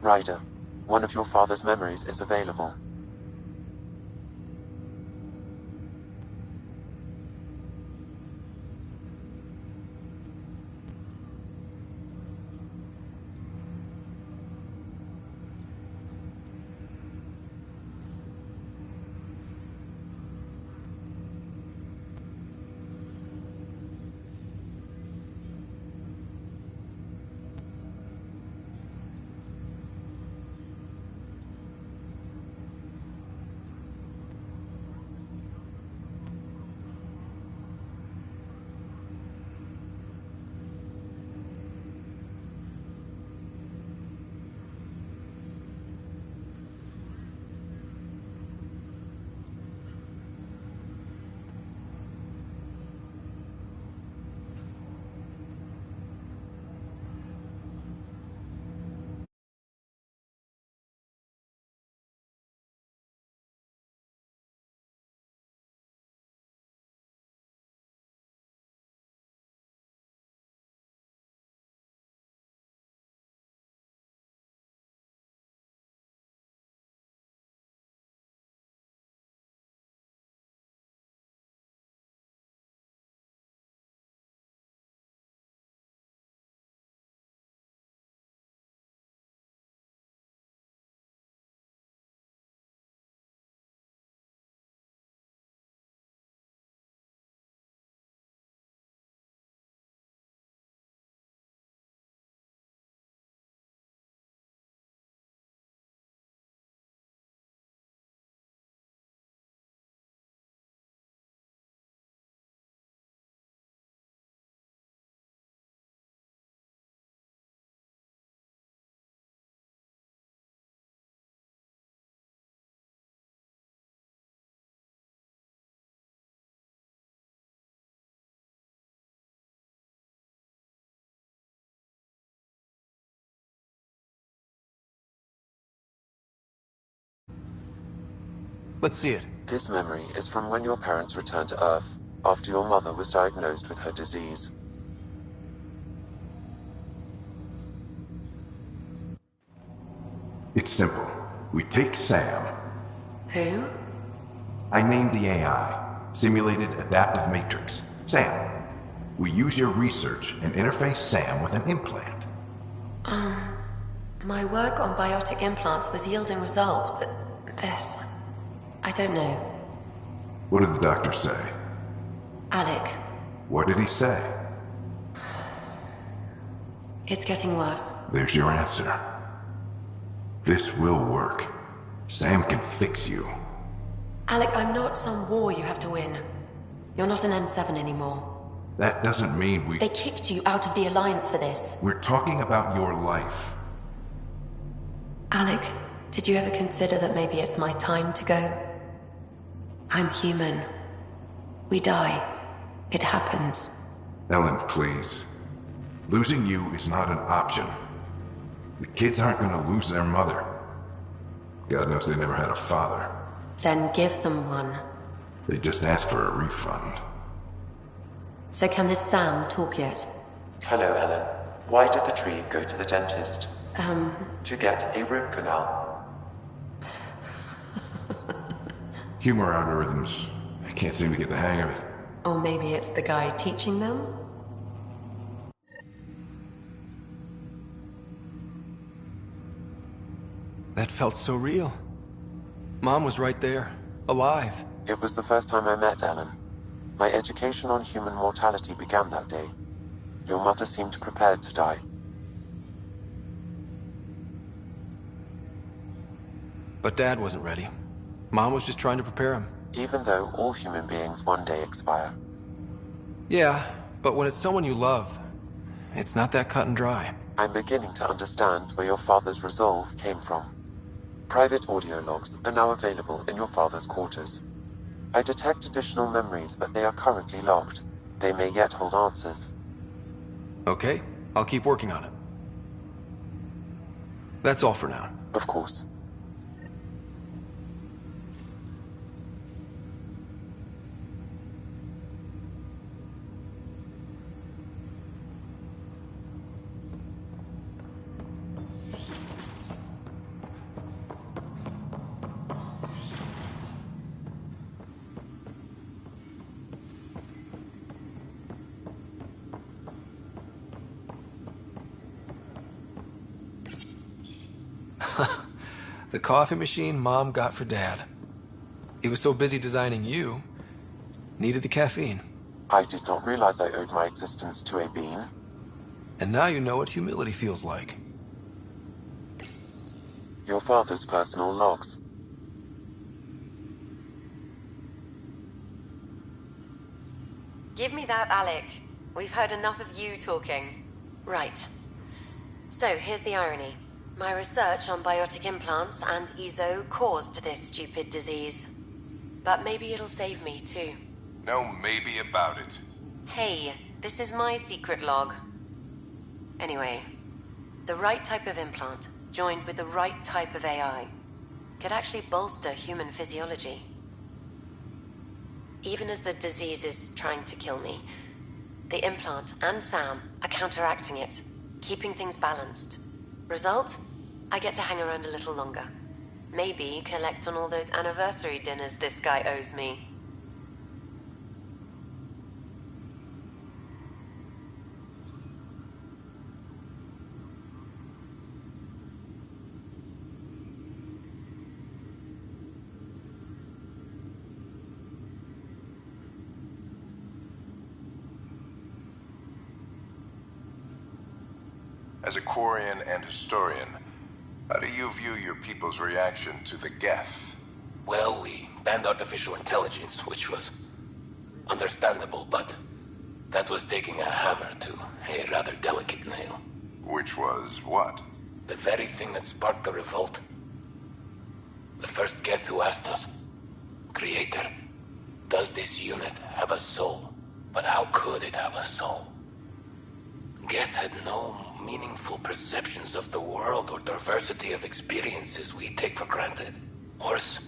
Ryder, one of your father's memories is available. Let's see it. This memory is from when your parents returned to Earth, after your mother was diagnosed with her disease. It's simple. We take Sam. Who? I named the AI, Simulated Adaptive Matrix. Sam. We use your research and interface Sam with an implant. My work on biotic implants was yielding results, but this... I don't know. What did the doctor say? Alec, What did he say? it's getting worse. There's your answer. This will work. Sam can fix you. Alec, I'm not some war you have to win. You're not an N7 anymore. That doesn't mean we... They kicked you out of the Alliance for this. We're talking about your life. Alec, did you ever consider that maybe it's my time to go? I'm human. We die. It happens. Ellen, please. Losing you is not an option. The kids aren't gonna lose their mother. God knows they never had a father. Then give them one. They just asked for a refund. So can this Sam talk yet? Hello, Ellen. Why did the tree go to the dentist? To get a root canal. Humor algorithms. I can't seem to get the hang of it. Or maybe it's the guy teaching them? That felt so real. Mom was right there, alive. It was the first time I met Ellen. My education on human mortality began that day. Your mother seemed prepared to die. But Dad wasn't ready. Mom was just trying to prepare him. Even though all human beings one day expire. Yeah, but when it's someone you love, it's not that cut and dry. I'm beginning to understand where your father's resolve came from. Private audio logs are now available in your father's quarters. I detect additional memories, but they are currently locked. They may yet hold answers. Okay, I'll keep working on it. That's all for now. Of course. The coffee machine Mom got for Dad. He was so busy designing you, needed the caffeine. I did not realize I owed my existence to a bean. And now you know what humility feels like. Your father's personal logs. Give me that, Alec. We've heard enough of you talking. Right. So, here's the irony. My research on biotic implants and EZO caused this stupid disease. But maybe it'll save me, too. No maybe about it. Hey, this is my secret log. Anyway, the right type of implant, joined with the right type of AI, could actually bolster human physiology. Even as the disease is trying to kill me, the implant and Sam are counteracting it, keeping things balanced. Result? I get to hang around a little longer. Maybe collect on all those anniversary dinners this guy owes me. As a Quarian and historian, how do you view your people's reaction to the Geth? Well, we banned artificial intelligence, which was understandable, but that was taking a hammer to a rather delicate nail. Which was what? The very thing that sparked the revolt. The first Geth who asked us, Creator, does this unit have a soul? But how could it have a soul? Geth had no meaningful perceptions of the world or diversity of experiences we take for granted. Worse,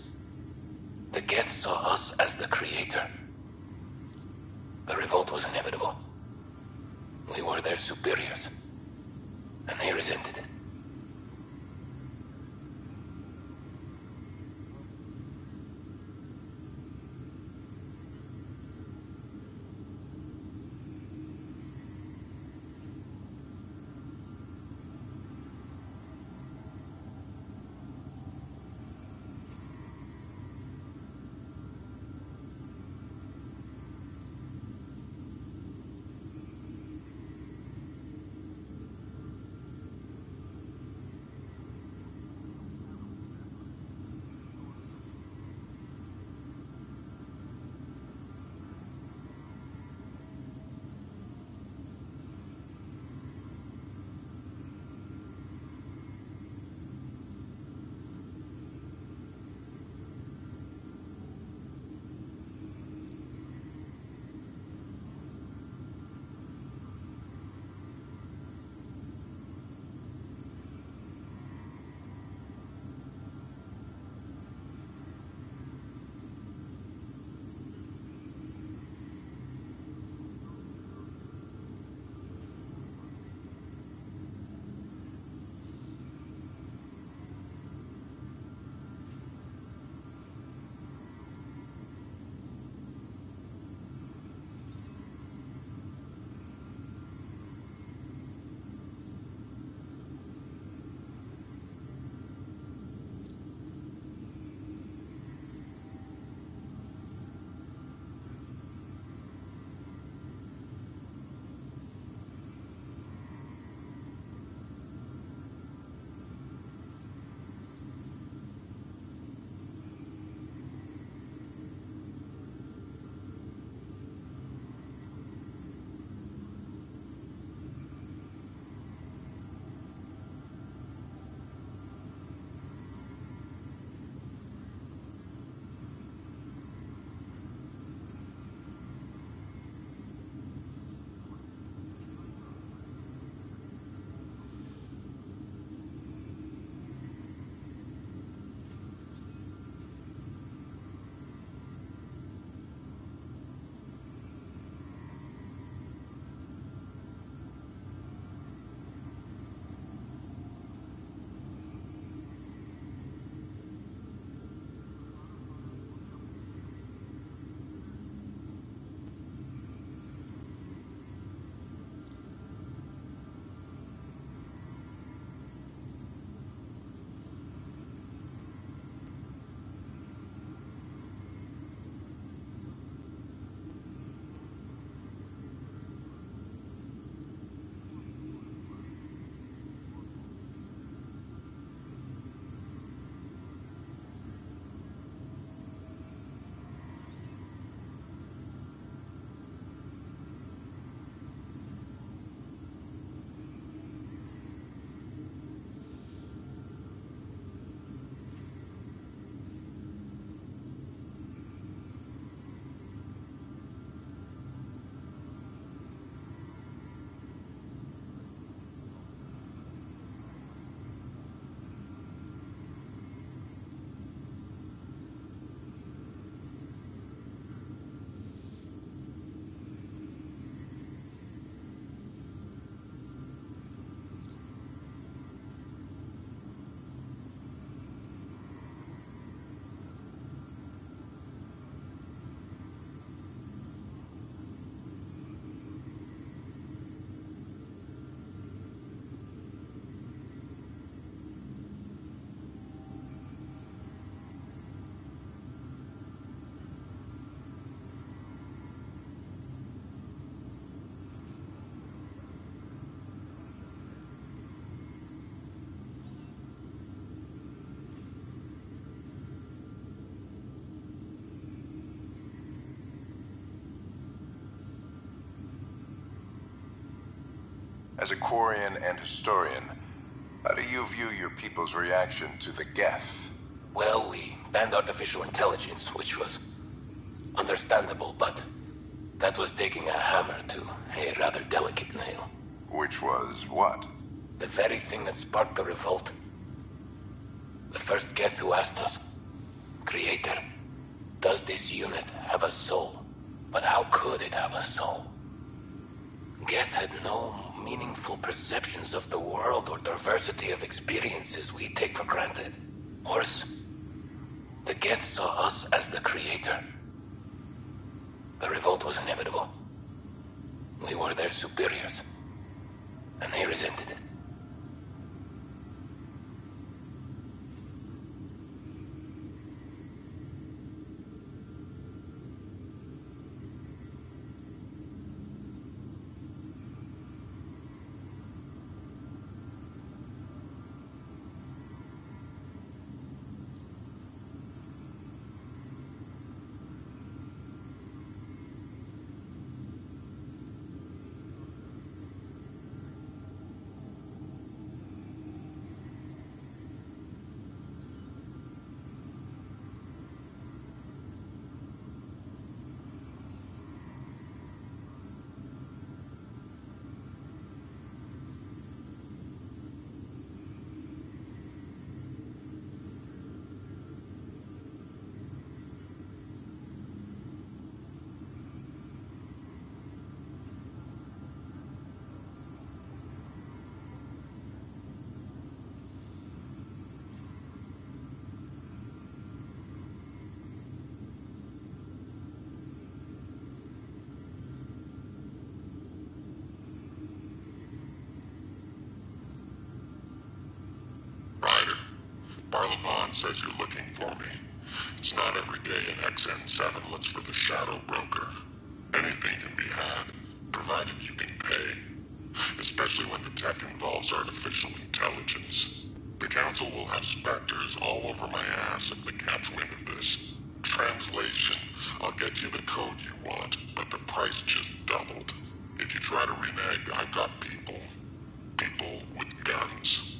the Geth saw us as the Creator. The revolt was inevitable. We were their superiors, and they resented it. As a Quarian and historian, how do you view your people's reaction to the Geth? Well, we banned artificial intelligence, which was understandable, but that was taking a hammer to a rather delicate nail. Which was what? The very thing that sparked the revolt. The first Geth who asked us, Creator, does this unit have a soul? But how could it have a soul? Geth had no meaningful perceptions of the world or diversity of experiences we take for granted. Worse, the Geth saw us as the Creator. The revolt was inevitable. We were their superiors, and they resented it. Barlevon says you're looking for me. It's not every day an XN7 looks for the Shadow Broker. Anything can be had, provided you can pay. Especially when the tech involves artificial intelligence. The Council will have specters all over my ass if they catch wind of this. Translation, I'll get you the code you want, but the price just doubled. If you try to renege, I've got people. People with guns.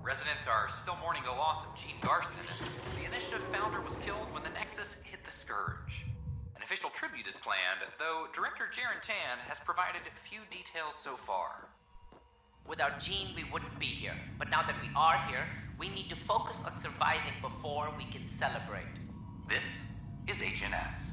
Residents are still mourning the loss of Gene Garson. The Initiative founder was killed when the Nexus hit the Scourge. An official tribute is planned, though Director Jaren Tan has provided few details so far. Without Gene, we wouldn't be here. But now that we are here, we need to focus on surviving before we can celebrate. This is HNS.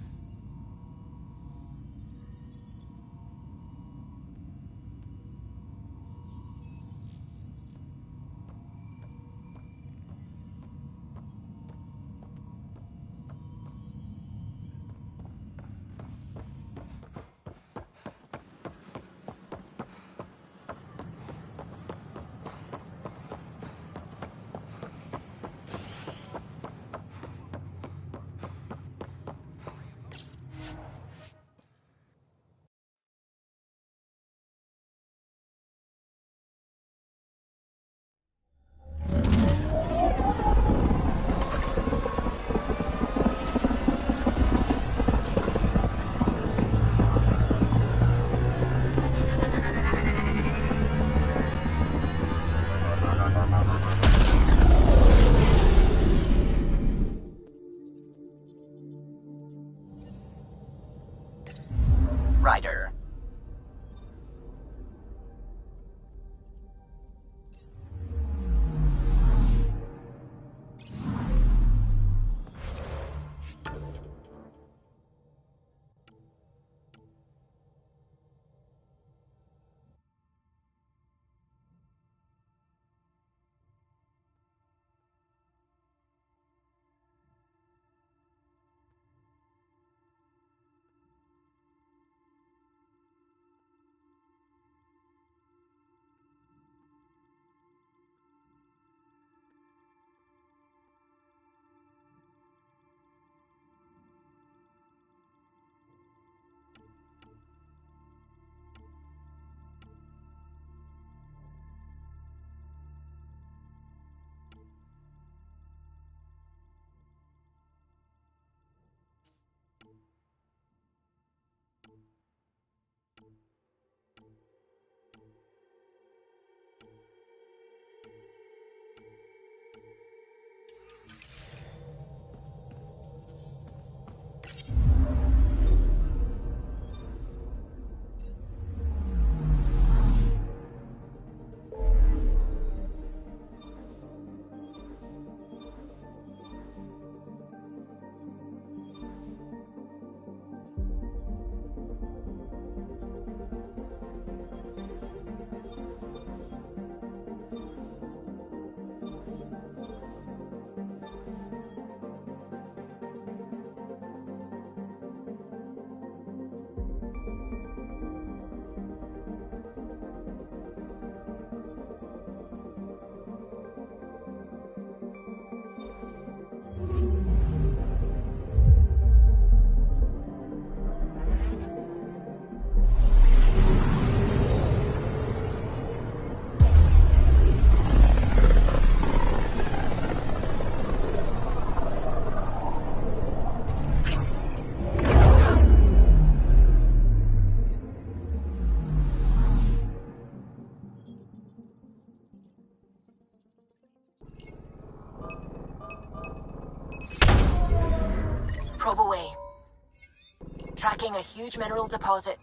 Tracking a huge mineral deposit.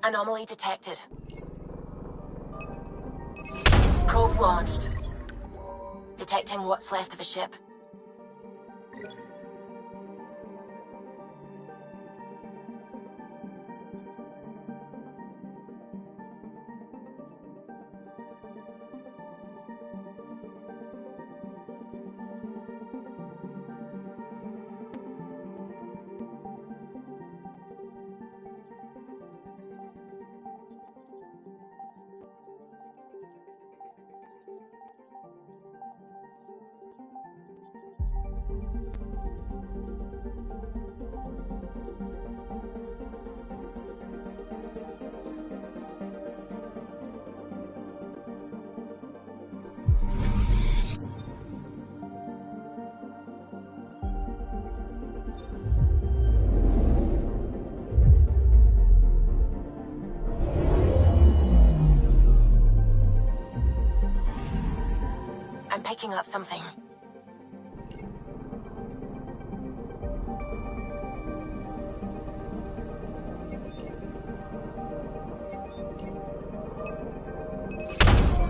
Anomaly detected. Probes launched. Detecting what's left of a ship. I'm picking up something.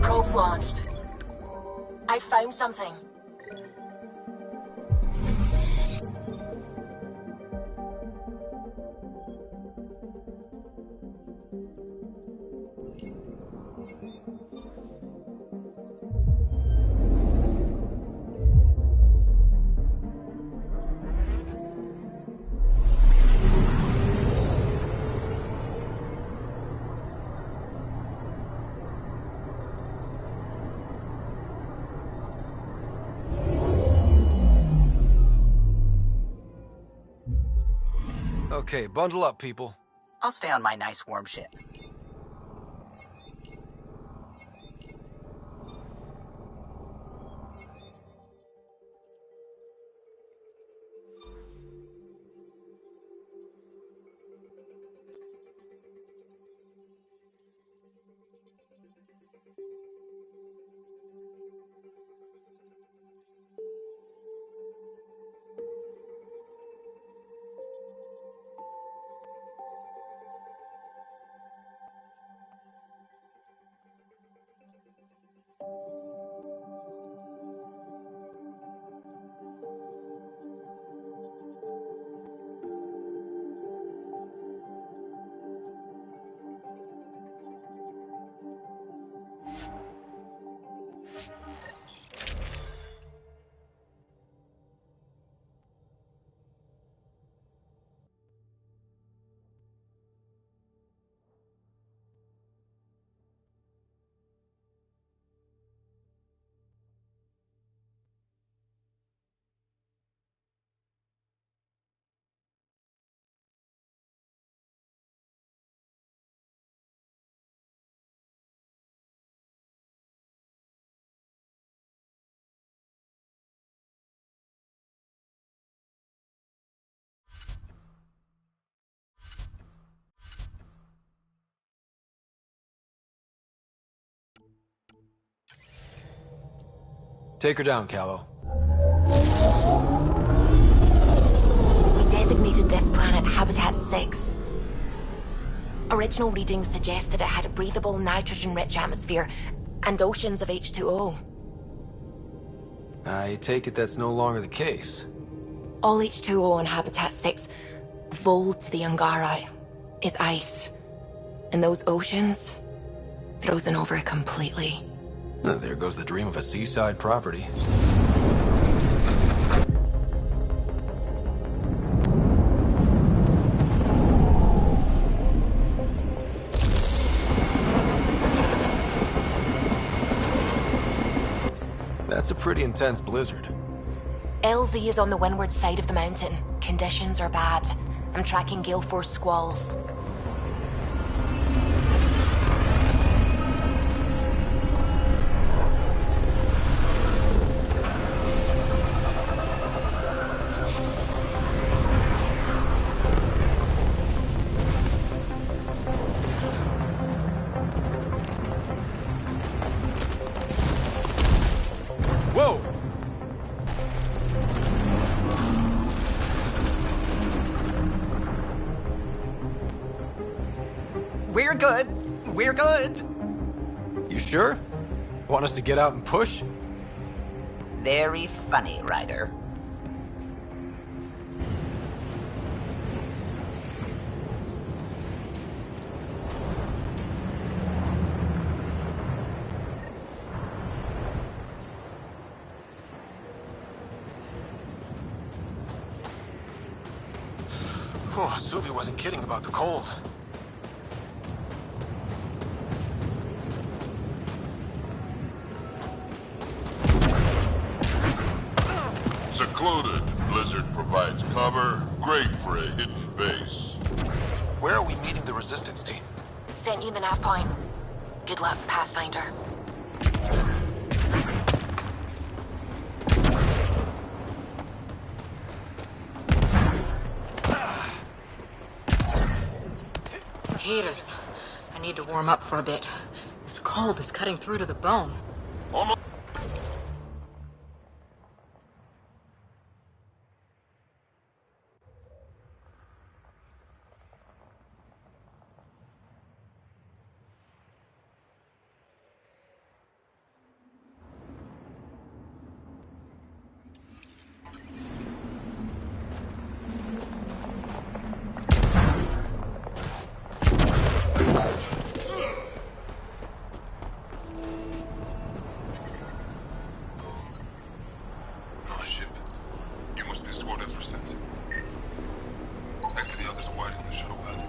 Probes launched. I found something. Okay, bundle up, people. I'll stay on my nice warm ship. Take her down, Callow. We designated this planet Habitat 6. Original readings suggest that it had a breathable, nitrogen-rich atmosphere and oceans of H2O. I take it that's no longer the case. All H2O on Habitat 6, vol to the Angara, is ice. And those oceans, frozen over completely. There goes the dream of a seaside property. That's That's a pretty intense blizzard. LZ is on the windward side of the mountain. Conditions are bad. I'm tracking gale force squalls. Whoa! We're good. We're good. You sure? Want us to get out and push? Very funny, Ryder. Oh, Subi wasn't kidding about the cold. Secluded. Blizzard provides cover. Great for a hidden base. Where are we meeting the resistance team? Sent you the nav point. Good luck, Pathfinder. Heaters. I need to warm up for a bit. This cold is cutting through to the bone. Our ship. You must be the squad that's sent. Back to the others waiting on the shuttle pad.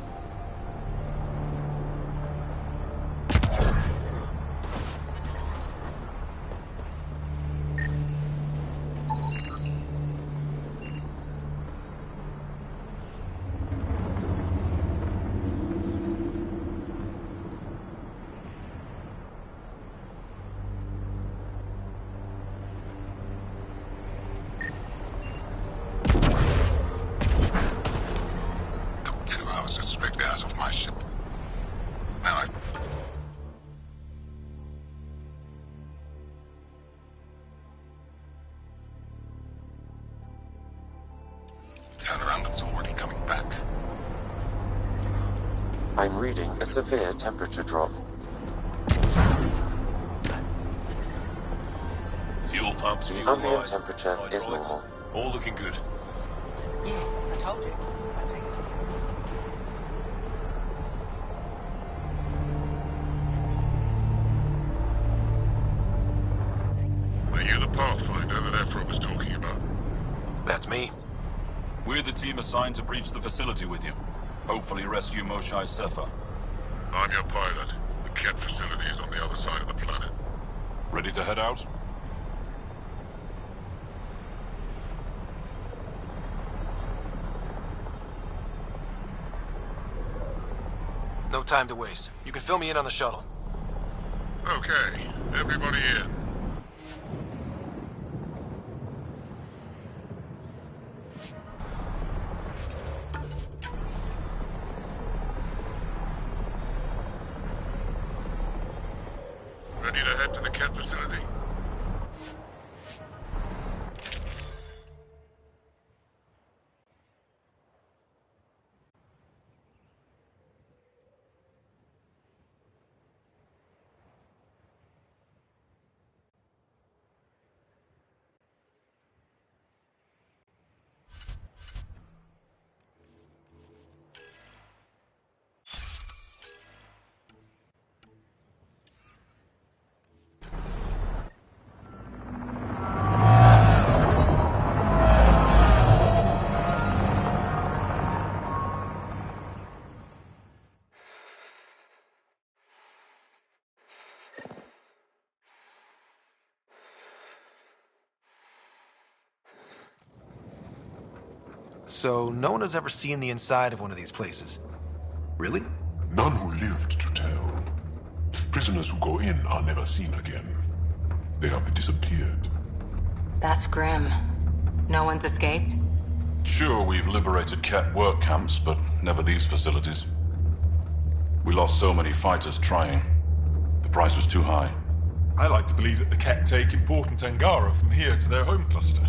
Took 2 hours to scrape the ass off my ship. Now I... Turn around, it's already coming back. I'm reading a severe temperature drop. Fuel pumps, fuel Ambient lines, temperature is hydraulics, normal. all looking good. Yeah, I told you. Are you the Pathfinder that Ephra was talking about? That's me. We're the team assigned to breach the facility with you. Hopefully rescue Moshae Sefa. I'm your pilot. The Ket facility is on the other side of the planet. Ready to head out? No time to waste. You can fill me in on the shuttle. Okay, everybody in. Ready to head to the Ket facility? So no one has ever seen the inside of one of these places. Really? None who lived to tell. Prisoners who go in are never seen again. They have disappeared. That's grim. No one's escaped? Sure, we've liberated Ket work camps, but never these facilities. We lost so many fighters trying. The price was too high. I like to believe that the Ket take important Angara from here to their home cluster.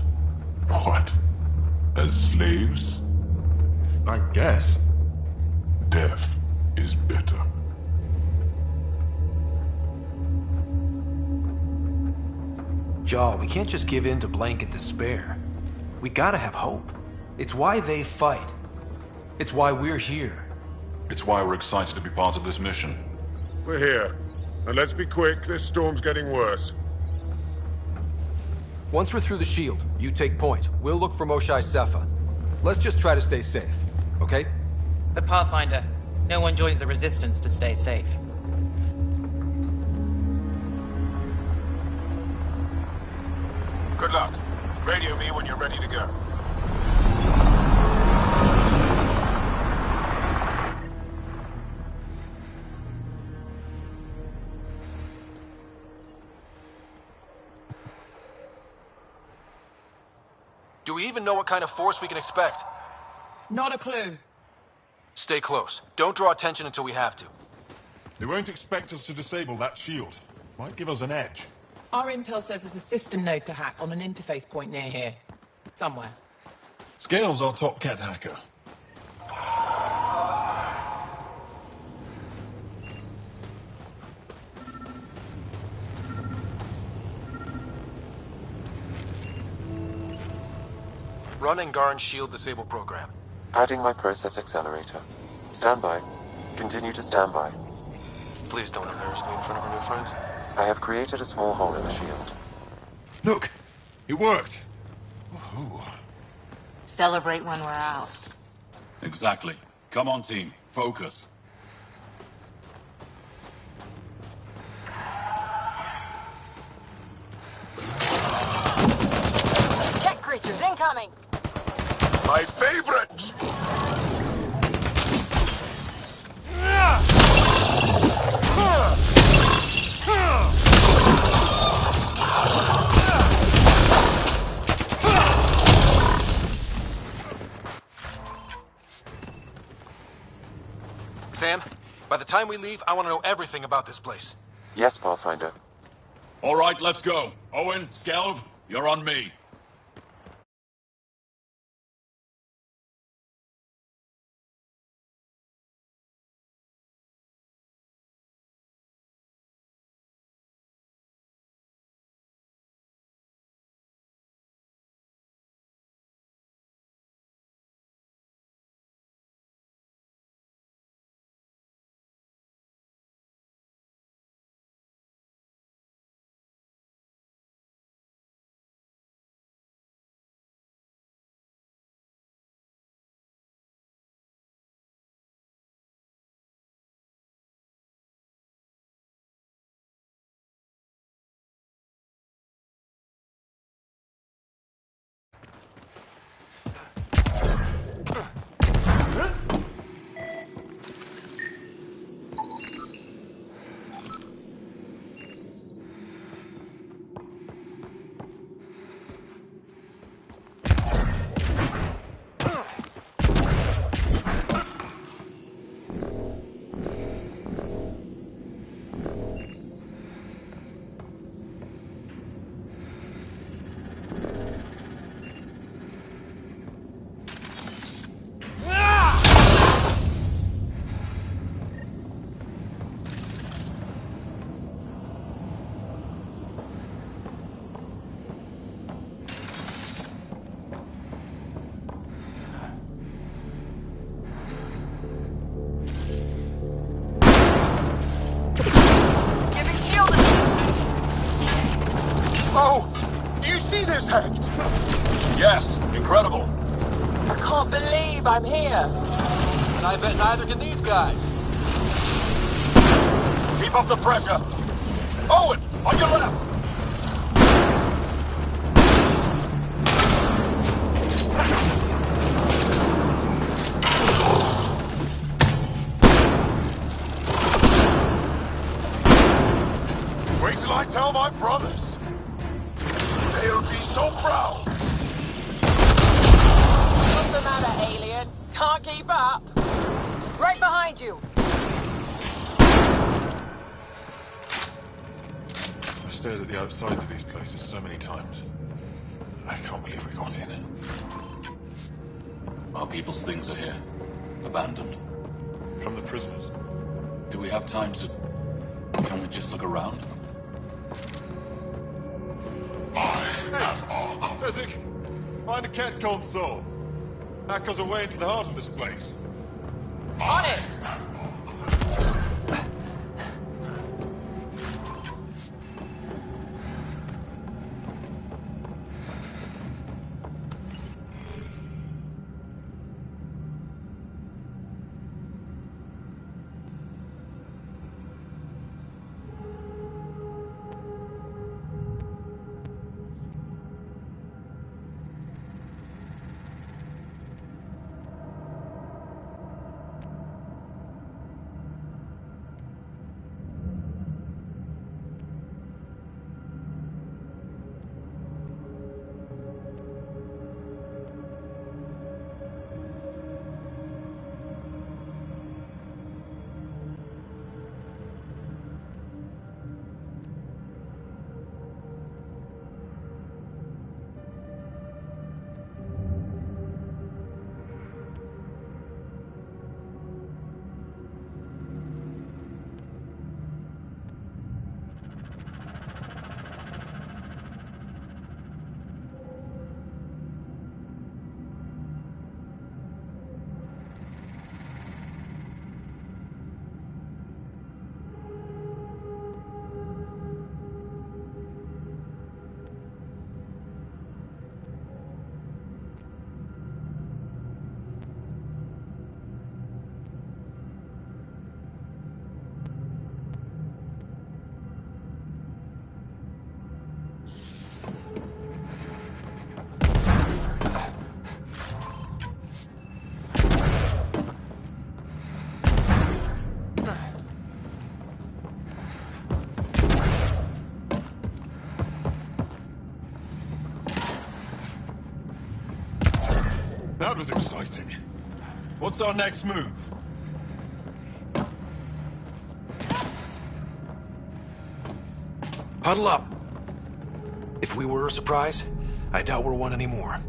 What? As slaves? I guess. Death is better. Jaw, we can't just give in to blanket despair. We gotta have hope. It's why they fight. It's why we're here. It's why we're excited to be part of this mission. We're here. And let's be quick, this storm's getting worse. Once we're through the shield, you take point. We'll look for Moshae Sepha. Let's just try to stay safe, okay? But Pathfinder, no one joins the Resistance to stay safe. Good luck. Radio me when you're ready to go. Do we even know what kind of force we can expect? Not a clue. Stay close. Don't draw attention until we have to. They won't expect us to disable that shield. Might give us an edge. Our intel says there's a system node to hack on an interface point near here. Somewhere. Scale's our top Ket hacker. Run Angaran shield disable program. Adding my process accelerator. Stand by. Continue to stand by. Please don't embarrass me in front of our new friends. I have created a small hole in the shield. Look! It worked! Woohoo. Celebrate when we're out. Exactly. Come on, team. Focus. Ket creatures incoming! My favorite! Sam, by the time we leave, I want to know everything about this place. Yes, Pathfinder. All right, let's go. Owen, Skelv, you're on me. Oh! Do you see this, Hect? Yes, incredible. I can't believe I'm here. And I bet neither can these guys. Keep up the pressure. Owen, on your left. my brothers. They'll be so proud. What's the matter, alien? Can't keep up? Right behind you! I've stared at the outsides of these places so many times. I can't believe we got in. Our people's things are here. Abandoned. From the prisoners. Do we have time to... Can we just look around? Hey! Sezik! Find a cat console. Hack us away into the heart of this place. On it! That was exciting. What's our next move? Huddle up. If we were a surprise, I doubt we're one anymore.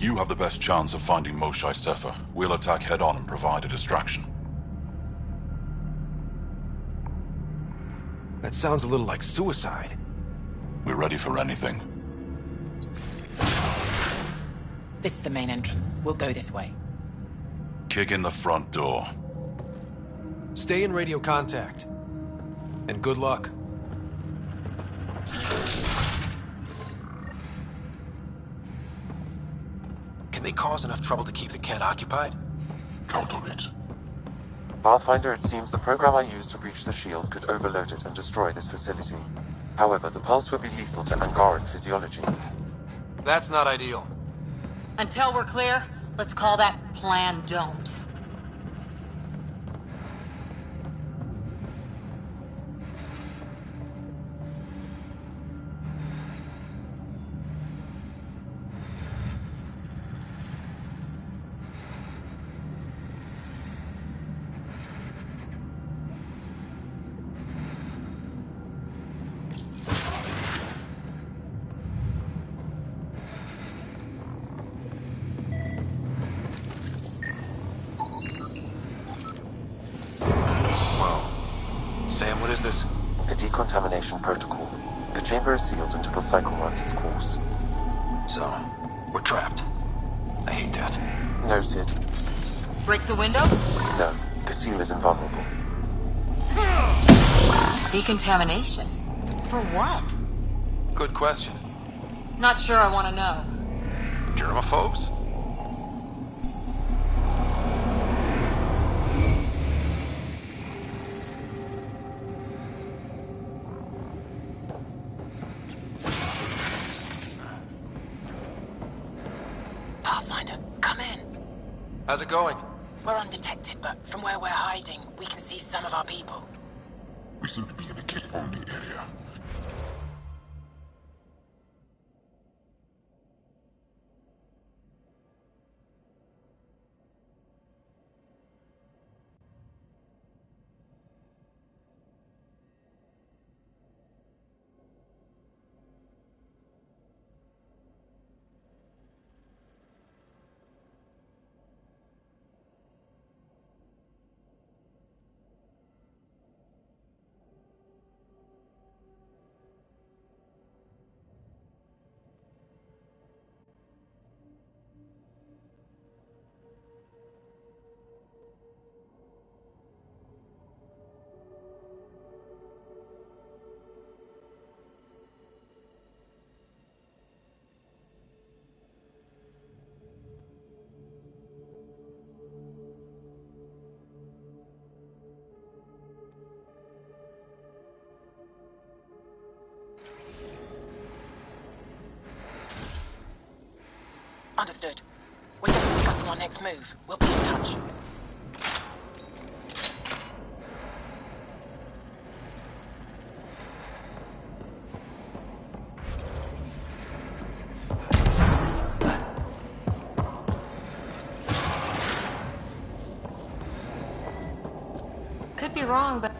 You have the best chance of finding Moshae Sefer. We'll attack head-on and provide a distraction. That sounds a little like suicide. We're ready for anything. This is the main entrance. We'll go this way. Kick in the front door. Stay in radio contact. And good luck. Can they cause enough trouble to keep the Kent occupied? Count on it. Pathfinder, it seems the program I used to breach the shield could overload it and destroy this facility. However, the pulse would be lethal to Angaran physiology. That's not ideal. Until we're clear, let's call that Plan Don't. Sam, what is this? A decontamination protocol. The chamber is sealed until the cycle runs its course. So, we're trapped. I hate that. Noted. Break the window? No, the seal is invulnerable. Decontamination? For what? Good question. Not sure I want to know. Germaphobes? Pathfinder, come in. How's it going? We're undetected, but from where we're hiding, we can see some of our people. We seem to be in a kid-only area. Understood. We're just discussing our next move. We'll be in touch. Could be wrong, but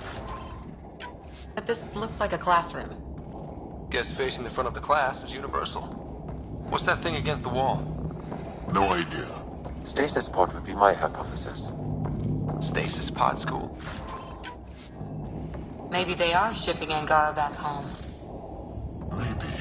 this looks like a classroom. Guess facing the front of the class is universal. What's that thing against the wall? No idea. Stasis pod would be my hypothesis. Stasis pod school? Maybe they are shipping Angara back home. Maybe.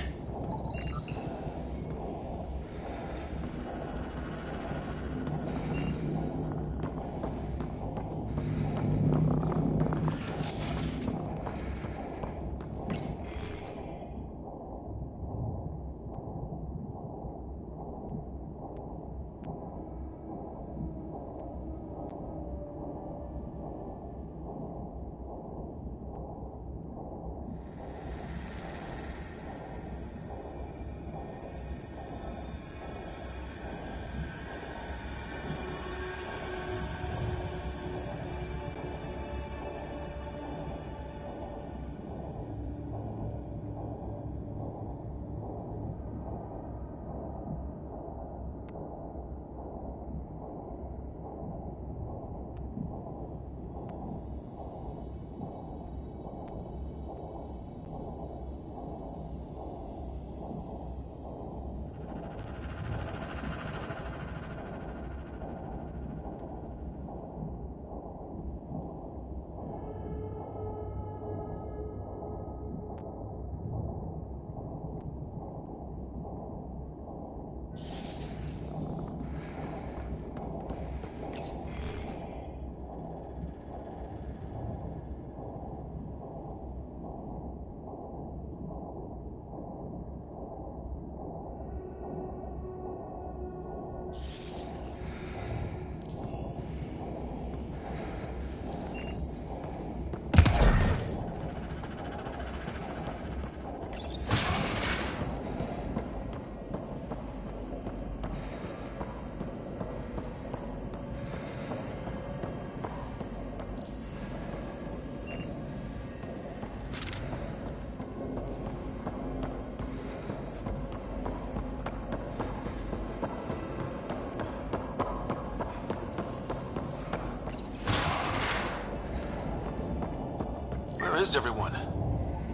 Where is everyone?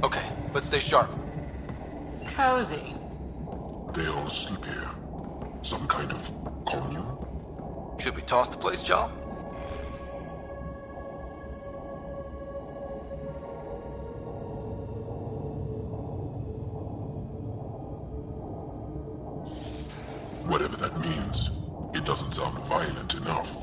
Okay, let's stay sharp. Cozy. They all sleep here. Some kind of commune? Should we toss the place, John? Whatever that means, it doesn't sound violent enough.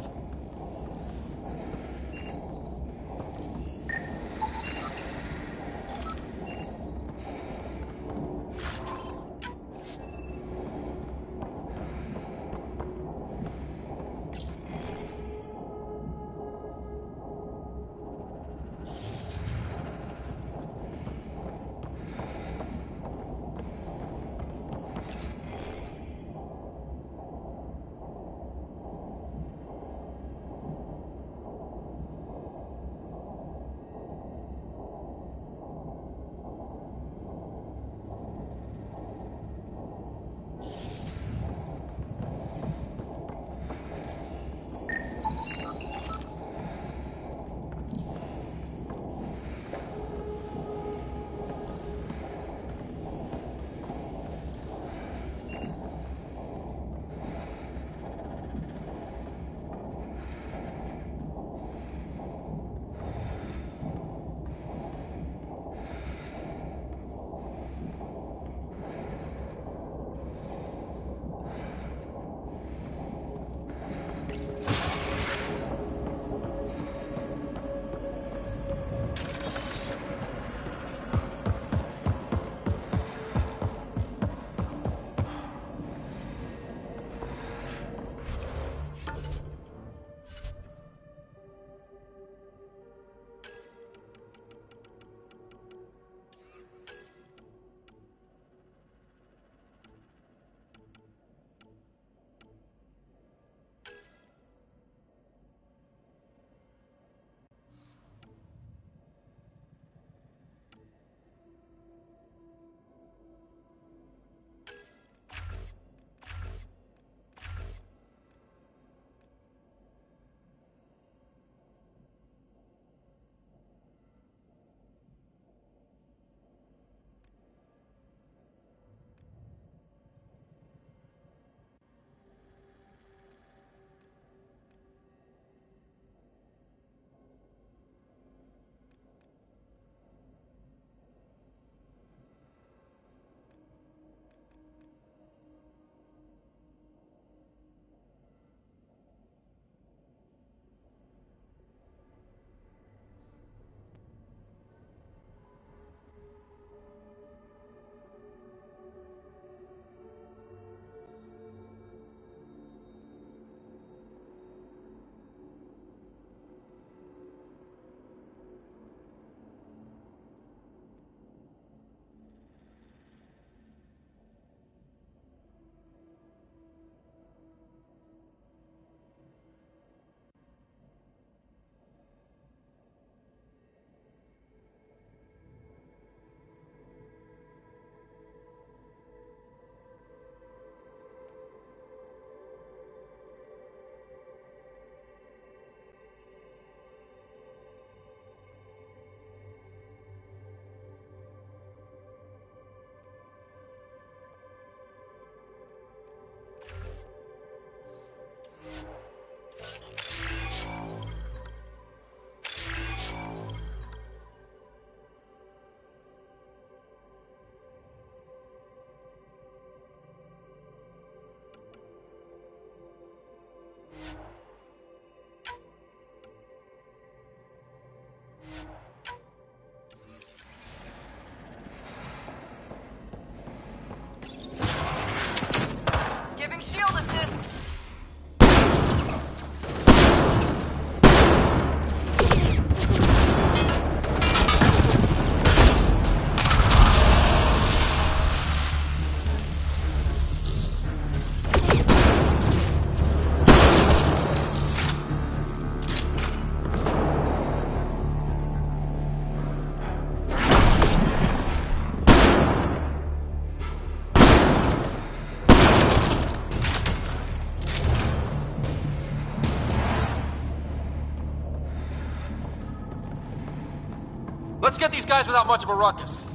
Let's get these guys without much of a ruckus.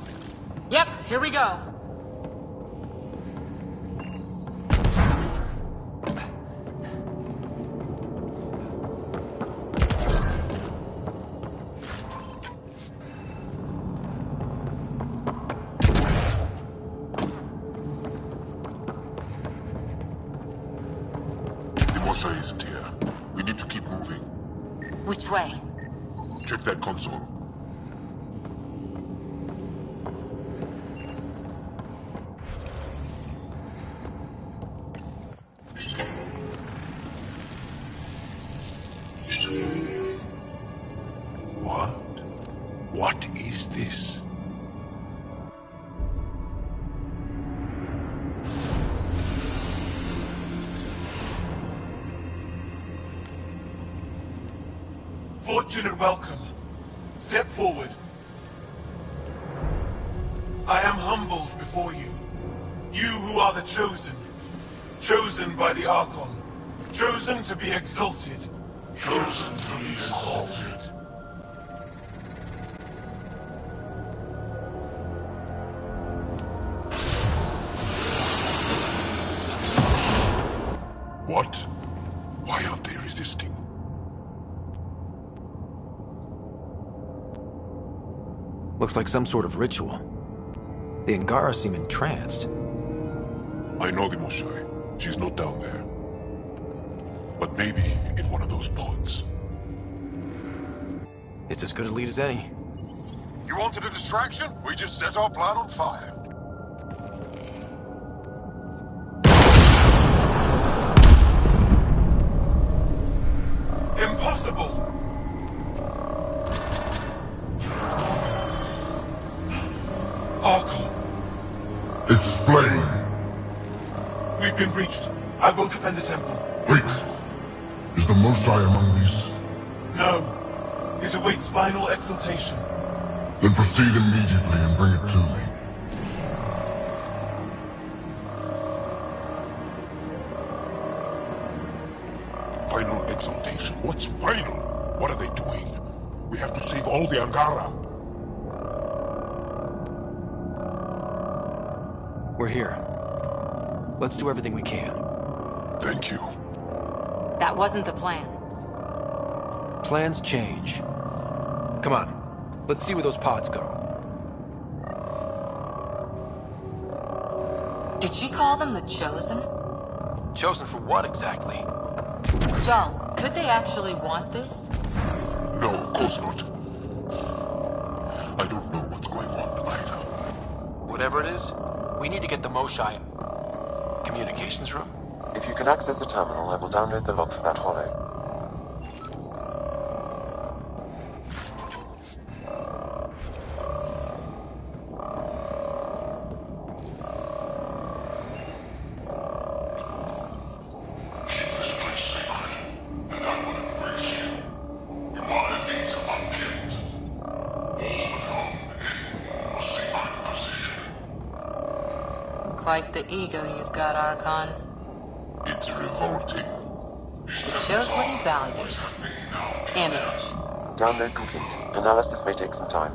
Yep, here we go. Mosha isn't here. We need to keep moving. Which way? Check that console. What? What is this? Fortune and welcome. Step forward. I am humbled before you. You who are the chosen. Chosen by the Archon. Chosen to be exalted. Chosen to be exalted. What? Why aren't they resisting? Looks like some sort of ritual. The Angara seem entranced. I know the Moshai. She's not down there. But maybe in one of those pods. It's as good a lead as any. You wanted a distraction? We just set our plan on fire. Impossible! Archon, Explain. we've been breached. I will defend the temple. Wait. Is the Moshai among these? No. It awaits final exaltation. Then proceed immediately and bring it to me. Final exaltation? What's final? What are they doing? We have to save all the Angara. We're here. Let's do everything we can. Thank you. That wasn't the plan. Plans change. Come on. Let's see where those pods go. Did she call them the Chosen? Chosen for what exactly? Jal, could they actually want this? No, of course not. I don't know what's going on either. Whatever it is, we need to get the Moshai communications room. If you can access the terminal, I will download the log for that holo. Quite the ego you've got, Archon. It's revolting. It shows what he values. Image. Download complete. Analysis may take some time.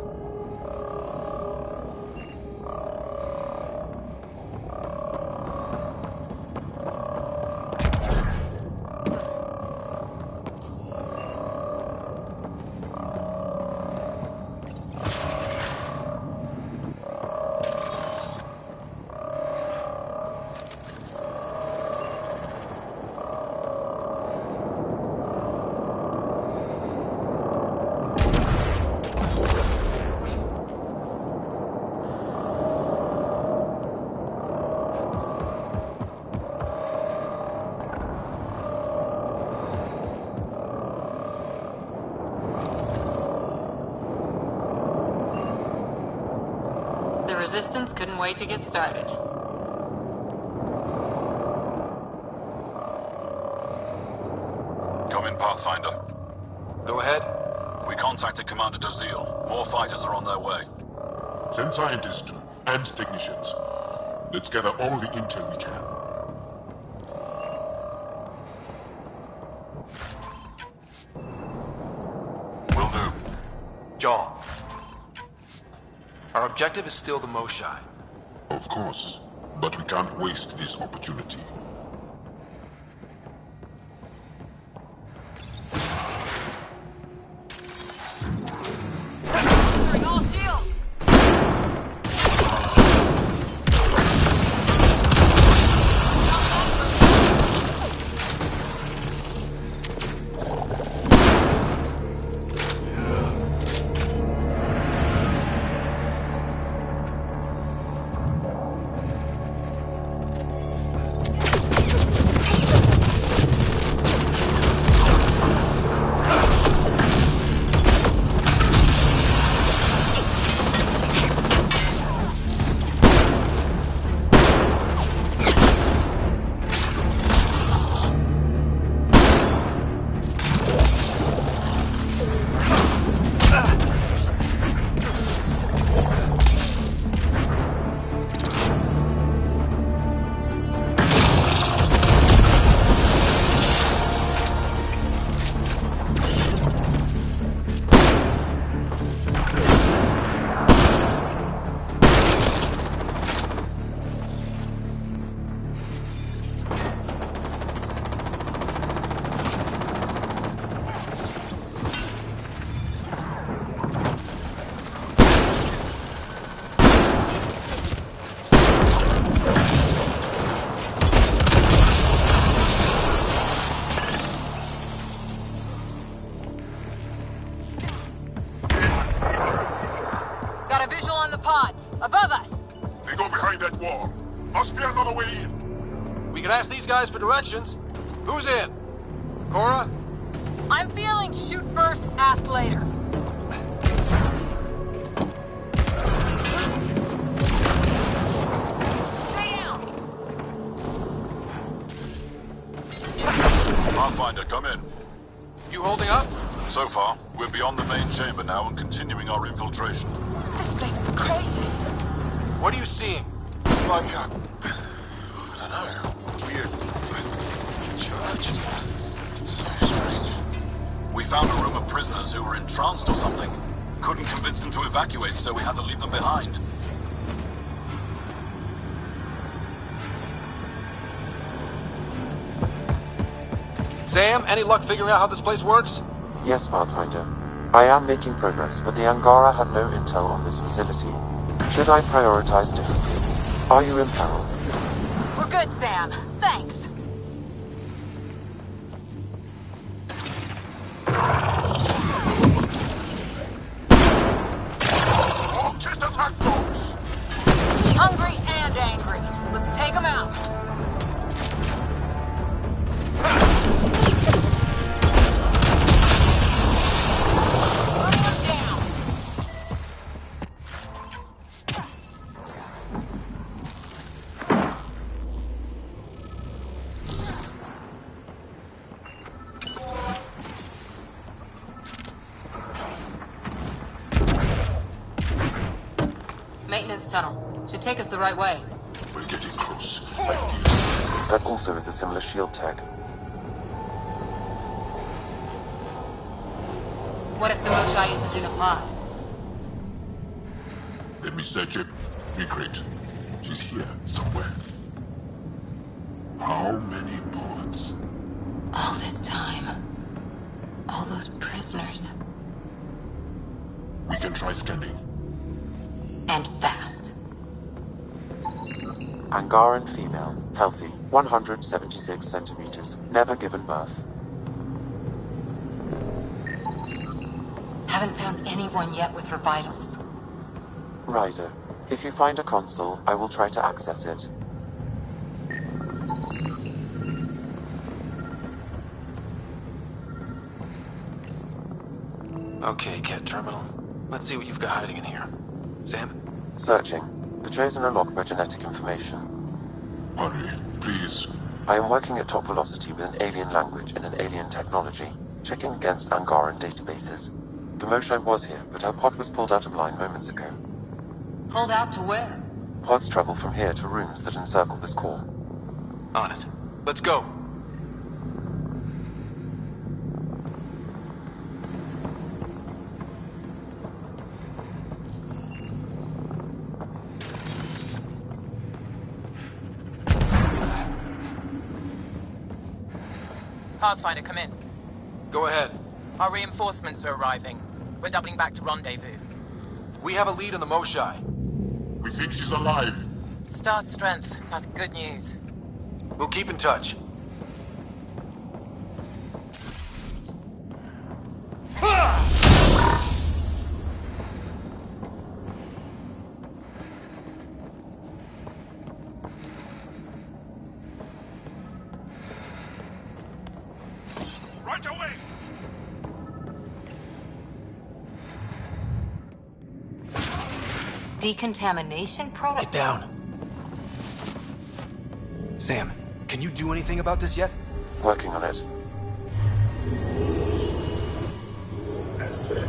The Resistance couldn't wait to get started. Come in, Pathfinder. Go ahead. We contacted Commander Dozil. More fighters are on their way. Send scientists and technicians. Let's gather all the intel we can. Will do. John. Our objective is still the Moshai. Of course, but we can't waste this opportunity. Ask these guys for directions. Who's in? Cora? I'm feeling shoot first, ask later. Stay down! Pathfinder, come in. You holding up? So far, we're beyond the main chamber now and continuing our infiltration. This place is crazy. What are you seeing? It's like I don't know. Weird church. So strange. We found a room of prisoners who were entranced or something. Couldn't convince them to evacuate, so we had to leave them behind. Sam, any luck figuring out how this place works? Yes, Pathfinder. I am making progress, but the Angara have no intel on this facility. Should I prioritize differently? Are you in peril? We're good, Sam. Thanks. Hungry and angry. Let's take them out. Maintenance tunnel. Should take us the right way. We're getting close. That also is a similar shield tech. What if the Moshai isn't in the pod? Let me search it. Be great. She's here, somewhere. How many pods? All this time. All those prisoners. We can try scanning. And fast. Angaran female, healthy, 176 centimeters, never given birth. Haven't found anyone yet with her vitals. Ryder, if you find a console, I will try to access it. Okay, Cat Terminal. Let's see what you've got hiding in here. Sam? Searching. The Chosen are locked by genetic information. Hurry, please. I am working at top velocity with an alien language and an alien technology, checking against Angaran databases. The Moshai was here, but her pod was pulled out of line moments ago. Pulled out to where? Pods travel from here to rooms that encircle this core. On it. Let's go. Pathfinder, come in. Go ahead. Our reinforcements are arriving. We're doubling back to rendezvous. We have a lead on the Moshai. We think she's alive. Star strength. That's good news. We'll keep in touch. Right away! Decontamination protocol? Get down. Sam, can you do anything about this yet? Working on it. That's it.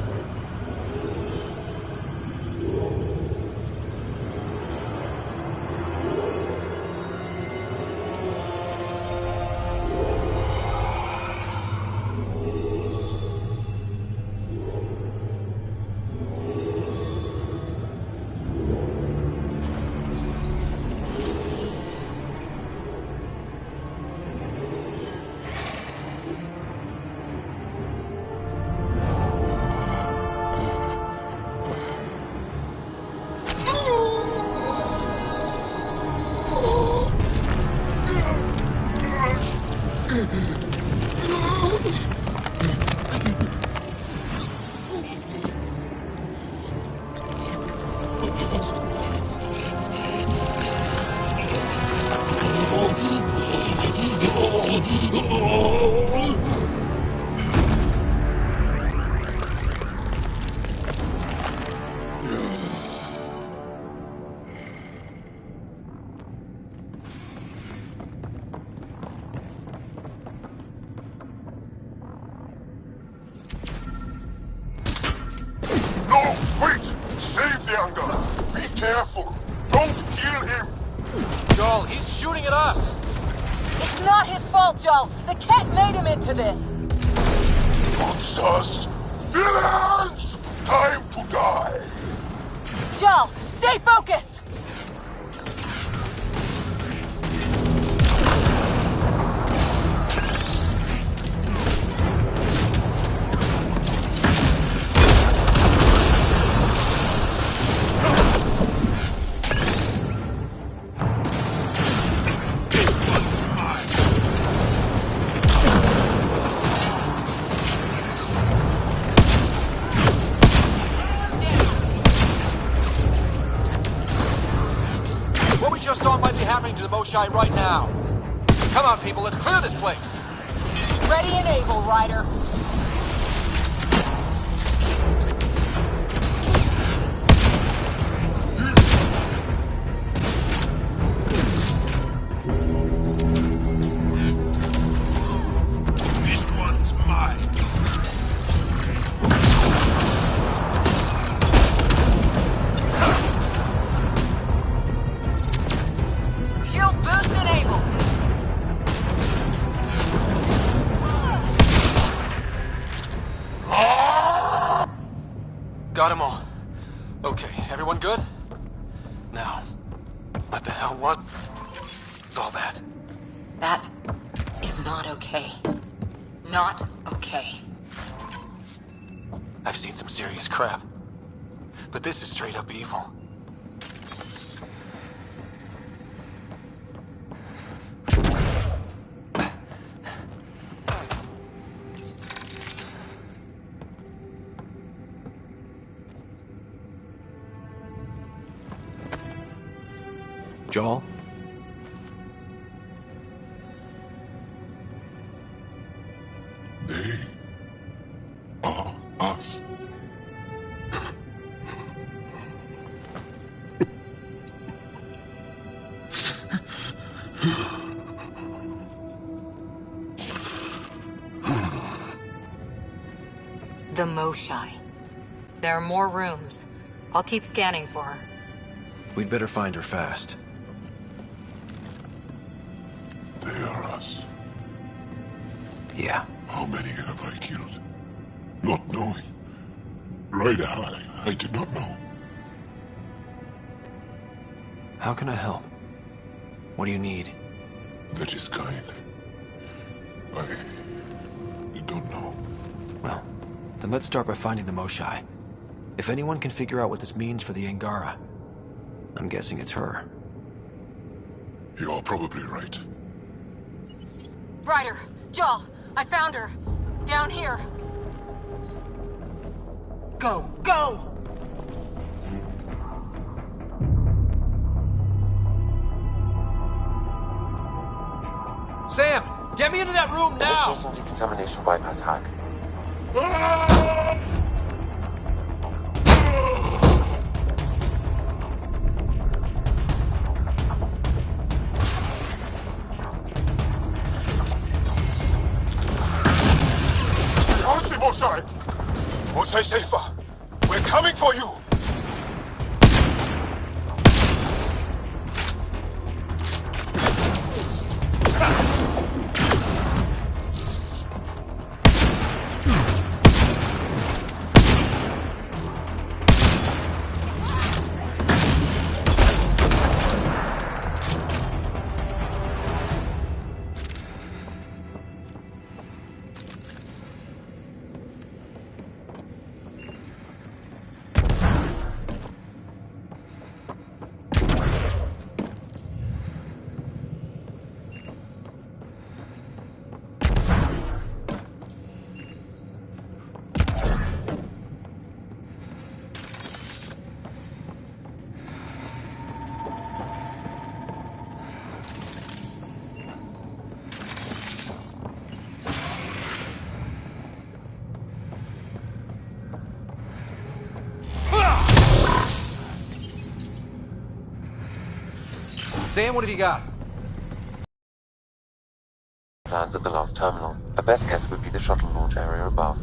No, wait! Save the Younger! Be careful! Don't kill him! Joel, he's shooting at us! It's not his fault, Joel. The cat made him into this. Monsters! Villains! Time to die! Joel, stay focused! What we just saw might be happening to the Moshai right now. Come on, people, let's clear this place. Ready and able, Ryder. This one's mine. Shield boost enabled. Got them all. Okay, everyone good? Now, what the hell was all that? That is not okay. Not okay. I've seen some serious crap. But this is straight up evil. Joel? They are us. The Moshai. There are more rooms. I'll keep scanning for her. We'd better find her fast. They are us. Yeah. How many have I killed? Not knowing. Right, I did not know. How can I help? What do you need? That is kind. don't know. Well, then let's start by finding the Moshai. If anyone can figure out what this means for the Angara, I'm guessing it's her. You're probably right. Ryder, Jal, I found her. Down here. Go, go! Sam, get me into that room now! Initiating decontamination bypass hack. How's the Moshai? Moshai Safer, we're coming for you! Sam, what have you got? Plans at the last terminal. A best guess would be the shuttle launch area above.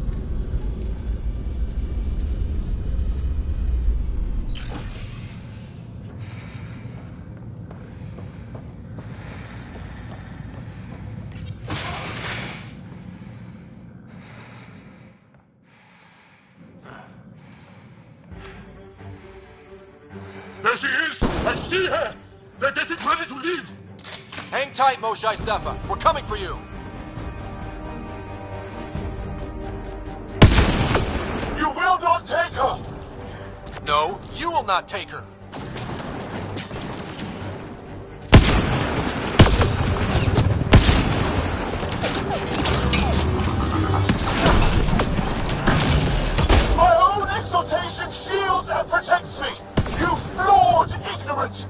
There she is! I see her! They're getting ready to leave! Hang tight, Moshai Sefa. We're coming for you. You will not take her! No, you will not take her. My own exaltation shields and protects me! You flawed ignorant!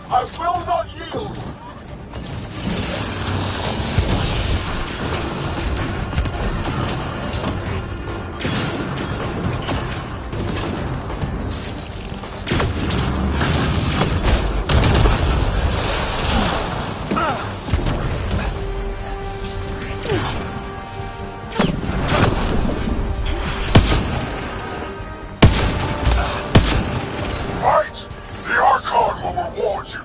I will not yield! Right! The Archon will reward you!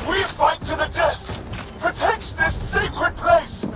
We fight to the death! Protect this sacred place!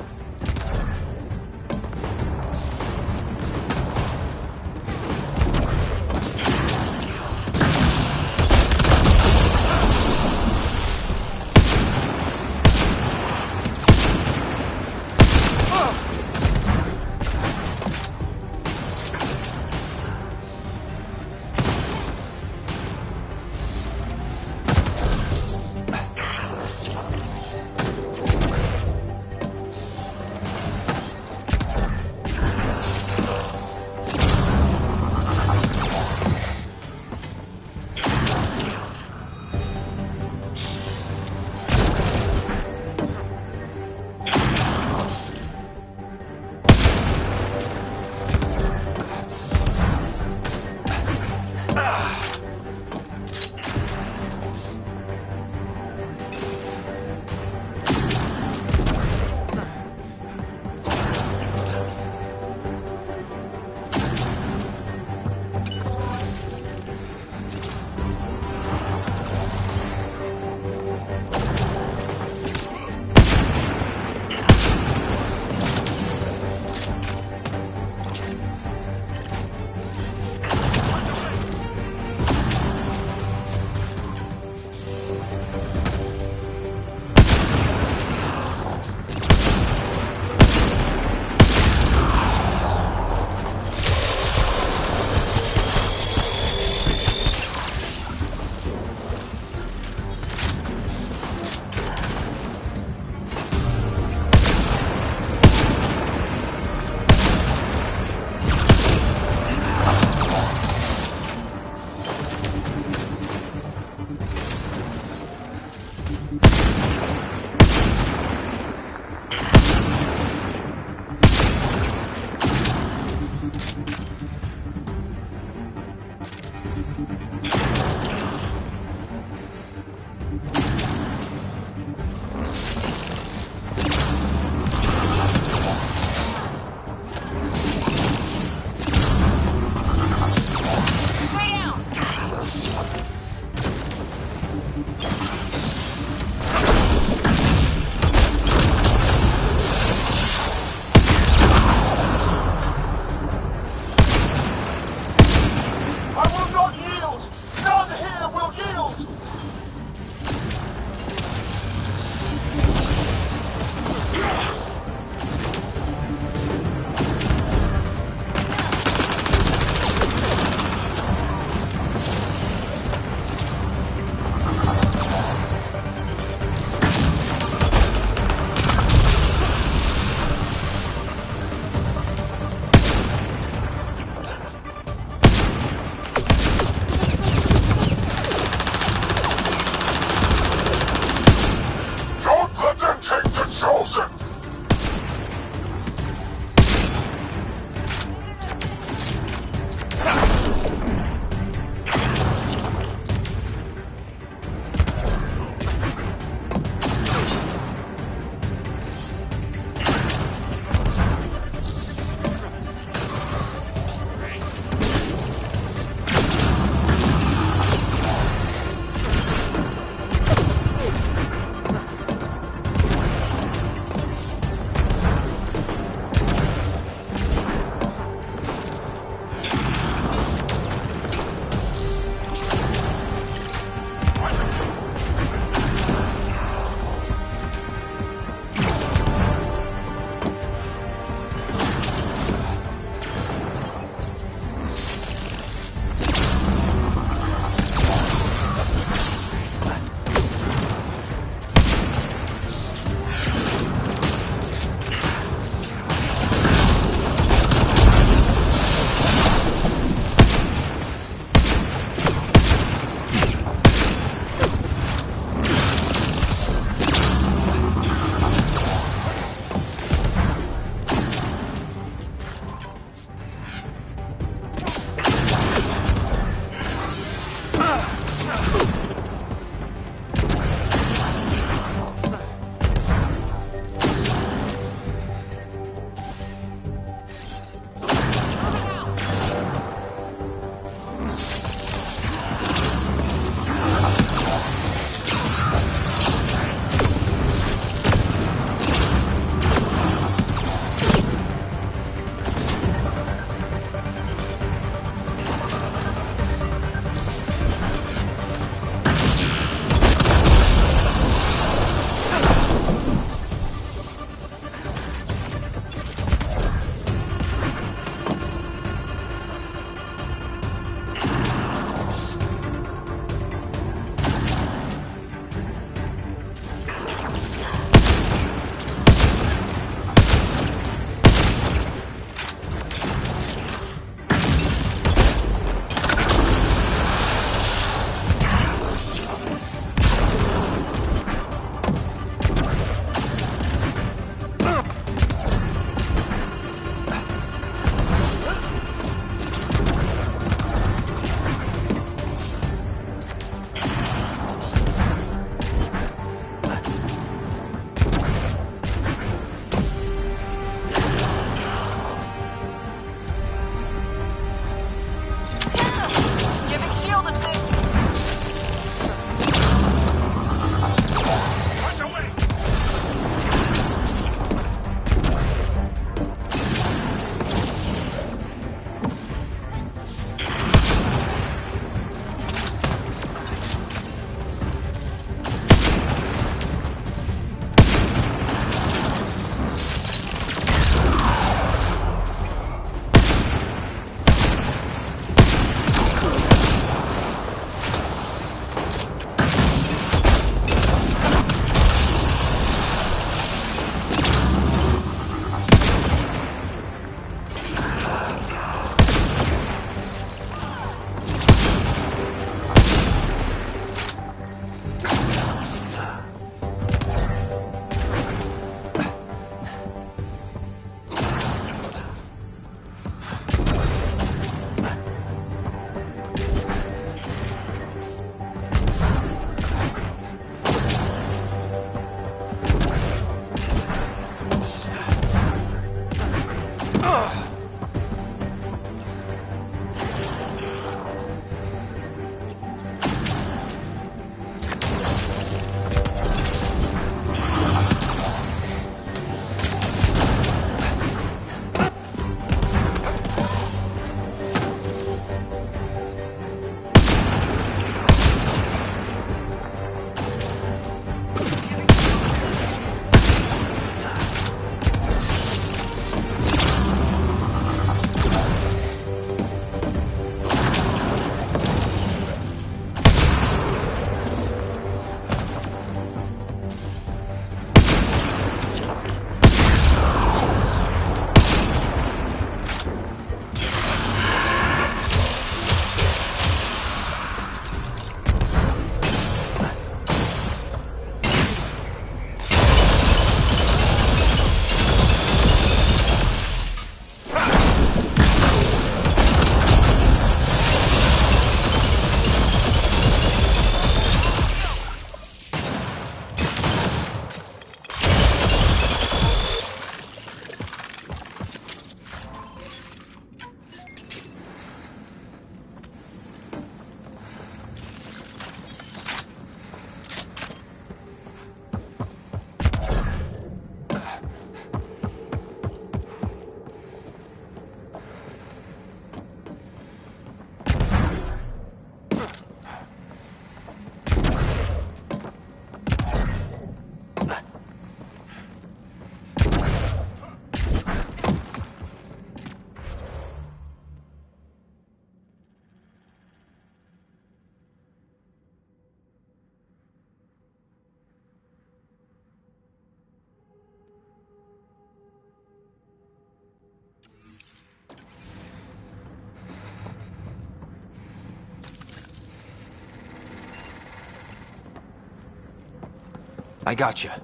I gotcha.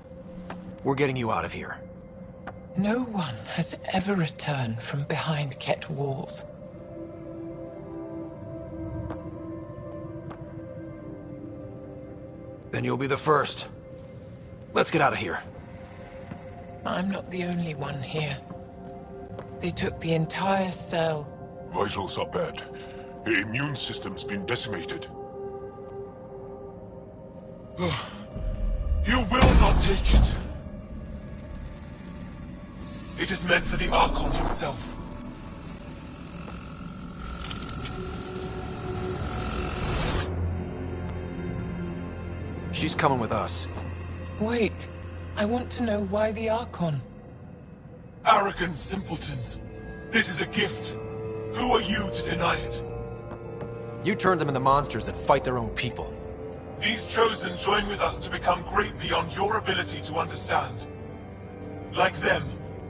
We're getting you out of here. No one has ever returned from behind Ket walls. Then you'll be the first. Let's get out of here. I'm not the only one here. They took the entire cell. Vitals are bad. The immune system's been decimated. You will not take it. It is meant for the Archon himself. She's coming with us. Wait. I want to know why the Archon. Arrogant simpletons. This is a gift. Who are you to deny it? You turned them into monsters that fight their own people. These Chosen join with us to become great beyond your ability to understand. Like them,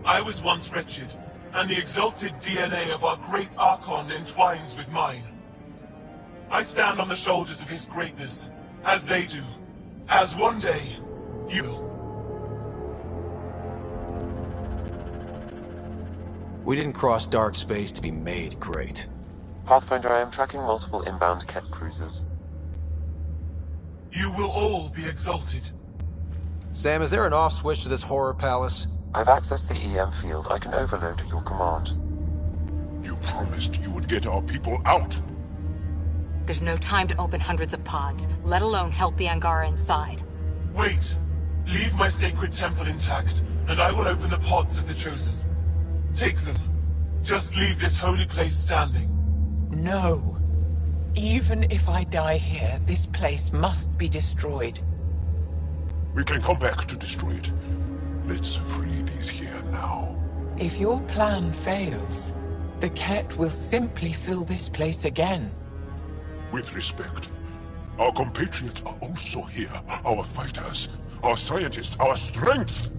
I was once wretched, and the exalted DNA of our great Archon entwines with mine. I stand on the shoulders of his greatness, as they do, as one day, you will. We didn't cross dark space to be made great. Pathfinder, I am tracking multiple inbound Ket cruisers. You will all be exalted. Sam, is there an off switch to this horror palace? I've accessed the EM field. I can overload at your command. You promised you would get our people out. There's no time to open hundreds of pods, let alone help the Angara inside. Wait. Leave my sacred temple intact, and I will open the pods of the Chosen. Take them. Just leave this holy place standing. No. Even if I die here, this place must be destroyed. We can come back to destroy it. Let's free these here now. If your plan fails, the Ket will simply fill this place again. With respect, our compatriots are also here. Our fighters, our scientists, our strength.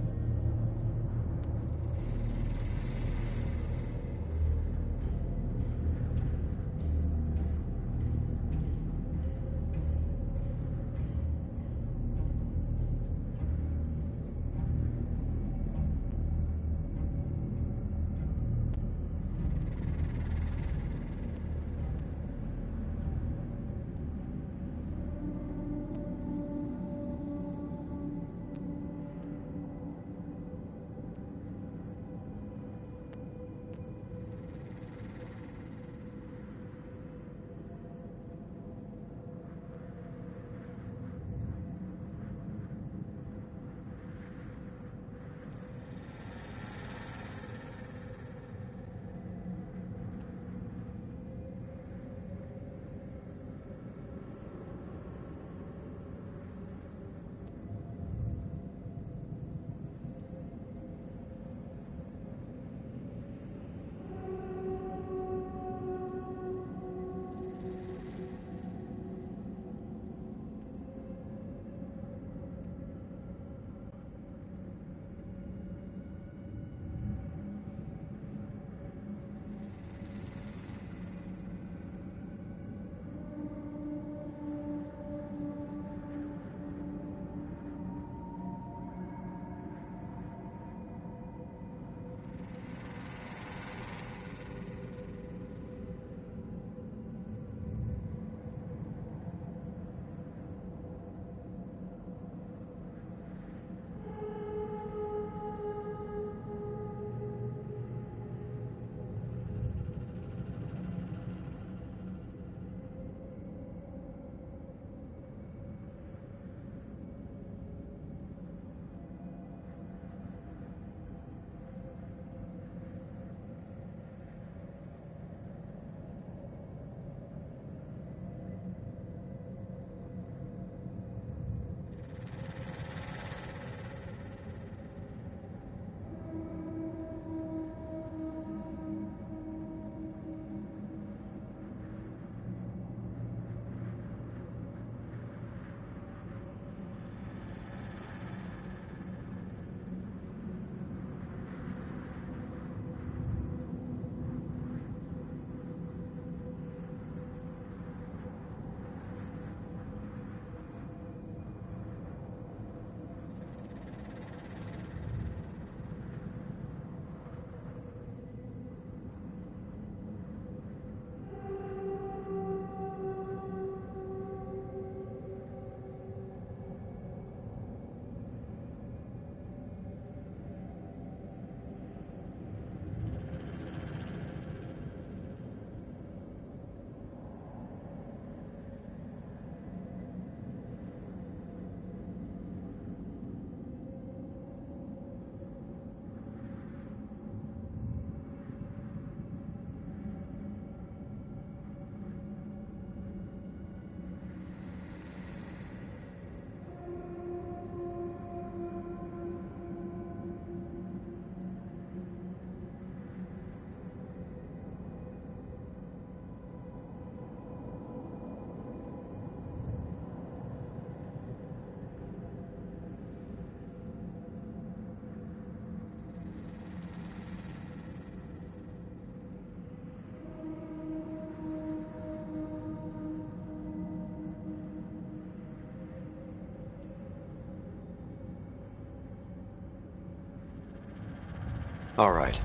Alright.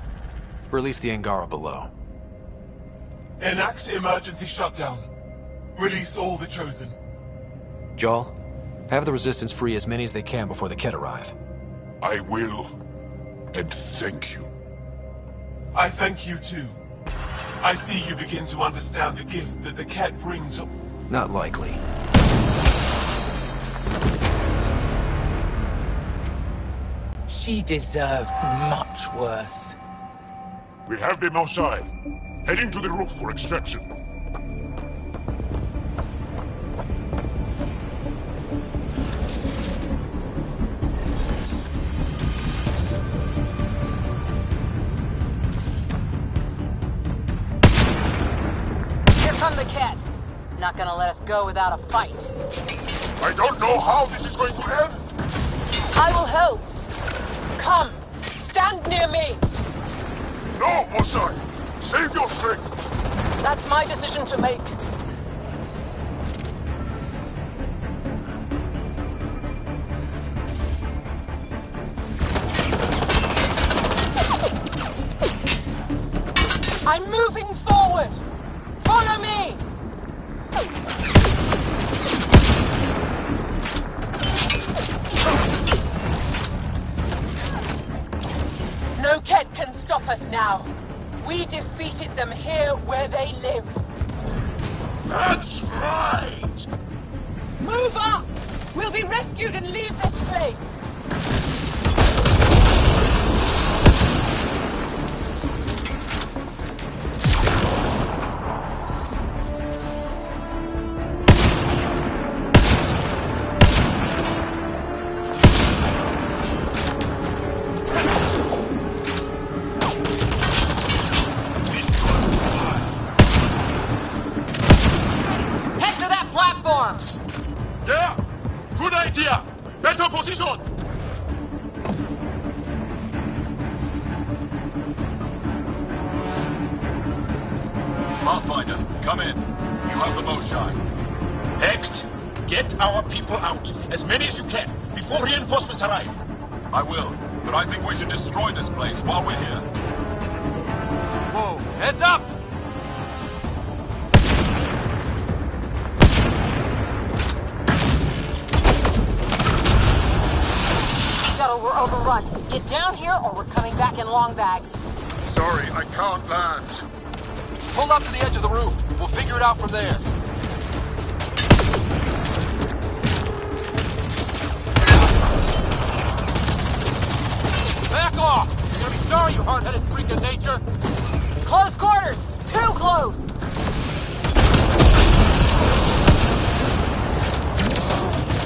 Release the Angara below. Enact emergency shutdown. Release all the Chosen. Jarl, have the Resistance free as many as they can before the Ket arrive. I will. And thank you. I thank you too. I see you begin to understand the gift that the Ket brings up. Not likely. She deserved much worse. We have them outside. Heading to the roof for extraction. Here come the Ket. Not gonna let us go without a fight. I don't know how this is going to end. I will help. Come, stand near me. No, Mosai! Save your strength! That's my decision to make. I'm moving forward. Follow me. No Ket can stop us now. We defeated them here where they live. That's right! Move up! We'll be rescued and leave this place. Head to that platform! Yeah! Good idea! Better position! Pathfinder, come in. You have the most shine. Hecht, get our people out. As many as you can, before reinforcements arrive. I will, but I think we should destroy this place while we're here. Whoa, heads up! Shuttle, we're overrun. Get down here or we're coming back in long bags. Sorry, I can't land. Pull up to the edge of the roof. We'll figure it out from there. Back off! You're gonna be sorry, you hard-headed freak of nature. Close quarters! Too close!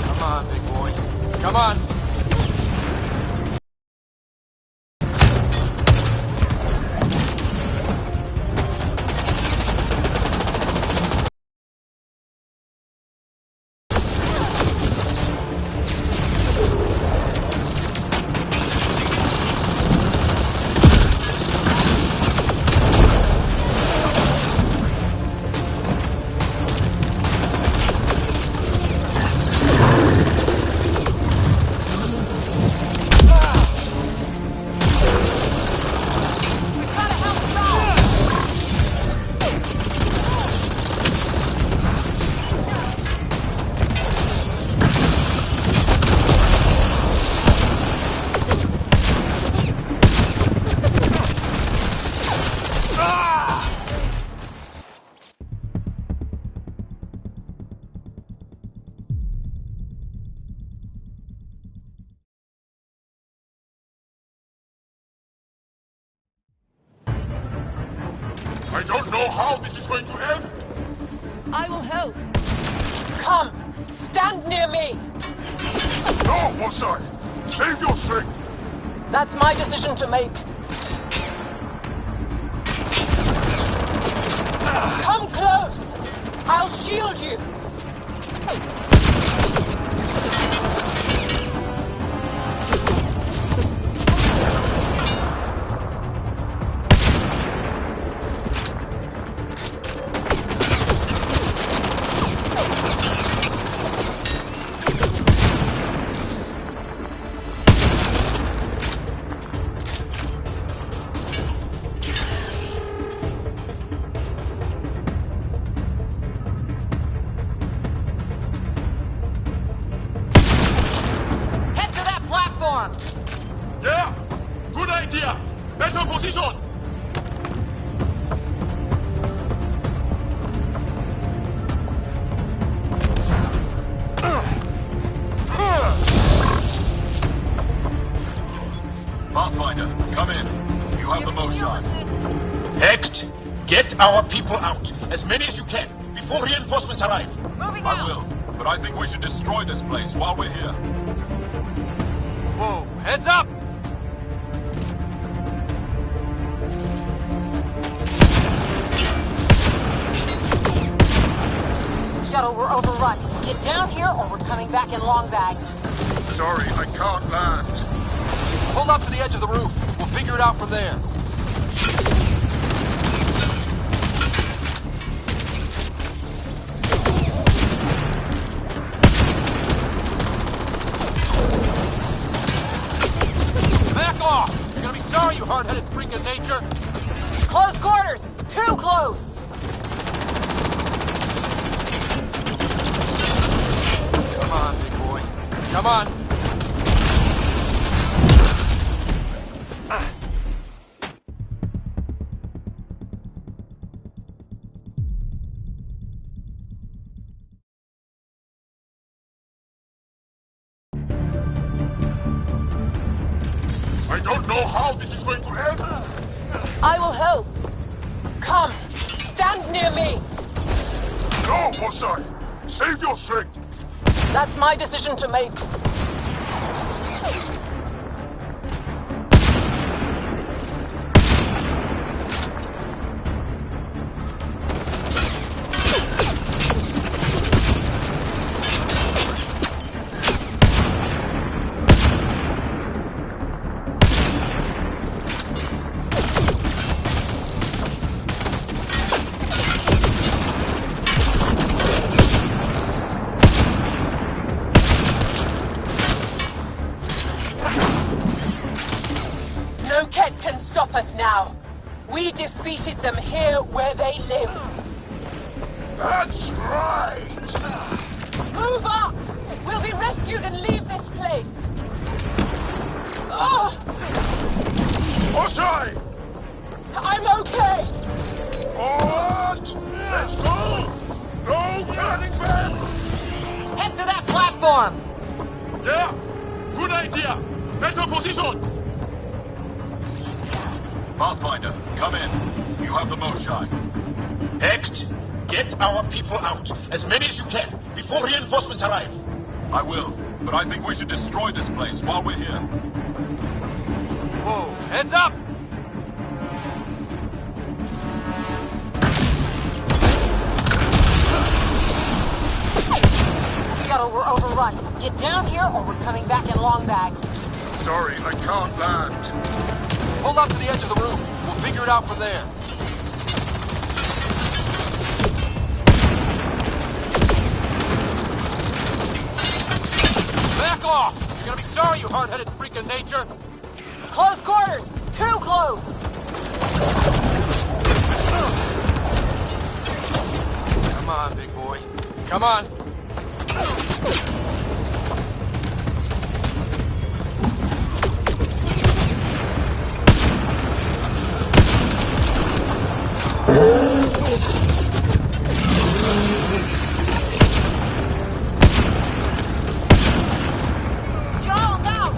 Come on, big boy. Come on. I don't know how this is going to end. I will help. Come, stand near me. No, Mosai! Save your strength! That's my decision to make. Come close. I'll shield you. squad. Hecht, get our people out. As many as you can, before reinforcements arrive. I will, but I think we should destroy this place while we're here. Whoa, heads up! Shuttle, we're overrun. Get down here or we're coming back in long bags. Sorry, I can't land. Pull up to the edge of the roof. We'll figure it out from there. Back off! You're gonna be sorry, you hard-headed freak of nature. Close quarters! Too close! Come on, big boy. Come on. I don't know how this is going to end. I will help. Come, stand near me. No, Mosai. Save your strength. That's my decision to make. No Ket can stop us now. We defeated them here where they live. That's right. Move up! We'll be rescued and leave this place. Oh! Mosai! I'm okay. What? Let's go! No turning back! Head to that platform! Yeah! Good idea! Better position! Pathfinder, come in. You have the Mosai. Hecht, get our people out. As many as you can, before reinforcements arrive. I will, but I think we should destroy this place while we're here. Whoa, heads up! Shuttle, we're overrun. Get down here or we're coming back in long bags. Sorry, I can't land. Pull up to the edge of the roof. We'll figure it out from there. Back off! You're gonna be sorry, you hard-headed freak of nature. Close quarters! Too close! Come on, big boy. Come on. Joel, now!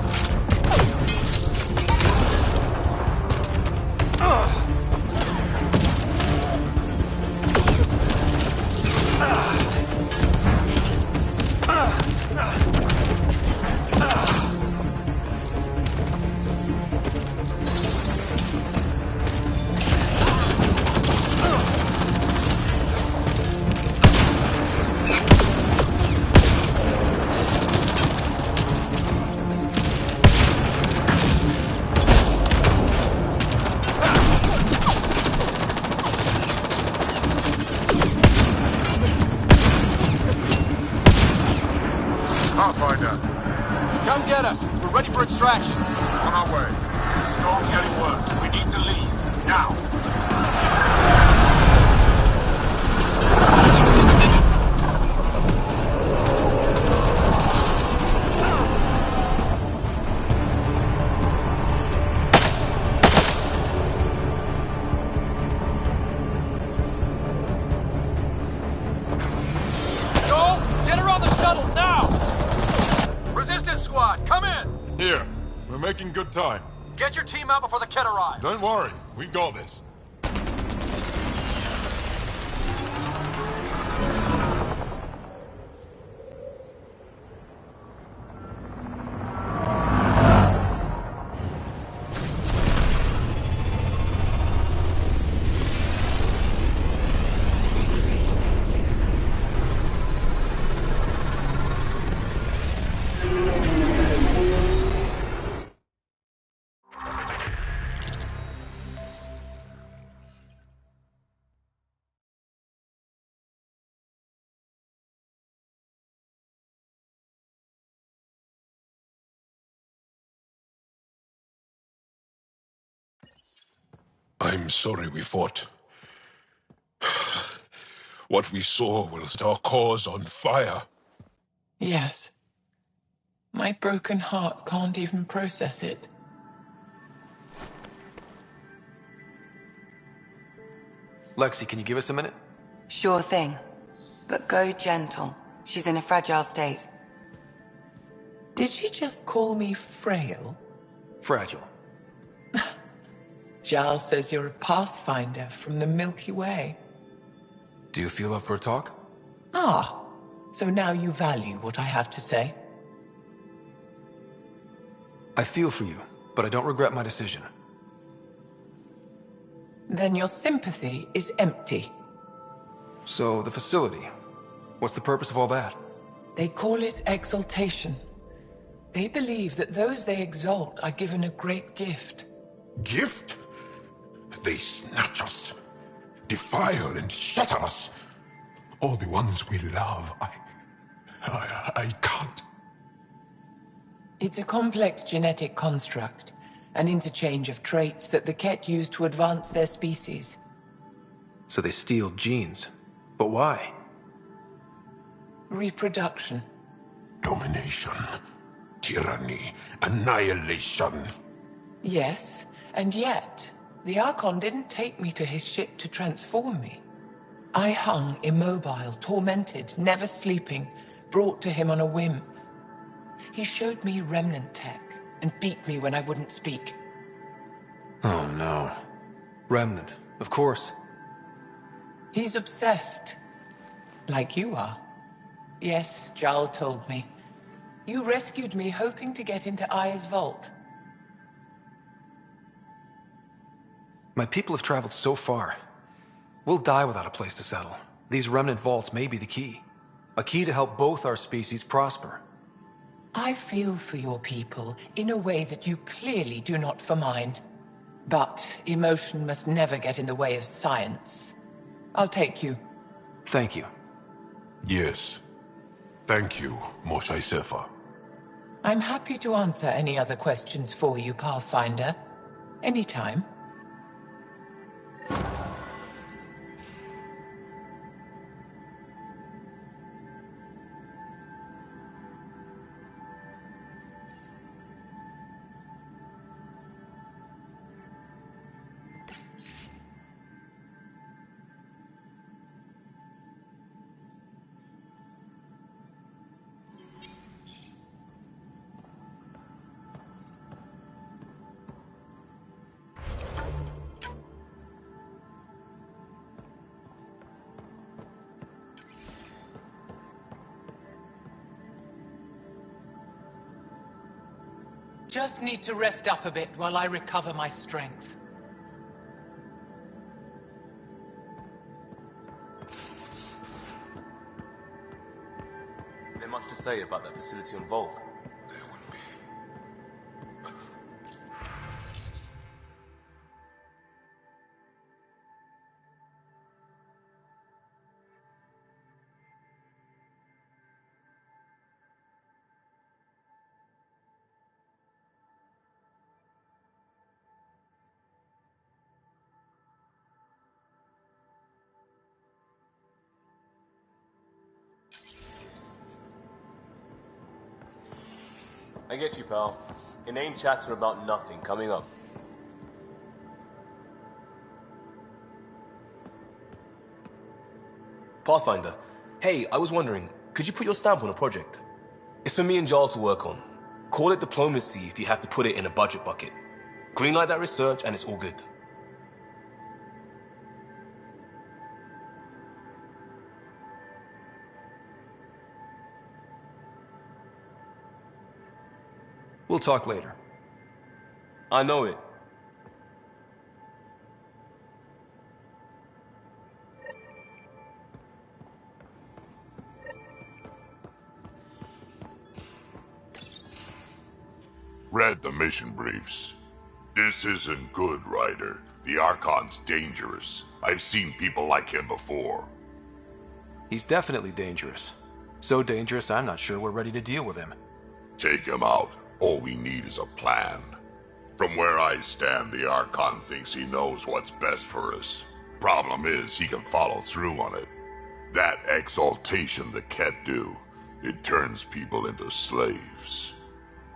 Pathfinder, Come get us. We're ready for extraction. on our way. The storm's getting worse. We need to leave. Now! Joel, get her on the shuttle now! Resistance squad, come in! Here. We're making good time. Get your team out before the Ket arrive. Don't worry. We got this. I'm sorry we fought. What we saw will set our cause on fire. Yes. My broken heart can't even process it. Lexi, can you give us a minute? Sure thing. But go gentle. She's in a fragile state. Did she just call me frail? Fragile. Giles says you're a pathfinder from the Milky Way. Do you feel up for a talk? Ah, so now you value what I have to say? I feel for you, but I don't regret my decision. Then your sympathy is empty. So, the facility. What's the purpose of all that? They call it exaltation. They believe that those they exalt are given a great gift. Gift? They snatch us, defile and shatter us. All the ones we love. I can't. It's a complex genetic construct, an interchange of traits that the Ket use to advance their species. So they steal genes. But why? Reproduction. Domination, tyranny, annihilation. Yes, and yet, the Archon didn't take me to his ship to transform me. I hung immobile, tormented, never sleeping, brought to him on a whim. He showed me remnant tech and beat me when I wouldn't speak. Oh no. Remnant, of course. He's obsessed. Like you are. Yes, Jarl told me. You rescued me hoping to get into Aya's vault. My people have traveled so far. We'll die without a place to settle. These remnant vaults may be the key. A key to help both our species prosper. I feel for your people in a way that you clearly do not for mine. But emotion must never get in the way of science. I'll take you. Thank you. Yes. Thank you, Moshe Sefer. I'm happy to answer any other questions for you, Pathfinder. Anytime. Just need to rest up a bit while I recover my strength. There much to say about that facility on Vault? There would be. I get you, pal. Inane chatter about nothing coming up. Pathfinder, hey, I was wondering, could you put your stamp on a project? It's for me and Jarl to work on. Call it diplomacy if you have to put it in a budget bucket. Greenlight that research and it's all good. We'll talk later. I know it. Read the mission briefs. This isn't good, Ryder. The Archon's dangerous. I've seen people like him before. He's definitely dangerous. So dangerous, I'm not sure we're ready to deal with him. Take him out. All we need is a plan. From where I stand, the Archon thinks he knows what's best for us. Problem is, he can follow through on it. That exaltation the Ket do, it turns people into slaves.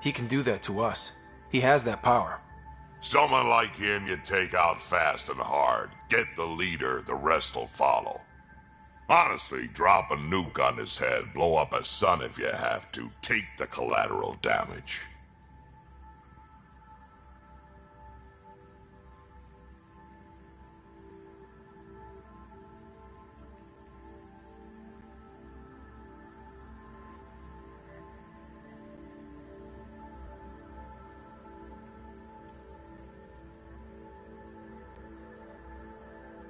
He can do that to us. He has that power. Someone like him you take out fast and hard. Get the leader, the rest'll follow. Honestly, drop a nuke on his head, blow up a sun if you have to. Take the collateral damage.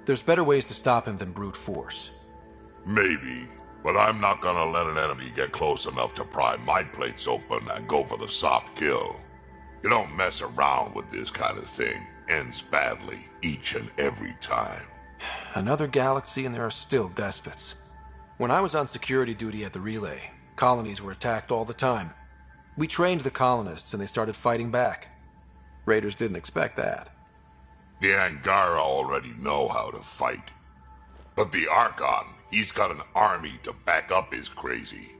There's better ways to stop him than brute force. Maybe, but I'm not gonna let an enemy get close enough to pry my plates open and go for the soft kill. You don't mess around with this kind of thing. Ends badly, each and every time. Another galaxy and there are still despots. When I was on security duty at the relay, colonies were attacked all the time. We trained the colonists and they started fighting back. Raiders didn't expect that. The Angara already know how to fight. But the Archon, he's got an army to back up his crazy.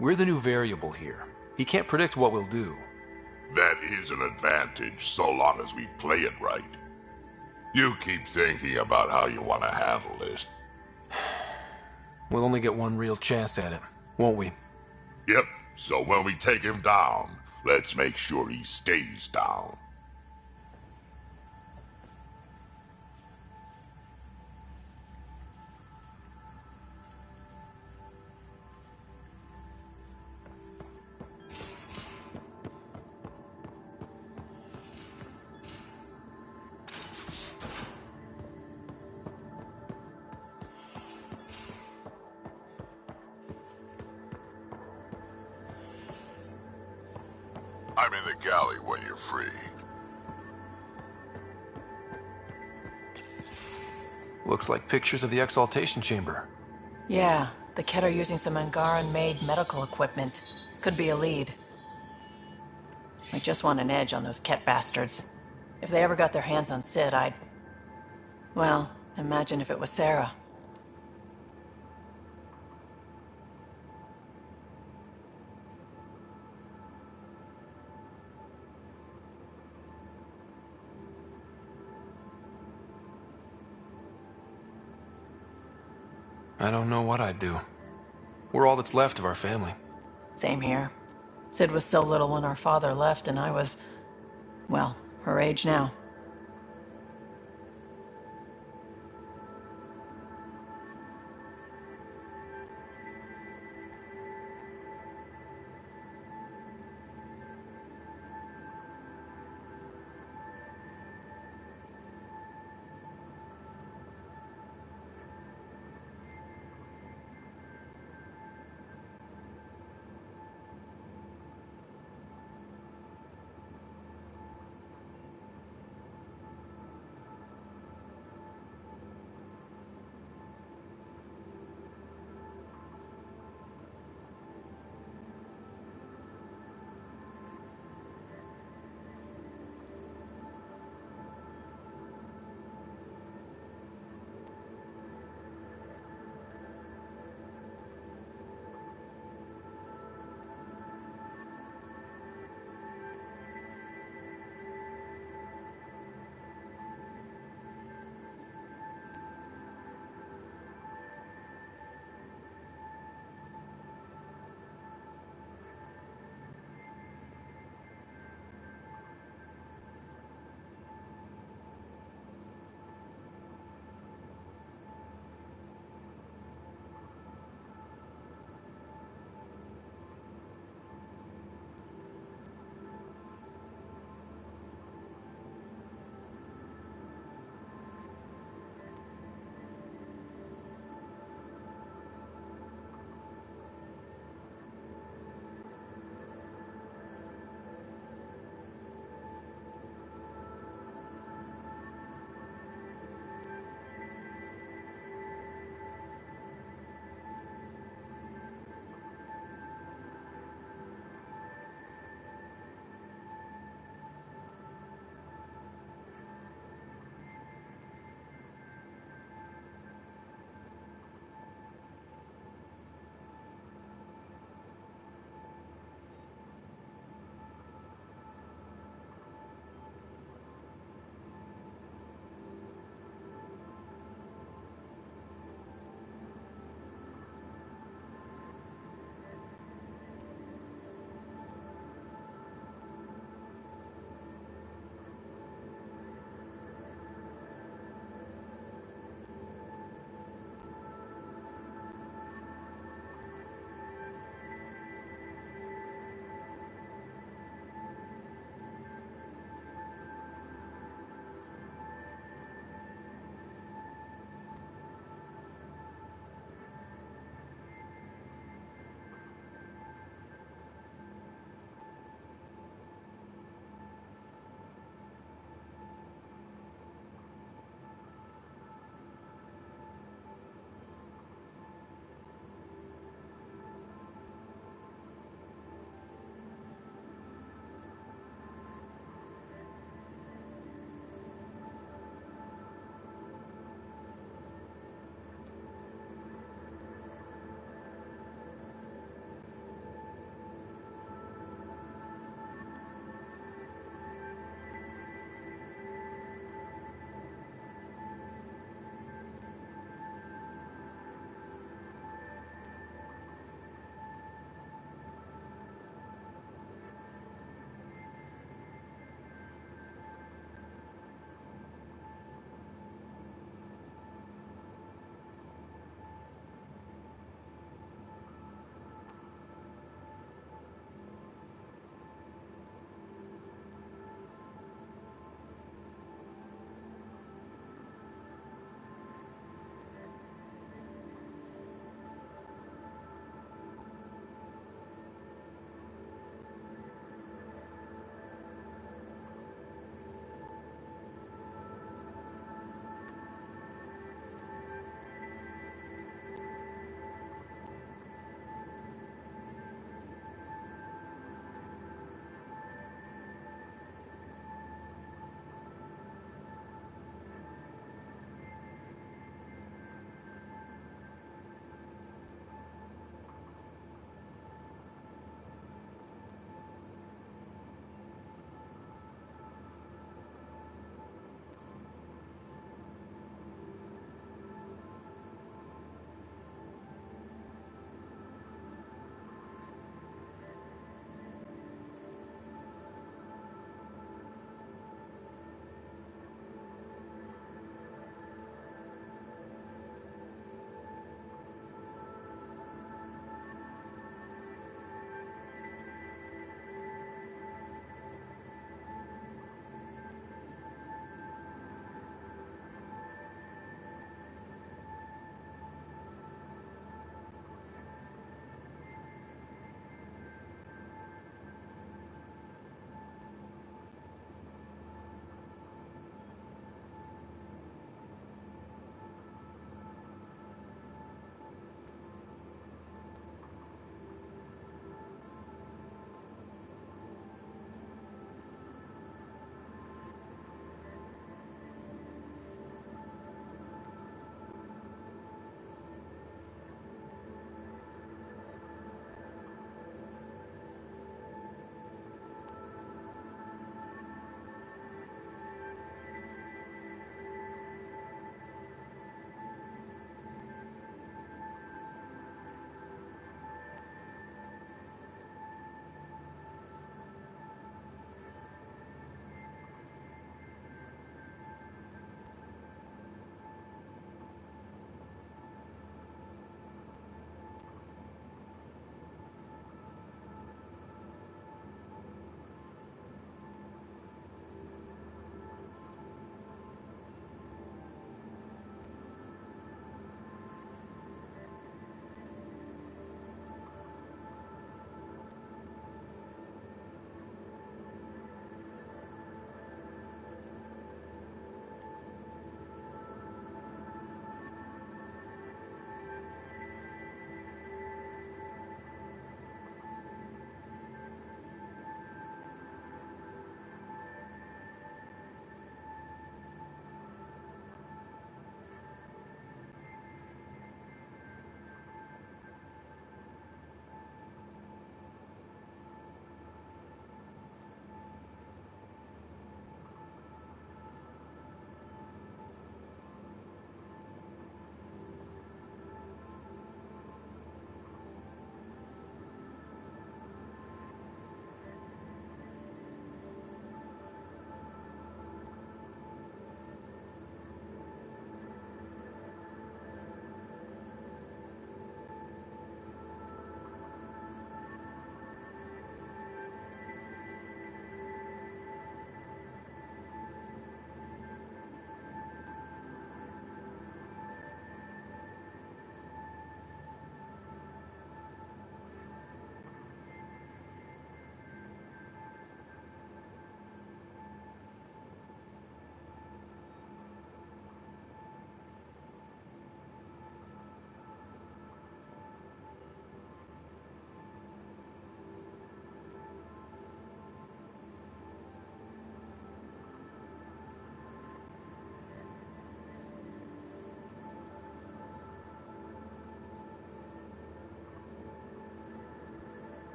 We're the new variable here. He can't predict what we'll do. That is an advantage, so long as we play it right. You keep thinking about how you want to handle this. We'll only get one real chance at it, won't we? Yep, so when we take him down, let's make sure he stays down. I'm in the galley when you're free. Looks like pictures of the exaltation chamber. Yeah, the Ket are using some Angaran-made medical equipment. Could be a lead. I just want an edge on those Ket bastards. If they ever got their hands on Sid, I'd... Well, imagine if it was Sarah. I don't know what I'd do. We're all that's left of our family. Same here. Sid was so little when our father left, and I was... well, her age now.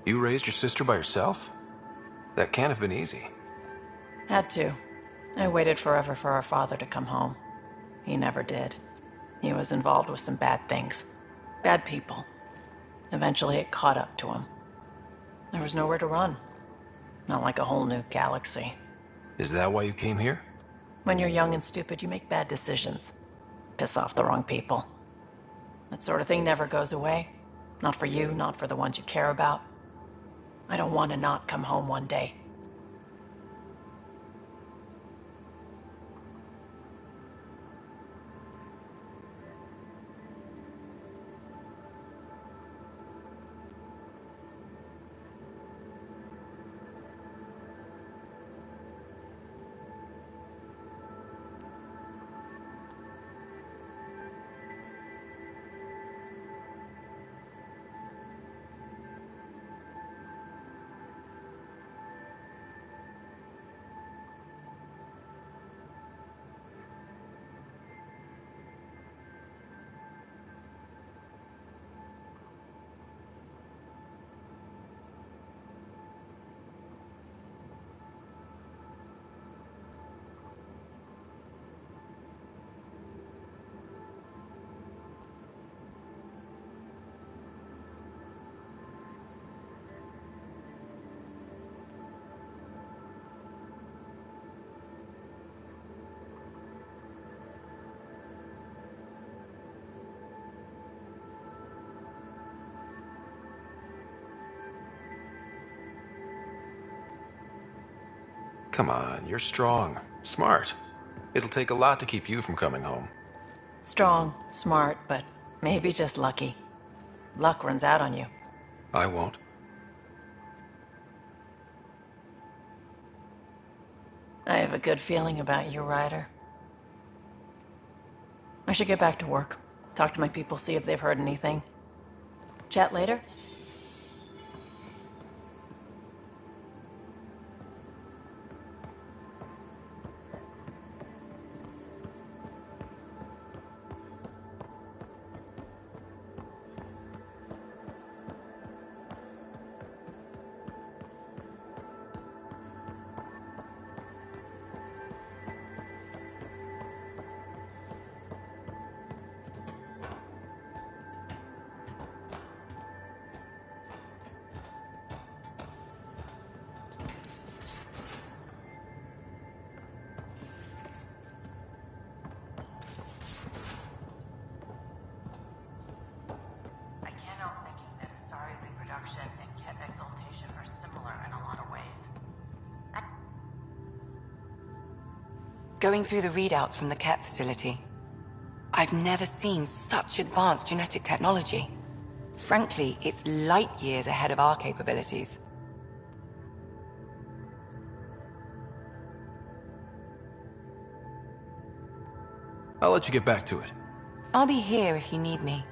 You raised your sister by yourself? That can't have been easy. Had to. I waited forever for our father to come home. He never did. He was involved with some bad things. Bad people. Eventually it caught up to him. There was nowhere to run. Not like a whole new galaxy. Is that why you came here? When you're young and stupid, you make bad decisions. Piss off the wrong people. That sort of thing never goes away. Not for you, not for the ones you care about. I don't want to not come home one day. Come on, you're strong, smart. It'll take a lot to keep you from coming home. Strong, smart, but maybe just lucky. Luck runs out on you. I won't. I have a good feeling about you, Ryder. I should get back to work. Talk to my people, see if they've heard anything. Chat later? Going through the readouts from the Ket facility, I've never seen such advanced genetic technology. Frankly, it's light years ahead of our capabilities. I'll let you get back to it. I'll be here if you need me.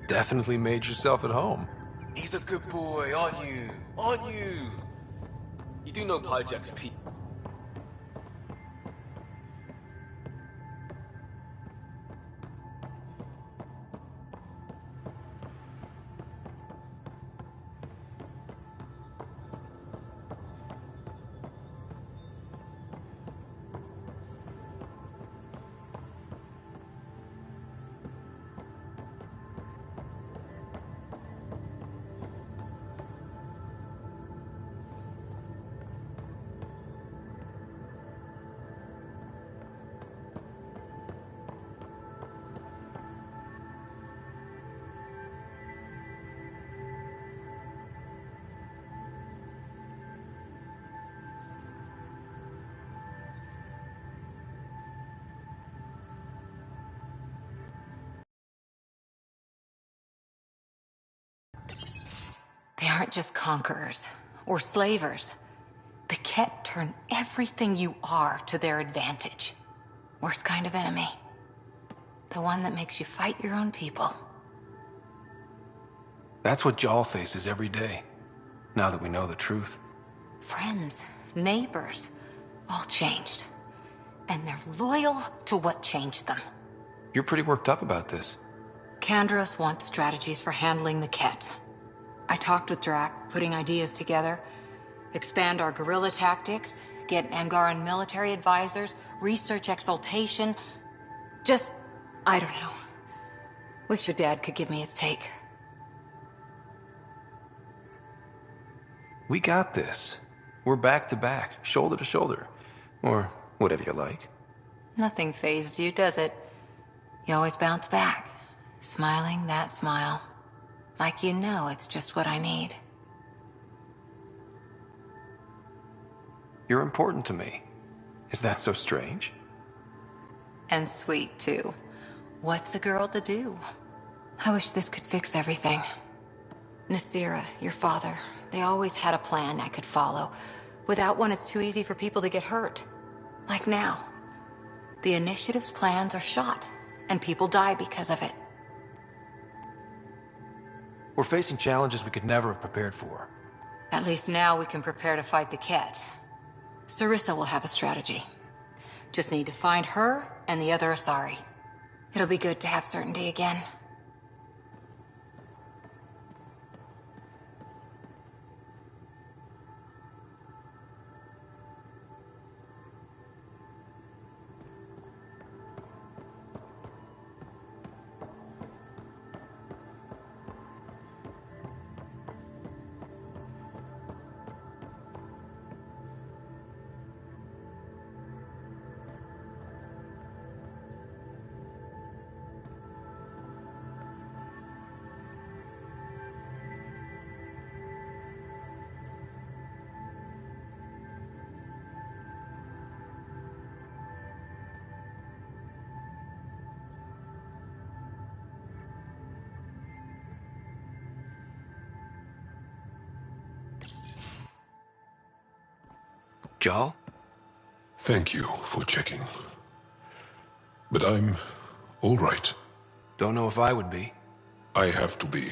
Definitely made yourself at home. He's a good boy, aren't you? Aren't you? You do know Pyjack's Pete. They aren't just conquerors or slavers. The Ket turn everything you are to their advantage. Worst kind of enemy. The one that makes you fight your own people. That's what Jal faces every day, now that we know the truth. Friends, neighbors, all changed. And they're loyal to what changed them. You're pretty worked up about this. Kandros wants strategies for handling the Ket. I talked with Drac, putting ideas together. Expand our guerrilla tactics, get Angaran military advisors, research exaltation. Just, I don't know. Wish your dad could give me his take. We got this. We're back to back, shoulder to shoulder. Or whatever you like. Nothing fazed you, does it? You always bounce back, smiling that smile. Like you know it's just what I need. You're important to me. Is that so strange? And sweet, too. What's a girl to do? I wish this could fix everything. Nasira, your father, they always had a plan I could follow. Without one, it's too easy for people to get hurt. Like now. The Initiative's plans are shot, and people die because of it. We're facing challenges we could never have prepared for. At least now we can prepare to fight the Ket. Sarissa will have a strategy. Just need to find her and the other Asari. It'll be good to have certainty again. Jal? Thank you for checking. But I'm all right. Don't know if I would be. I have to be.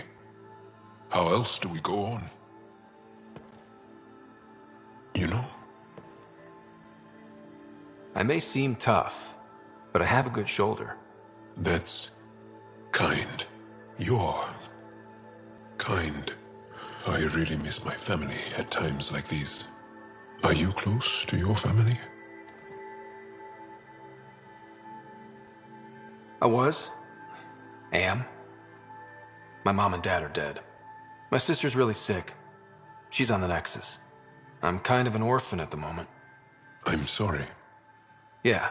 How else do we go on? You know? I may seem tough, but I have a good shoulder. That's kind. You're kind. I really miss my family at times like these. Are you close to your family? I was. Am. My mom and dad are dead. My sister's really sick. She's on the Nexus. I'm kind of an orphan at the moment. I'm sorry. Yeah,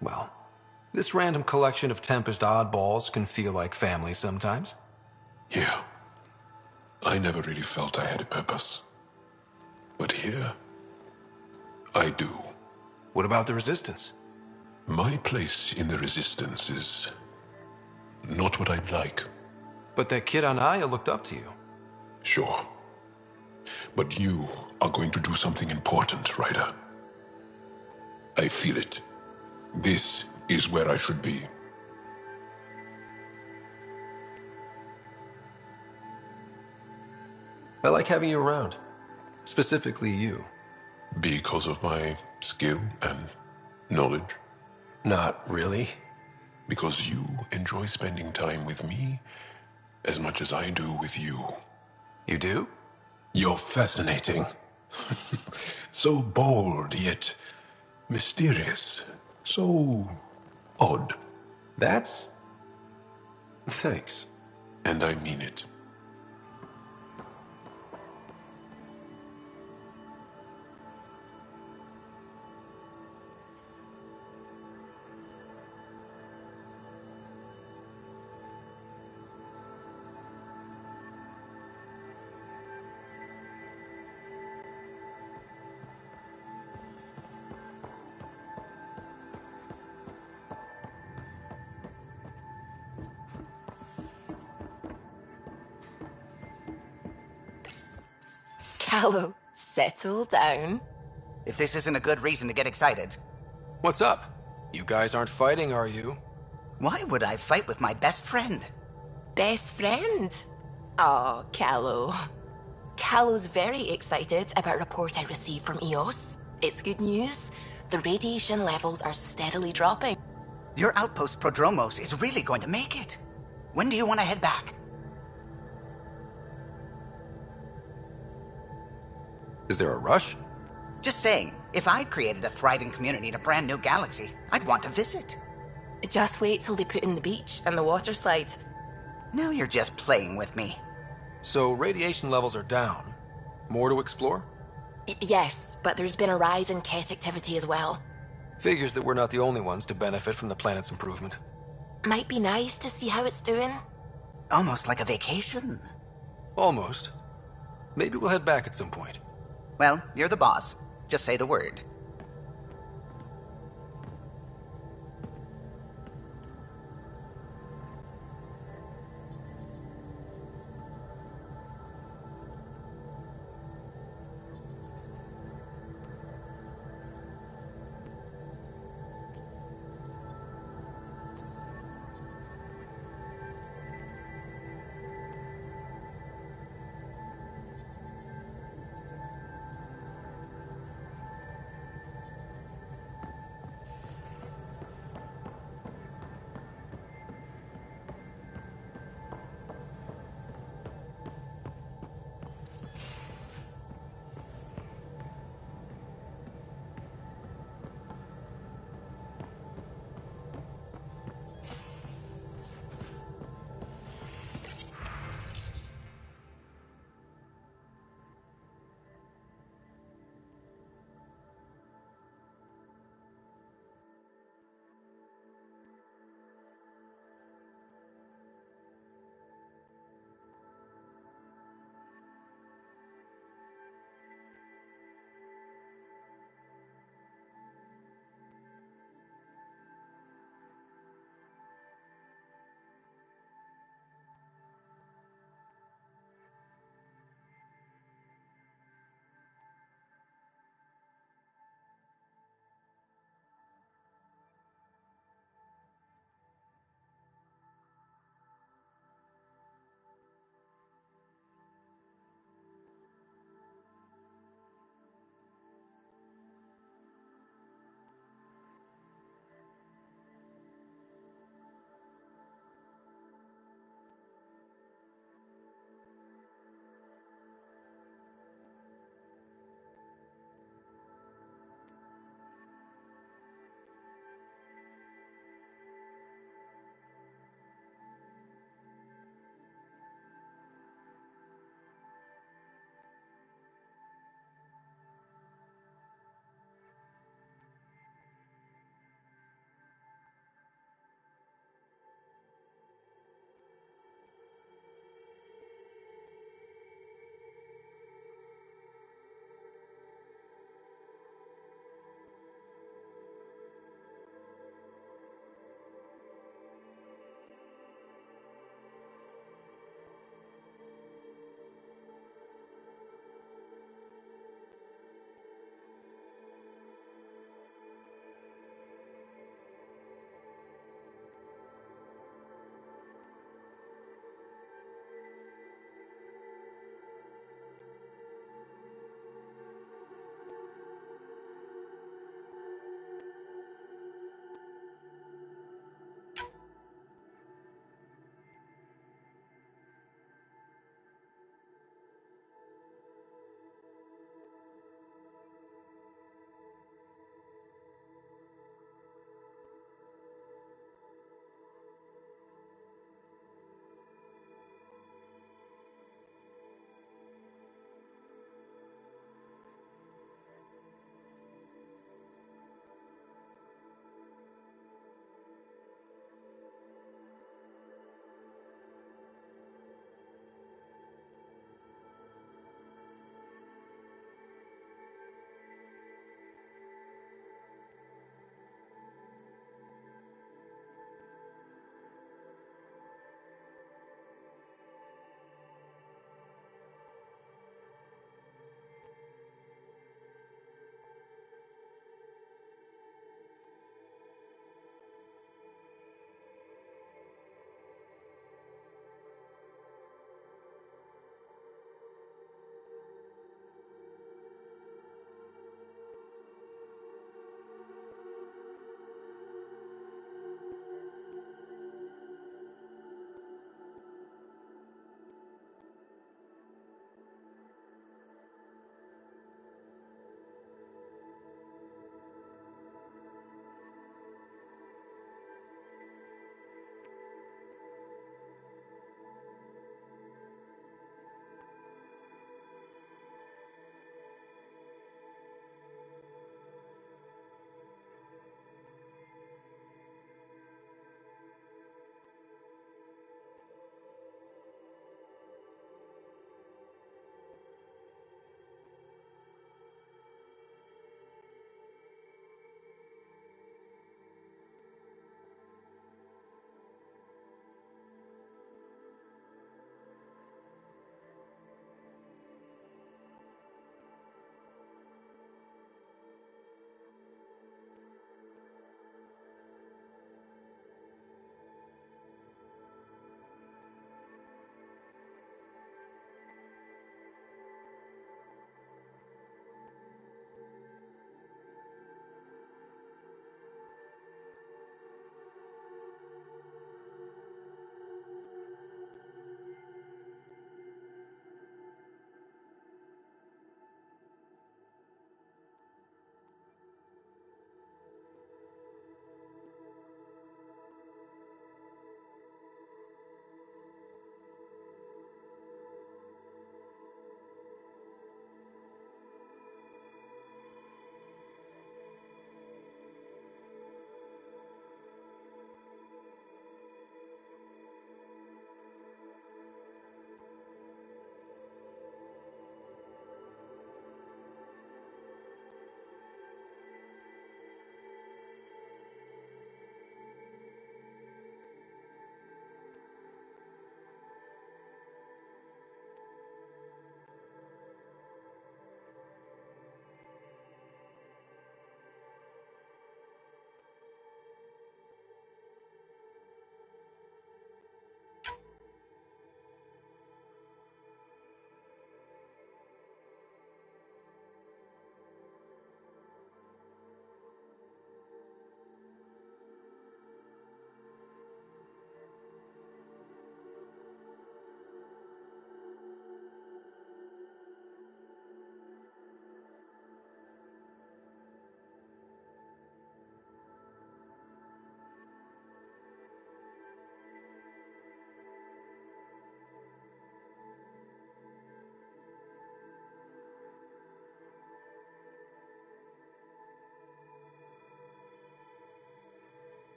well, this random collection of Tempest oddballs can feel like family sometimes. Yeah. I never really felt I had a purpose. But here, I do. What about the Resistance? My place in the Resistance is not what I'd like. But that kid on Aya looked up to you. Sure. But you are going to do something important, Ryder. I feel it. This is where I should be. I like having you around. Specifically you. Because of my skill and knowledge? Not really. Because you enjoy spending time with me as much as I do with you. You do? You're fascinating. So bold, yet mysterious. So odd. That's... Thanks. And I mean it. Callow, settle down. If this isn't a good reason to get excited. What's up? You guys aren't fighting, are you? Why would I fight with my best friend? Best friend? Oh, Callow. Callow's very excited about a report I received from EOS. It's good news. The radiation levels are steadily dropping. Your outpost Prodromos is really going to make it. When do you want to head back? Is there a rush? Just saying, if I'd created a thriving community in a brand new galaxy, I'd want to visit. Just wait till they put in the beach and the water slide. Now you're just playing with me. So radiation levels are down. More to explore? Yes, but there's been a rise in Ket activity as well. Figures that we're not the only ones to benefit from the planet's improvement. Might be nice to see how it's doing. Almost like a vacation. Almost. Maybe we'll head back at some point. Well, you're the boss. Just say the word.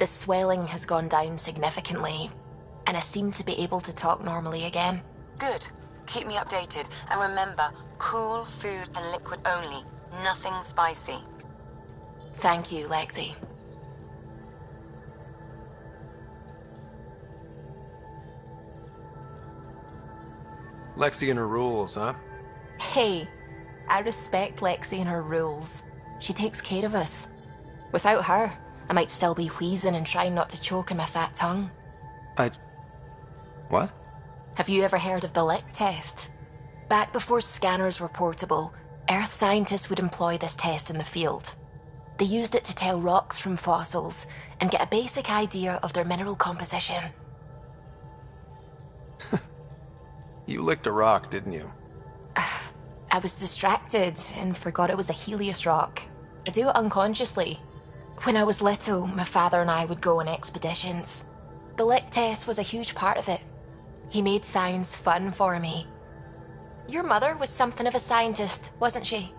The swelling has gone down significantly, and I seem to be able to talk normally again. Good. Keep me updated. And remember, cool food and liquid only. Nothing spicy. Thank you, Lexi. Lexi and her rules, huh? Hey, I respect Lexi and her rules. She takes care of us. Without her, I might still be wheezing and trying not to choke in my fat tongue. What? Have you ever heard of the lick test? Back before scanners were portable, Earth scientists would employ this test in the field. They used it to tell rocks from fossils and get a basic idea of their mineral composition. You licked a rock, didn't you? I was distracted and forgot it was a Helios rock. I do it unconsciously. When I was little, my father and I would go on expeditions. The lick test was a huge part of it. He made science fun for me. Your mother was something of a scientist, wasn't she?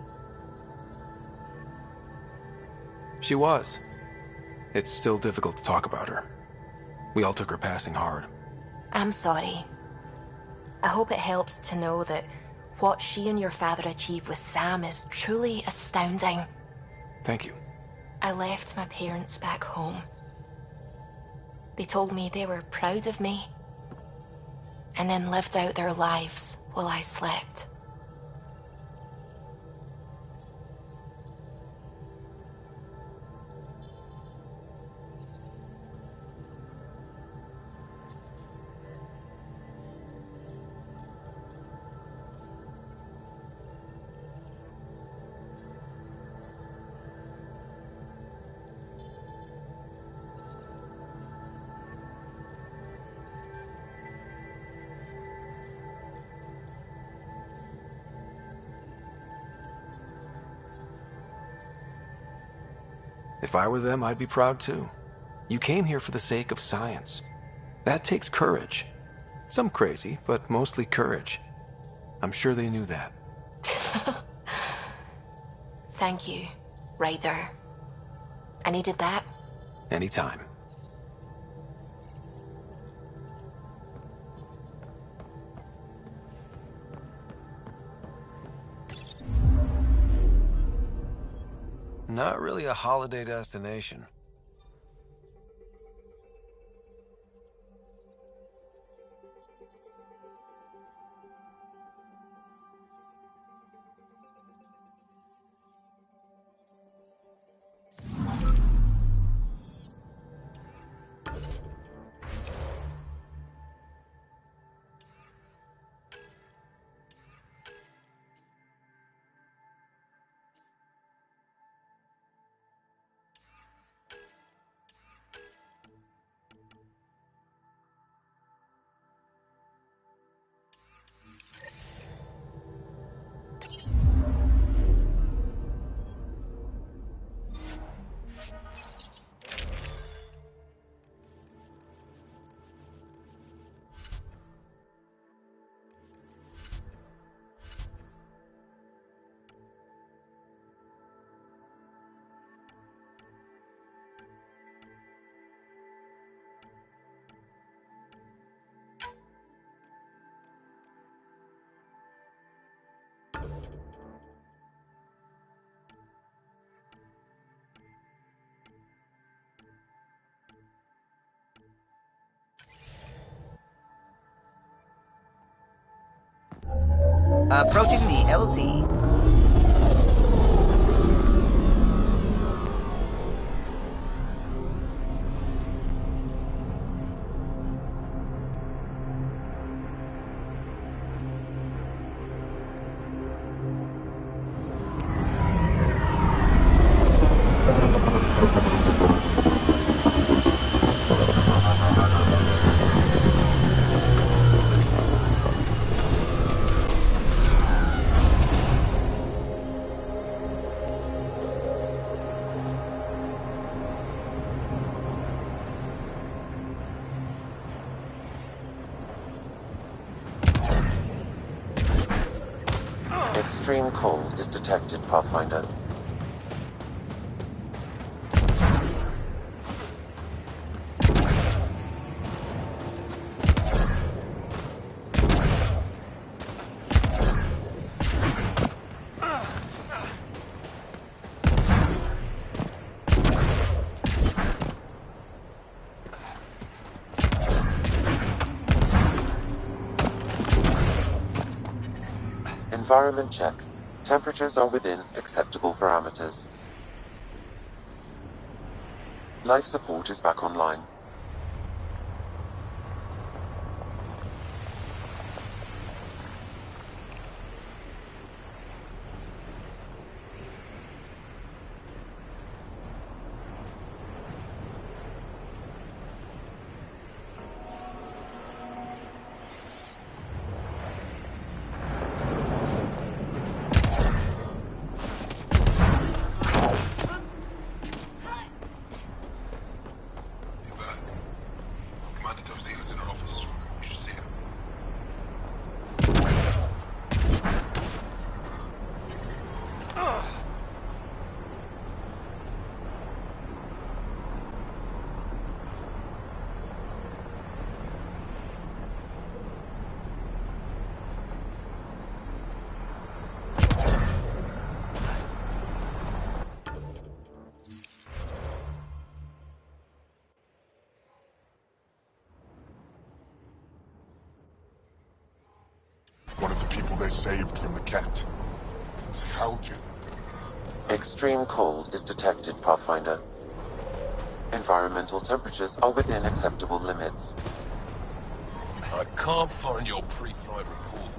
She was. It's still difficult to talk about her. We all took her passing hard. I'm sorry. I hope it helps to know that what she and your father achieved with Sam is truly astounding. Thank you. I left my parents back home. They told me they were proud of me, and then lived out their lives while I slept. If I were them, I'd be proud too. You came here for the sake of science. That takes courage. Some crazy, but mostly courage. I'm sure they knew that. Thank you, Ryder. I needed that. Anytime. Not really a holiday destination. Approaching the LZ. Extreme cold is detected, Pathfinder. Environment check. Temperatures are within acceptable parameters. Life support is back online. One of the people they saved from the cat. It's Haljan. Extreme cold is detected, Pathfinder. Environmental temperatures are within acceptable limits. I can't find your pre-flight report.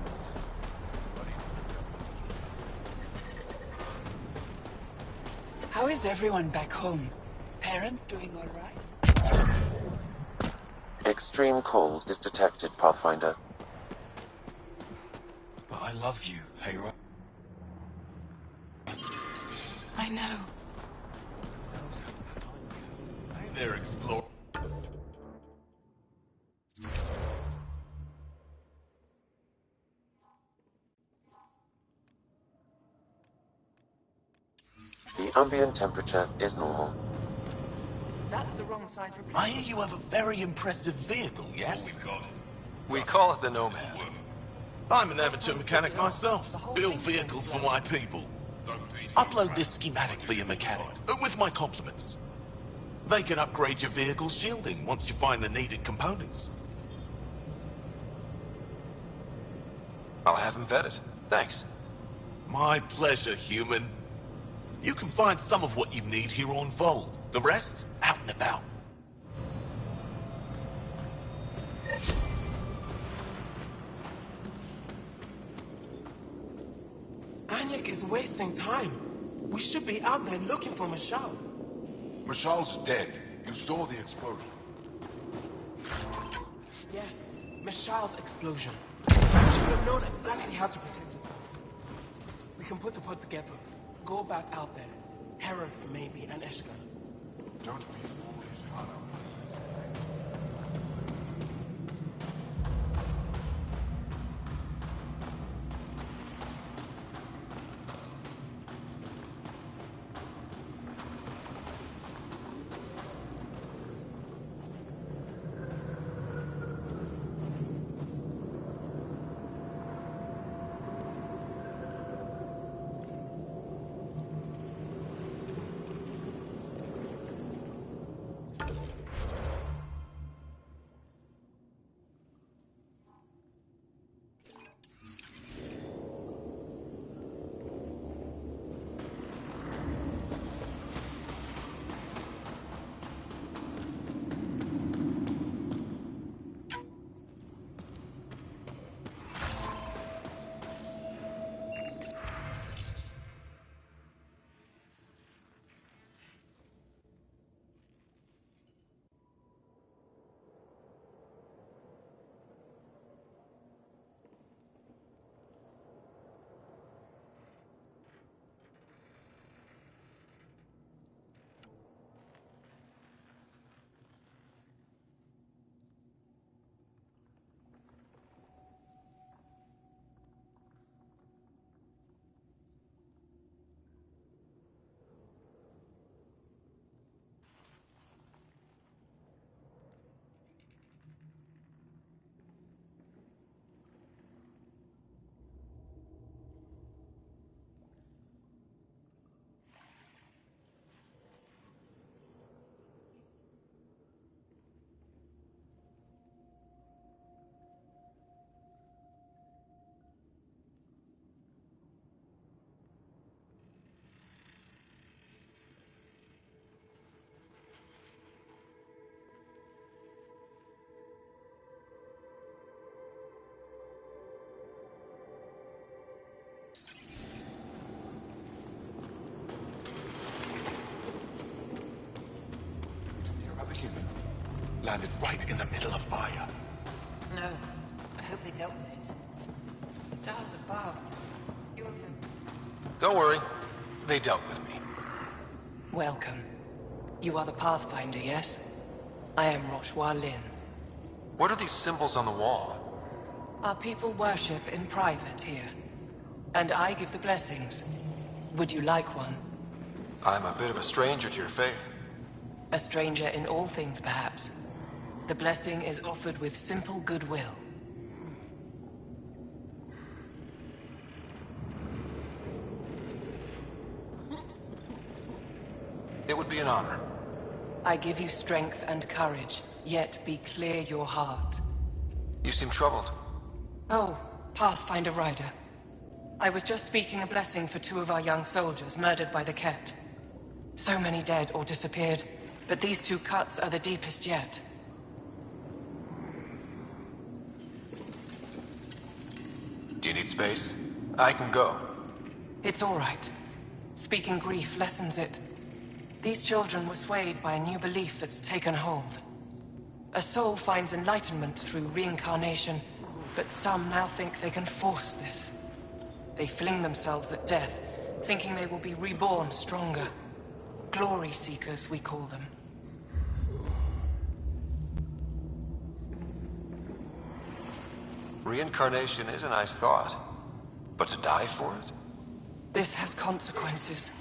How is everyone back home? Parents doing all right? Extreme cold is detected, Pathfinder. But I love you, Hera. I know. Hey there, Explorer. The ambient temperature is normal. That's the wrong size for... I hear you have a very impressive vehicle, yes? We call it the Nomad. I'm an amateur mechanic myself. Build vehicles for my people. Upload this schematic for your mechanic, with my compliments. They can upgrade your vehicle's shielding once you find the needed components. I'll have him vetted. Thanks. My pleasure, human. You can find some of what you need here on Vold. The rest, out and about. Anyek is wasting time. We should be out there looking for Mashal. Mashal's dead. You saw the explosion. Yes, Mashal's explosion. She would have known exactly how to protect herself. We can put a pod together. Go back out there. Herif, maybe, and Eshka. Don't be foolish, Hana. landed right in the middle of Aya. No. I hope they dealt with it. Stars above. You have them. Don't worry. They dealt with me. Welcome. You are the Pathfinder, yes? I am Rochua Lin. What are these symbols on the wall? Our people worship in private here. And I give the blessings. Would you like one? I'm a bit of a stranger to your faith. A stranger in all things, perhaps. The blessing is offered with simple goodwill. It would be an honor. I give you strength and courage, yet be clear your heart. You seem troubled. Oh, Pathfinder Rider. I was just speaking a blessing for 2 of our young soldiers murdered by the Ket. So many dead or disappeared, but these 2 cuts are the deepest yet. Do you need space? I can go. It's all right. Speaking grief lessens it. These children were swayed by a new belief that's taken hold. A soul finds enlightenment through reincarnation, but some now think they can force this. They fling themselves at death, thinking they will be reborn stronger. Glory seekers, we call them. Reincarnation is a nice thought. But to die for it? This has consequences.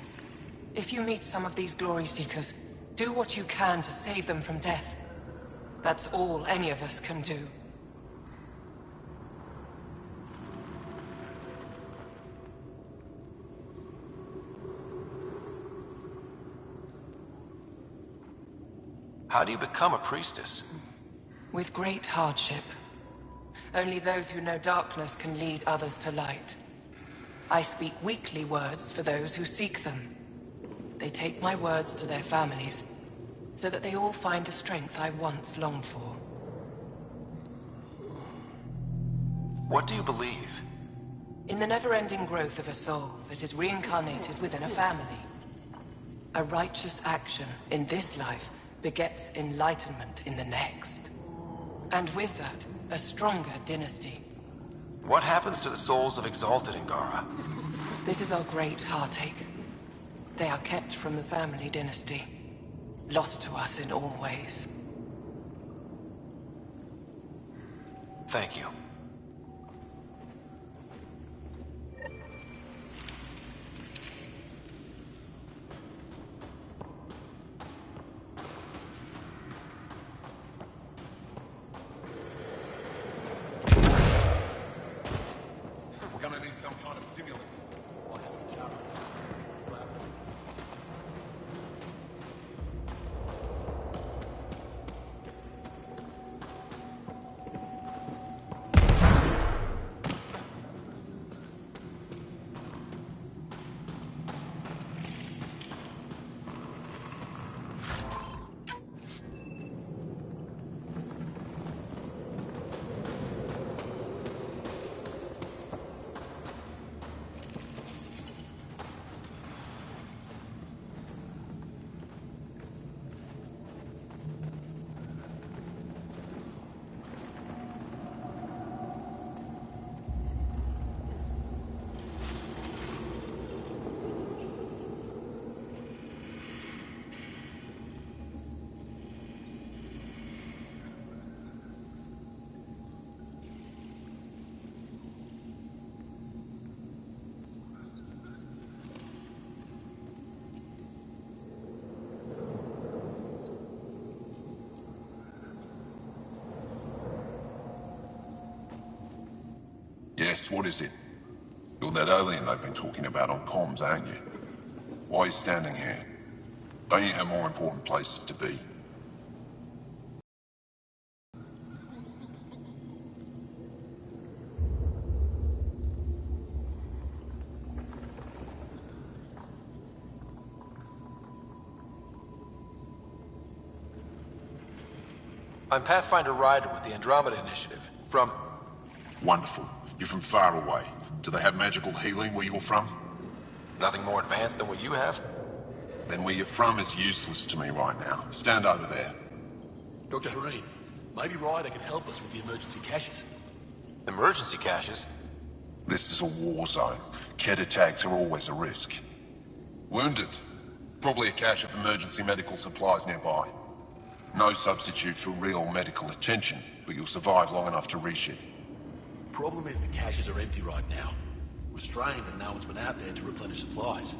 If you meet some of these glory seekers, do what you can to save them from death. That's all any of us can do. How do you become a priestess? With great hardship. Only those who know darkness can lead others to light. I speak weekly words for those who seek them. They take my words to their families, so that they all find the strength I once longed for. What do you believe? In the never-ending growth of a soul that is reincarnated within a family. A righteous action in this life begets enlightenment in the next. And with that, a stronger dynasty. What happens to the souls of exalted Angara? This is our great heartache. They are kept from the family dynasty. Lost to us in all ways. Thank you. We're gonna need some kind of stimulant. I'll have to charge. Yes, what is it? You're that alien they've been talking about on comms, aren't you? Why are you standing here? Don't you have more important places to be? I'm Pathfinder Rider with the Andromeda Initiative. From... Wonderful. You're from far away. Do they have magical healing where you're from? Nothing more advanced than what you have? Then where you're from is useless to me right now. Stand over there. Dr. Hareen, maybe Ryder could help us with the emergency caches. Emergency caches? This is a war zone. Kett attacks are always a risk. Wounded? Probably a cache of emergency medical supplies nearby. No substitute for real medical attention, but you'll survive long enough to reship. Problem is the caches are empty right now. We're strained and no one's been out there to replenish supplies.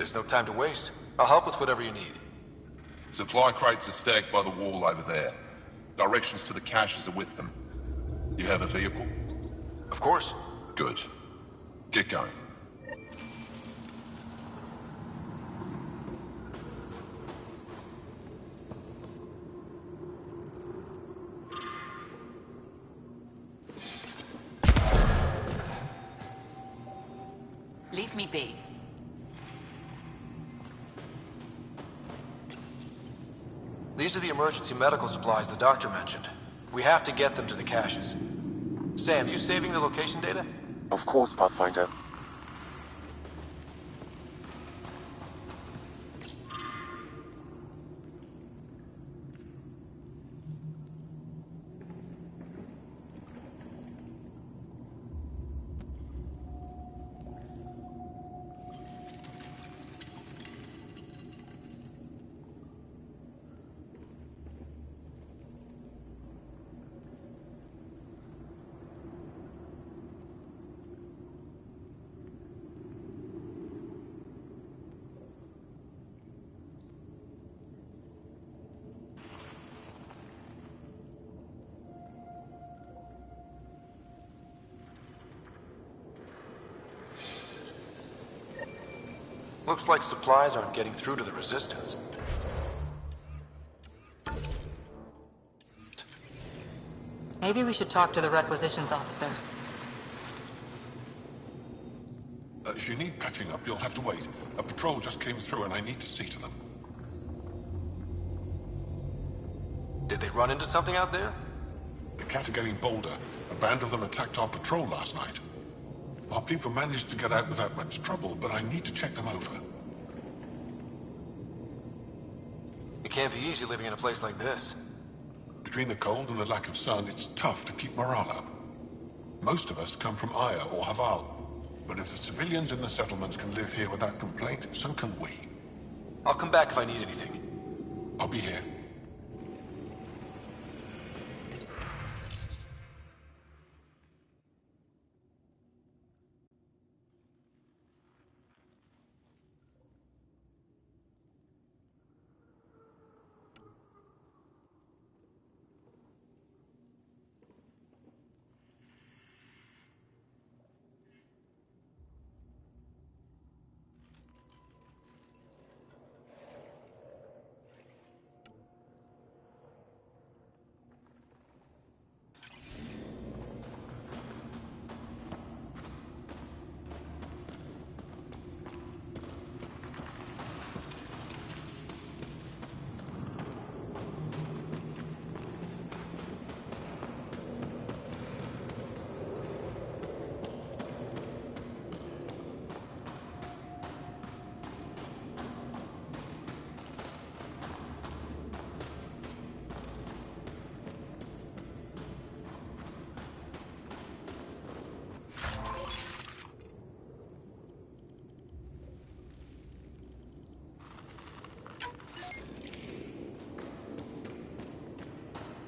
There's no time to waste. I'll help with whatever you need. Supply crates are stacked by the wall over there. Directions to the caches are with them. You have a vehicle? Of course. Good. Get going. Leave me be. These are the emergency medical supplies the doctor mentioned. We have to get them to the caches. Sam, you saving the location data? Of course, Pathfinder. Looks like supplies aren't getting through to the Resistance. Maybe we should talk to the requisitions officer. If you need patching up, you'll have to wait. A patrol just came through and I need to see to them. Did they run into something out there? The Cat are getting bolder. A band of them attacked our patrol last night. Our people managed to get out without much trouble, but I need to check them over. It can't be easy living in a place like this. Between the cold and the lack of sun, it's tough to keep morale up. Most of us come from Aya or Haval. But if the civilians in the settlements can live here without complaint, so can we. I'll come back if I need anything. I'll be here.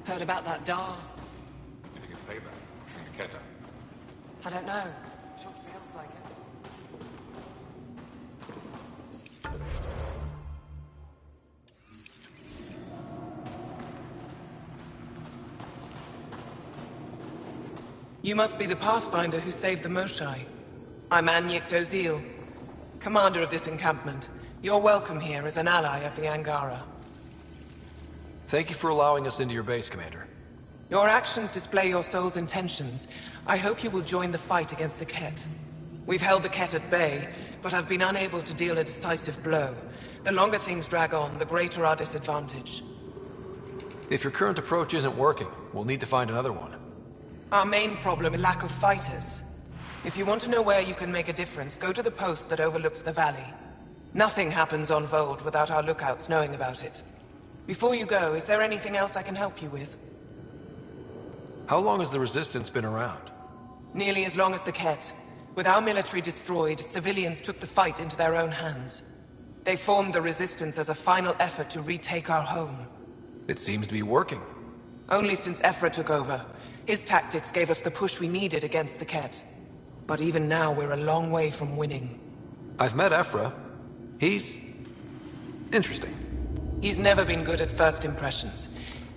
Heard about that Dar? You think it's payback? Pushing the Cat out? I don't know. Sure feels like it. You must be the Pathfinder who saved the Moshai. I'm Anyik Dozil, commander of this encampment. You're welcome here as an ally of the Angara. Thank you for allowing us into your base, Commander. Your actions display your soul's intentions. I hope you will join the fight against the Ket. We've held the Ket at bay, but have been unable to deal a decisive blow. The longer things drag on, the greater our disadvantage. If your current approach isn't working, we'll need to find another one. Our main problem is lack of fighters. If you want to know where you can make a difference, go to the post that overlooks the valley. Nothing happens on Vold without our lookouts knowing about it. Before you go, is there anything else I can help you with? How long has the Resistance been around? Nearly as long as the Ket. With our military destroyed, civilians took the fight into their own hands. They formed the Resistance as a final effort to retake our home. It seems to be working. Only since Ephra took over. His tactics gave us the push we needed against the Ket. But even now, we're a long way from winning. I've met Ephra. He's interesting. He's never been good at first impressions.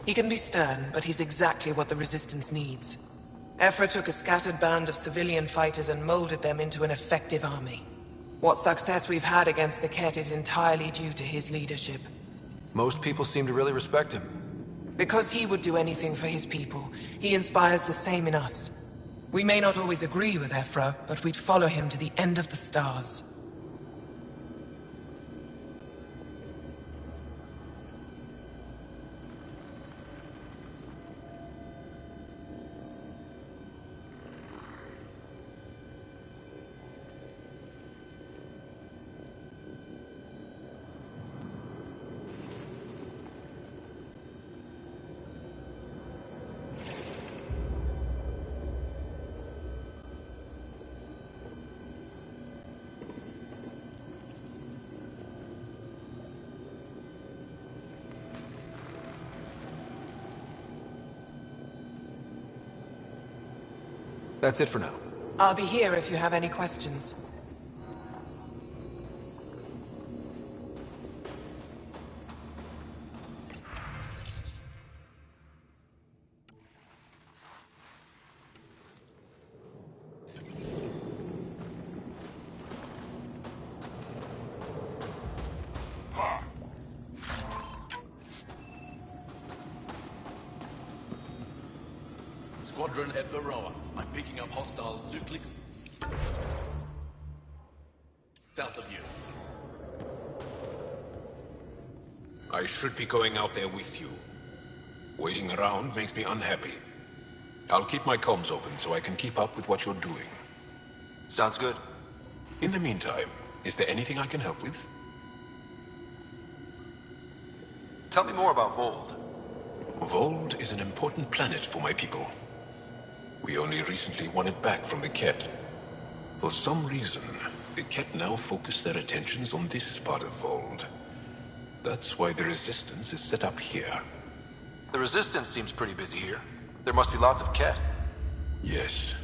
He can be stern, but he's exactly what the Resistance needs. Ephra took a scattered band of civilian fighters and molded them into an effective army. What success we've had against the Ket is entirely due to his leadership. Most people seem to really respect him. Because he would do anything for his people, he inspires the same in us. We may not always agree with Ephra, but we'd follow him to the end of the stars. That's it for now. I'll be here if you have any questions. Squadron at Varroa. I'm picking up hostiles 2 clicks south of you. I should be going out there with you. Waiting around makes me unhappy. I'll keep my comms open so I can keep up with what you're doing. Sounds good. In the meantime, is there anything I can help with? Tell me more about Vold. Vold is an important planet for my people. We only recently won it back from the Ket. For some reason, the Ket now focus their attentions on this part of Vold. That's why the Resistance is set up here. The Resistance seems pretty busy here. There must be lots of Ket. Yes.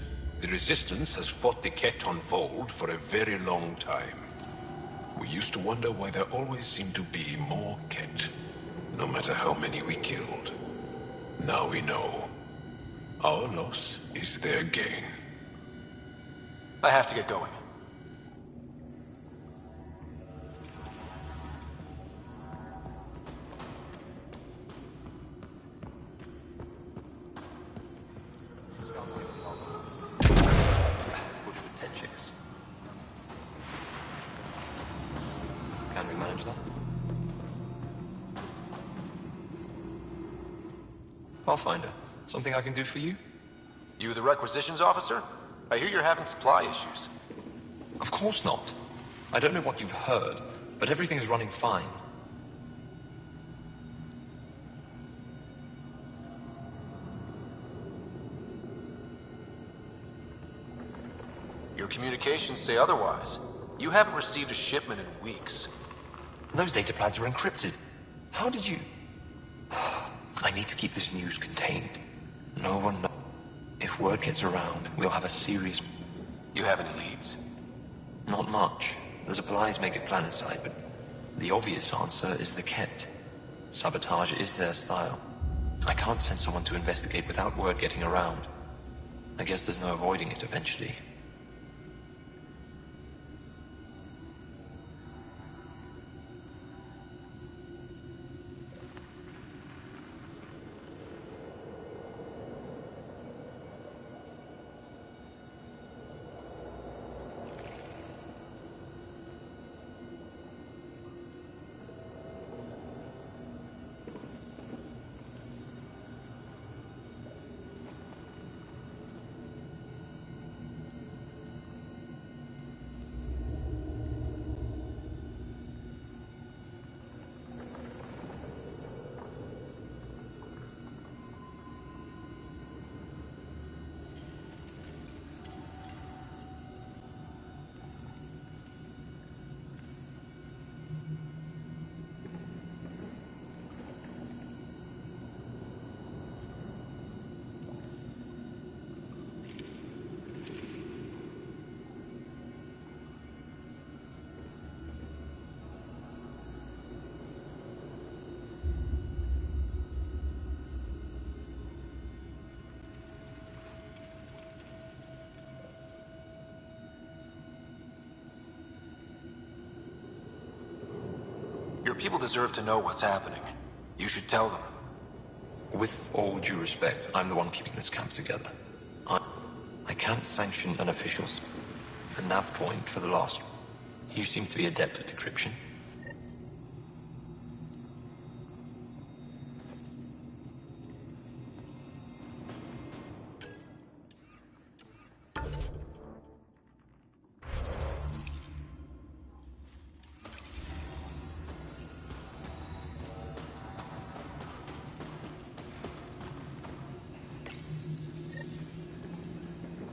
The Resistance has fought the Ket on Vold for a very long time. We used to wonder why there always seemed to be more Ket, no matter how many we killed. Now we know. Our loss is their gain. I have to get going. Push for 10 chicks. Can we manage that? I'll find her. Something I can do for you? You the requisitions officer? I hear you're having supply issues. Of course not. I don't know what you've heard, but everything's running fine. Your communications say otherwise. You haven't received a shipment in weeks. Those data plans are encrypted. How did you... I need to keep this news contained. No one knows. If word gets around, we'll have a serious... You have any leads? Not much. The supplies make it planetside, but the obvious answer is the Ket. Sabotage is their style. I can't send someone to investigate without word getting around. I guess there's no avoiding it eventually. Your people deserve to know what's happening. You should tell them. With all due respect, I'm the one keeping this camp together. I can't sanction an official's... The nav point for the last... You seem to be adept at decryption.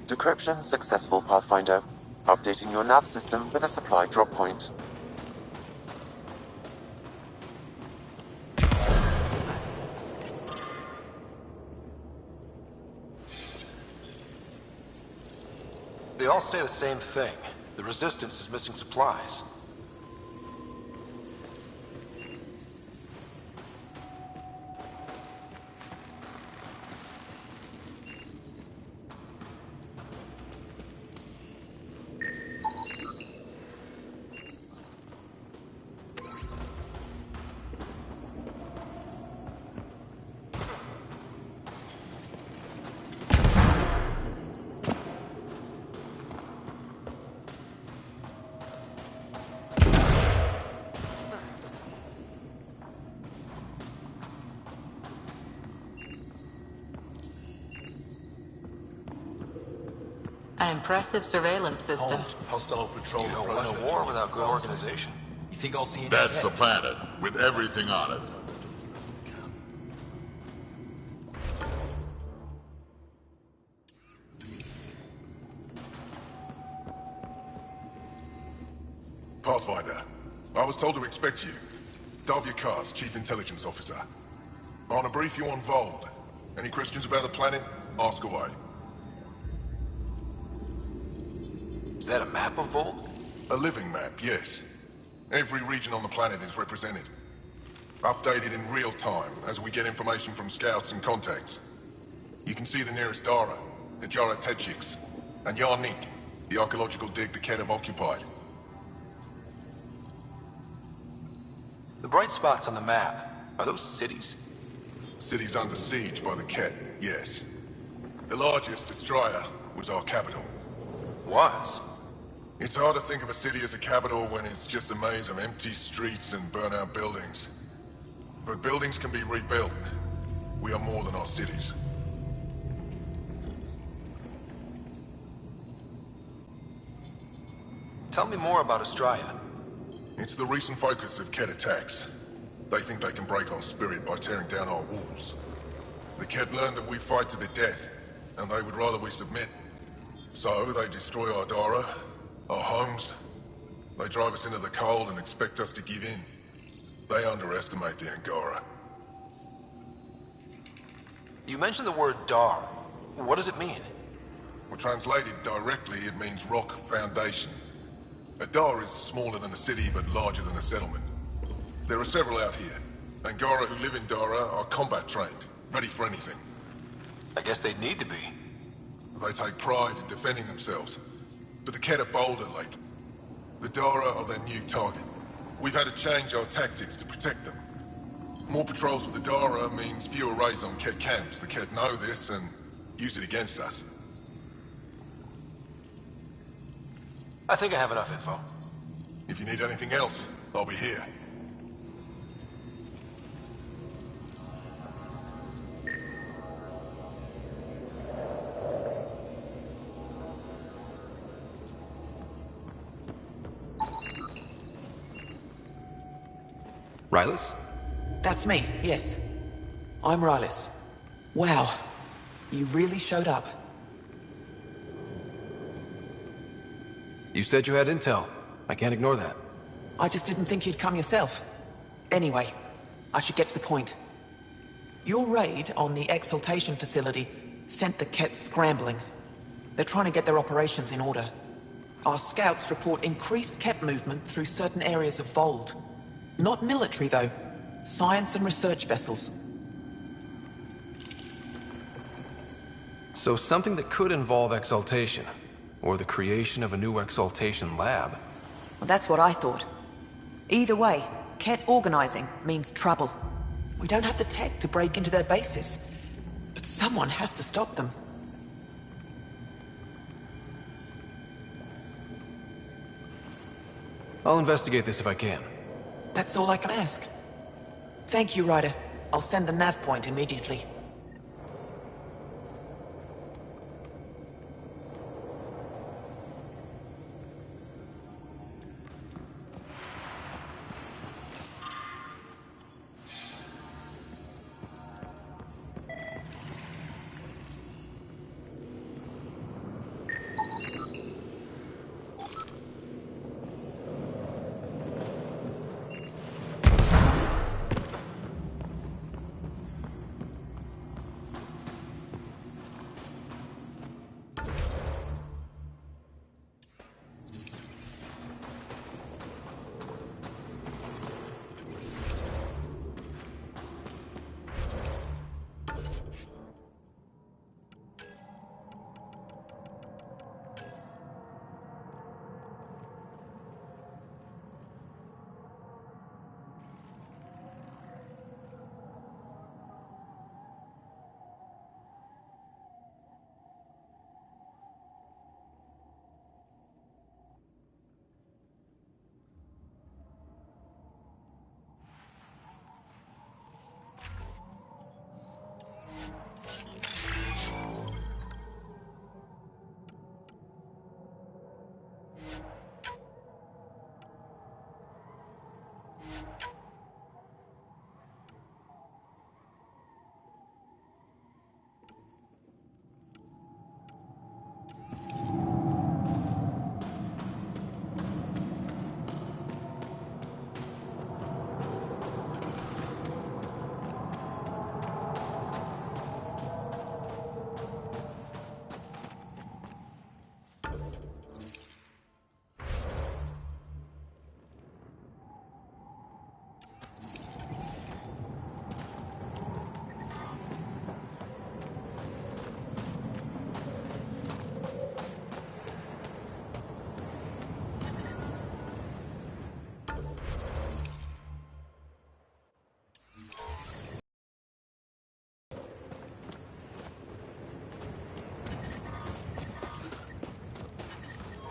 Decryption successful, Pathfinder. Updating your nav system with a supply drop point. They all say the same thing. The Resistance is missing supplies. An impressive surveillance system. Hostile patrol. You don't win a war without good organization. You think I'll see you? That's the planet, with everything on it. Pathfinder, I was told to expect you. Dov Yakaz, Chief Intelligence Officer. I want to brief you on Vold. Any questions about the planet? Ask away. Is that a map of Volt? A living map, yes. Every region on the planet is represented. Updated in real time as we get information from scouts and contacts. You can see the nearest Dara, the Jara Tetchiks, and Yarnik, the archaeological dig the Ket have occupied. The bright spots on the map, are those cities? Cities under siege by the Ket, yes. The largest, Destroyer, was our capital. Was? It's hard to think of a city as a capital when it's just a maze of empty streets and burnt-out buildings. But buildings can be rebuilt. We are more than our cities. Tell me more about Astraea. It's the recent focus of Ket attacks. They think they can break our spirit by tearing down our walls. The Ket learned that we fight to the death, and they would rather we submit. So they destroy our Dara, our homes. They drive us into the cold and expect us to give in. They underestimate the Angara. You mentioned the word Dar. What does it mean? Well, translated directly, it means rock foundation. A Dar is smaller than a city, but larger than a settlement. There are several out here. Angara who live in Dara are combat trained, ready for anything. I guess they'd need to be. They take pride in defending themselves. But the Ket are bolder lately. The Dara are their new target. We've had to change our tactics to protect them. More patrols with the Dara means fewer raids on Ket camps. The Ket know this and use it against us. I think I have enough info. If you need anything else, I'll be here. Rylas? That's me, yes. I'm Rylas. Wow. You really showed up. You said you had intel. I can't ignore that. I just didn't think you'd come yourself. Anyway, I should get to the point. Your raid on the exaltation facility sent the Ket scrambling. They're trying to get their operations in order. Our scouts report increased Ket movement through certain areas of Vold. Not military, though. Science and research vessels. So something that could involve exaltation, or the creation of a new exaltation lab. Well, that's what I thought. Either way, Ket organizing means trouble. We don't have the tech to break into their bases, but someone has to stop them. I'll investigate this if I can. That's all I can ask. Thank you, Ryder. I'll send the nav point immediately.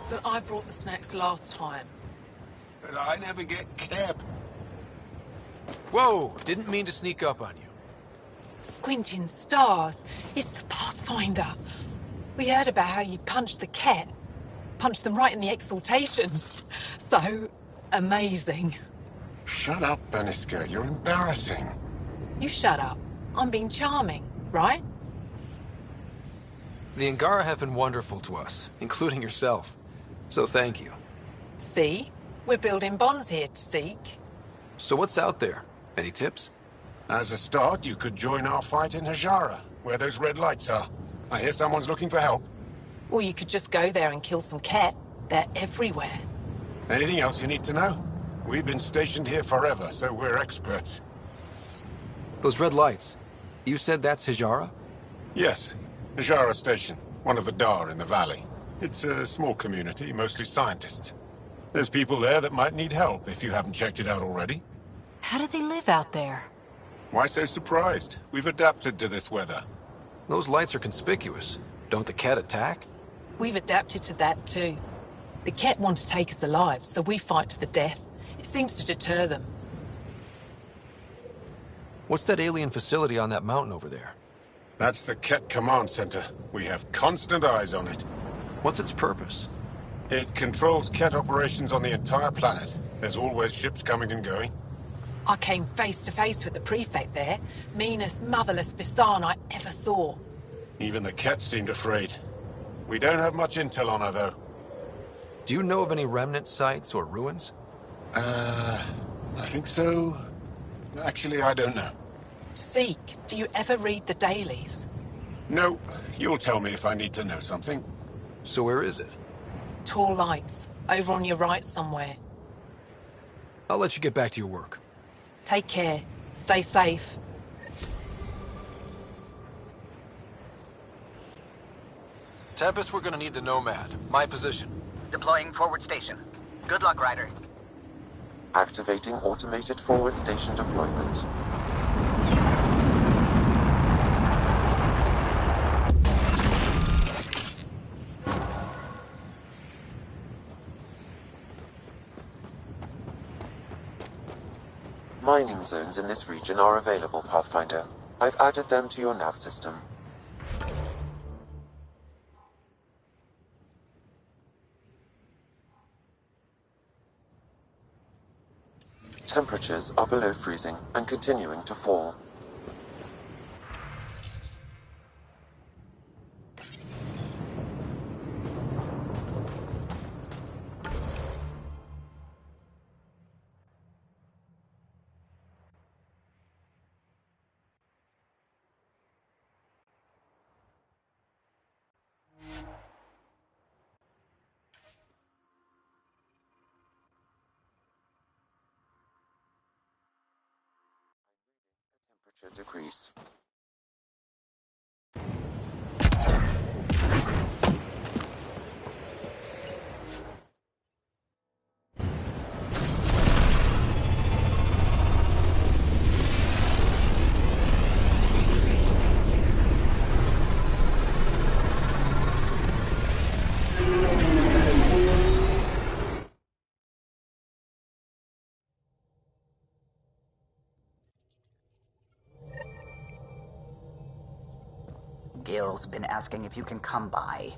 But I brought the snacks last time. But I never get kept. Whoa! Didn't mean to sneak up on you. Squinting stars. It's the Pathfinder. We heard about how you punched the cat. Punched them right in the exaltations. So amazing. Shut up, Baniska. You're embarrassing. You shut up. I'm being charming, right? The Angara have been wonderful to us, including yourself. So thank you. See? We're building bonds here to seek. So what's out there? Any tips? As a start, you could join our fight in Hajara, where those red lights are. I hear someone's looking for help. Or you could just go there and kill some cat. They're everywhere. Anything else you need to know? We've been stationed here forever, so we're experts. Those red lights. You said that's Hijara? Yes. Hajara Station, one of the Dar in the valley. It's a small community, mostly scientists. There's people there that might need help if you haven't checked it out already. How do they live out there? Why so surprised? We've adapted to this weather. Those lights are conspicuous. Don't the cat attack? We've adapted to that too. The cat want to take us alive, so we fight to the death. It seems to deter them. What's that alien facility on that mountain over there? That's the Ket Command Center. We have constant eyes on it. What's its purpose? It controls Ket operations on the entire planet. There's always ships coming and going. I came face to face with the prefect there. Meanest, motherless Bisan I ever saw. Even the Ket seemed afraid. We don't have much intel on her, though. Do you know of any remnant sites or ruins? I think so. Actually, I don't know. Seek, do you ever read the dailies? No, you'll tell me if I need to know something. So where is it? Tall lights, over on your right somewhere. I'll let you get back to your work. Take care. Stay safe. Tempest, we're gonna need the Nomad. My position. Deploying forward station. Good luck, Ryder. Activating automated forward station deployment. Mining zones in this region are available, Pathfinder. I've added them to your nav system. Temperatures are below freezing and continuing to fall. Temperature decrease. Gil's been asking if you can come by.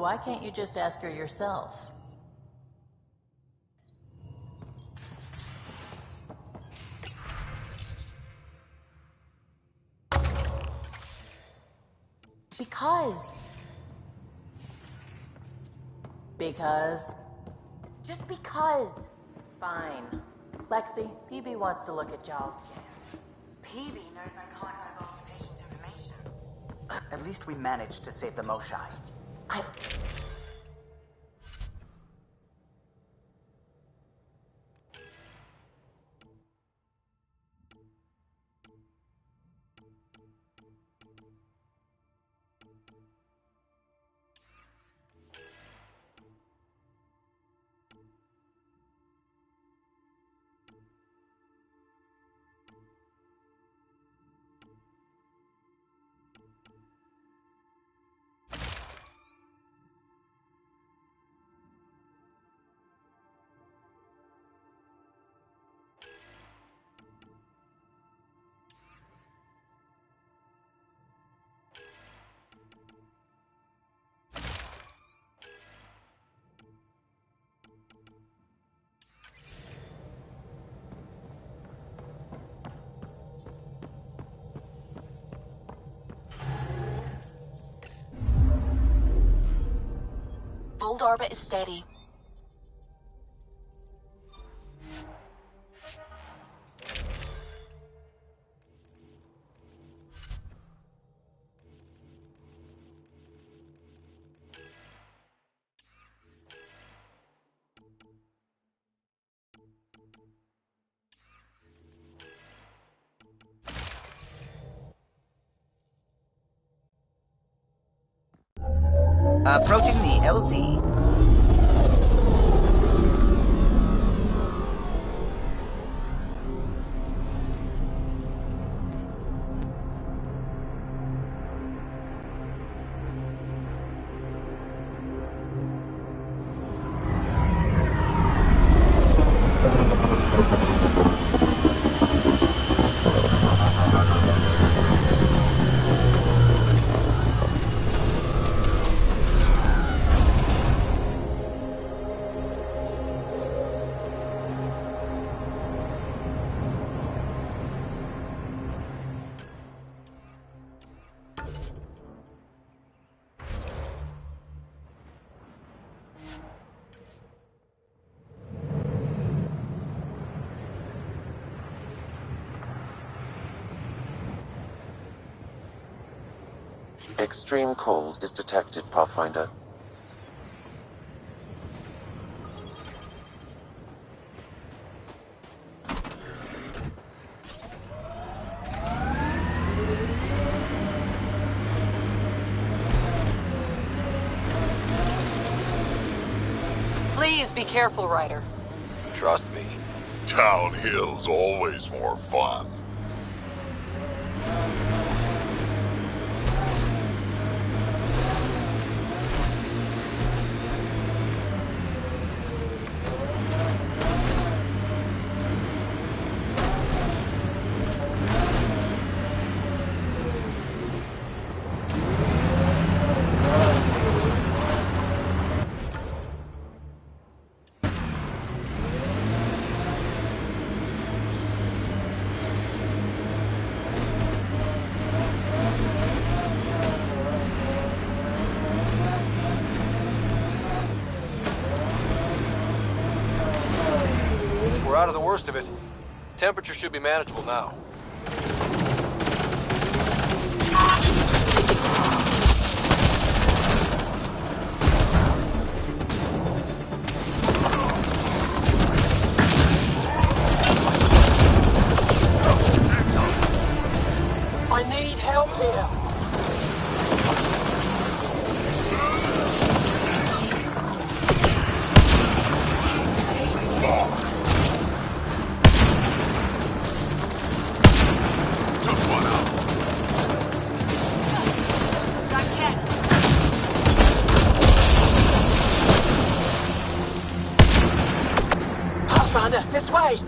why can't you just ask her yourself? Because. Because? Just because. Fine. Lexi, PB wants to look at Jaw's scan. PB knows I can't divulge the patient's information. At least we managed to save the Moshai. Fold orbit is steady. Approaching the LZ. Extreme cold is detected, Pathfinder. Please be careful, Ryder. Trust me. Downhill's always more fun. We're out of the worst of it. Temperature should be manageable now. I need help here. Pathfinder, this way!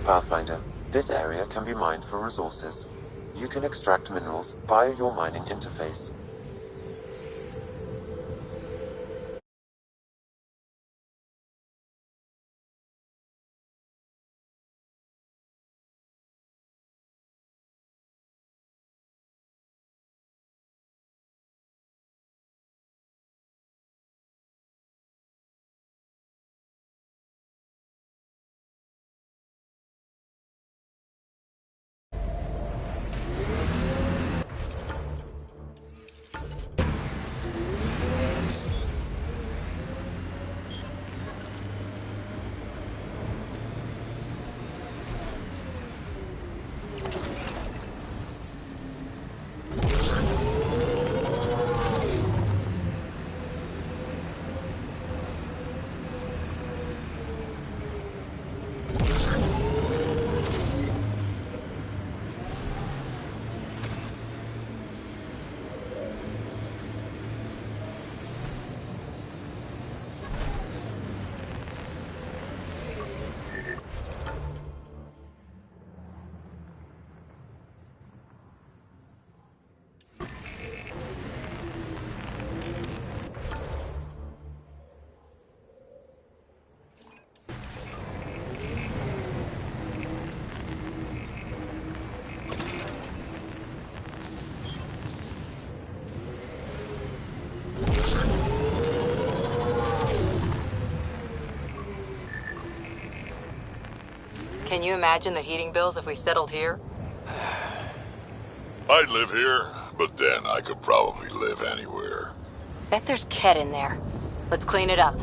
Pathfinder, this area can be mined for resources. You can extract minerals via your mining interface. Can you imagine the heating bills if we settled here? I'd live here, but then I could probably live anywhere. Bet there's Ket in there. Let's clean it up.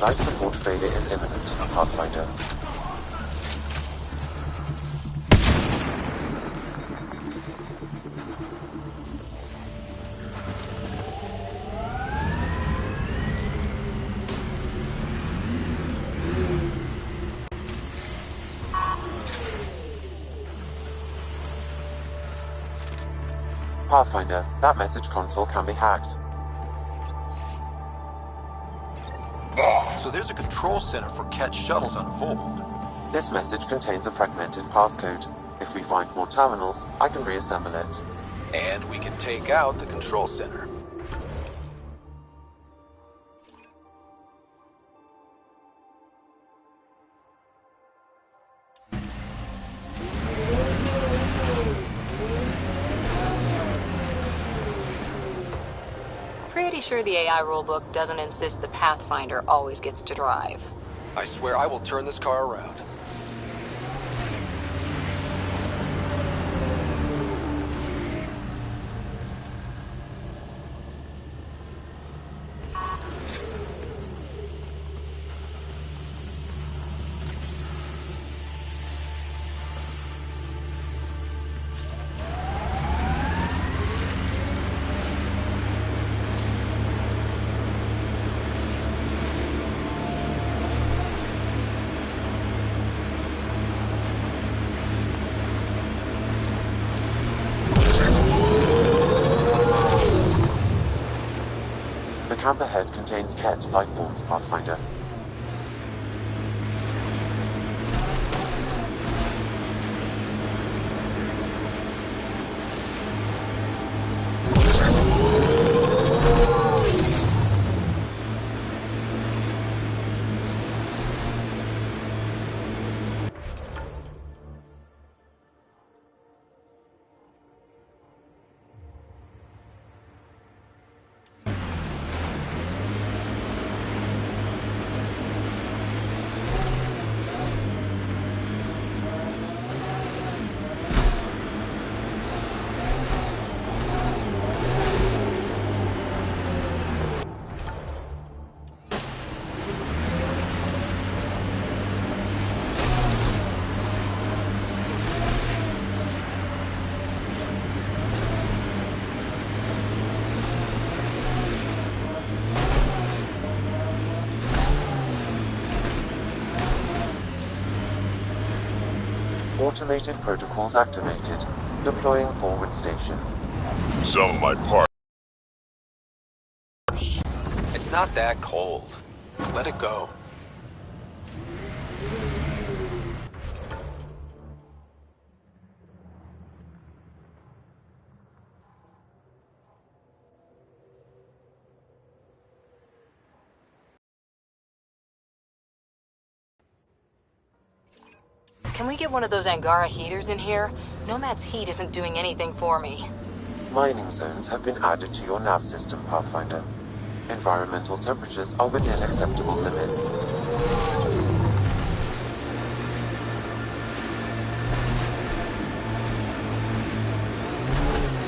Life support failure is imminent, Pathfinder. Pathfinder, that message console can be hacked. So there's a control center for Ket shuttles on Vold. This message contains a fragmented passcode. If we find more terminals, I can reassemble it. And we can take out the control center. Pretty sure the AI rulebook doesn't insist the Pathfinder always gets to drive. I swear I will turn this car around. hammerhead contains Ket life forms, Pathfinder. Automated protocols activated. Deploying forward station. Some of my parts. It's not that cold. Let it go. Can we get one of those Angara heaters in here? Nomad's heat isn't doing anything for me. Mining zones have been added to your nav system, Pathfinder. Environmental temperatures are within acceptable limits.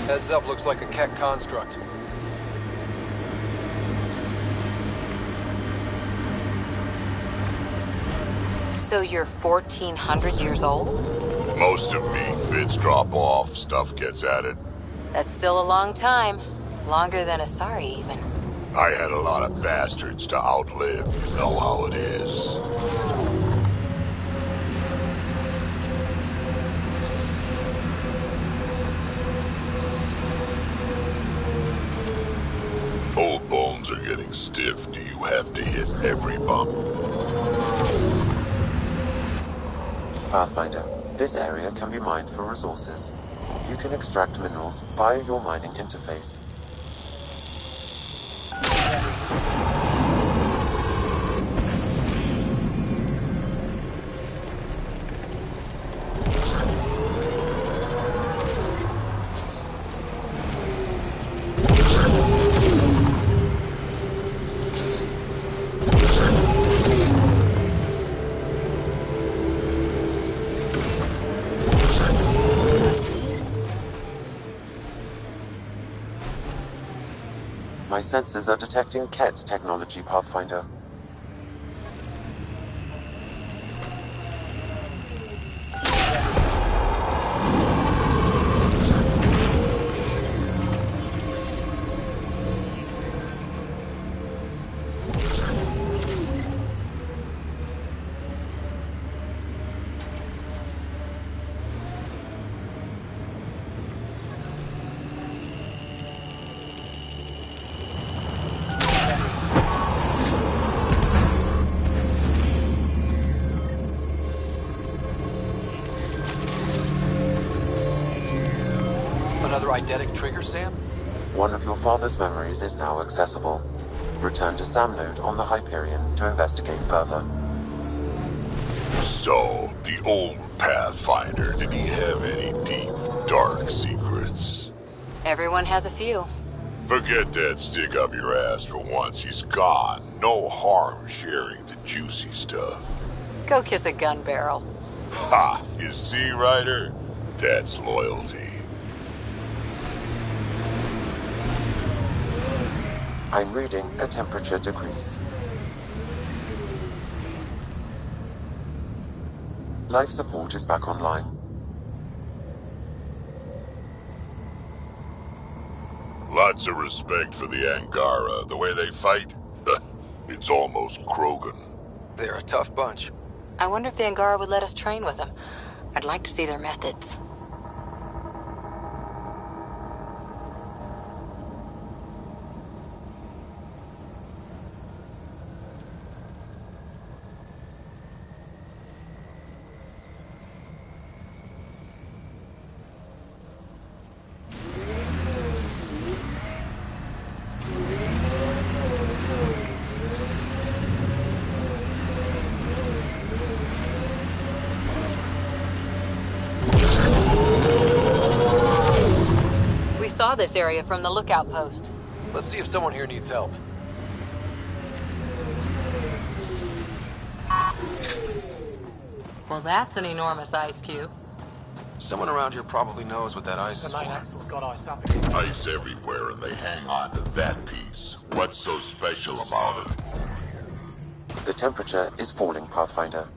Heads up, looks like a Keck construct. So you're 1,400 years old? Most of me. Bits drop off, stuff gets added. That's still a long time. Longer than Asari, even. I had a lot of bastards to outlive. You know how it is. Old bones are getting stiff. Do you have to hit every bump? Pathfinder, this area can be mined for resources. You can extract minerals via your mining interface. My sensors are detecting Ket technology, Pathfinder. Another eidetic trigger, Sam? One of your father's memories is now accessible. Return to Sam Node on the Hyperion to investigate further. So, the old Pathfinder, did he have any deep, dark secrets? Everyone has a few. Forget that stick up your ass for once. He's gone. No harm sharing the juicy stuff. Go kiss a gun barrel. Ha! You see, Ryder? That's loyalty. I'm reading a temperature decrease. Life support is back online. Lots of respect for the Angara. The way they fight, it's almost Krogan. They're a tough bunch. I wonder if the Angara would let us train with them. I'd like to see their methods. saw this area from the lookout post. Let's see if someone here needs help. Well, that's an enormous ice cube. Someone around here probably knows what that ice is for. Axle's got ice up again. Ice everywhere and they hang on to that piece. What's so special about it? The temperature is falling, Pathfinder.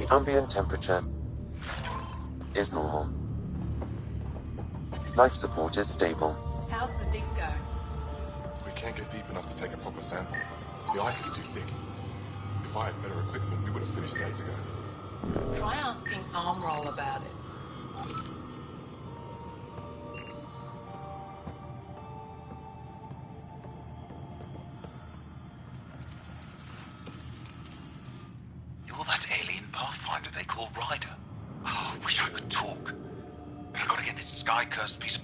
The ambient temperature is normal. Life support is stable. How's the dig going? We can't get deep enough to take a proper sample. The ice is too thick. If I had better equipment, we would have finished days ago. Try asking Armroll about it. You're that alien Pathfinder they call Ryder. Oh, I wish I could talk. But I gotta get this sky-cursed piece of...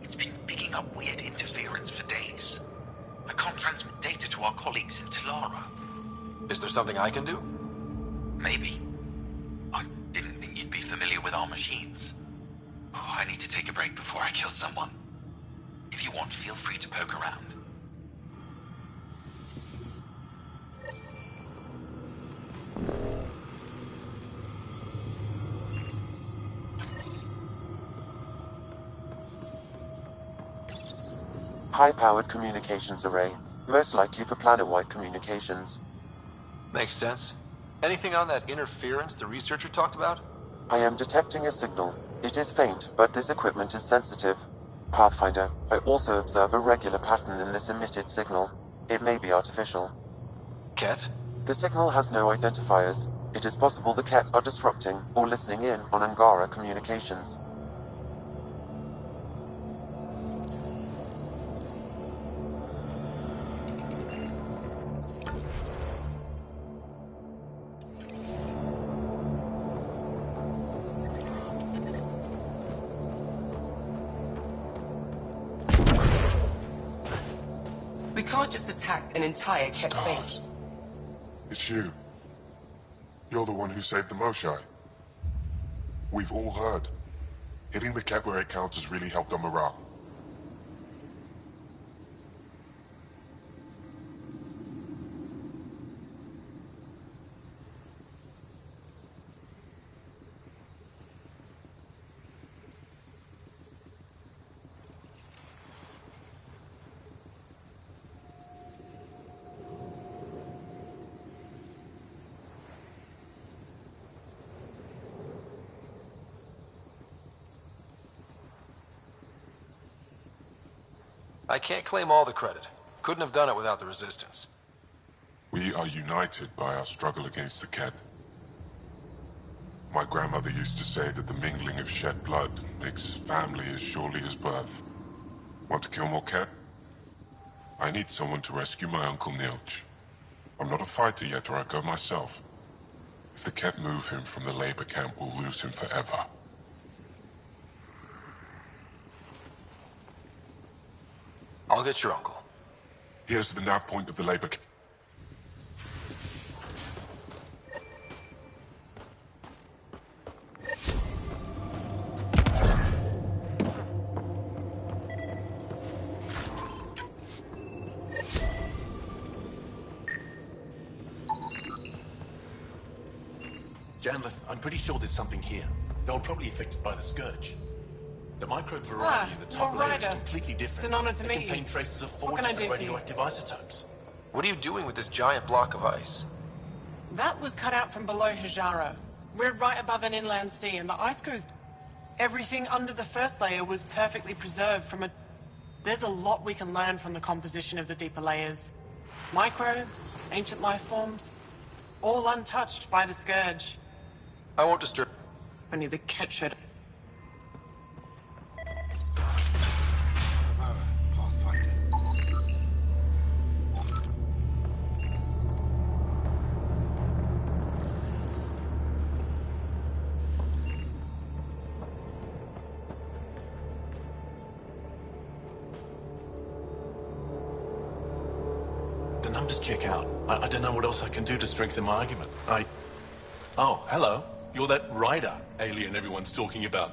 It's been picking up weird interference for days. I can't transmit data to our colleagues in Tilara. Is there something I can do? Maybe. I didn't think you'd be familiar with our machines. Oh, I need to take a break before I kill someone. If you want, feel free to poke around. High-powered communications array, most likely for planet-wide communications. Makes sense. Anything on that interference the researcher talked about? I am detecting a signal. It is faint, but this equipment is sensitive. Pathfinder, I also observe a regular pattern in this emitted signal. It may be artificial. Ket? The signal has no identifiers. It is possible the Ket are disrupting or listening in on Angara communications. We can't just attack an entire Ket base. It's you. You're the one who saved the Moshai. We've all heard. Hitting the Ket where it counts has really helped our morale. I can't claim all the credit. Couldn't have done it without the Resistance. We are united by our struggle against the Ket. My grandmother used to say that the mingling of shed blood makes family as surely as birth. Want to kill more Ket? I need someone to rescue my Uncle Nilch. I'm not a fighter yet, or I'd go myself. If the Ket move him from the labor camp, we'll lose him forever. I'll get your uncle. Here's the nav point of the labor camp. Janlith, I'm pretty sure there's something here. They were probably affected by the Scourge. The microbe variety in the top layer is completely different. It's an honor to they meet you. contain traces of 4 What can I do different for you? radioactive isotopes. What are you doing with this giant block of ice? That was cut out from below Hajara. We're right above an inland sea, and the ice goes... Everything under the first layer was perfectly preserved from a... There's a lot we can learn from the composition of the deeper layers. Microbes, ancient life forms, all untouched by the Scourge. I won't disturb... Only the Ket should... The numbers check out. I don't know what else I can do to strengthen my argument. Oh, hello. You're that Ryder alien everyone's talking about.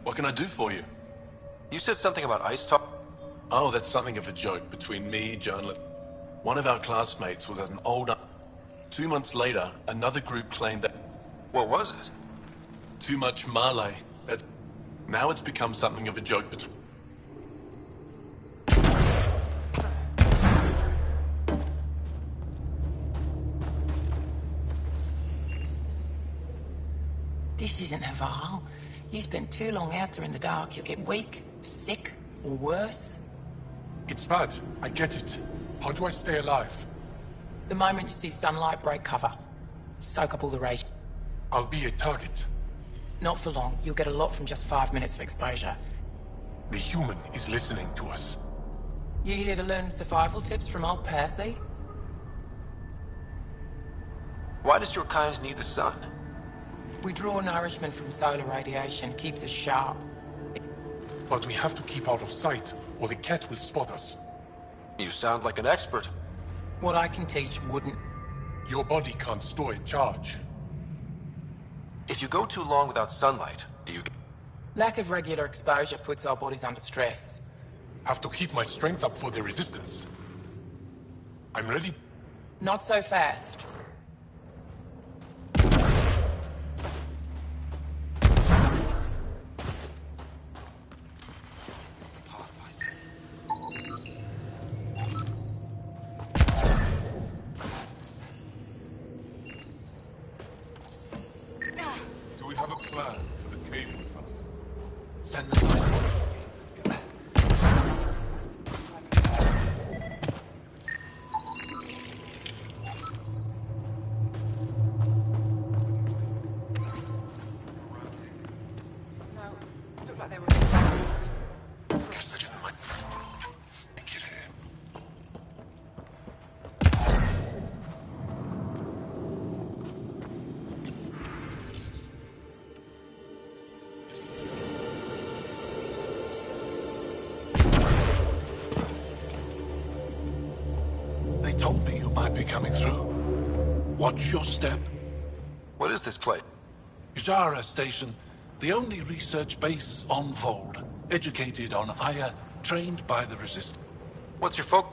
What can I do for you? You said something about ice talk? Oh, that's something of a joke between me, Janlith. One of our classmates was at an old... 2 months later, another group claimed that... What was it? Too much Malay. Now it's become something of a joke between... This isn't Haval. You spend too long out there in the dark, you'll get weak, sick, or worse. It's bad. I get it. How do I stay alive? The moment you see sunlight, break cover. Soak up all the rage. I'll be a target. Not for long. You'll get a lot from just 5 minutes of exposure. The human is listening to us. You here to learn survival tips from old Percy? Why does your kind need the sun? We draw nourishment from solar radiation, keeps us sharp. But we have to keep out of sight, or the cat will spot us. You sound like an expert. What I can teach wouldn't. Your body can't store a charge. If you go too long without sunlight, do you... Lack of regular exposure puts our bodies under stress. Have to keep my strength up for the resistance. I'm ready. Not so fast. Do we have a plan for the cave we found? Send the signs. They told me you might be coming through. Watch your step. What is this place? Ijara Station, the only research base on Vold. Educated on Aya, trained by the Resistance. What's your focus?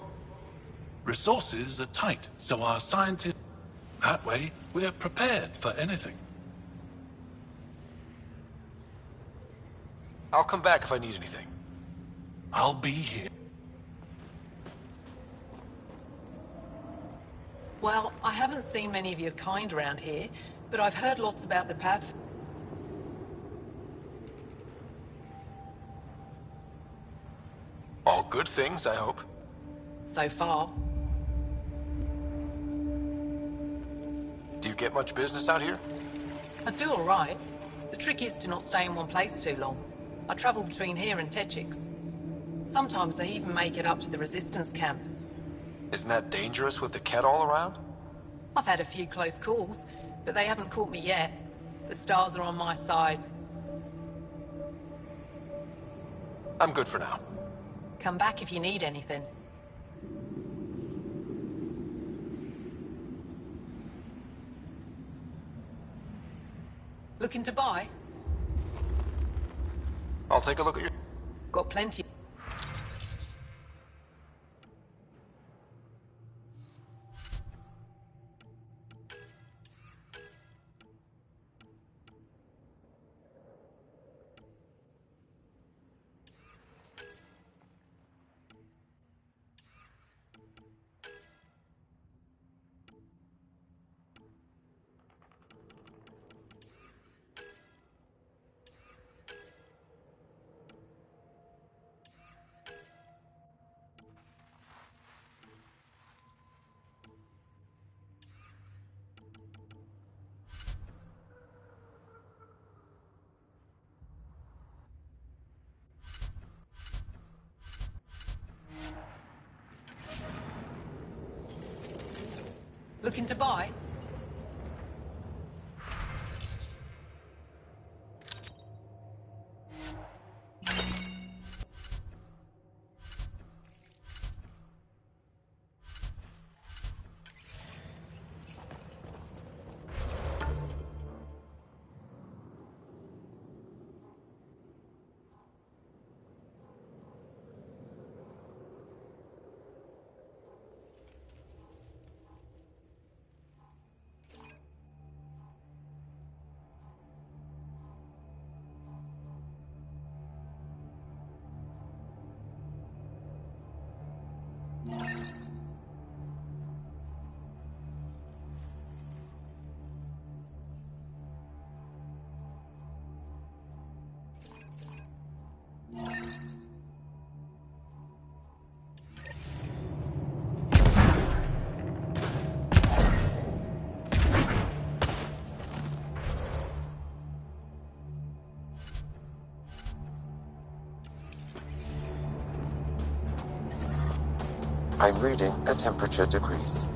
Resources are tight, so our scientists... That way, we're prepared for anything. I'll come back if I need anything. I'll be here. Well, I haven't seen many of your kind around here, but I've heard lots about the path. All good things, I hope. So far. Do you get much business out here? I do all right. The trick is to not stay in one place too long. I travel between here and Techix. Sometimes I even make it up to the Resistance camp. Isn't that dangerous with the Ket all around? I've had a few close calls, but they haven't caught me yet. The stars are on my side. I'm good for now. Come back if you need anything. Looking to buy? I'll take a look at your... Got plenty. Looking to buy? I'm reading a temperature decrease.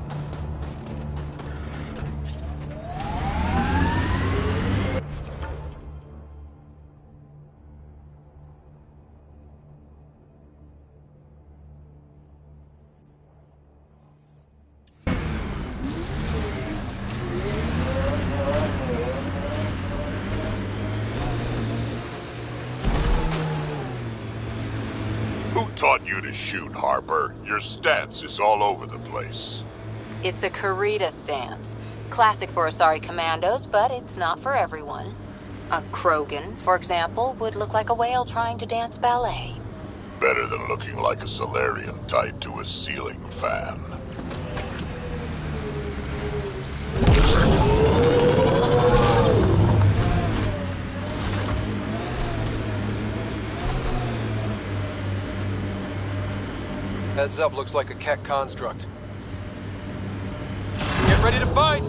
Who taught you to shoot, Harper? Your stance is all over the place. It's a Karita stance. Classic for Asari commandos, but it's not for everyone. A Krogan, for example, would look like a whale trying to dance ballet. Better than looking like a Solarian tied to a ceiling fan. Heads up, looks like a Keck construct. Get ready to fight!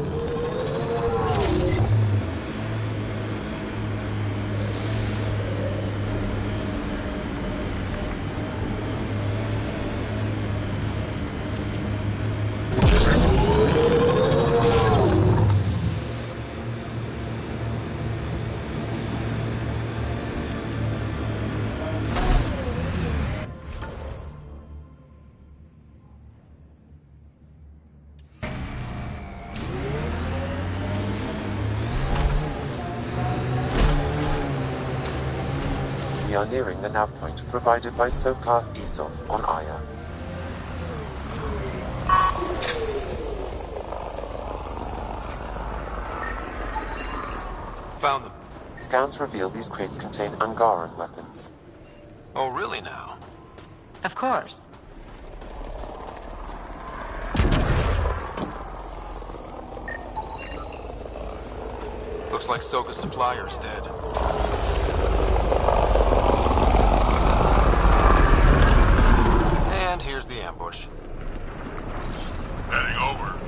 We are nearing the nav point provided by Sokar Isov on Aya. Found them. Scans reveal these crates contain Angaran weapons. Oh, really now? Of course. Looks like Soka's supplier is dead. And here's the ambush. Heading over.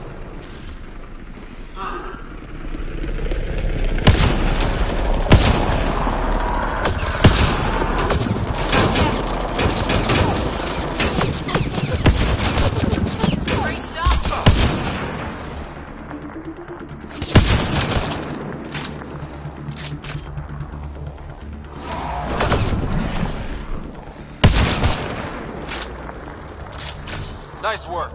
Nice work.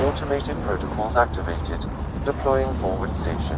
Automated protocols activated. Deploying forward station.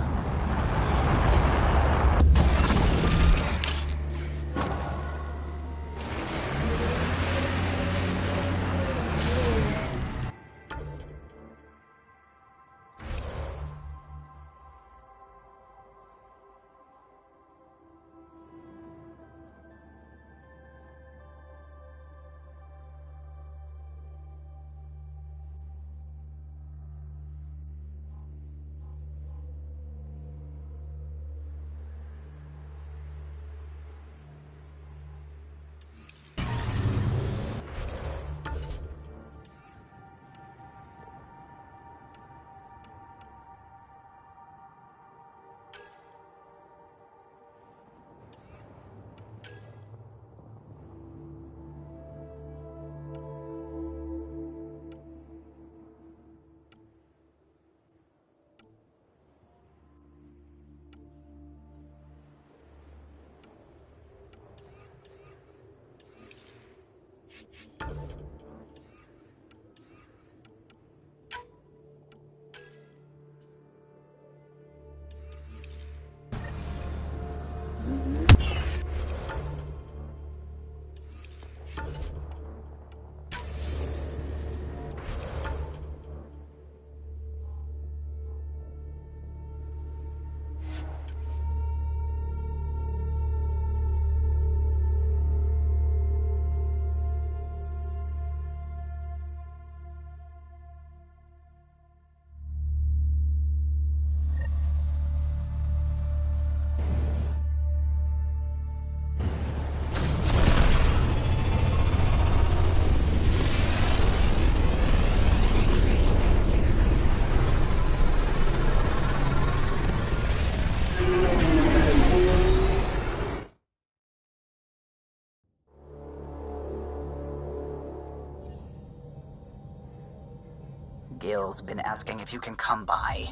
Bill's been asking if you can come by.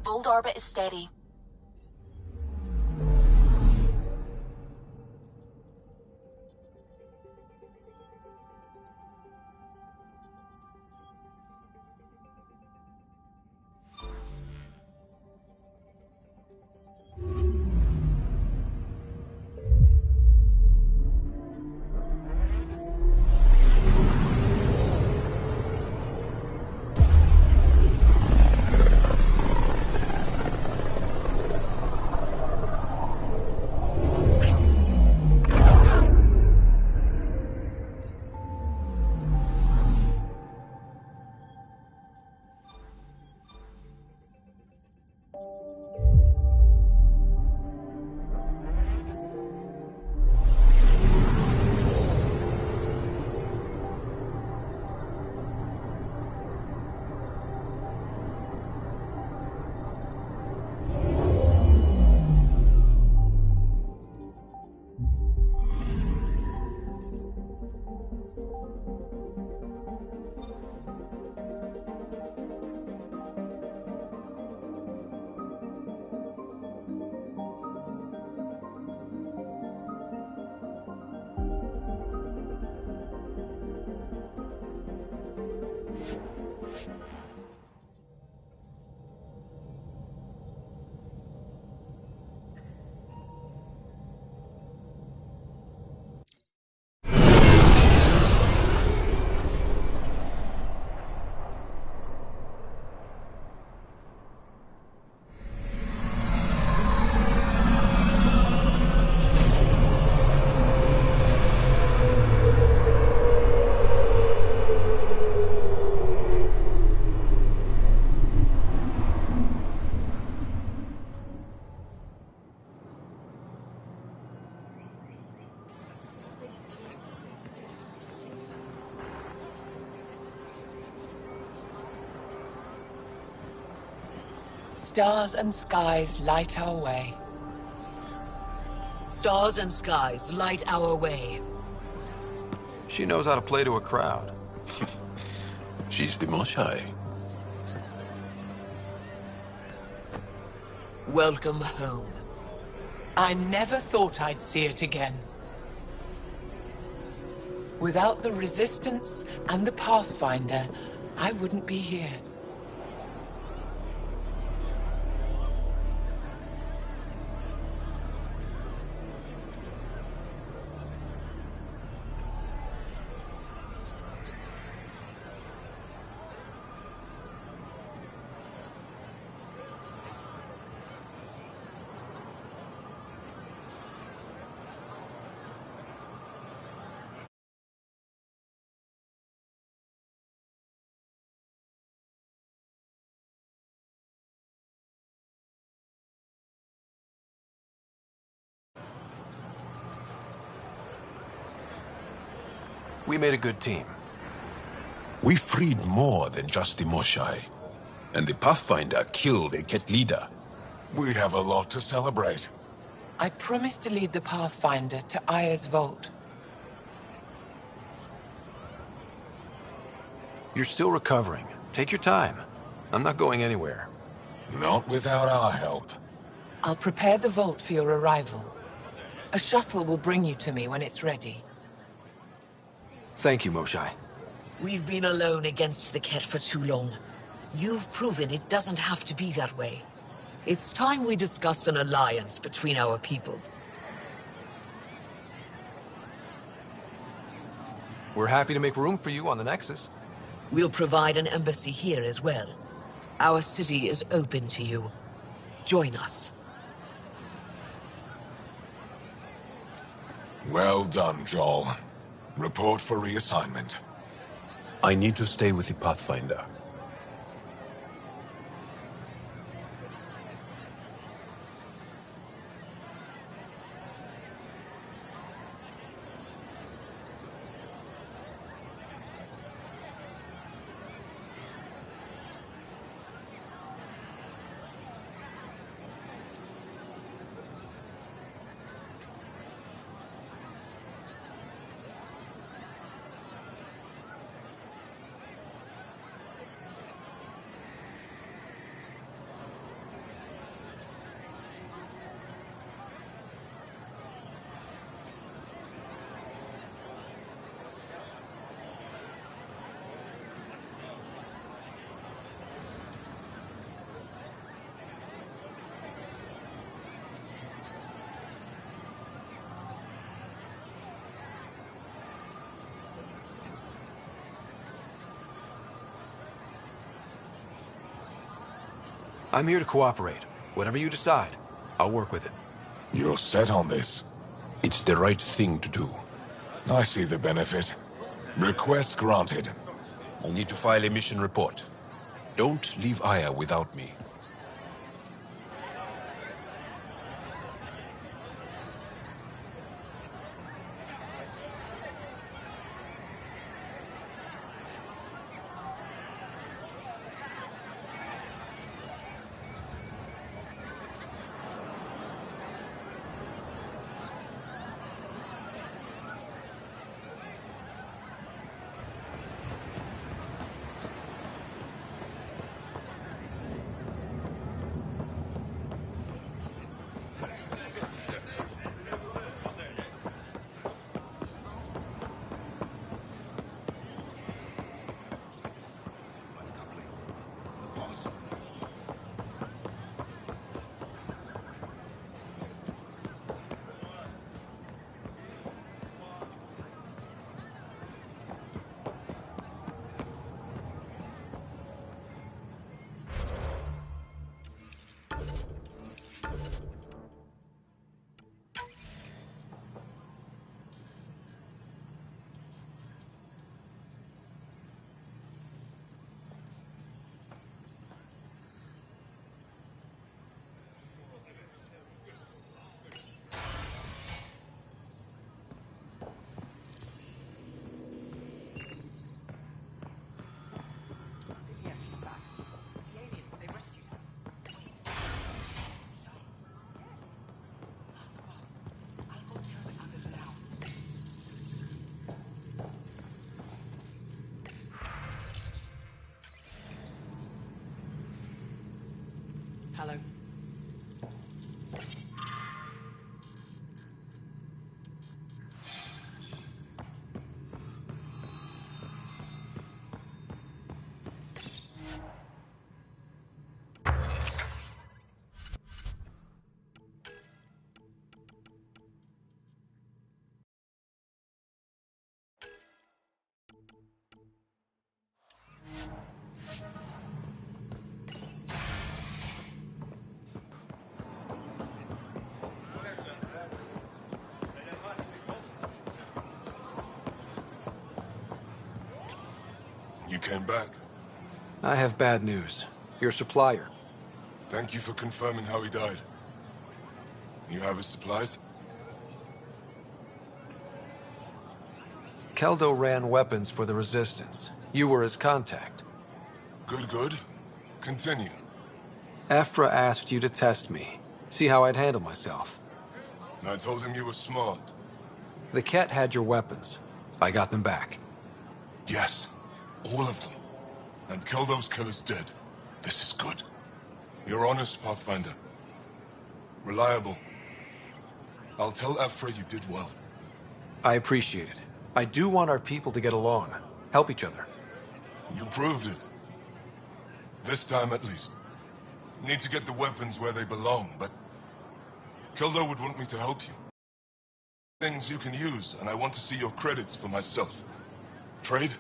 Fold orbit is steady. Stars and skies light our way. Stars and skies light our way. She knows how to play to a crowd. She's the Moshai. Welcome home. I never thought I'd see it again. Without the Resistance and the Pathfinder, I wouldn't be here. We made a good team. We freed more than just the Moshai. And the Pathfinder killed a Ket leader. We have a lot to celebrate. I promised to lead the Pathfinder to Aya's vault. You're still recovering. Take your time. I'm not going anywhere. Not without our help. I'll prepare the vault for your arrival. A shuttle will bring you to me when it's ready. Thank you, Moshai. We've been alone against the Ket for too long. You've proven it doesn't have to be that way. It's time we discussed an alliance between our people. We're happy to make room for you on the Nexus. We'll provide an embassy here as well. Our city is open to you. Join us. Well done, Joel. Report for reassignment. I need to stay with the Pathfinder. I'm here to cooperate. Whatever you decide, I'll work with it. You're set on this. It's the right thing to do. I see the benefit. Request granted. I need to file a mission report. Don't leave Aya without me. Hello. You came back. I have bad news. Your supplier. Thank you for confirming how he died. You have his supplies? Keldo ran weapons for the Resistance. You were his contact. Good, good. Continue. Afra asked you to test me. See how I'd handle myself. I told him you were smart. The Ket had your weapons. I got them back. Yes. All of them. And kill those killers dead. This is good. You're honest, Pathfinder. Reliable. I'll tell Afra you did well. I appreciate it. I do want our people to get along. Help each other. You proved it. This time at least. Need to get the weapons where they belong, but... Kildo would want me to help you. Things you can use, and I want to see your credits for myself. Trade?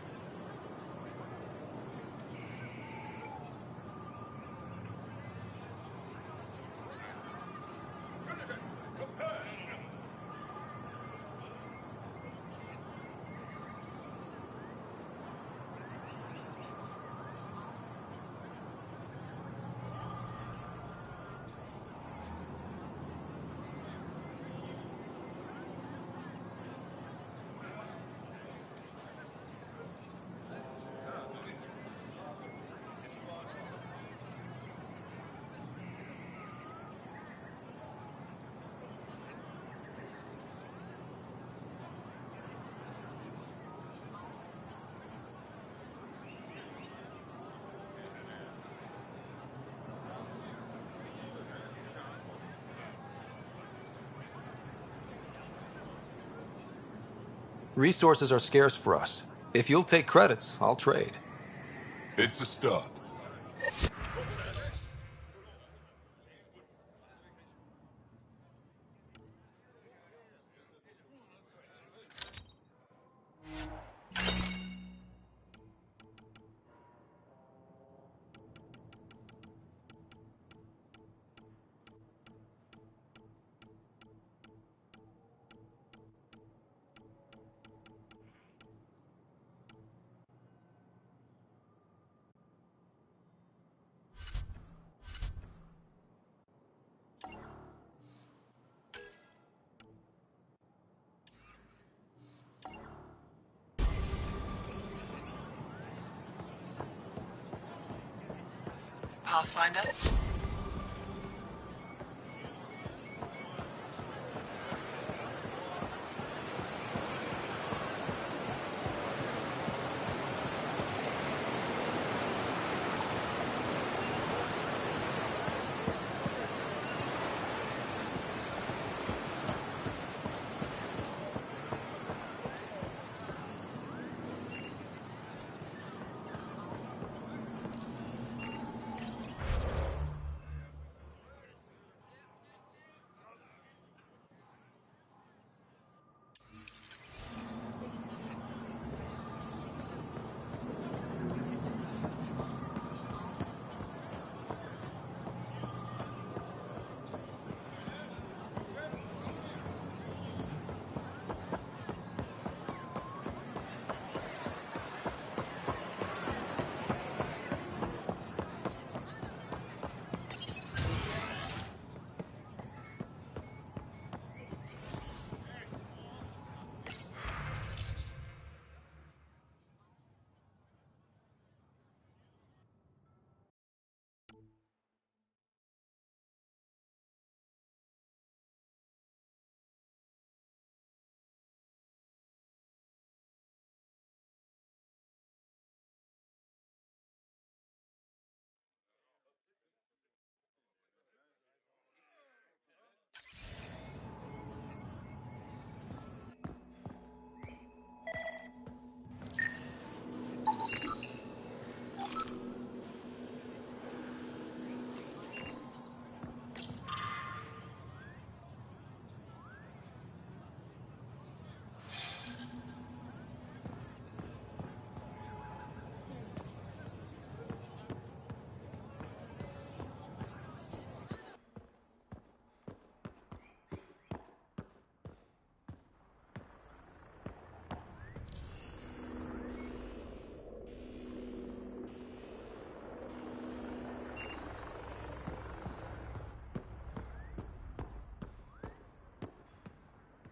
Resources are scarce for us. If you'll take credits, I'll trade. It's a start. Pathfinder?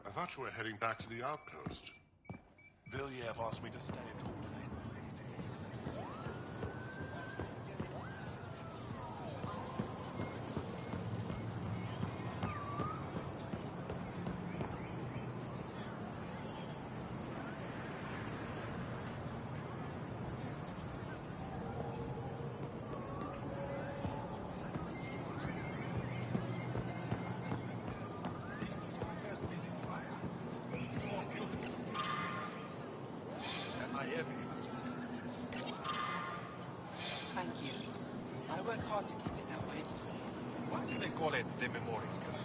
I thought you were heading back to the outpost. Villiers asked me to stay and coordinate the city. This is my first visit, Fire. It's more beautiful than I ever imagined. Thank you. I work hard to keep it that way. Why do they call it the Memorial Garden?